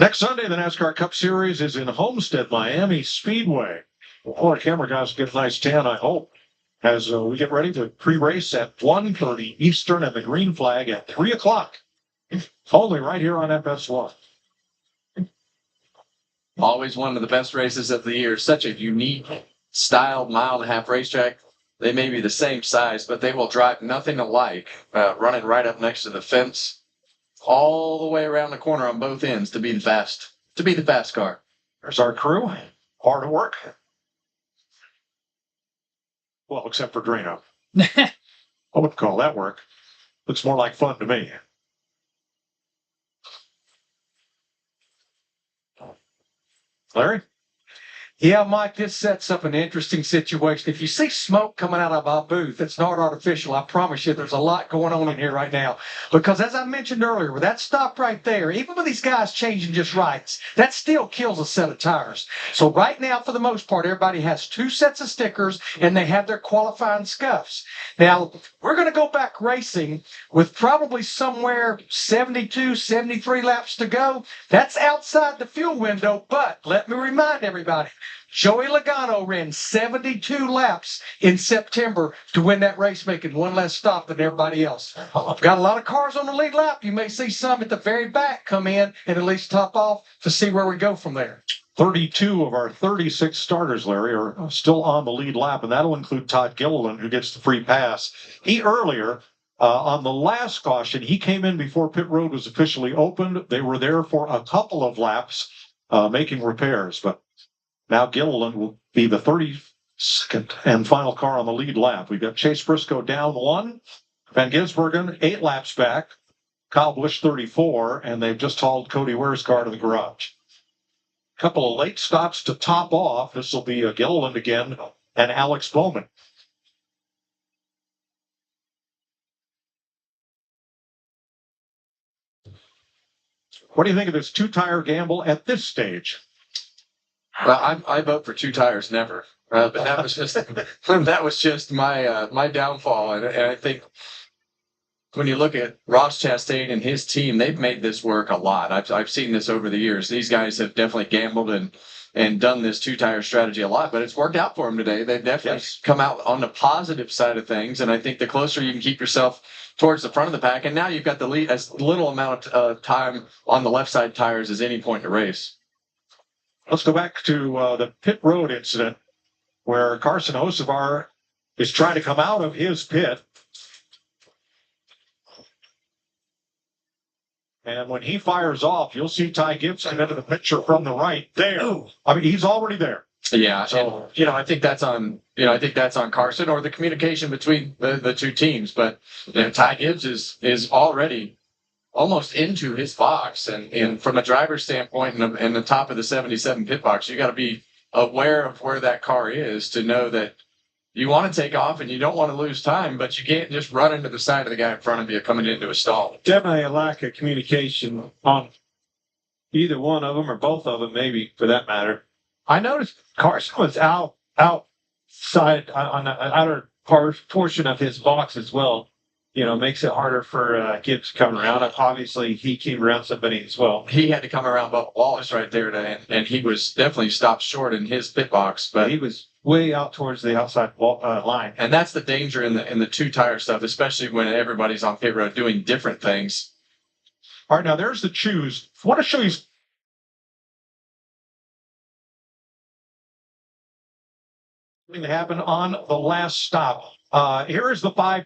Next Sunday, the NASCAR Cup Series is in Homestead, Miami Speedway. All our camera guys get a nice tan, I hope, as we get ready to pre-race at 1:30 Eastern and the green flag at 3 o'clock. Only right here on FS1. Always one of the best races of the year. Such a unique, styled mile-and-a-half racetrack. They may be the same size, but they will drive nothing alike, running right up next to the fence, all the way around the corner on both ends to be the fast car. There's our crew. Hard at work. Well, except for Drano. I wouldn't call that work. Looks more like fun to me. Larry? Yeah, Mike, this sets up an interesting situation. If you see smoke coming out of our booth, it's not artificial. I promise you there's a lot going on in here right now. Because as I mentioned earlier, with that stop right there, even with these guys changing just rights, that still kills a set of tires. So right now, for the most part, everybody has 2 sets of stickers and they have their qualifying scuffs. Now, we're going to go back racing with probably somewhere 72, 73 laps to go. That's outside the fuel window, but let me remind everybody, Joey Logano ran 72 laps in September to win that race, making one less stop than everybody else. I've got a lot of cars on the lead lap. You may see some at the very back come in and at least top off to see where we go from there. 32 of our 36 starters, Larry, are still on the lead lap, and that'll include Todd Gilliland, who gets the free pass. He earlier, on the last caution, he came in before pit road was officially opened. They were there for a couple of laps making repairs, but now Gilliland will be the 32nd and final car on the lead lap. We've got Chase Briscoe down 1, Van Gisbergen 8 laps back, Kyle Busch 34, and they've just hauled Cody Ware's car to the garage. Couple of late stops to top off. This will be Gilliland again and Alex Bowman. What do you think of this 2-tire gamble at this stage? Well, I vote for 2 tires never. But that was just my downfall, and I think when you look at Ross Chastain and his team, they've made this work a lot. I've seen this over the years. These guys have definitely gambled and done this 2-tire strategy a lot, but it's worked out for them today. They've definitely come out on the positive side of things, and I think the closer you can keep yourself towards the front of the pack, and now you've got the lead, as little amount of time on the left side tires as any point in the race. Let's go back to the pit road incident where Carson Hocevar is trying to come out of his pit. And when he fires off, you'll see Ty Gibbs come into the picture from the right there. I mean, he's already there. Yeah, so I think that's on Carson or the communication between the 2 teams. But Ty Gibbs is already almost into his box, and from a driver's standpoint, in the top of the 77 pit box, you got to be aware of where that car is to know that you want to take off and you don't want to lose time, but you can't just run into the side of the guy in front of you coming into a stall. Definitely a lack of communication on either one of them or both of them, maybe for that matter. I noticed Carson was outside on the outer portion of his box as well. Makes it harder for Gibbs to come around. Obviously, he came around somebody as well. He had to come around Bubba Wallace right there, and he was definitely stopped short in his pit box. But he was way out towards the outside line. And that's the danger in the 2-tire stuff, especially when everybody's on pit road doing different things. All right, now there's the choose. I want to show you something that happened on the last stop. Here is the 5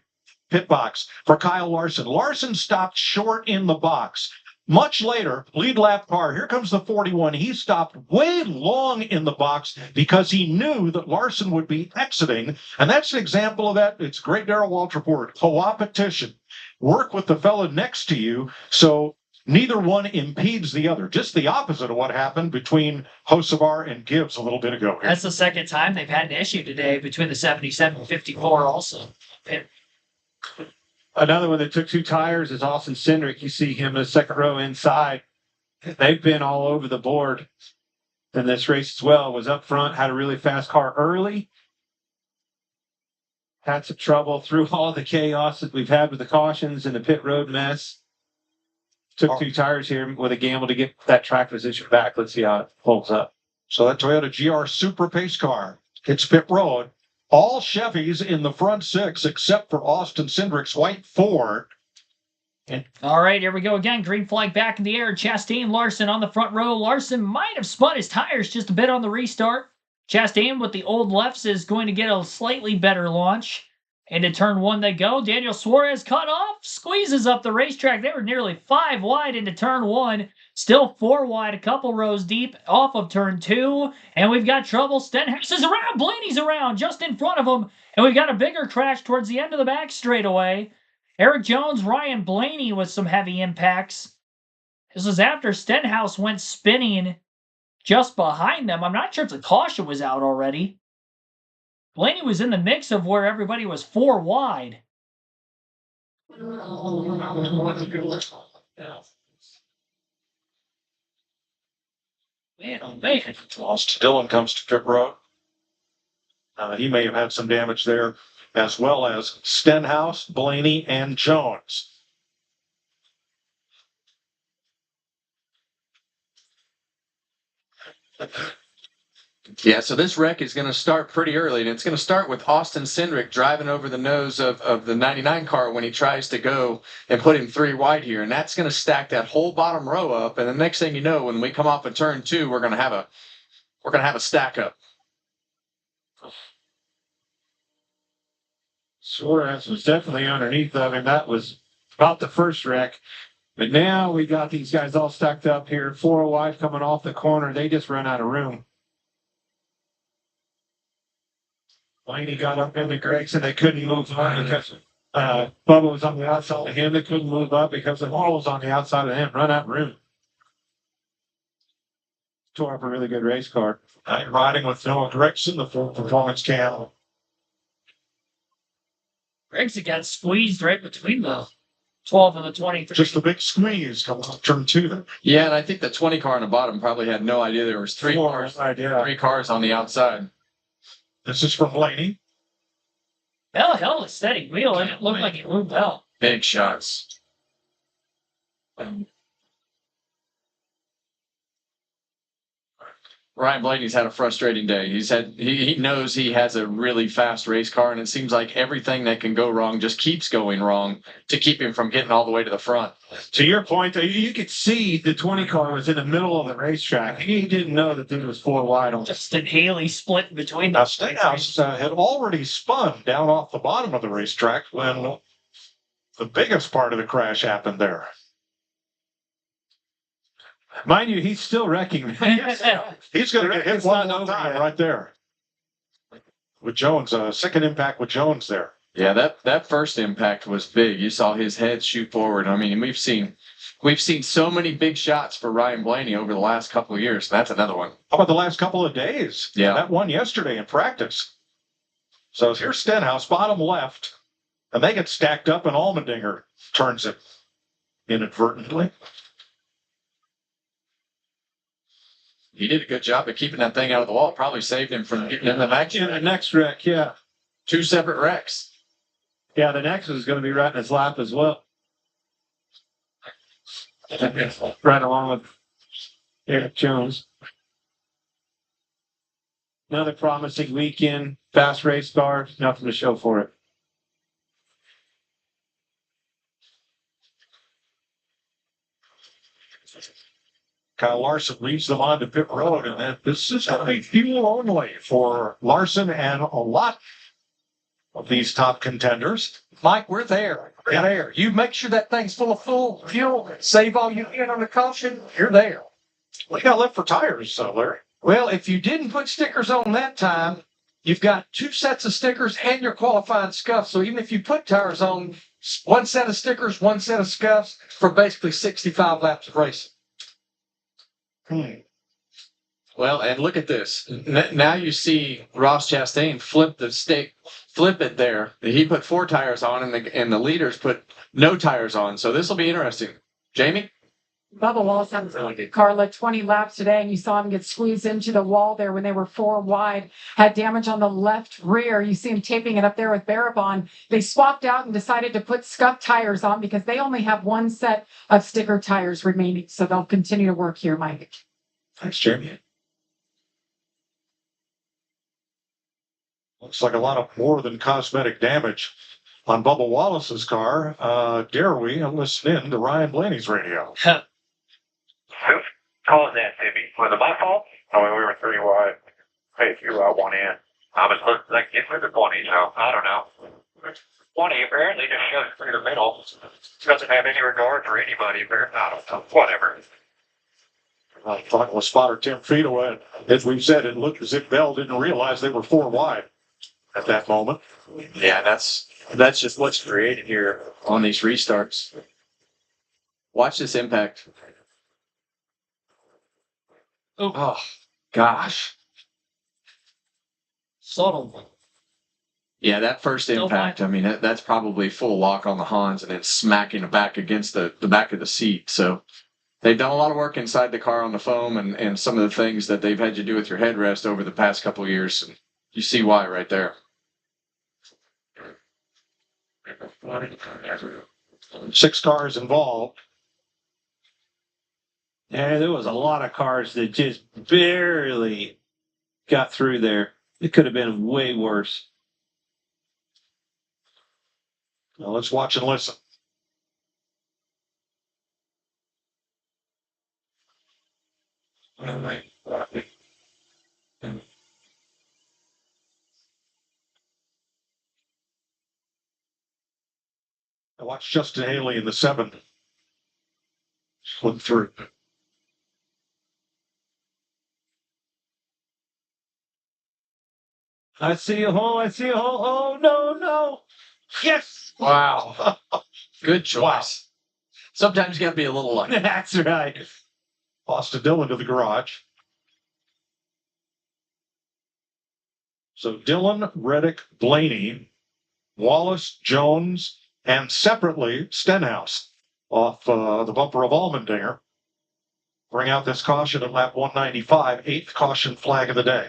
pit box for Kyle Larson. Larson stopped short in the box. Much later, lead lap car, here comes the 41. He stopped way long in the box because he knew that Larson would be exiting. And that's an example of that. It's great Darrell Waltrip report. Co-opetition. Work with the fella next to you so neither one impedes the other. Just the opposite of what happened between Hocevar and Gibbs a little bit ago. That's the second time they've had an issue today between the 77 and 54 also. Another one that took 2 tires is Austin Cindric. You see him in the second row inside. They've been all over the board in this race as well. Was up front, had a really fast car early. Had some trouble through all the chaos that we've had with the cautions and the pit road mess. Took 2 tires here with a gamble to get that track position back. Let's see how it holds up. So that Toyota GR Super Pace car hits pit road. All Chevys in the front 6 except for Austin Cindric's white Ford. All right, here we go again. Green flag back in the air. Chastain, Larson on the front row. Larson might have spun his tires just a bit on the restart. Chastain with the old lefts is going to get a slightly better launch. Into turn 1 they go. Daniel Suarez cut off, squeezes up the racetrack. They were nearly 5 wide into turn 1. Still 4 wide, a couple rows deep off of turn 2. And we've got trouble. Stenhouse is around. Blaney's around just in front of him. And we've got a bigger crash towards the end of the back straightaway. Eric Jones, Ryan Blaney with some heavy impacts. This was after Stenhouse went spinning just behind them. I'm not sure if the caution was out already. Blaney was in the mix of where everybody was 4 wide. Man, oh man. Lost Dillon comes to pit road. He may have had some damage there, as well as Stenhouse, Blaney, and Jones. Yeah, so this wreck is going to start pretty early, and it's going to start with Austin Cindric driving over the nose of the 99 car when he tries to go and put him 3 wide here, and that's going to stack that whole bottom row up. And the next thing you know, when we come off of turn 2, we're going to have a stack up. Suarez was definitely underneath of him. That was about the first wreck. But now we got these guys all stacked up here. 4 wide coming off the corner. They just run out of room. Blaney got up into Gregson. They couldn't move on because Bubba was on the outside of him. They couldn't move up because the wall was on the outside of him. Run out of room. Tore up a really good race car. Riding with Noah Gregson, the full performance cam. Gregson got squeezed right between the 12 and the 23. Just a big squeeze coming off turn 2. Yeah, and I think the 20 car on the bottom probably had no idea there was 3 cars on the outside. This is from Blaney. Hell, a steady wheel. It looked like it moved out. Big shots. Ryan Blaney's had a frustrating day. He knows he has a really fast race car, and it seems like everything that can go wrong just keeps going wrong to keep him from getting all the way to the front. To your point, you could see the 20 car was in the middle of the racetrack. He didn't know that there was 4 wide on. Justin Haley split between them. Now, Stenhouse had already spun down off the bottom of the racetrack when the biggest part of the crash happened there. Mind you, he's still wrecking. He's going to get hit one more time right there. With Jones, second impact with Jones there. Yeah, that first impact was big. You saw his head shoot forward. I mean, we've seen so many big shots for Ryan Blaney over the last couple of years. That's another one. How about the last couple of days? Yeah. That one yesterday in practice. So here's Stenhouse, bottom left. And they get stacked up, and Allmendinger turns it inadvertently. He did a good job of keeping that thing out of the wall. Probably saved him from getting in the next. In the next wreck, yeah. 2 separate wrecks. Yeah, the next is going to be right in his lap as well. Right along with Eric Jones. Another promising weekend. Fast race car. Nothing to show for it. Kyle Larson leads them on to pit road, and then this is going to be fuel only for Larson and a lot of these top contenders. Mike, we're there. We're there. You make sure that thing's full fuel, save all you can on the caution, you're there. What do you got left for tires, Larry? Well, if you didn't put stickers on that time, you've got 2 sets of stickers and your qualifying scuffs. So even if you put tires on, 1 set of stickers, 1 set of scuffs for basically 65 laps of racing. Well, and look at this. Now you see Ross Chastain flip it there. He put 4 tires on, and the leaders put no tires on. So this will be interesting. Jamie? Bubba Wallace had a good car, led 20 laps today, and you saw him get squeezed into the wall there when they were 4 wide. Had damage on the left rear. You see him taping it up there with Barabon. They swapped out and decided to put scuff tires on because they only have 1 set of sticker tires remaining. So they'll continue to work here, Mike. Thanks, Jamie. Looks like a lot of more than cosmetic damage on Bubba Wallace's car. Dare we listen in to Ryan Blaney's radio? Who caused that, Timmy? Was it my fault? I mean, we were 3 wide. Hey, if you were 1 in. I was like, get through the 20, so I don't know. 20 apparently just shows through the middle. Doesn't have any regard for anybody, apparently. I don't know. Whatever. I thought it was spotter 10 feet away. As we've said, it looked as if Bell didn't realize they were 4 wide at that moment. Yeah, that's just what's created here on these restarts. Watch this impact. Oh gosh. Subtle. Yeah, that first Still impact, fine. I mean, that's probably full lock on the Hans and then smacking it back against the back of the seat. So they've done a lot of work inside the car on the foam and some of the things that they've had you do with your headrest over the past couple of years. And you see why right there. 6 cars involved. And there was a lot of cars that just barely got through there. It could have been way worse. Now let's watch and listen. I watched Justin Haley in the 7. Look through. I see a hole. I see a hole. Oh, no, no. Yes. Wow. Good choice. Wow. Sometimes you got to be a little lucky. That's right. Austin Dillon to the garage. So Dillon, Reddick, Blaney, Wallace, Jones, and separately Stenhouse off the bumper of Allmendinger. Bring out this caution at lap 195, 8th caution flag of the day.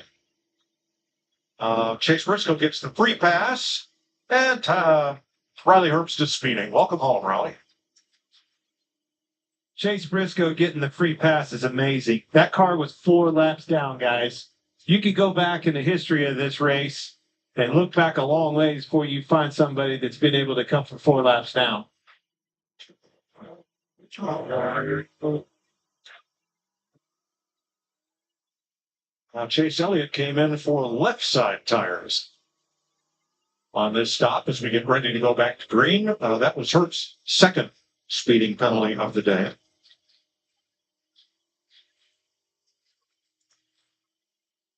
Chase Briscoe gets the free pass, and Riley Herbst is speeding. Welcome home, Riley. Chase Briscoe getting the free pass is amazing. That car was 4 laps down, guys. You could go back in the history of this race and look back a long ways before you find somebody that's been able to come from 4 laps down. Now Chase Elliott came in for left side tires on this stop as we get ready to go back to green. That was Hertz's second speeding penalty of the day.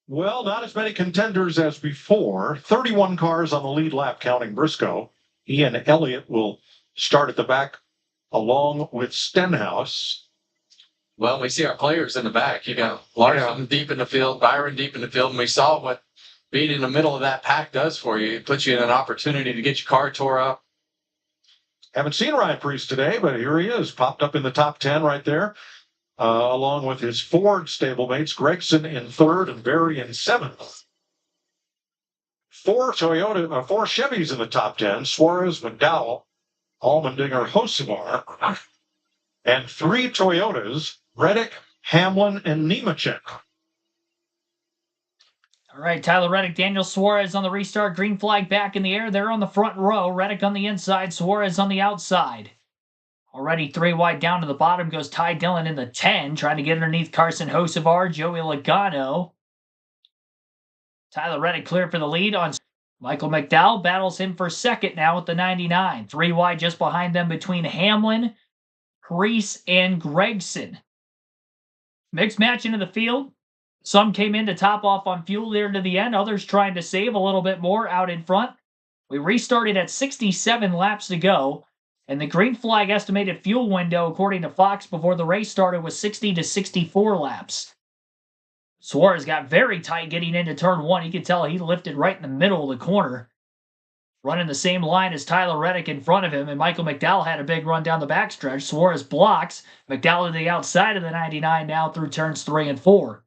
Well, not as many contenders as before. 31 cars on the lead lap, counting Briscoe. He and Elliott will start at the back along with Stenhouse. Well, we see our players in the back. You got Larson deep in the field, Byron deep in the field, and we saw what being in the middle of that pack does for you. It puts you in an opportunity to get your car tore up. Haven't seen Ryan Preece today, but here he is, popped up in the top 10 right there, along with his Ford stablemates, Gregson in 3rd and Berry in 7th. 4 Chevys in the top 10, Suarez, McDowell, Allmendinger, Hocevar, and 3 Toyotas, Reddick, Hamlin, and Nemechek. All right, Tyler Reddick, Daniel Suarez on the restart. Green flag back in the air. They're on the front row. Reddick on the inside, Suarez on the outside. Already 3 wide down to the bottom goes Ty Dillon in the 10, trying to get underneath Carson Hocevar, Joey Logano. Tyler Reddick clear for the lead on Michael McDowell. Battles him for second now with the 99. 3 wide just behind them between Hamlin, Preece, and Gregson. Mixed match into the field. Some came in to top off on fuel there to the end. Others trying to save a little bit more out in front. We restarted at 67 laps to go. And the green flag estimated fuel window, according to Fox, before the race started was 60 to 64 laps. Suarez got very tight getting into turn 1. You could tell he lifted right in the middle of the corner. Running the same line as Tyler Reddick in front of him, and Michael McDowell had a big run down the backstretch. Suarez blocks. McDowell to the outside of the 99 now through turns 3 and 4.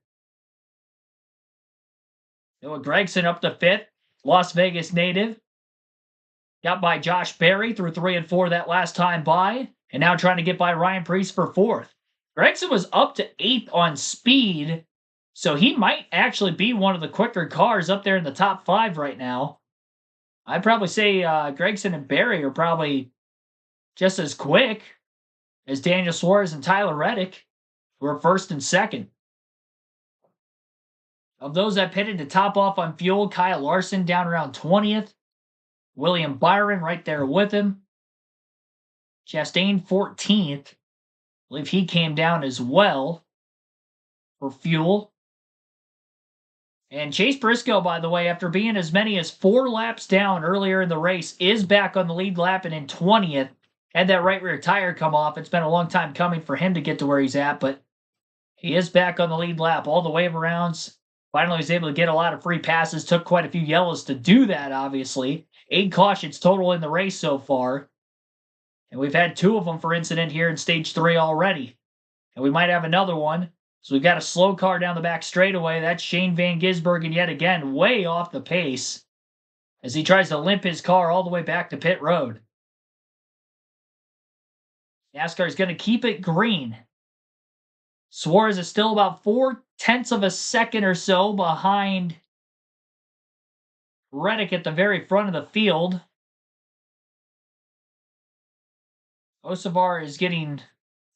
Noah Gregson up to 5th. Las Vegas native. Got by Josh Berry through 3 and 4 that last time by, and now trying to get by Ryan Preece for 4th. Gregson was up to 8th on speed, so he might actually be one of the quicker cars up there in the top 5 right now. I'd probably say Gregson and Berry are probably just as quick as Daniel Suarez and Tyler Reddick, who are 1st and 2nd. Of those that pitted to top off on fuel, Kyle Larson down around 20th. William Byron right there with him. Chastain 14th. I believe he came down as well. for fuel. And Chase Briscoe, by the way, after being as many as 4 laps down earlier in the race, is back on the lead lap and in 20th. Had that right rear tire come off. It's been a long time coming for him to get to where he's at, but he is back on the lead lap. All the wave arounds. Finally was able to get a lot of free passes. Took quite a few yellows to do that, obviously. 8 cautions total in the race so far. And we've had 2 of them for incident here in stage 3 already. And we might have another one. So we've got a slow car down the back straightaway. That's Shane Van Gisbergen yet again, way off the pace as he tries to limp his car all the way back to pit road. NASCAR is going to keep it green. Suarez is still about 0.4 of a second or so behind Reddick at the very front of the field. Osavar is getting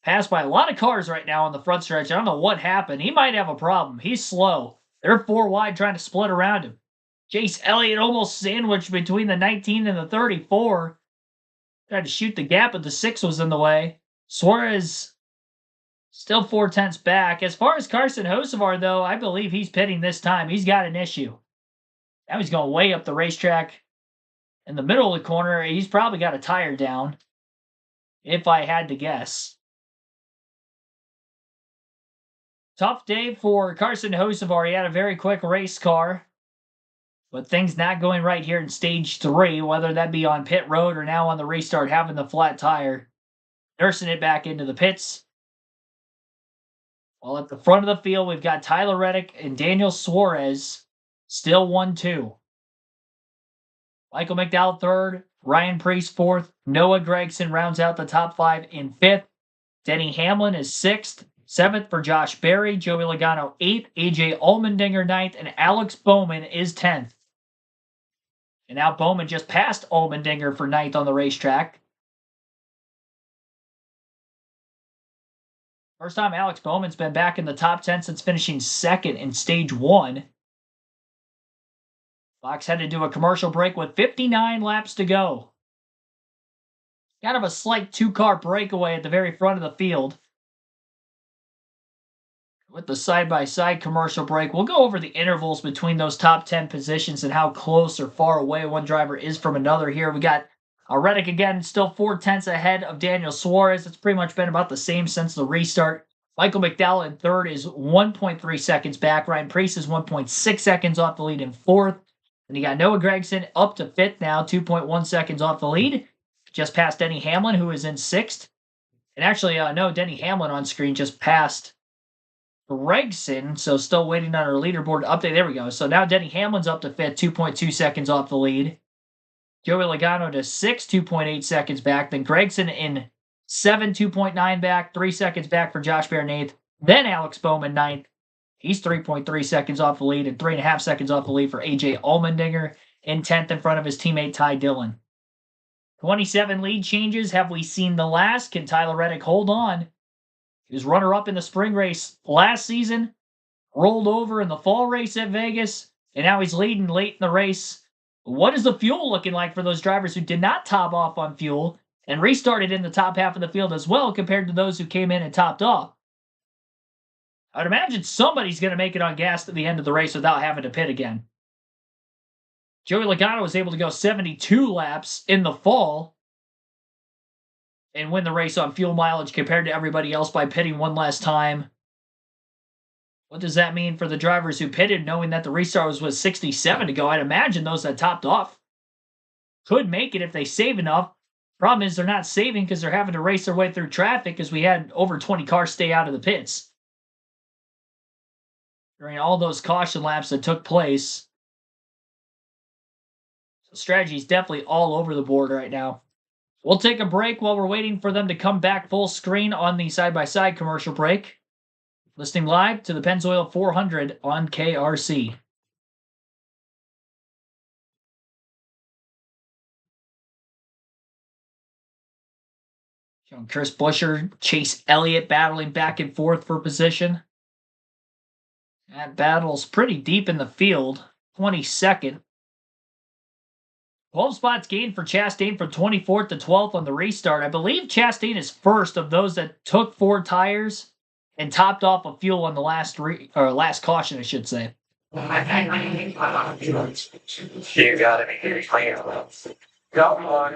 passed by a lot of cars right now on the front stretch. I don't know what happened. He might have a problem. He's slow. They're 4 wide trying to split around him. Chase Elliott almost sandwiched between the 19 and the 34. Tried to shoot the gap, but the 6 was in the way. Suarez still 0.4 back. As far as Carson Hocevar, though, I believe he's pitting this time. He's got an issue. Now he's going way up the racetrack. In the middle of the corner, he's probably got a tire down, if I had to guess. Tough day for Carson Hocevar. He had a very quick race car. But things not going right here in stage 3, whether that be on pit road or now on the restart, having the flat tire. Nursing it back into the pits. While at the front of the field, we've got Tyler Reddick and Daniel Suarez. Still 1-2. Michael McDowell 3rd. Ryan Preece 4th. Noah Gragson rounds out the top 5 in 5th. Denny Hamlin is 6th. 7th for Josh Berry. Joey Logano 8th. AJ Allmendinger 9th. And Alex Bowman is 10th. And now Bowman just passed Allmendinger for 9th on the racetrack. First time Alex Bowman's been back in the top 10 since finishing 2nd in stage 1. Fox headed to a commercial break with 59 laps to go. Kind of a slight 2-car breakaway at the very front of the field. With the side-by-side commercial break, we'll go over the intervals between those top 10 positions and how close or far away one driver is from another here. We got Reddick again, still 0.4 ahead of Daniel Suarez. It's pretty much been about the same since the restart. Michael McDowell in 3rd is 1.3 seconds back. Ryan Preece is 1.6 seconds off the lead in 4th. And you got Noah Gragson up to 5th now, 2.1 seconds off the lead. Just past Denny Hamlin, who is in 6th. And actually, no, Denny Hamlin on screen just passed Gregson, so still waiting on our leaderboard update. There we go. So now Denny Hamlin's up to 5th, 2.2 seconds off the lead. Joey Logano to 6th, 2.8 seconds back. Then Gregson in 7, 2.9 back, 3 seconds back for Josh Berry in 8th. Then Alex Bowman 9th. He's 3.3 seconds off the lead and 3.5 seconds off the lead for AJ Allmendinger in 10th in front of his teammate Ty Dillon. 27 lead changes. Have we seen the last? Can Tyler Reddick hold on? He was runner-up in the spring race last season, rolled over in the fall race at Vegas, and now he's leading late in the race. What is the fuel looking like for those drivers who did not top off on fuel and restarted in the top half of the field as well compared to those who came in and topped off? I'd imagine somebody's going to make it on gas at the end of the race without having to pit again. Joey Logano was able to go 72 laps in the fall and win the race on fuel mileage compared to everybody else by pitting one last time. What does that mean for the drivers who pitted knowing that the restart was 67 to go? I'd imagine those that topped off could make it if they save enough. Problem is they're not saving because they're having to race their way through traffic because we had over 20 cars stay out of the pits during all those caution laps that took place. So strategy is definitely all over the board right now. We'll take a break while we're waiting for them to come back full screen on the side-by-side commercial break. Listening live to the Pennzoil 400 on KRC. Showing Chris Buescher, Chase Elliott battling back and forth for position. That battle's pretty deep in the field. 22nd. 12 spots gained for Chastain from 24th to 12th on the restart. I believe Chastain is first of those that took 4 tires and topped off of fuel on the last last caution, I should say. You gotta be getting clean. Come on,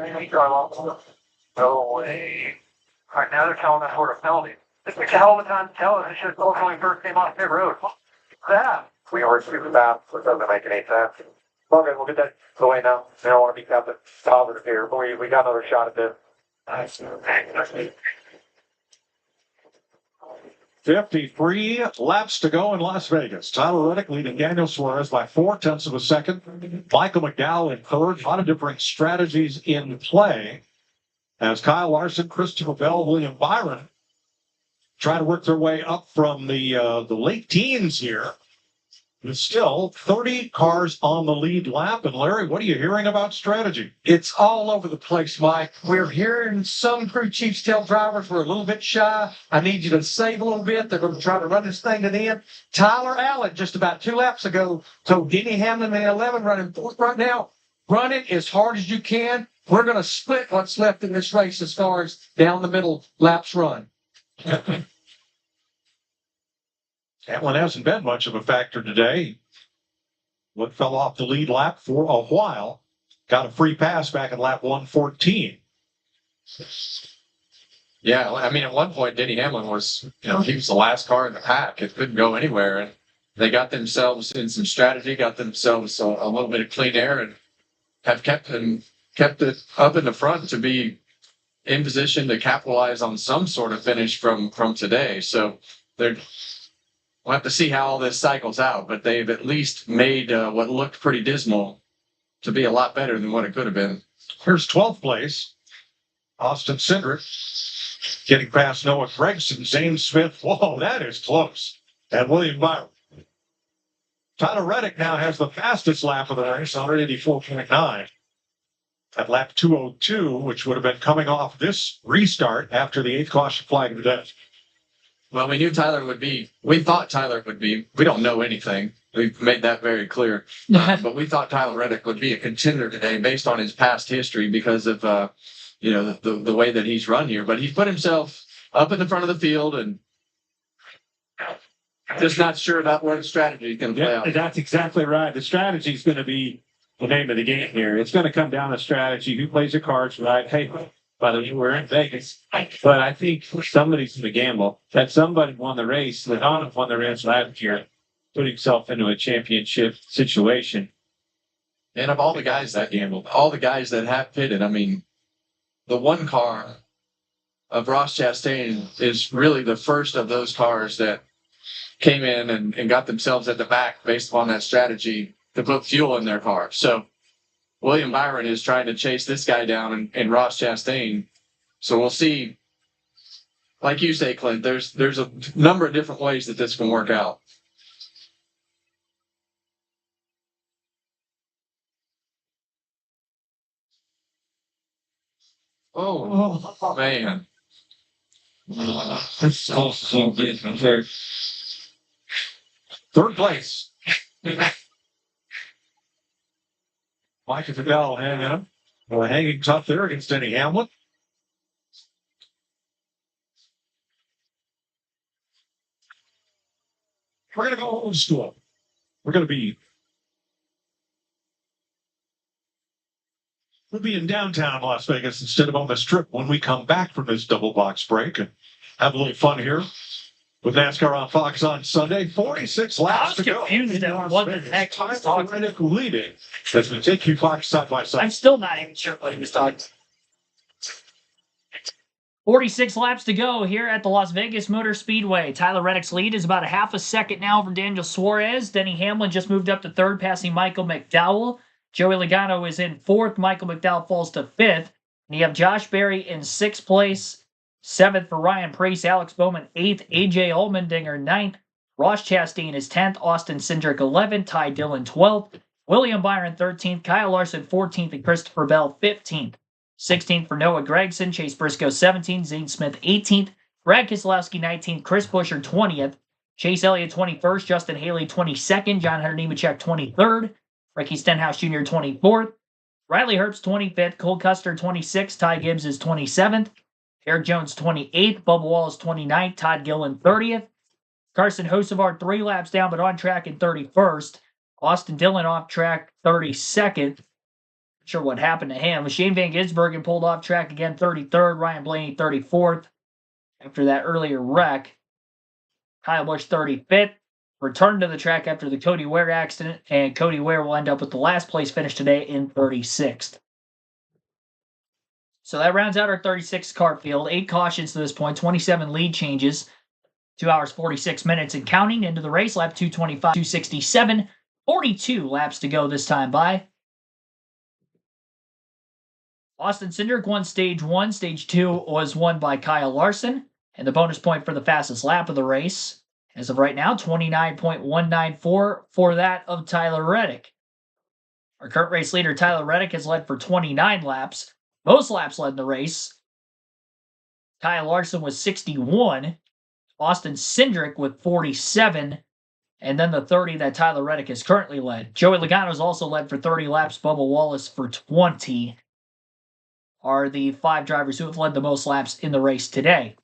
no way. Alright, now they're telling us we're a penalty. This makes a hell of a time to tell us it should have told us when we first came off pit road. What's that? We were super fast, so it doesn't make any sense. Okay, we'll get that away now. I don't want to be Captain positive here, but we got another shot at this. 53 laps to go in Las Vegas. Tyler Reddick leading Daniel Suarez by 0.4 of a second. Michael McDowell in third. A lot of different strategies in play as Kyle Larson, Christopher Bell, William Byron try to work their way up from the late teens here. There's still 30 cars on the lead lap. And Larry, what are you hearing about strategy? It's all over the place, Mike. We're hearing some crew chiefs tell drivers we're a little bit shy. I need you to save a little bit. They're going to try to run this thing to the end. Tyler Allen, just about 2 laps ago, told Denny Hamlin in 11 running fourth right now, run it as hard as you can. We're going to split what's left in this race as far as down the middle laps run. Hamlin hasn't been much of a factor today. What fell off the lead lap for a while. Got a free pass back in lap 114. Yeah, I mean, at one point, Denny Hamlin was, he was the last car in the pack. It couldn't go anywhere. And they got themselves in some strategy, got themselves a little bit of clean air, and have kept it up in the front to be in position to capitalize on some sort of finish from today. So we'll have to see how all this cycles out, but they've at least made what looked pretty dismal to be a lot better than what it could have been. Here's 12th place. Austin Cindric getting past Noah Gregson, Zane Smith. Whoa, that is close. And William Byron. Tyler Reddick now has the fastest lap of the race, 184.9. At lap 202, which would have been coming off this restart after the 8th caution flag of the day. Well, we thought Tyler would be. We don't know anything. We've made that very clear. But we thought Tyler Reddick would be a contender today based on his past history because of, the way that he's run here. But he's put himself up in the front of the field and just not sure about where the strategy is going to play out. That's exactly right. The strategy is going to be the name of the game here. It's going to come down to strategy. Who plays the cards right? Hey, by the way, we're in Vegas. But I think somebody's going to gamble. That somebody won the race. Logano won the race last year, put himself into a championship situation. And of all the guys that gambled, all the guys that have pitted, I mean, the one car of Ross Chastain is really the first of those cars that came in and got themselves at the back based upon that strategy to put fuel in their car. So William Byron is trying to chase this guy down and Ross Chastain. So we'll see. Like you say, Clint, there's a number of different ways that this can work out. Oh man. Third place. Mike Fidel hanging tough there against Denny Hamlin. We're going to go old school. We'll be in downtown Las Vegas instead of on the Strip when we come back from this double box break and have a little fun here with NASCAR on Fox on Sunday. 46 laps to go. I was confused at what the heck he was talking about. Leading as we take you Fox side by side. I'm still not even sure what he was talking about. 46 laps to go here at the Las Vegas Motor Speedway. Tyler Reddick's lead is about a half a second now for Daniel Suarez. Denny Hamlin just moved up to third, passing Michael McDowell. Joey Logano is in fourth. Michael McDowell falls to fifth. And you have Josh Berry in sixth place. Seventh for Ryan Preece. Alex Bowman eighth. AJ Allmendinger ninth. Ross Chastain is 10th. Austin Cindric 11th. Ty Dillon 12th. William Byron 13th. Kyle Larson 14th. And Christopher Bell 15th. 16th for Noah Gregson, Chase Briscoe 17th, Zane Smith 18th, Brad Keselowski 19th, Chris Buescher 20th, Chase Elliott 21st, Justin Haley 22nd, John Hunter Nemechek 23rd, Ricky Stenhouse Jr. 24th, Riley Herbst 25th, Cole Custer 26th, Ty Gibbs is 27th, Eric Jones 28th, Bubba Wallace 29th, Todd Gillen 30th, Carson Hocevar 3 laps down, but on track in 31st. Austin Dillon off track 32nd. Not sure what happened to him. Shane Van Gisbergen pulled off track again 33rd. Ryan Blaney 34th after that earlier wreck. Kyle Busch 35th. Returned to the track after the Cody Ware accident, and Cody Ware will end up with the last place finish today in 36th. So that rounds out our 36 car field. 8 cautions to this point, 27 lead changes, 2 hours 46 minutes and counting into the race. Lap 225, 267, 42 laps to go this time by. Austin Cindric won stage 1. Stage 2 was won by Kyle Larson, and the bonus point for the fastest lap of the race, as of right now, 29.194 for that of Tyler Reddick. Our current race leader, Tyler Reddick, has led for 29 laps. Most laps led in the race. Kyle Larson was 61. Austin Cindric with 47. And then the 30 that Tyler Reddick has currently led. Joey Logano's also led for 30 laps. Bubba Wallace for 20 are the 5 drivers who have led the most laps in the race today.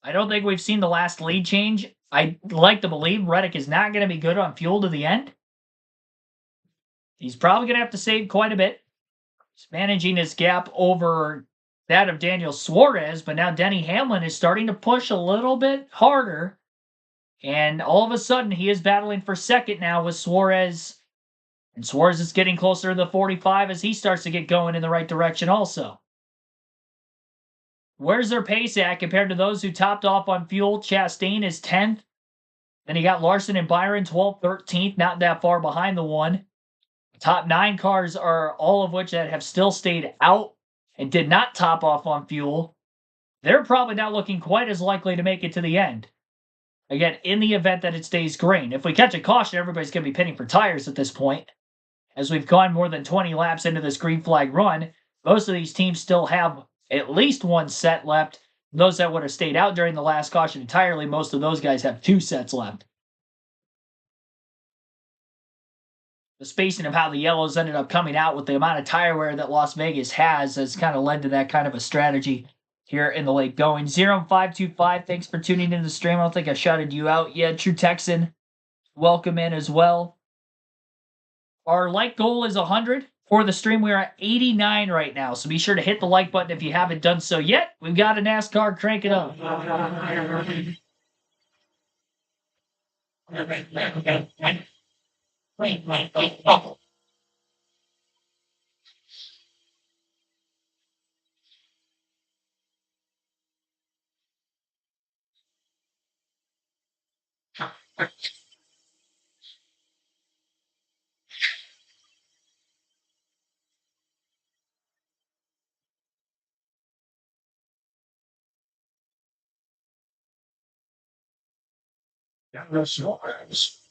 I don't think we've seen the last lead change. I'd like to believe Reddick is not going to be good on fuel to the end. He's probably going to have to save quite a bit. He's managing his gap over that of Daniel Suarez, but now Denny Hamlin is starting to push a little bit harder. And all of a sudden, he is battling for second now with Suarez. And Suarez is getting closer to the 45 as he starts to get going in the right direction also. Where's their pace at compared to those who topped off on fuel? Chastain is 10th. Then you got Larson and Byron, 12th, 13th, not that far behind the one. The top 9 cars are all of which that have still stayed out and did not top off on fuel. They're probably not looking quite as likely to make it to the end. Again, in the event that it stays green. If we catch a caution, everybody's going to be pitting for tires at this point. As we've gone more than 20 laps into this green flag run, most of these teams still have at least 1 set left. Those that would have stayed out during the last caution entirely, most of those guys have 2 sets left. The spacing of how the yellows ended up coming out with the amount of tire wear that Las Vegas has kind of led to that kind of a strategy here in the late going. 0525, thanks for tuning into the stream. I don't think I shouted you out yet. True Texan, welcome in as well. Our like goal is 100. For the stream, we are at 89 right now, so be sure to hit the like button if you haven't done so yet. We've got a NASCAR crank it up.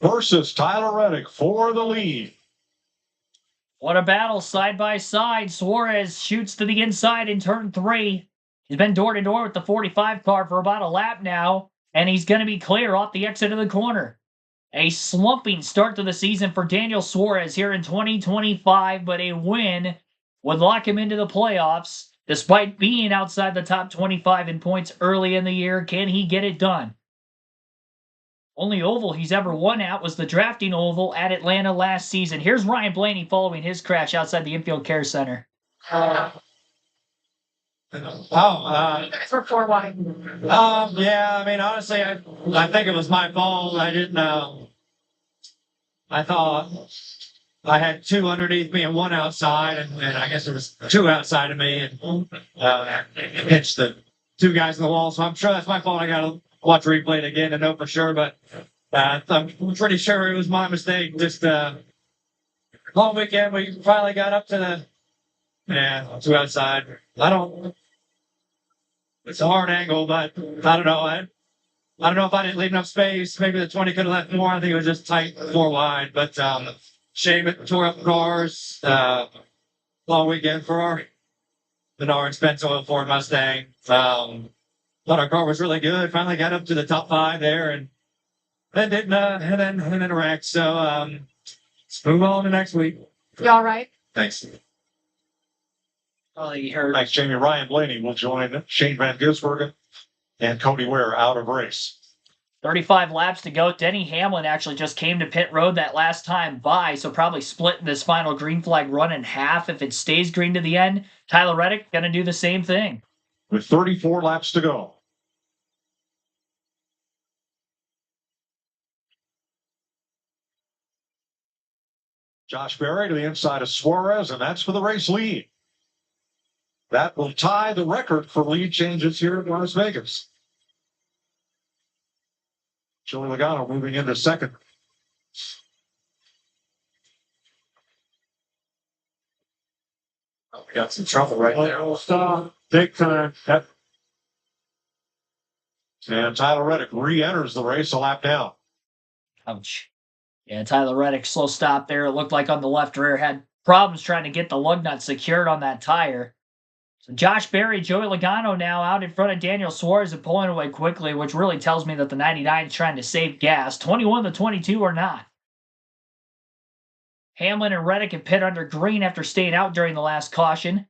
Versus Tyler Reddick for the lead. What a battle side by side. Suarez shoots to the inside in turn 3. He's been door to door with the 45 car for about a lap now, and he's going to be clear off the exit of the corner. A slumping start to the season for Daniel Suarez here in 2025, but a win would lock him into the playoffs. Despite being outside the top 25 in points early in the year, can he get it done? Only oval he's ever won at was the drafting oval at Atlanta last season. Here's Ryan Blaney following his crash outside the infield care center. Thanks for 4 wide. Yeah, I mean, honestly, I think it was my fault. I didn't know. I thought I had 2 underneath me and 1 outside, and I guess there was 2 outside of me, and hit the 2 guys in the wall. So I'm sure that's my fault. I got to watch replay it again to know for sure, but I'm pretty sure it was my mistake. Just long weekend, we finally got up to the 2 outside. It's a hard angle, but I don't know. I don't know if I didn't leave enough space. Maybe the 20 could have left more. I think it was just tight 4 wide. But shame it tore up cars. Long weekend for our Menards Pennzoil Ford Mustang. Thought our car was really good. Finally got up to the top 5 there, and then didn't. And then a wreck. So let's move on to next week. You all right? Thanks. Probably heard. Thanks, Jamie. Ryan Blaney will join Shane Van Gisbergen and Cody Ware out of race. 35 laps to go. Denny Hamlin actually just came to pit road that last time by, so probably splitting this final green flag run in half if it stays green to the end. Tyler Reddick going to do the same thing. With 34 laps to go. Josh Berry to the inside of Suarez, and that's for the race lead. That will tie the record for lead changes here in Las Vegas. Joey Logano moving into second. Oh, we got some trouble right there. Stop. Big time. And Tyler Reddick re-enters the race a lap down. Ouch. Yeah, Tyler Reddick, slow stop there. It looked like on the left rear had problems trying to get the lug nut secured on that tire. So Josh Berry, Joey Logano now out in front of Daniel Suarez and pulling away quickly, which really tells me that the 99 is trying to save gas. 21 to 22 are not. Hamlin and Reddick have pit under green after staying out during the last caution.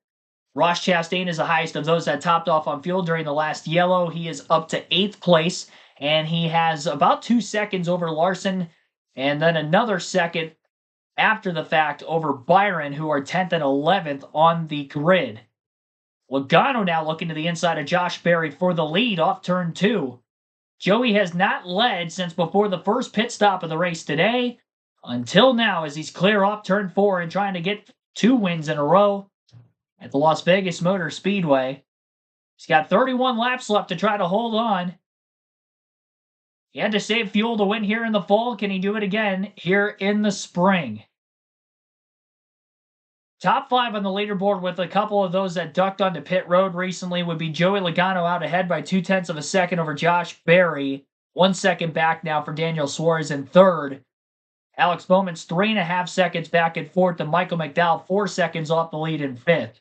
Ross Chastain is the highest of those that topped off on fuel during the last yellow. He is up to 8th place, and he has about 2 seconds over Larson, and then another second after the fact over Byron, who are 10th and 11th on the grid. Logano now looking to the inside of Josh Berry for the lead off turn 2. Joey has not led since before the first pit stop of the race today, until now as he's clear off turn 4 and trying to get 2 wins in a row at the Las Vegas Motor Speedway. He's got 31 laps left to try to hold on. He had to save fuel to win here in the fall. Can he do it again here in the spring? Top 5 on the leaderboard with a couple of those that ducked onto pit road recently would be Joey Logano out ahead by 0.2 of a second over Josh Berry. 1 second back now for Daniel Suarez in third. Alex Bowman's 3.5 seconds back in fourth, and Michael McDowell 4 seconds off the lead in fifth.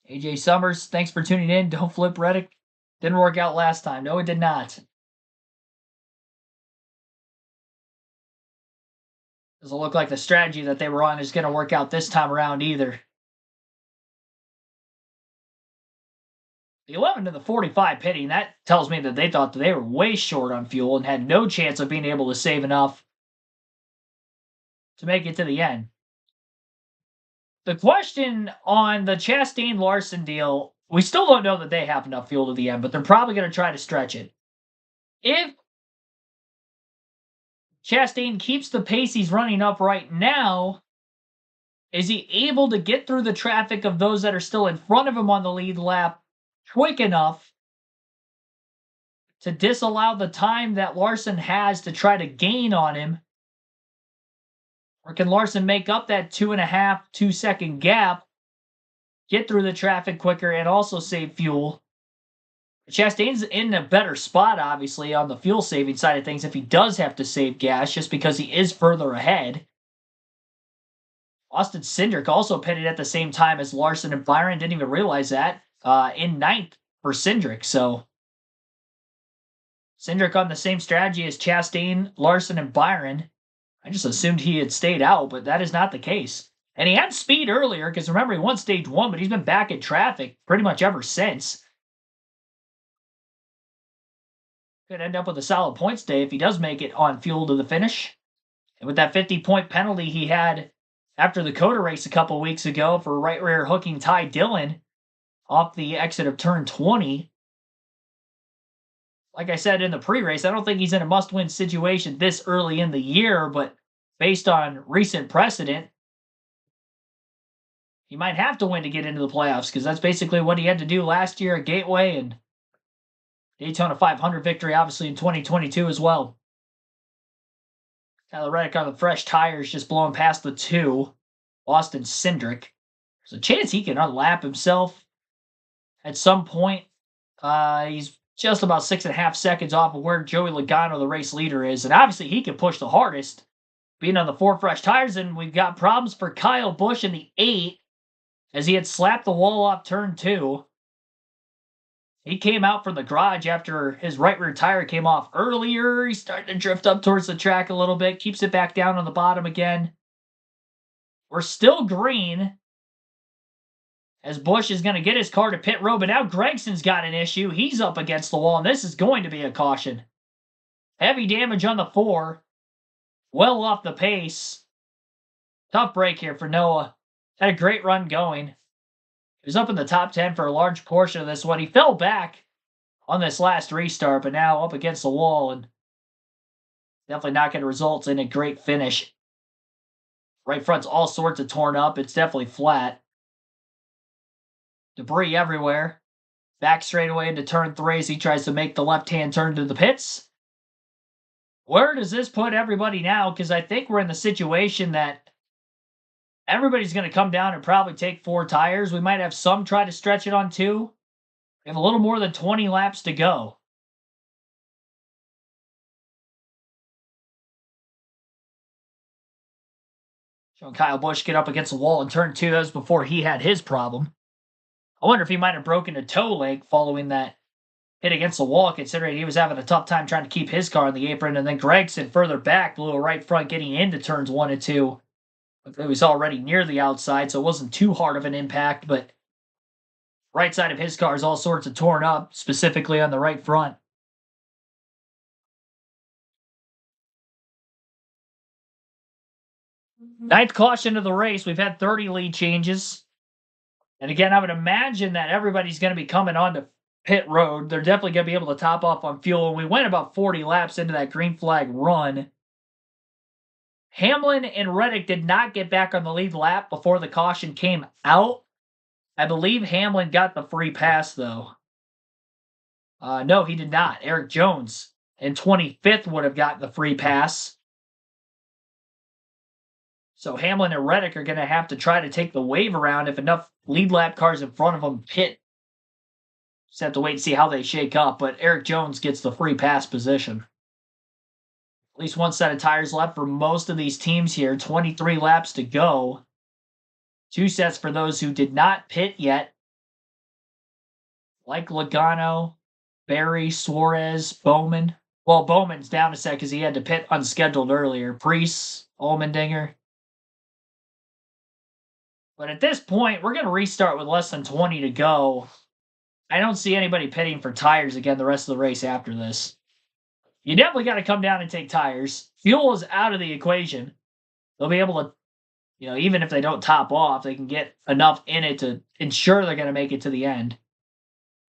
AJ Summers, thanks for tuning in. Don't flip Reddick. Didn't work out last time. No, it did not. Doesn't look like the strategy that they were on is going to work out this time around either. The 11 to the 45 pitting, that tells me that they thought that they were way short on fuel and had no chance of being able to save enough to make it to the end. The question on the Chastain-Larson deal, we still don't know that they have enough fuel to the end, but they're probably going to try to stretch it. If Chastain keeps the pace he's running up right now, is he able to get through the traffic of those that are still in front of him on the lead lap quick enough to disallow the time that Larson has to try to gain on him? Or can Larson make up that 2.5, 2 second gap, get through the traffic quicker, and also save fuel? Chastain's in a better spot, obviously, on the fuel saving side of things if he does have to save gas, just because he is further ahead. Austin Cindric also pitted at the same time as Larson and Byron. Didn't even realize that. In 9th for Cindric, so Cindric on the same strategy as Chastain, Larson, and Byron. I just assumed he had stayed out, but that is not the case. And he had speed earlier, because remember, he won stage 1, but he's been back in traffic pretty much ever since. Could end up with a solid points day if he does make it on fuel to the finish. And with that 50-point penalty he had after the COTA race a couple weeks ago for right rear hooking Ty Dillon off the exit of turn 20. Like I said in the pre-race, I don't think he's in a must-win situation this early in the year, but based on recent precedent, he might have to win to get into the playoffs, because that's basically what he had to do last year at Gateway and Daytona 500 victory, obviously, in 2022 as well. Tyler Reddick on the fresh tires, just blowing past the 2. Austin Cindric. There's a chance he can unlap himself at some point. He's just about 6.5 seconds off of where Joey Logano, the race leader, is. And obviously, he can push the hardest, being on the 4 fresh tires. And we've got problems for Kyle Busch in the 8, as he had slapped the wall off turn 2. He came out from the garage after his right rear tire came off earlier. He's starting to drift up towards the track a little bit. Keeps it back down on the bottom again. We're still green. as Busch is going to get his car to pit road, but now Gregson's got an issue. He's up against the wall, and this is going to be a caution. Heavy damage on the 4. Well off the pace. Tough break here for Noah. Had a great run going. He was up in the top 10 for a large portion of this one. He fell back on this last restart, but now up against the wall and definitely not going to result in a great finish. Right front's all sorts of torn up. It's definitely flat. Debris everywhere. Back straightaway into turn 3 as he tries to make the left-hand turn to the pits. Where does this put everybody now? Because I think we're in the situation that everybody's going to come down and probably take 4 tires. We might have some try to stretch it on 2. We have a little more than 20 laps to go. Showing Kyle Busch get up against the wall in turn 2. That was before he had his problem. I wonder if he might have broken a toe leg following that hit against the wall, considering he was having a tough time trying to keep his car on the apron. And then Gregson further back blew a right front getting into turns 1 and 2. It was already near the outside, so it wasn't too hard of an impact, but right side of his car is all sorts of torn up, specifically on the right front. Ninth caution of the race. We've had 30 lead changes. And again, I would imagine that everybody's going to be coming onto pit road. They're definitely going to be able to top off on fuel. And we went about 40 laps into that green flag run. Hamlin and Reddick did not get back on the lead lap before the caution came out. I believe Hamlin got the free pass, though. No, he did not. Eric Jones in 25th would have gotten the free pass. So Hamlin and Reddick are going to have to try to take the wave around if enough lead lap cars in front of them pit. Just have to wait and see how they shake up, but Eric Jones gets the free pass position. At least one set of tires left for most of these teams here. 23 laps to go. 2 sets for those who did not pit yet. Like Logano, Berry, Suarez, Bowman. Well, Bowman's down a set because he had to pit unscheduled earlier. Preece, Allmendinger. But at this point, we're going to restart with less than 20 to go. I don't see anybody pitting for tires again the rest of the race after this. You definitely got to come down and take tires. Fuel is out of the equation. They'll be able to, even if they don't top off, they can get enough in it to ensure they're going to make it to the end.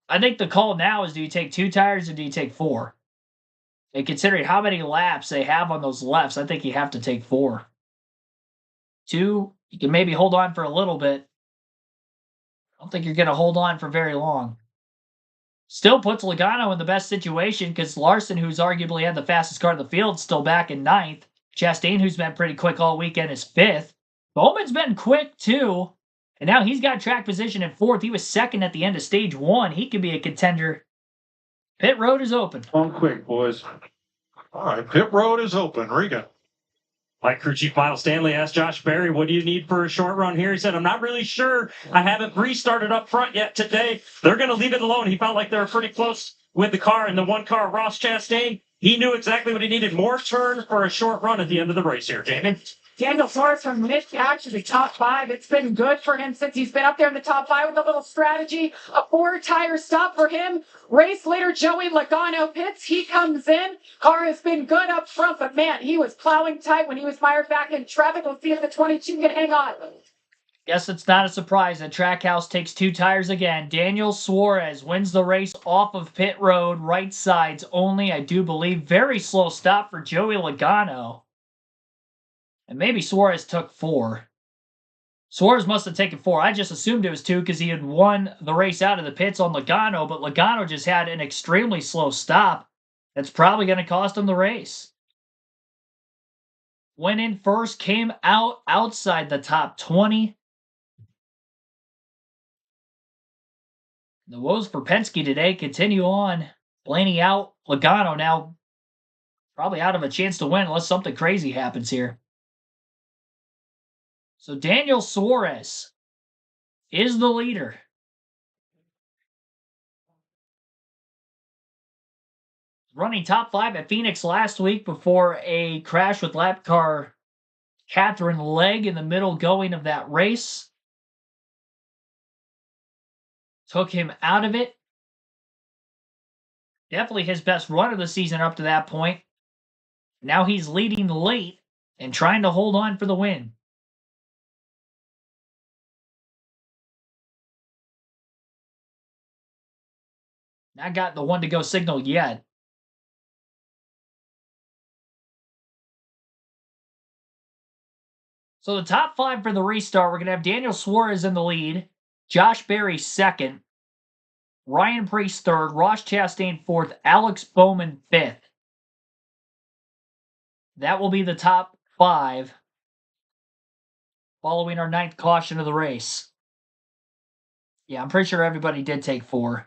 I think the call now is, do you take 2 tires or do you take 4? And considering how many laps they have on those lefts, I think you have to take 4. 2, you can maybe hold on for a little bit. I don't think you're going to hold on for very long. Still puts Logano in the best situation because Larson, who's arguably had the fastest car in the field, is still back in 9th. Chastain, who's been pretty quick all weekend, is 5th. Bowman's been quick too. And now he's got track position in 4th. He was 2nd at the end of stage 1. He could be a contender. Pit road is open. On quick, boys. All right, pit road is open. Riga. Like crew chief Miles Stanley asked Josh Berry, what do you need for a short run here? He said, I'm not really sure. I haven't restarted up front yet today. They're going to leave it alone. He felt like they were pretty close with the car. And the one car, Ross Chastain, he knew exactly what he needed. More turn for a short run at the end of the race here, Jamie. Daniel Suarez from mid-pack to the top 5. It's been good for him since he's been up there in the top 5 with a little strategy. A 4-tire stop for him. Race leader Joey Logano pits. He comes in. Car has been good up front, but man, he was plowing tight when he was mired back in traffic. We'll see if the 22 can hang on. Guess it's not a surprise that Trackhouse takes 2 tires again. Daniel Suarez wins the race off of pit road, right sides only, I do believe. Very slow stop for Joey Logano. And maybe Suarez took 4. Suarez must have taken 4. I just assumed it was 2 because he had won the race out of the pits on Logano, but Logano just had an extremely slow stop. That's probably going to cost him the race. Went in first, came out outside the top 20. The woes for Penske today continue on. Blaney out. Logano now probably out of a chance to win unless something crazy happens here. So Daniel Suarez is the leader. Running top 5 at Phoenix last week before a crash with lap car Catherine Legg in the middle going of that race. took him out of it. Definitely his best run of the season up to that point. Now he's leading late and trying to hold on for the win. Not got the one to go signal yet. So the top 5 for the restart, we're going to have Daniel Suarez in the lead, Josh Berry second, Ryan Preece third, Ross Chastain fourth, Alex Bowman fifth. That will be the top 5 following our 9th caution of the race. Yeah, I'm pretty sure everybody did take 4.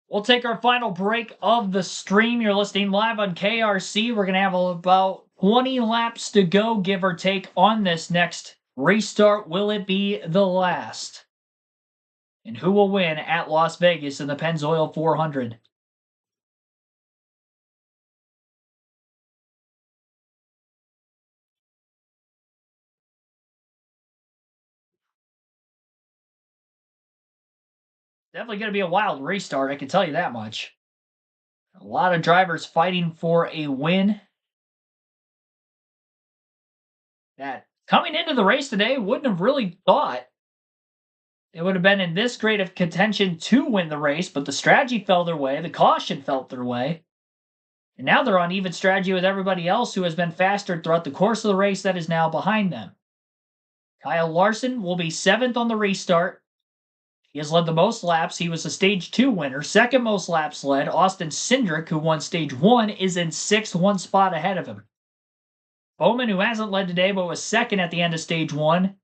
We'll take our final break of the stream. You're listening live on KRC. We're going to have about 20 laps to go, give or take, on this next restart. Will it be the last? And who will win at Las Vegas in the Pennzoil 400? Definitely going to be a wild restart, I can tell you that much. A lot of drivers fighting for a win. That coming into the race today, wouldn't have really thought it would have been in this great of contention to win the race, but the strategy fell their way, the caution fell their way, and now they're on even strategy with everybody else who has been faster throughout the course of the race that is now behind them. Kyle Larson will be 7th on the restart. He has led the most laps. He was a Stage 2 winner. Second most laps led. Austin Cindric, who won Stage 1, is in 6th, 1 spot ahead of him. Bowman, who hasn't led today but was 2nd at the end of Stage 1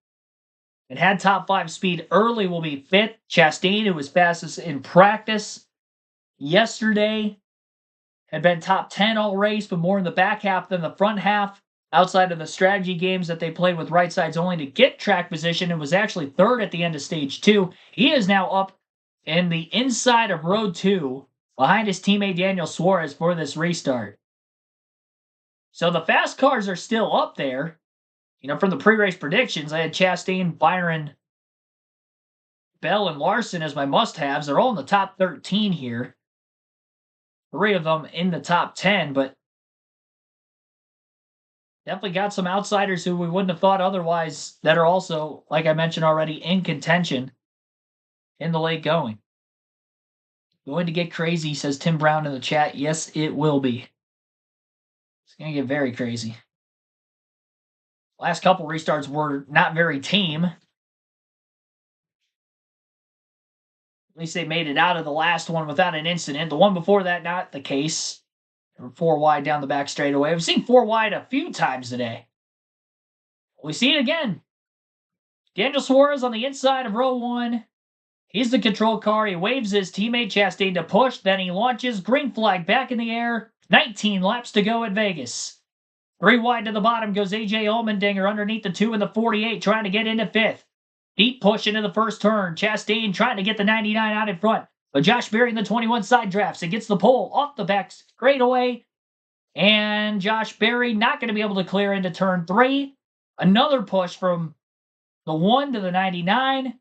and had top 5 speed early, will be 5th. Chastain, who was fastest in practice yesterday, had been top 10 all race, but more in the back half than the front half. Outside of the strategy games that they played with right sides only to get track position, and was actually 3rd at the end of Stage 2. He is now up in the inside of Row 2 behind his teammate Daniel Suarez for this restart. So the fast cars are still up there. You know, from the pre-race predictions, I had Chastain, Byron, Bell, and Larson as my must-haves. They're all in the top 13 here. 3 of them in the top 10, but definitely got some outsiders who we wouldn't have thought otherwise that are also, like I mentioned already, in contention in the late going. Going to get crazy, says Tim Brown in the chat. Yes, it will be. It's going to get very crazy. Last couple restarts were not very tame. At least they made it out of the last one without an incident. The one before that, not the case. They were 4 wide down the back straightaway. We've seen 4 wide a few times today. We see it again. Daniel Suarez on the inside of row 1. He's the control car. He waves his teammate Chastain to push. Then he launches. Green flag back in the air. 19 laps to go at Vegas. 3 wide to the bottom goes A.J. Allmendinger underneath the 2 in the 48, trying to get into 5th. Deep push into the first turn. Chastain trying to get the 99 out in front. But Josh Berry in the 21 side drafts and gets the pole off the back straightaway. And Josh Berry not going to be able to clear into turn 3. Another push from the 1 to the 99.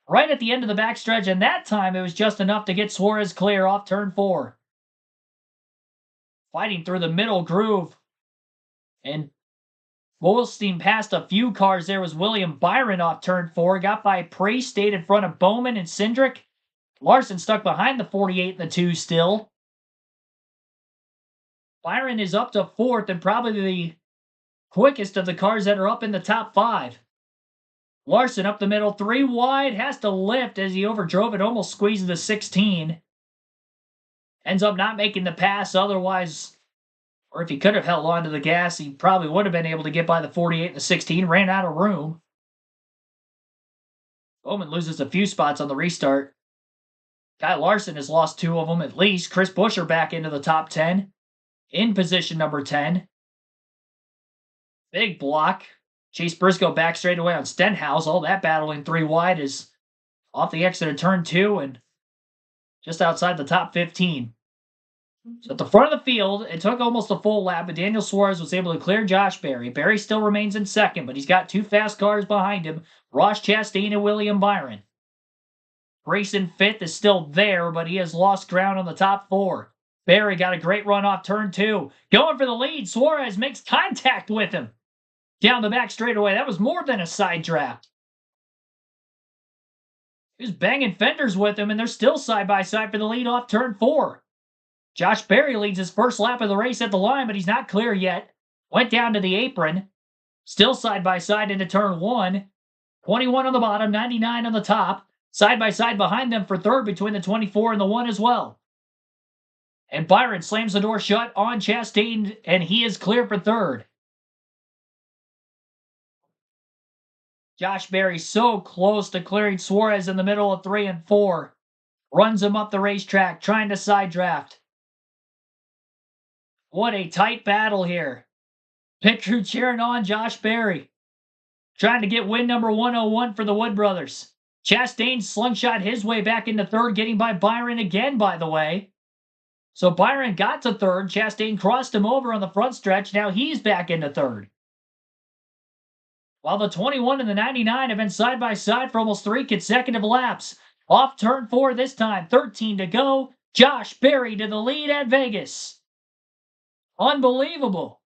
Right at the end of the backstretch, and that time it was just enough to get Suarez clear off turn 4. Fighting through the middle groove. And Wolstein passed a few cars. There was William Byron off turn 4. Got by Preece, stayed in front of Bowman and Cindric. Larson stuck behind the 48 and the 2 still. Byron is up to 4th and probably the quickest of the cars that are up in the top 5. Larson up the middle, 3 wide, has to lift as he overdrove it, almost squeezed the 16. Ends up not making the pass otherwise, or if he could have held on to the gas, he probably would have been able to get by the 48 and the 16, ran out of room. Bowman loses a few spots on the restart. Kyle Larson has lost 2 of them at least. Chris Buescher back into the top 10, in position number 10. Big block. Chase Briscoe back straight away on Stenhouse. All that battling 3 wide is off the exit of turn 2 and just outside the top 15. So at the front of the field, it took almost a full lap, but Daniel Suarez was able to clear Josh Berry. Berry still remains in second, but he's got two fast cars behind him, Ross Chastain and William Byron. Grayson fifth is still there, but he has lost ground on the top four. Berry got a great run off turn two. Going for the lead, Suarez makes contact with him. Down the back straightaway, that was more than a side draft. He was banging fenders with him, and they're still side by side for the lead off turn four. Josh Berry leads his first lap of the race at the line, but he's not clear yet. Went down to the apron. Still side by side into turn one. 21 on the bottom, 99 on the top. Side by side behind them for third between the 24 and the 1 as well. And Byron slams the door shut on Chastain, and he is clear for third. Josh Berry so close to clearing Suarez in the middle of 3 and 4. Runs him up the racetrack, trying to side draft. What a tight battle here. Pit crew cheering on Josh Berry. Trying to get win number 101 for the Wood brothers. Chastain slingshot his way back into third, getting by Byron again, by the way. So Byron got to third. Chastain crossed him over on the front stretch. Now he's back into third. While the 21 and the 99 have been side by side for almost 3 consecutive laps. Off turn 4 this time, 13 to go. Josh Berry to the lead at Vegas. Unbelievable.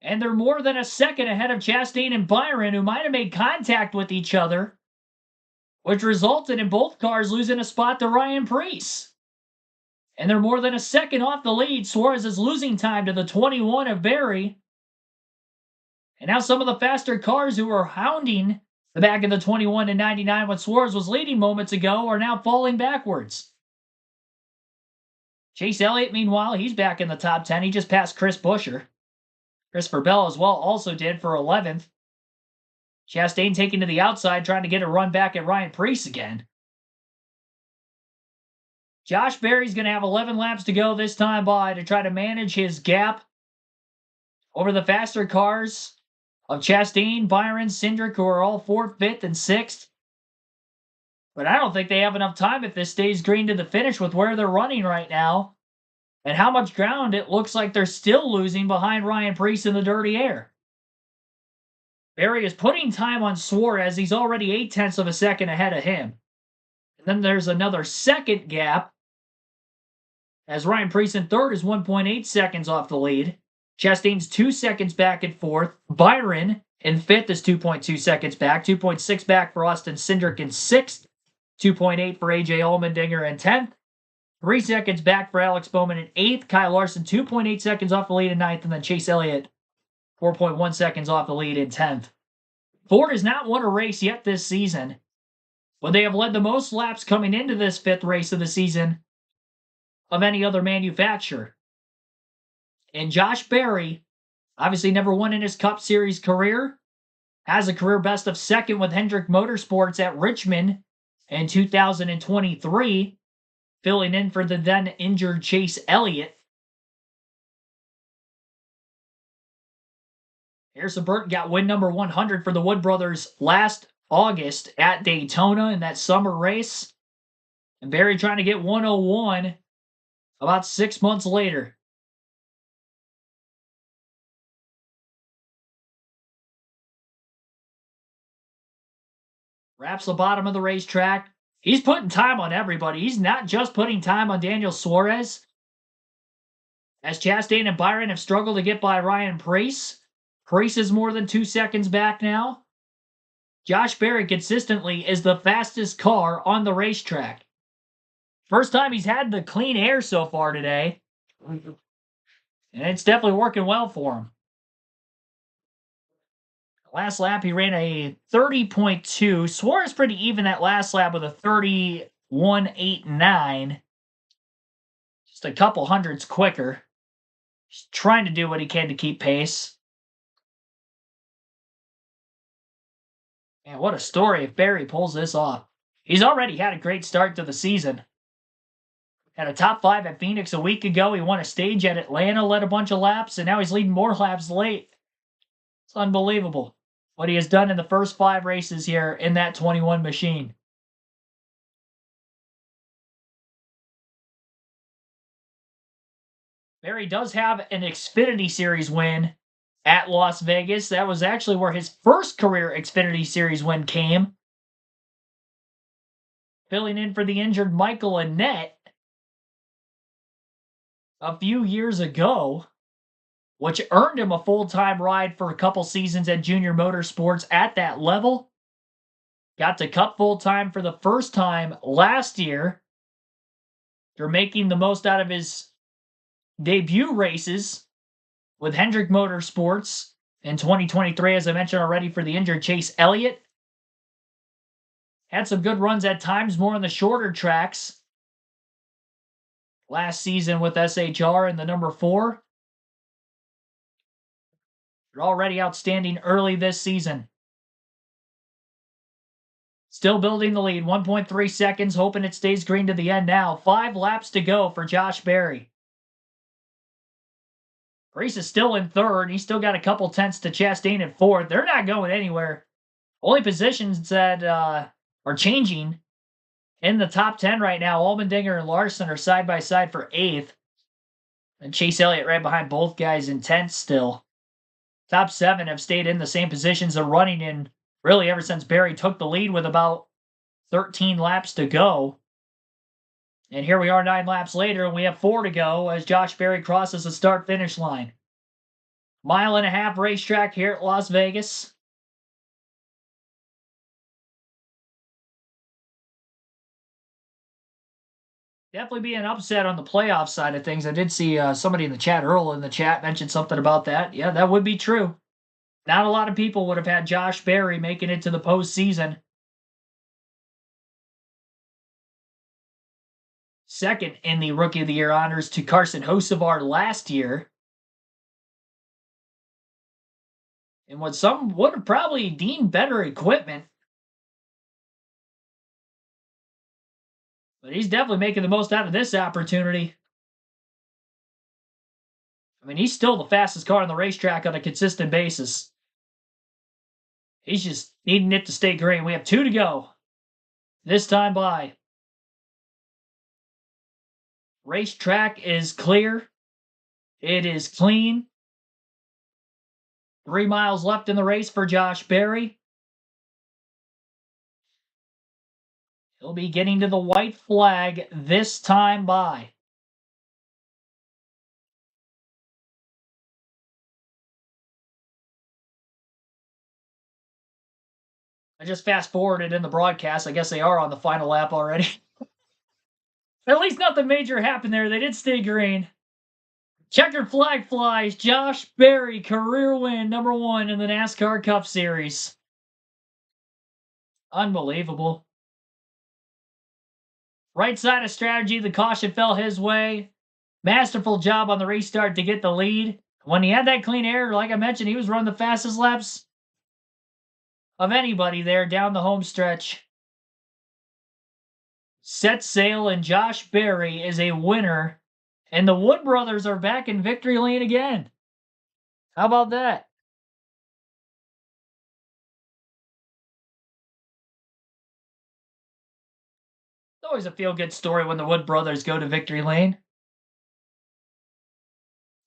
And they're more than a second ahead of Chastain and Byron, who might have made contact with each other, which resulted in both cars losing a spot to Ryan Preece. And they're more than a second off the lead. Suarez is losing time to the 21 of Berry. And now some of the faster cars who were hounding the back of the 21 and 99 when Suarez was leading moments ago are now falling backwards. Chase Elliott, meanwhile, he's back in the top 10. He just passed Chris Buescher. Christopher Bell as well also did for 11th. Chastain taking to the outside, trying to get a run back at Ryan Preece again. Josh Berry's going to have 11 laps to go this time by to try to manage his gap over the faster cars of Chastain, Byron, Cindric, who are all 4th, 5th, and 6th. But I don't think they have enough time if this stays green to the finish with where they're running right now and how much ground it looks like they're still losing behind Ryan Preece in the dirty air. Berry is putting time on Suarez. He's already 0.8 of a second ahead of him. And then there's another second gap as Ryan Preece in third is 1.8 seconds off the lead. Chastain's 2 seconds back in fourth. Byron in fifth is 2.2 seconds back. 2.6 back for Austin Cindric in sixth. 2.8 for AJ Allmendinger in 10th. 3 seconds back for Alex Bowman in 8th. Kyle Larson 2.8 seconds off the lead in 9th. And then Chase Elliott 4.1 seconds off the lead in 10th. Ford has not won a race yet this season, but they have led the most laps coming into this 5th race of the season of any other manufacturer. And Josh Berry, obviously never won in his Cup Series career, has a career best of 2nd with Hendrick Motorsports at Richmond in 2023, filling in for the then injured Chase Elliott. Harrison Burton got win number 100 for the Wood brothers last August at Daytona in that summer race. And Berry trying to get 101 about 6 months later. Wraps the bottom of the racetrack. He's putting time on everybody. He's not just putting time on Daniel Suarez. As Chastain and Byron have struggled to get by Ryan Preece. Preece is more than 2 seconds back now. Josh Berry consistently is the fastest car on the racetrack. First time he's had the clean air so far today. And it's definitely working well for him. Last lap, he ran a 30.2. Suarez pretty even that last lap with a 31.89. Just a couple hundreds quicker. He's trying to do what he can to keep pace. Man, what a story if Berry pulls this off. He's already had a great start to the season. Had a top 5 at Phoenix a week ago. He won a stage at Atlanta, led a bunch of laps, and now he's leading more laps late. It's unbelievable what he has done in the first 5 races here in that 21 machine. Barry does have an Xfinity Series win at Las Vegas. That was actually where his first career Xfinity Series win came. Filling in for the injured Michael Annett a few years ago, which earned him a full-time ride for a couple seasons at Junior Motorsports at that level. Got to Cup full-time for the first time last year. They're making the most out of his debut races with Hendrick Motorsports in 2023, as I mentioned already, for the injured Chase Elliott. Had some good runs at times, more on the shorter tracks. Last season with SHR in the number 4. They're already outstanding early this season. Still building the lead, 1.3 seconds, hoping it stays green to the end now. 5 laps to go for Josh Berry. Reese is still in third. He's still got a couple tenths to Chastain in fourth. They're not going anywhere. Only positions that are changing in the top 10 right now. Allmendinger and Larson are side by side for 8th. And Chase Elliott right behind both guys in 10th still. Top 7 have stayed in the same positions they're running in really ever since Berry took the lead with about 13 laps to go. And here we are 9 laps later, and we have 4 to go as Josh Berry crosses the start-finish line. 1.5 mile racetrack here at Las Vegas. Definitely be an upset on the playoff side of things. I did see somebody in the chat, Earl in the chat, mentioned something about that. Yeah, that would be true. Not a lot of people would have had Josh Berry making it to the postseason. Second in the Rookie of the Year honors to Carson Hocevar last year. And what some would have probably deemed better equipment. But he's definitely making the most out of this opportunity. I mean, he's still the fastest car on the racetrack on a consistent basis. He's just needing it to stay green. We have 2 to go. This time by. Racetrack is clear. It is clean. 3 miles left in the race for Josh Berry. He'll be getting to the white flag this time by. I just fast forwarded in the broadcast. I guess they are on the final lap already. At least nothing major happened there. They did stay green. Checkered flag flies. Josh Berry, career win, number 1 in the NASCAR Cup Series. Unbelievable. Right side of strategy, the caution fell his way. Masterful job on the restart to get the lead. When he had that clean air, like I mentioned, he was running the fastest laps of anybody there down the home stretch. Set sail, and Josh Berry is a winner. And the Wood brothers are back in victory lane again. How about that? It's always a feel-good story when the Wood brothers go to victory lane.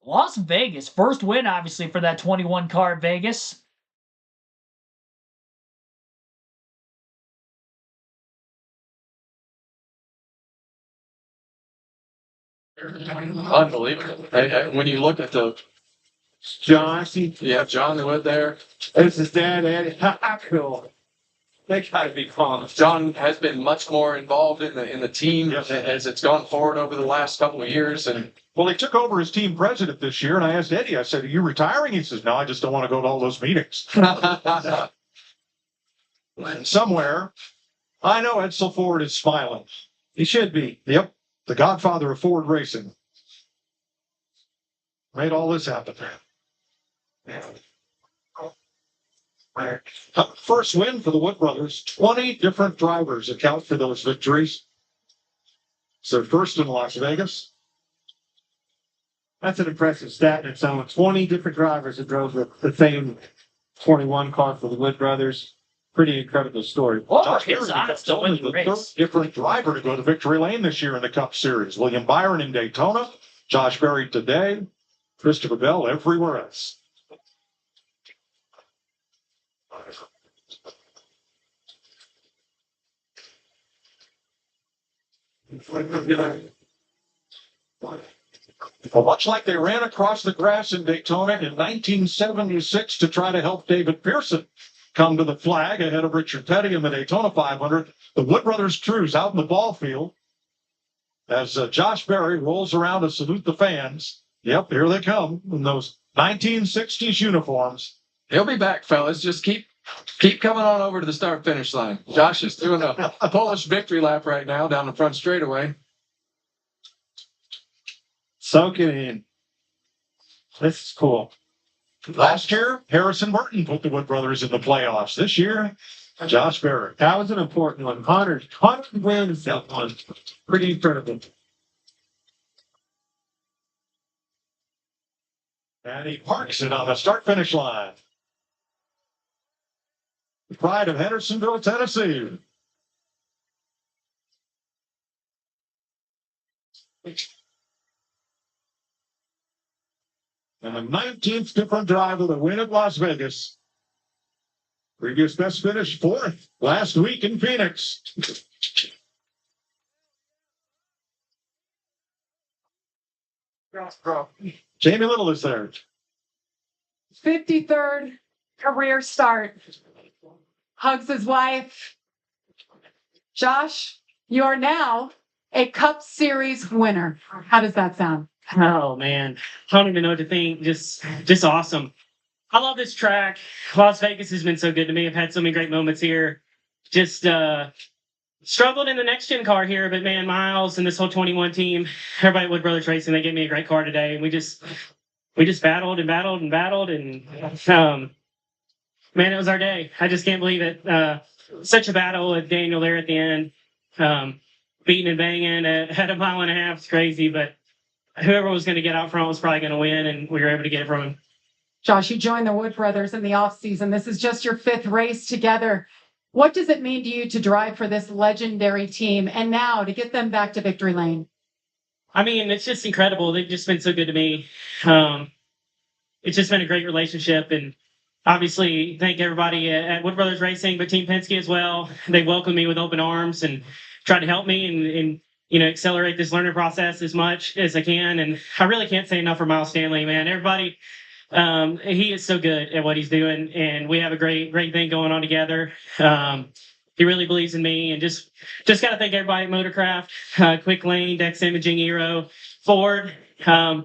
Las Vegas, first win, obviously, for that 21 car at Vegas. Unbelievable. When you look at the John, see, you have John Wood there. this is Dad, Eddie. Cool. They gotta be fun. John has been much more involved in the team as it's gone forward over the last couple of years. And Well, he took over as team president this year, and I asked Eddie, I said, are you retiring? He says, no, I just don't want to go to all those meetings. And somewhere, I know Edsel Ford is smiling. He should be. Yep, the godfather of Ford racing. Made all this happen. First win for the Wood brothers. 20 different drivers account for those victories. So first in Las Vegas. That's an impressive stat in its own. 20 different drivers that drove the same 21 car for the Wood brothers. Pretty incredible story. Oh, his odds to win the the race. third different driver to go to victory lane this year in the Cup Series. William Byron in Daytona, Josh Berry today, Christopher Bell everywhere else. Well, much like they ran across the grass in Daytona in 1976 to try to help David Pearson come to the flag ahead of Richard Petty in the Daytona 500, the Wood Brothers crew's out in the ball field as Josh Berry rolls around to salute the fans. Yep, here they come in those 1960s uniforms. He'll be back, fellas. Just keep coming on over to the start-finish line. Josh is doing a Polish victory lap right now down the front straightaway. Soak it in. This is cool. Last year, Harrison Burton put the Wood Brothers in the playoffs. This year, Josh Berry. That was an important one. 100 wins that one. Pretty incredible. And he parks it on the start-finish line. The pride of Hendersonville, Tennessee. And the 19th different drive of the win at Las Vegas. Previous best finish, 4th last week in Phoenix. Jamie Little is there. 53rd career start. Hugs his wife. Josh, you are now a Cup Series winner. How does that sound? Oh man, I don't even know what to think. Just awesome. I love this track. Las Vegas has been so good to me. I've had so many great moments here. Just struggled in the next gen car here, but man, Miles and this whole 21 team, everybody at Wood Brothers Racing, they gave me a great car today, and we just battled and battled and battled, and man, it was our day. I just can't believe it. Such a battle with Daniel there at the end, beating and banging at a mile and a half. It's crazy, but whoever was going to get out front was probably going to win, and we were able to get it from him. Josh, you joined the Wood Brothers in the offseason. This is just your 5th race together. What does it mean to you to drive for this legendary team and now to get them back to victory lane? I mean, it's just incredible. They've just been so good to me. It's just been a great relationship, and obviously thank everybody at Wood Brothers Racing, but Team Penske as well. They welcomed me with open arms and tried to help me and accelerate this learning process as much as I can. And I really can't say enough for Miles Stanley, man. Everybody, he is so good at what he's doing, and we have a great thing going on together. He really believes in me, and just got to thank everybody at Motorcraft, Quick Lane, Dex Imaging, Aero, Ford. I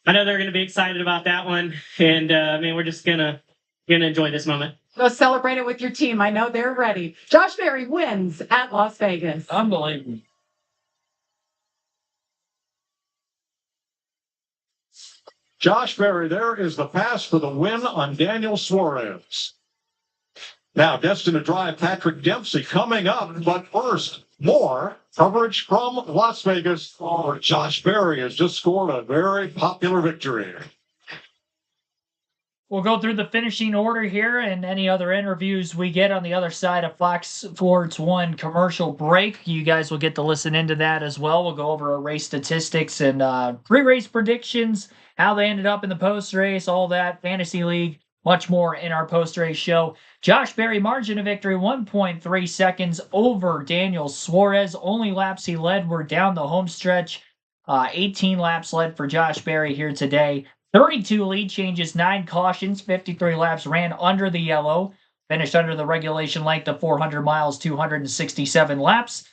know they're going to be excited about that one, and man, we're just gonna enjoy this moment. Go celebrate it with your team. I know they're ready. Josh Berry wins at Las Vegas. Unbelievable. Josh Berry, there is the pass for the win on Daniel Suarez. Now, destined to drive Patrick Dempsey coming up, but first, more coverage from Las Vegas, where Josh Berry has just scored a very popular victory. We'll go through the finishing order here and any other interviews we get on the other side of Fox Sports 1 commercial break. You guys will get to listen into that as well. We'll go over our race statistics and pre-race predictions, how they ended up in the post-race, all that, Fantasy League, much more in our post-race show. Josh Berry, margin of victory, 1.3 seconds over Daniel Suarez. Only laps he led were down the home stretch. 18 laps led for Josh Berry here today. 32 lead changes, 9 cautions, 53 laps ran under the yellow. Finished under the regulation length of 400 miles, 267 laps.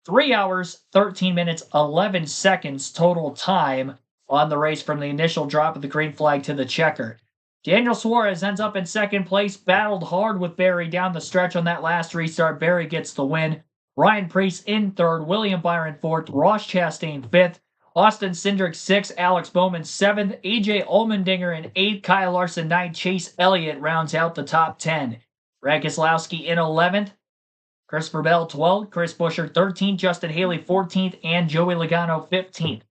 3 hours, 13 minutes, 11 seconds total time on the race from the initial drop of the green flag to the checker. Daniel Suarez ends up in second place, battled hard with Berry down the stretch on that last restart. Berry gets the win. Ryan Preece in third, William Byron fourth, Ross Chastain fifth, Austin Cindric sixth, Alex Bowman seventh, AJ Allmendinger in eighth, Kyle Larson ninth, Chase Elliott rounds out the top 10. Brad Keselowski in 11th, Christopher Bell 12th, Chris Buescher 13th, Justin Haley 14th, and Joey Logano 15th.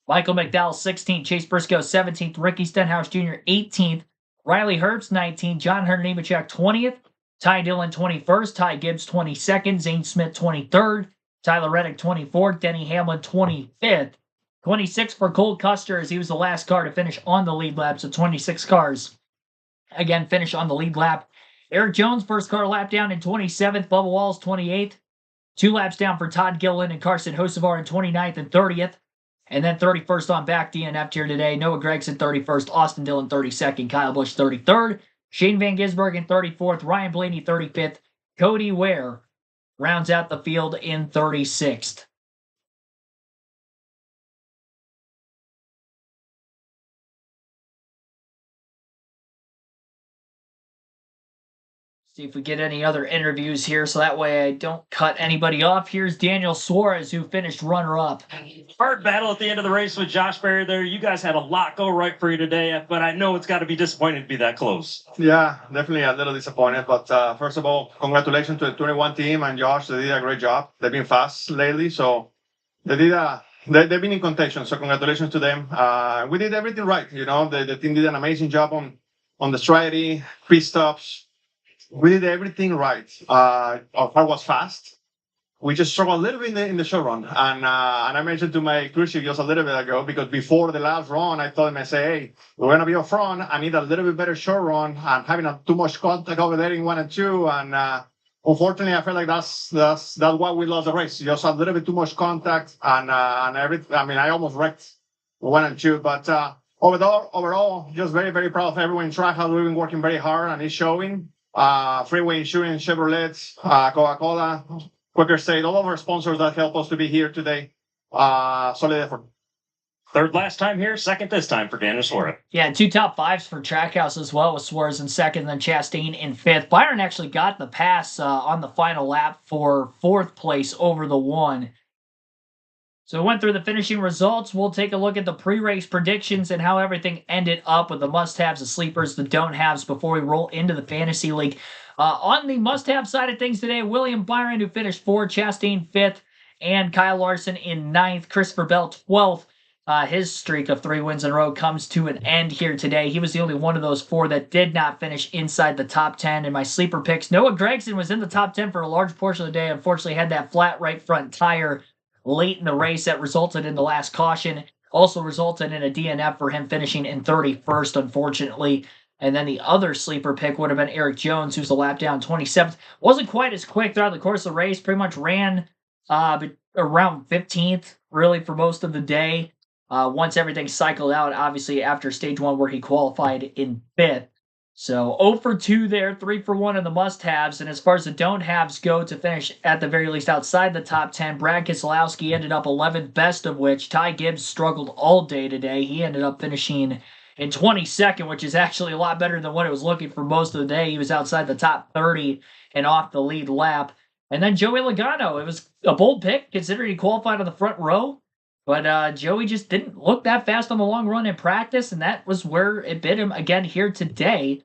Michael McDowell 16th, Chase Briscoe 17th, Ricky Stenhouse Jr. 18th, Riley Herbst 19th, John Hunter Nemechek 20th, Ty Dillon 21st, Ty Gibbs 22nd, Zane Smith 23rd, Tyler Reddick 24th, Denny Hamlin 25th, 26 for Cole Custer, as he was the last car to finish on the lead lap. So 26 cars, again, finish on the lead lap. Eric Jones, first car lap down in 27th. Bubba Walls, 28th. 2 laps down for Todd Gilliland and Carson Hocevar in 29th and 30th. And then 31st on back DNF'd here today. Noah Gregson, 31st. Austin Dillon, 32nd. Kyle Busch, 33rd. Shane Van Gisbergen, 34th. Ryan Blaney, 35th. Cody Ware rounds out the field in 36th. See if we get any other interviews here, so that way I don't cut anybody off. Here's Daniel Suarez, who finished runner-up. Hard battle at the end of the race with Josh Berry there. You guys had a lot go right for you today, but I know it's got to be disappointing to be that close. Yeah, definitely a little disappointed. But first of all, congratulations to the 21 team and Josh. They did a great job. They've been fast lately, so they've been in contention. So congratulations to them. We did everything right. You know, the team did an amazing job on the strategy, pit stops. We did everything right. Our car was fast. We just struggled a little bit in the short run. And I mentioned to my crew chief just a little bit ago, because before the last run, I told him, I say, hey, we're going to be up front. I need a little bit better short run. I'm having too much contact over there in 1 and 2. And unfortunately, I feel like that's why we lost the race. Just a little bit too much contact. And everything. I mean, I almost wrecked 1 and 2. But overall, just very, very proud of everyone in track. How we've been working very hard, and it's showing. Freeway Insurance, Chevrolet, Coca-Cola, Quaker State, all of our sponsors that help us to be here today. Solid effort. Third last time here, second this time for Daniel Suarez. Yeah, 2 top 5s for Trackhouse as well, with Suarez in second, then Chastain in 5th. Byron actually got the pass on the final lap for 4th place over the 1. So we went through the finishing results. We'll take a look at the pre-race predictions and how everything ended up with the must-haves, the sleepers, the don't-haves before we roll into the Fantasy League. On the must-have side of things today, William Byron, who finished 4th, Chastain 5th, and Kyle Larson in 9th, Christopher Bell 12th. His streak of 3 wins in a row comes to an end here today. He was the only one of those 4 that did not finish inside the top 10 in my sleeper picks. Noah Gregson was in the top 10 for a large portion of the day. Unfortunately, had that flat right front tire late in the race that resulted in the last caution. Also resulted in a DNF for him, finishing in 31st, unfortunately. And then the other sleeper pick would have been Eric Jones, who's a lap down 27th. Wasn't quite as quick throughout the course of the race. Pretty much ran around 15th, really, for most of the day. Once everything cycled out, obviously, after stage 1 where he qualified in 5th. So 0 for 2 there, 3 for 1 in the must-haves. And as far as the don't-haves go, to finish at the very least outside the top 10, Brad Keselowski ended up 11th, best of which Ty Gibbs struggled all day today. He ended up finishing in 22nd, which is actually a lot better than what it was looking for most of the day. He was outside the top 30 and off the lead lap. And then Joey Logano, it was a bold pick considering he qualified on the front row. But Joey just didn't look that fast on the long run in practice, and that was where it bit him again here today,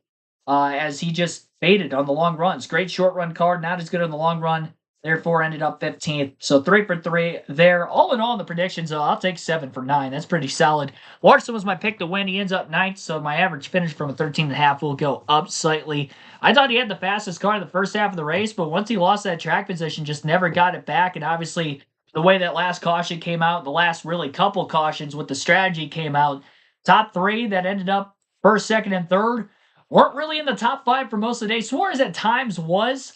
as he just faded on the long runs. Great short run car, not as good on the long run, therefore ended up 15th. So 3 for 3 there. All in all, in the predictions, though, I'll take 7 for 9. That's pretty solid. Larson was my pick to win. He ends up 9th, so my average finish from a 13.5 will go up slightly. I thought he had the fastest car in the first half of the race, but once he lost that track position, just never got it back, and obviously the way that last caution came out, the last really couple cautions with the strategy came out, top 3 that ended up 1st, 2nd, and 3rd weren't really in the top 5 for most of the day. Suarez at times was.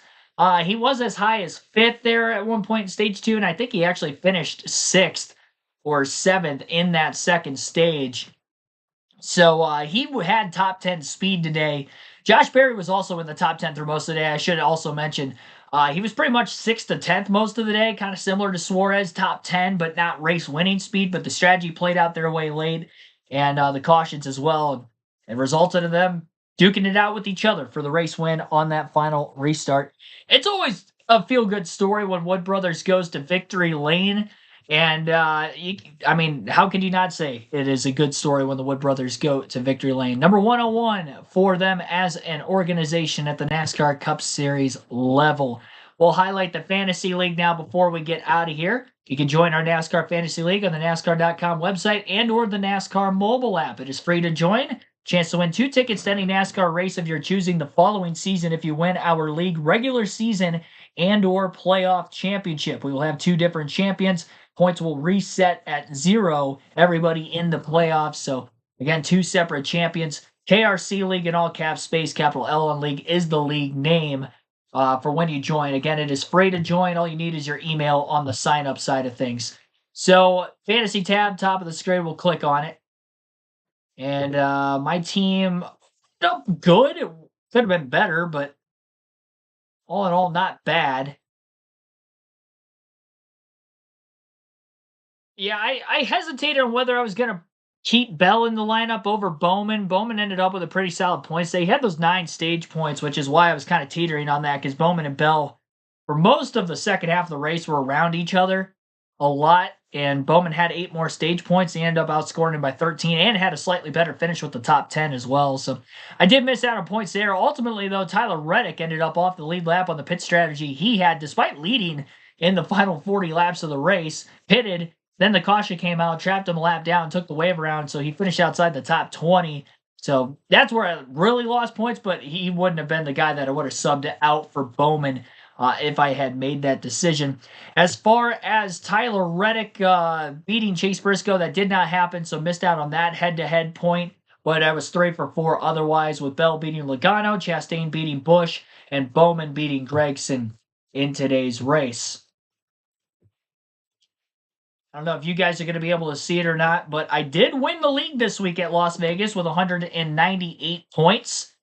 He was as high as 5th there at one point in stage 2, and I think he actually finished 6th or 7th in that second stage. So he had top 10 speed today. Josh Berry was also in the top 10 through most of the day. I should also mention he was pretty much 6th to 10th most of the day, kind of similar to Suarez, top 10, but not race-winning speed. But the strategy played out their way late, and the cautions as well, and resulted in them duking it out with each other for the race win on that final restart. It's always a feel-good story when Wood Brothers goes to victory lane. And, I mean, how can you not say it is a good story when the Wood Brothers go to victory lane? Number 101 for them as an organization at the NASCAR Cup Series level. We'll highlight the Fantasy League now before we get out of here. You can join our NASCAR Fantasy League on the NASCAR.com website and or the NASCAR mobile app. It is free to join. Chance to win 2 tickets to any NASCAR race of your choosing the following season if you win our league regular season and or playoff championship. We will have 2 different champions. points will reset at 0. Everybody in the playoffs. So again, 2 separate champions. KRC League in all caps, space capital L on League is the league name for when you join. Again, it is free to join. All you need is your email on the sign up side of things. So fantasy tab, top of the screen, we'll click on it. And my team, good. It could have been better, but all in all, not bad. Yeah, I hesitated on whether I was going to keep Bell in the lineup over Bowman. Bowman ended up with a pretty solid points day. He had those 9 stage points, which is why I was kind of teetering on that, because Bowman and Bell, for most of the second half of the race, were around each other a lot, and Bowman had 8 more stage points. He ended up outscoring him by 13 and had a slightly better finish with the top 10 as well. So I did miss out on points there. Ultimately, though, Tyler Reddick ended up off the lead lap on the pit strategy he had, despite leading in the final 40 laps of the race, pitted. Then the caution came out, trapped him a lap down, took the wave around, so he finished outside the top 20. So that's where I really lost points, but he wouldn't have been the guy that I would have subbed out for Bowman if I had made that decision. As far as Tyler Reddick beating Chase Briscoe, that did not happen, so missed out on that head-to-head point. But I was 3 for 4 otherwise, with Bell beating Logano, Chastain beating Busch, and Bowman beating Gregson in today's race. I don't know if you guys are going to be able to see it or not, but I did win the league this week at Las Vegas with 198 points.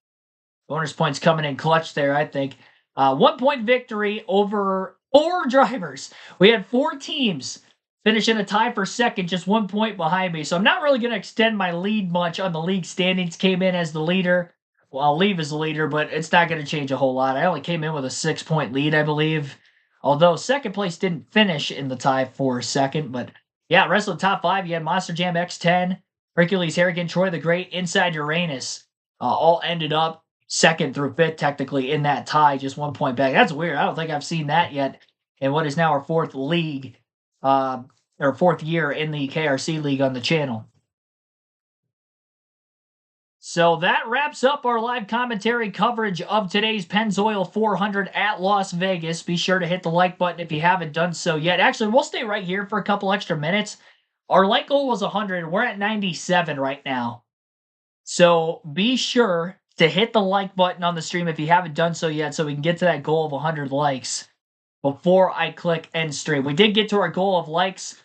Bonus points coming in clutch there, I think. 1 point victory over 4 drivers. We had 4 teams finishing a tie for second, just 1 point behind me. So I'm not really going to extend my lead much on the league standings. Came in as the leader. Well, I'll leave as the leader, but it's not going to change a whole lot. I only came in with a 6-point lead, I believe. Although second place didn't finish in the tie for second. But yeah, rest of the top 5, you had Monster Jam X10, Hercules Harrigan, Troy the Great, Inside Uranus. All ended up second through 5th technically in that tie, just 1 point back. That's weird. I don't think I've seen that yet in what is now our 4th league, or 4th year in the KRC League on the channel. So that wraps up our live commentary coverage of today's Pennzoil 400 at Las Vegas. Be sure to hit the like button if you haven't done so yet. Actually, we'll stay right here for a couple extra minutes. Our like goal was 100. We're at 97 right now. So be sure to hit the like button on the stream if you haven't done so yet, so we can get to that goal of 100 likes before I click end stream. We did get to our goal of likes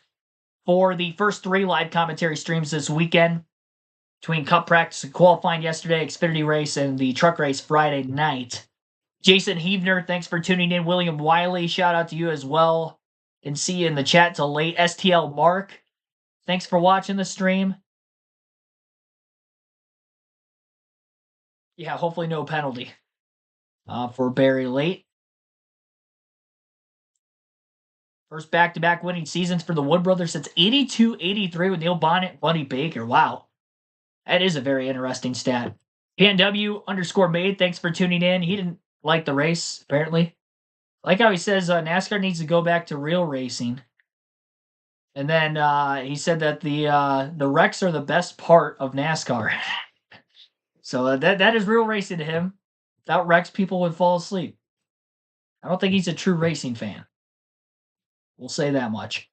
for the first 3 live commentary streams this weekend, between Cup practice and qualifying yesterday, Xfinity race, and the truck race Friday night. Jason Heavner, thanks for tuning in. William Wiley, shout out to you as well. And see you in the chat till late. STL Mark, thanks for watching the stream. Yeah, hopefully no penalty for Barry Late. First back-to-back winning seasons for the Wood Brothers since 82-83 with Neil Bonnet and Buddy Baker. Wow. That is a very interesting stat. PNW_made, thanks for tuning in. He didn't like the race, apparently. I like how he says NASCAR needs to go back to real racing. And then he said that the wrecks are the best part of NASCAR. So that is real racing to him. Without wrecks, people would fall asleep. I don't think he's a true racing fan. We'll say that much.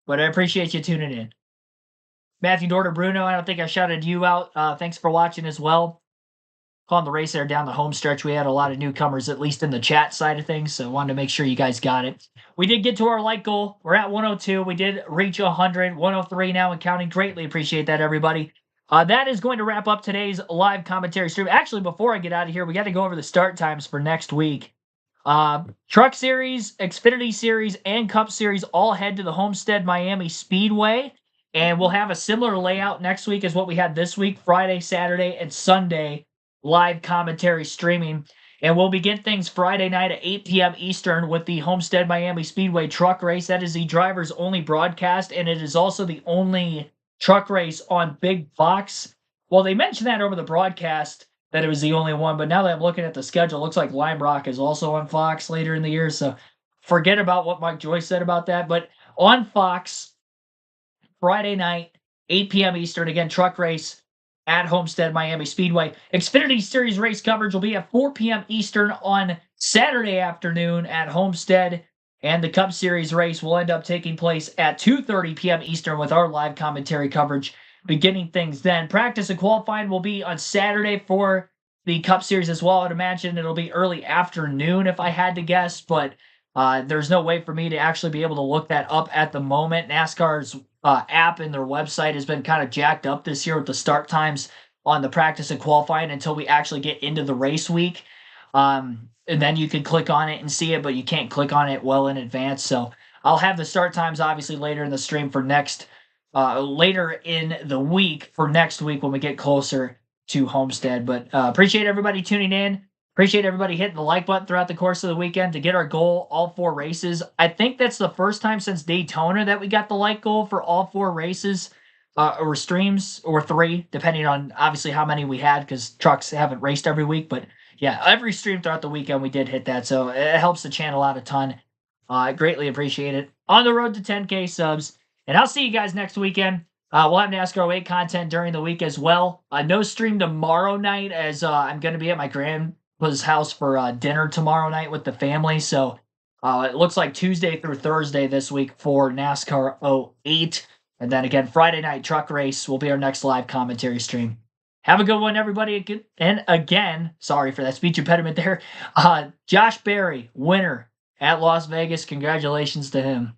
But I appreciate you tuning in. Matthew Dorter Bruno, I don't think I shouted you out. Thanks for watching as well. Calling the race there down the home stretch. We had a lot of newcomers, at least in the chat side of things, so I wanted to make sure you guys got it. We did get to our like goal. We're at 102. We did reach 100. 103 now and counting. Greatly appreciate that, everybody. That is going to wrap up today's live commentary stream. Actually, before I get out of here, we got to go over the start times for next week. Truck Series, Xfinity Series, and Cup Series all head to the Homestead Miami Speedway. And we'll have a similar layout next week as what we had this week, Friday, Saturday, and Sunday live commentary streaming. And we'll begin things Friday night at 8 p.m. Eastern with the Homestead Miami Speedway truck race. That is the driver's only broadcast, and it is also the only truck race on Big Fox. Well, they mentioned that over the broadcast that it was the only one, but now that I'm looking at the schedule, it looks like Lime Rock is also on Fox later in the year, so forget about what Mike Joyce said about that. But on Fox, Friday night, 8 p.m. Eastern, again, truck race at Homestead Miami Speedway. Xfinity Series race coverage will be at 4 p.m. Eastern on Saturday afternoon at Homestead. And the Cup Series race will end up taking place at 2:30 p.m. Eastern with our live commentary coverage beginning things then. Practice and qualifying will be on Saturday for the Cup Series as well. I'd imagine it'll be early afternoon if I had to guess, but there's no way for me to actually be able to look that up at the moment. NASCAR's app and their website has been kind of jacked up this year with the start times on the practice and qualifying until we actually get into the race week. And then you can click on it and see it, but you can't click on it well in advance. So I'll have the start times obviously later in the stream for later in the week for next week when we get closer to Homestead. But appreciate everybody tuning in. Appreciate everybody hitting the like button throughout the course of the weekend to get our goal, all 4 races. I think that's the first time since Daytona that we got the like goal for all 4 races or streams, or 3, depending on obviously how many we had because trucks haven't raced every week. But yeah, every stream throughout the weekend we did hit that, so it helps the channel out a ton. I greatly appreciate it. On the road to 10K subs, and I'll see you guys next weekend. We'll have NASCAR 8 content during the week as well. No stream tomorrow night as I'm going to be at my grandpa's house for dinner tomorrow night with the family, so it looks like Tuesday through Thursday this week for NASCAR 08. And then again, Friday night truck race will be our next live commentary stream. Have a good one, everybody. And again, sorry for that speech impediment there. Josh Berry, winner at Las Vegas. Congratulations to him.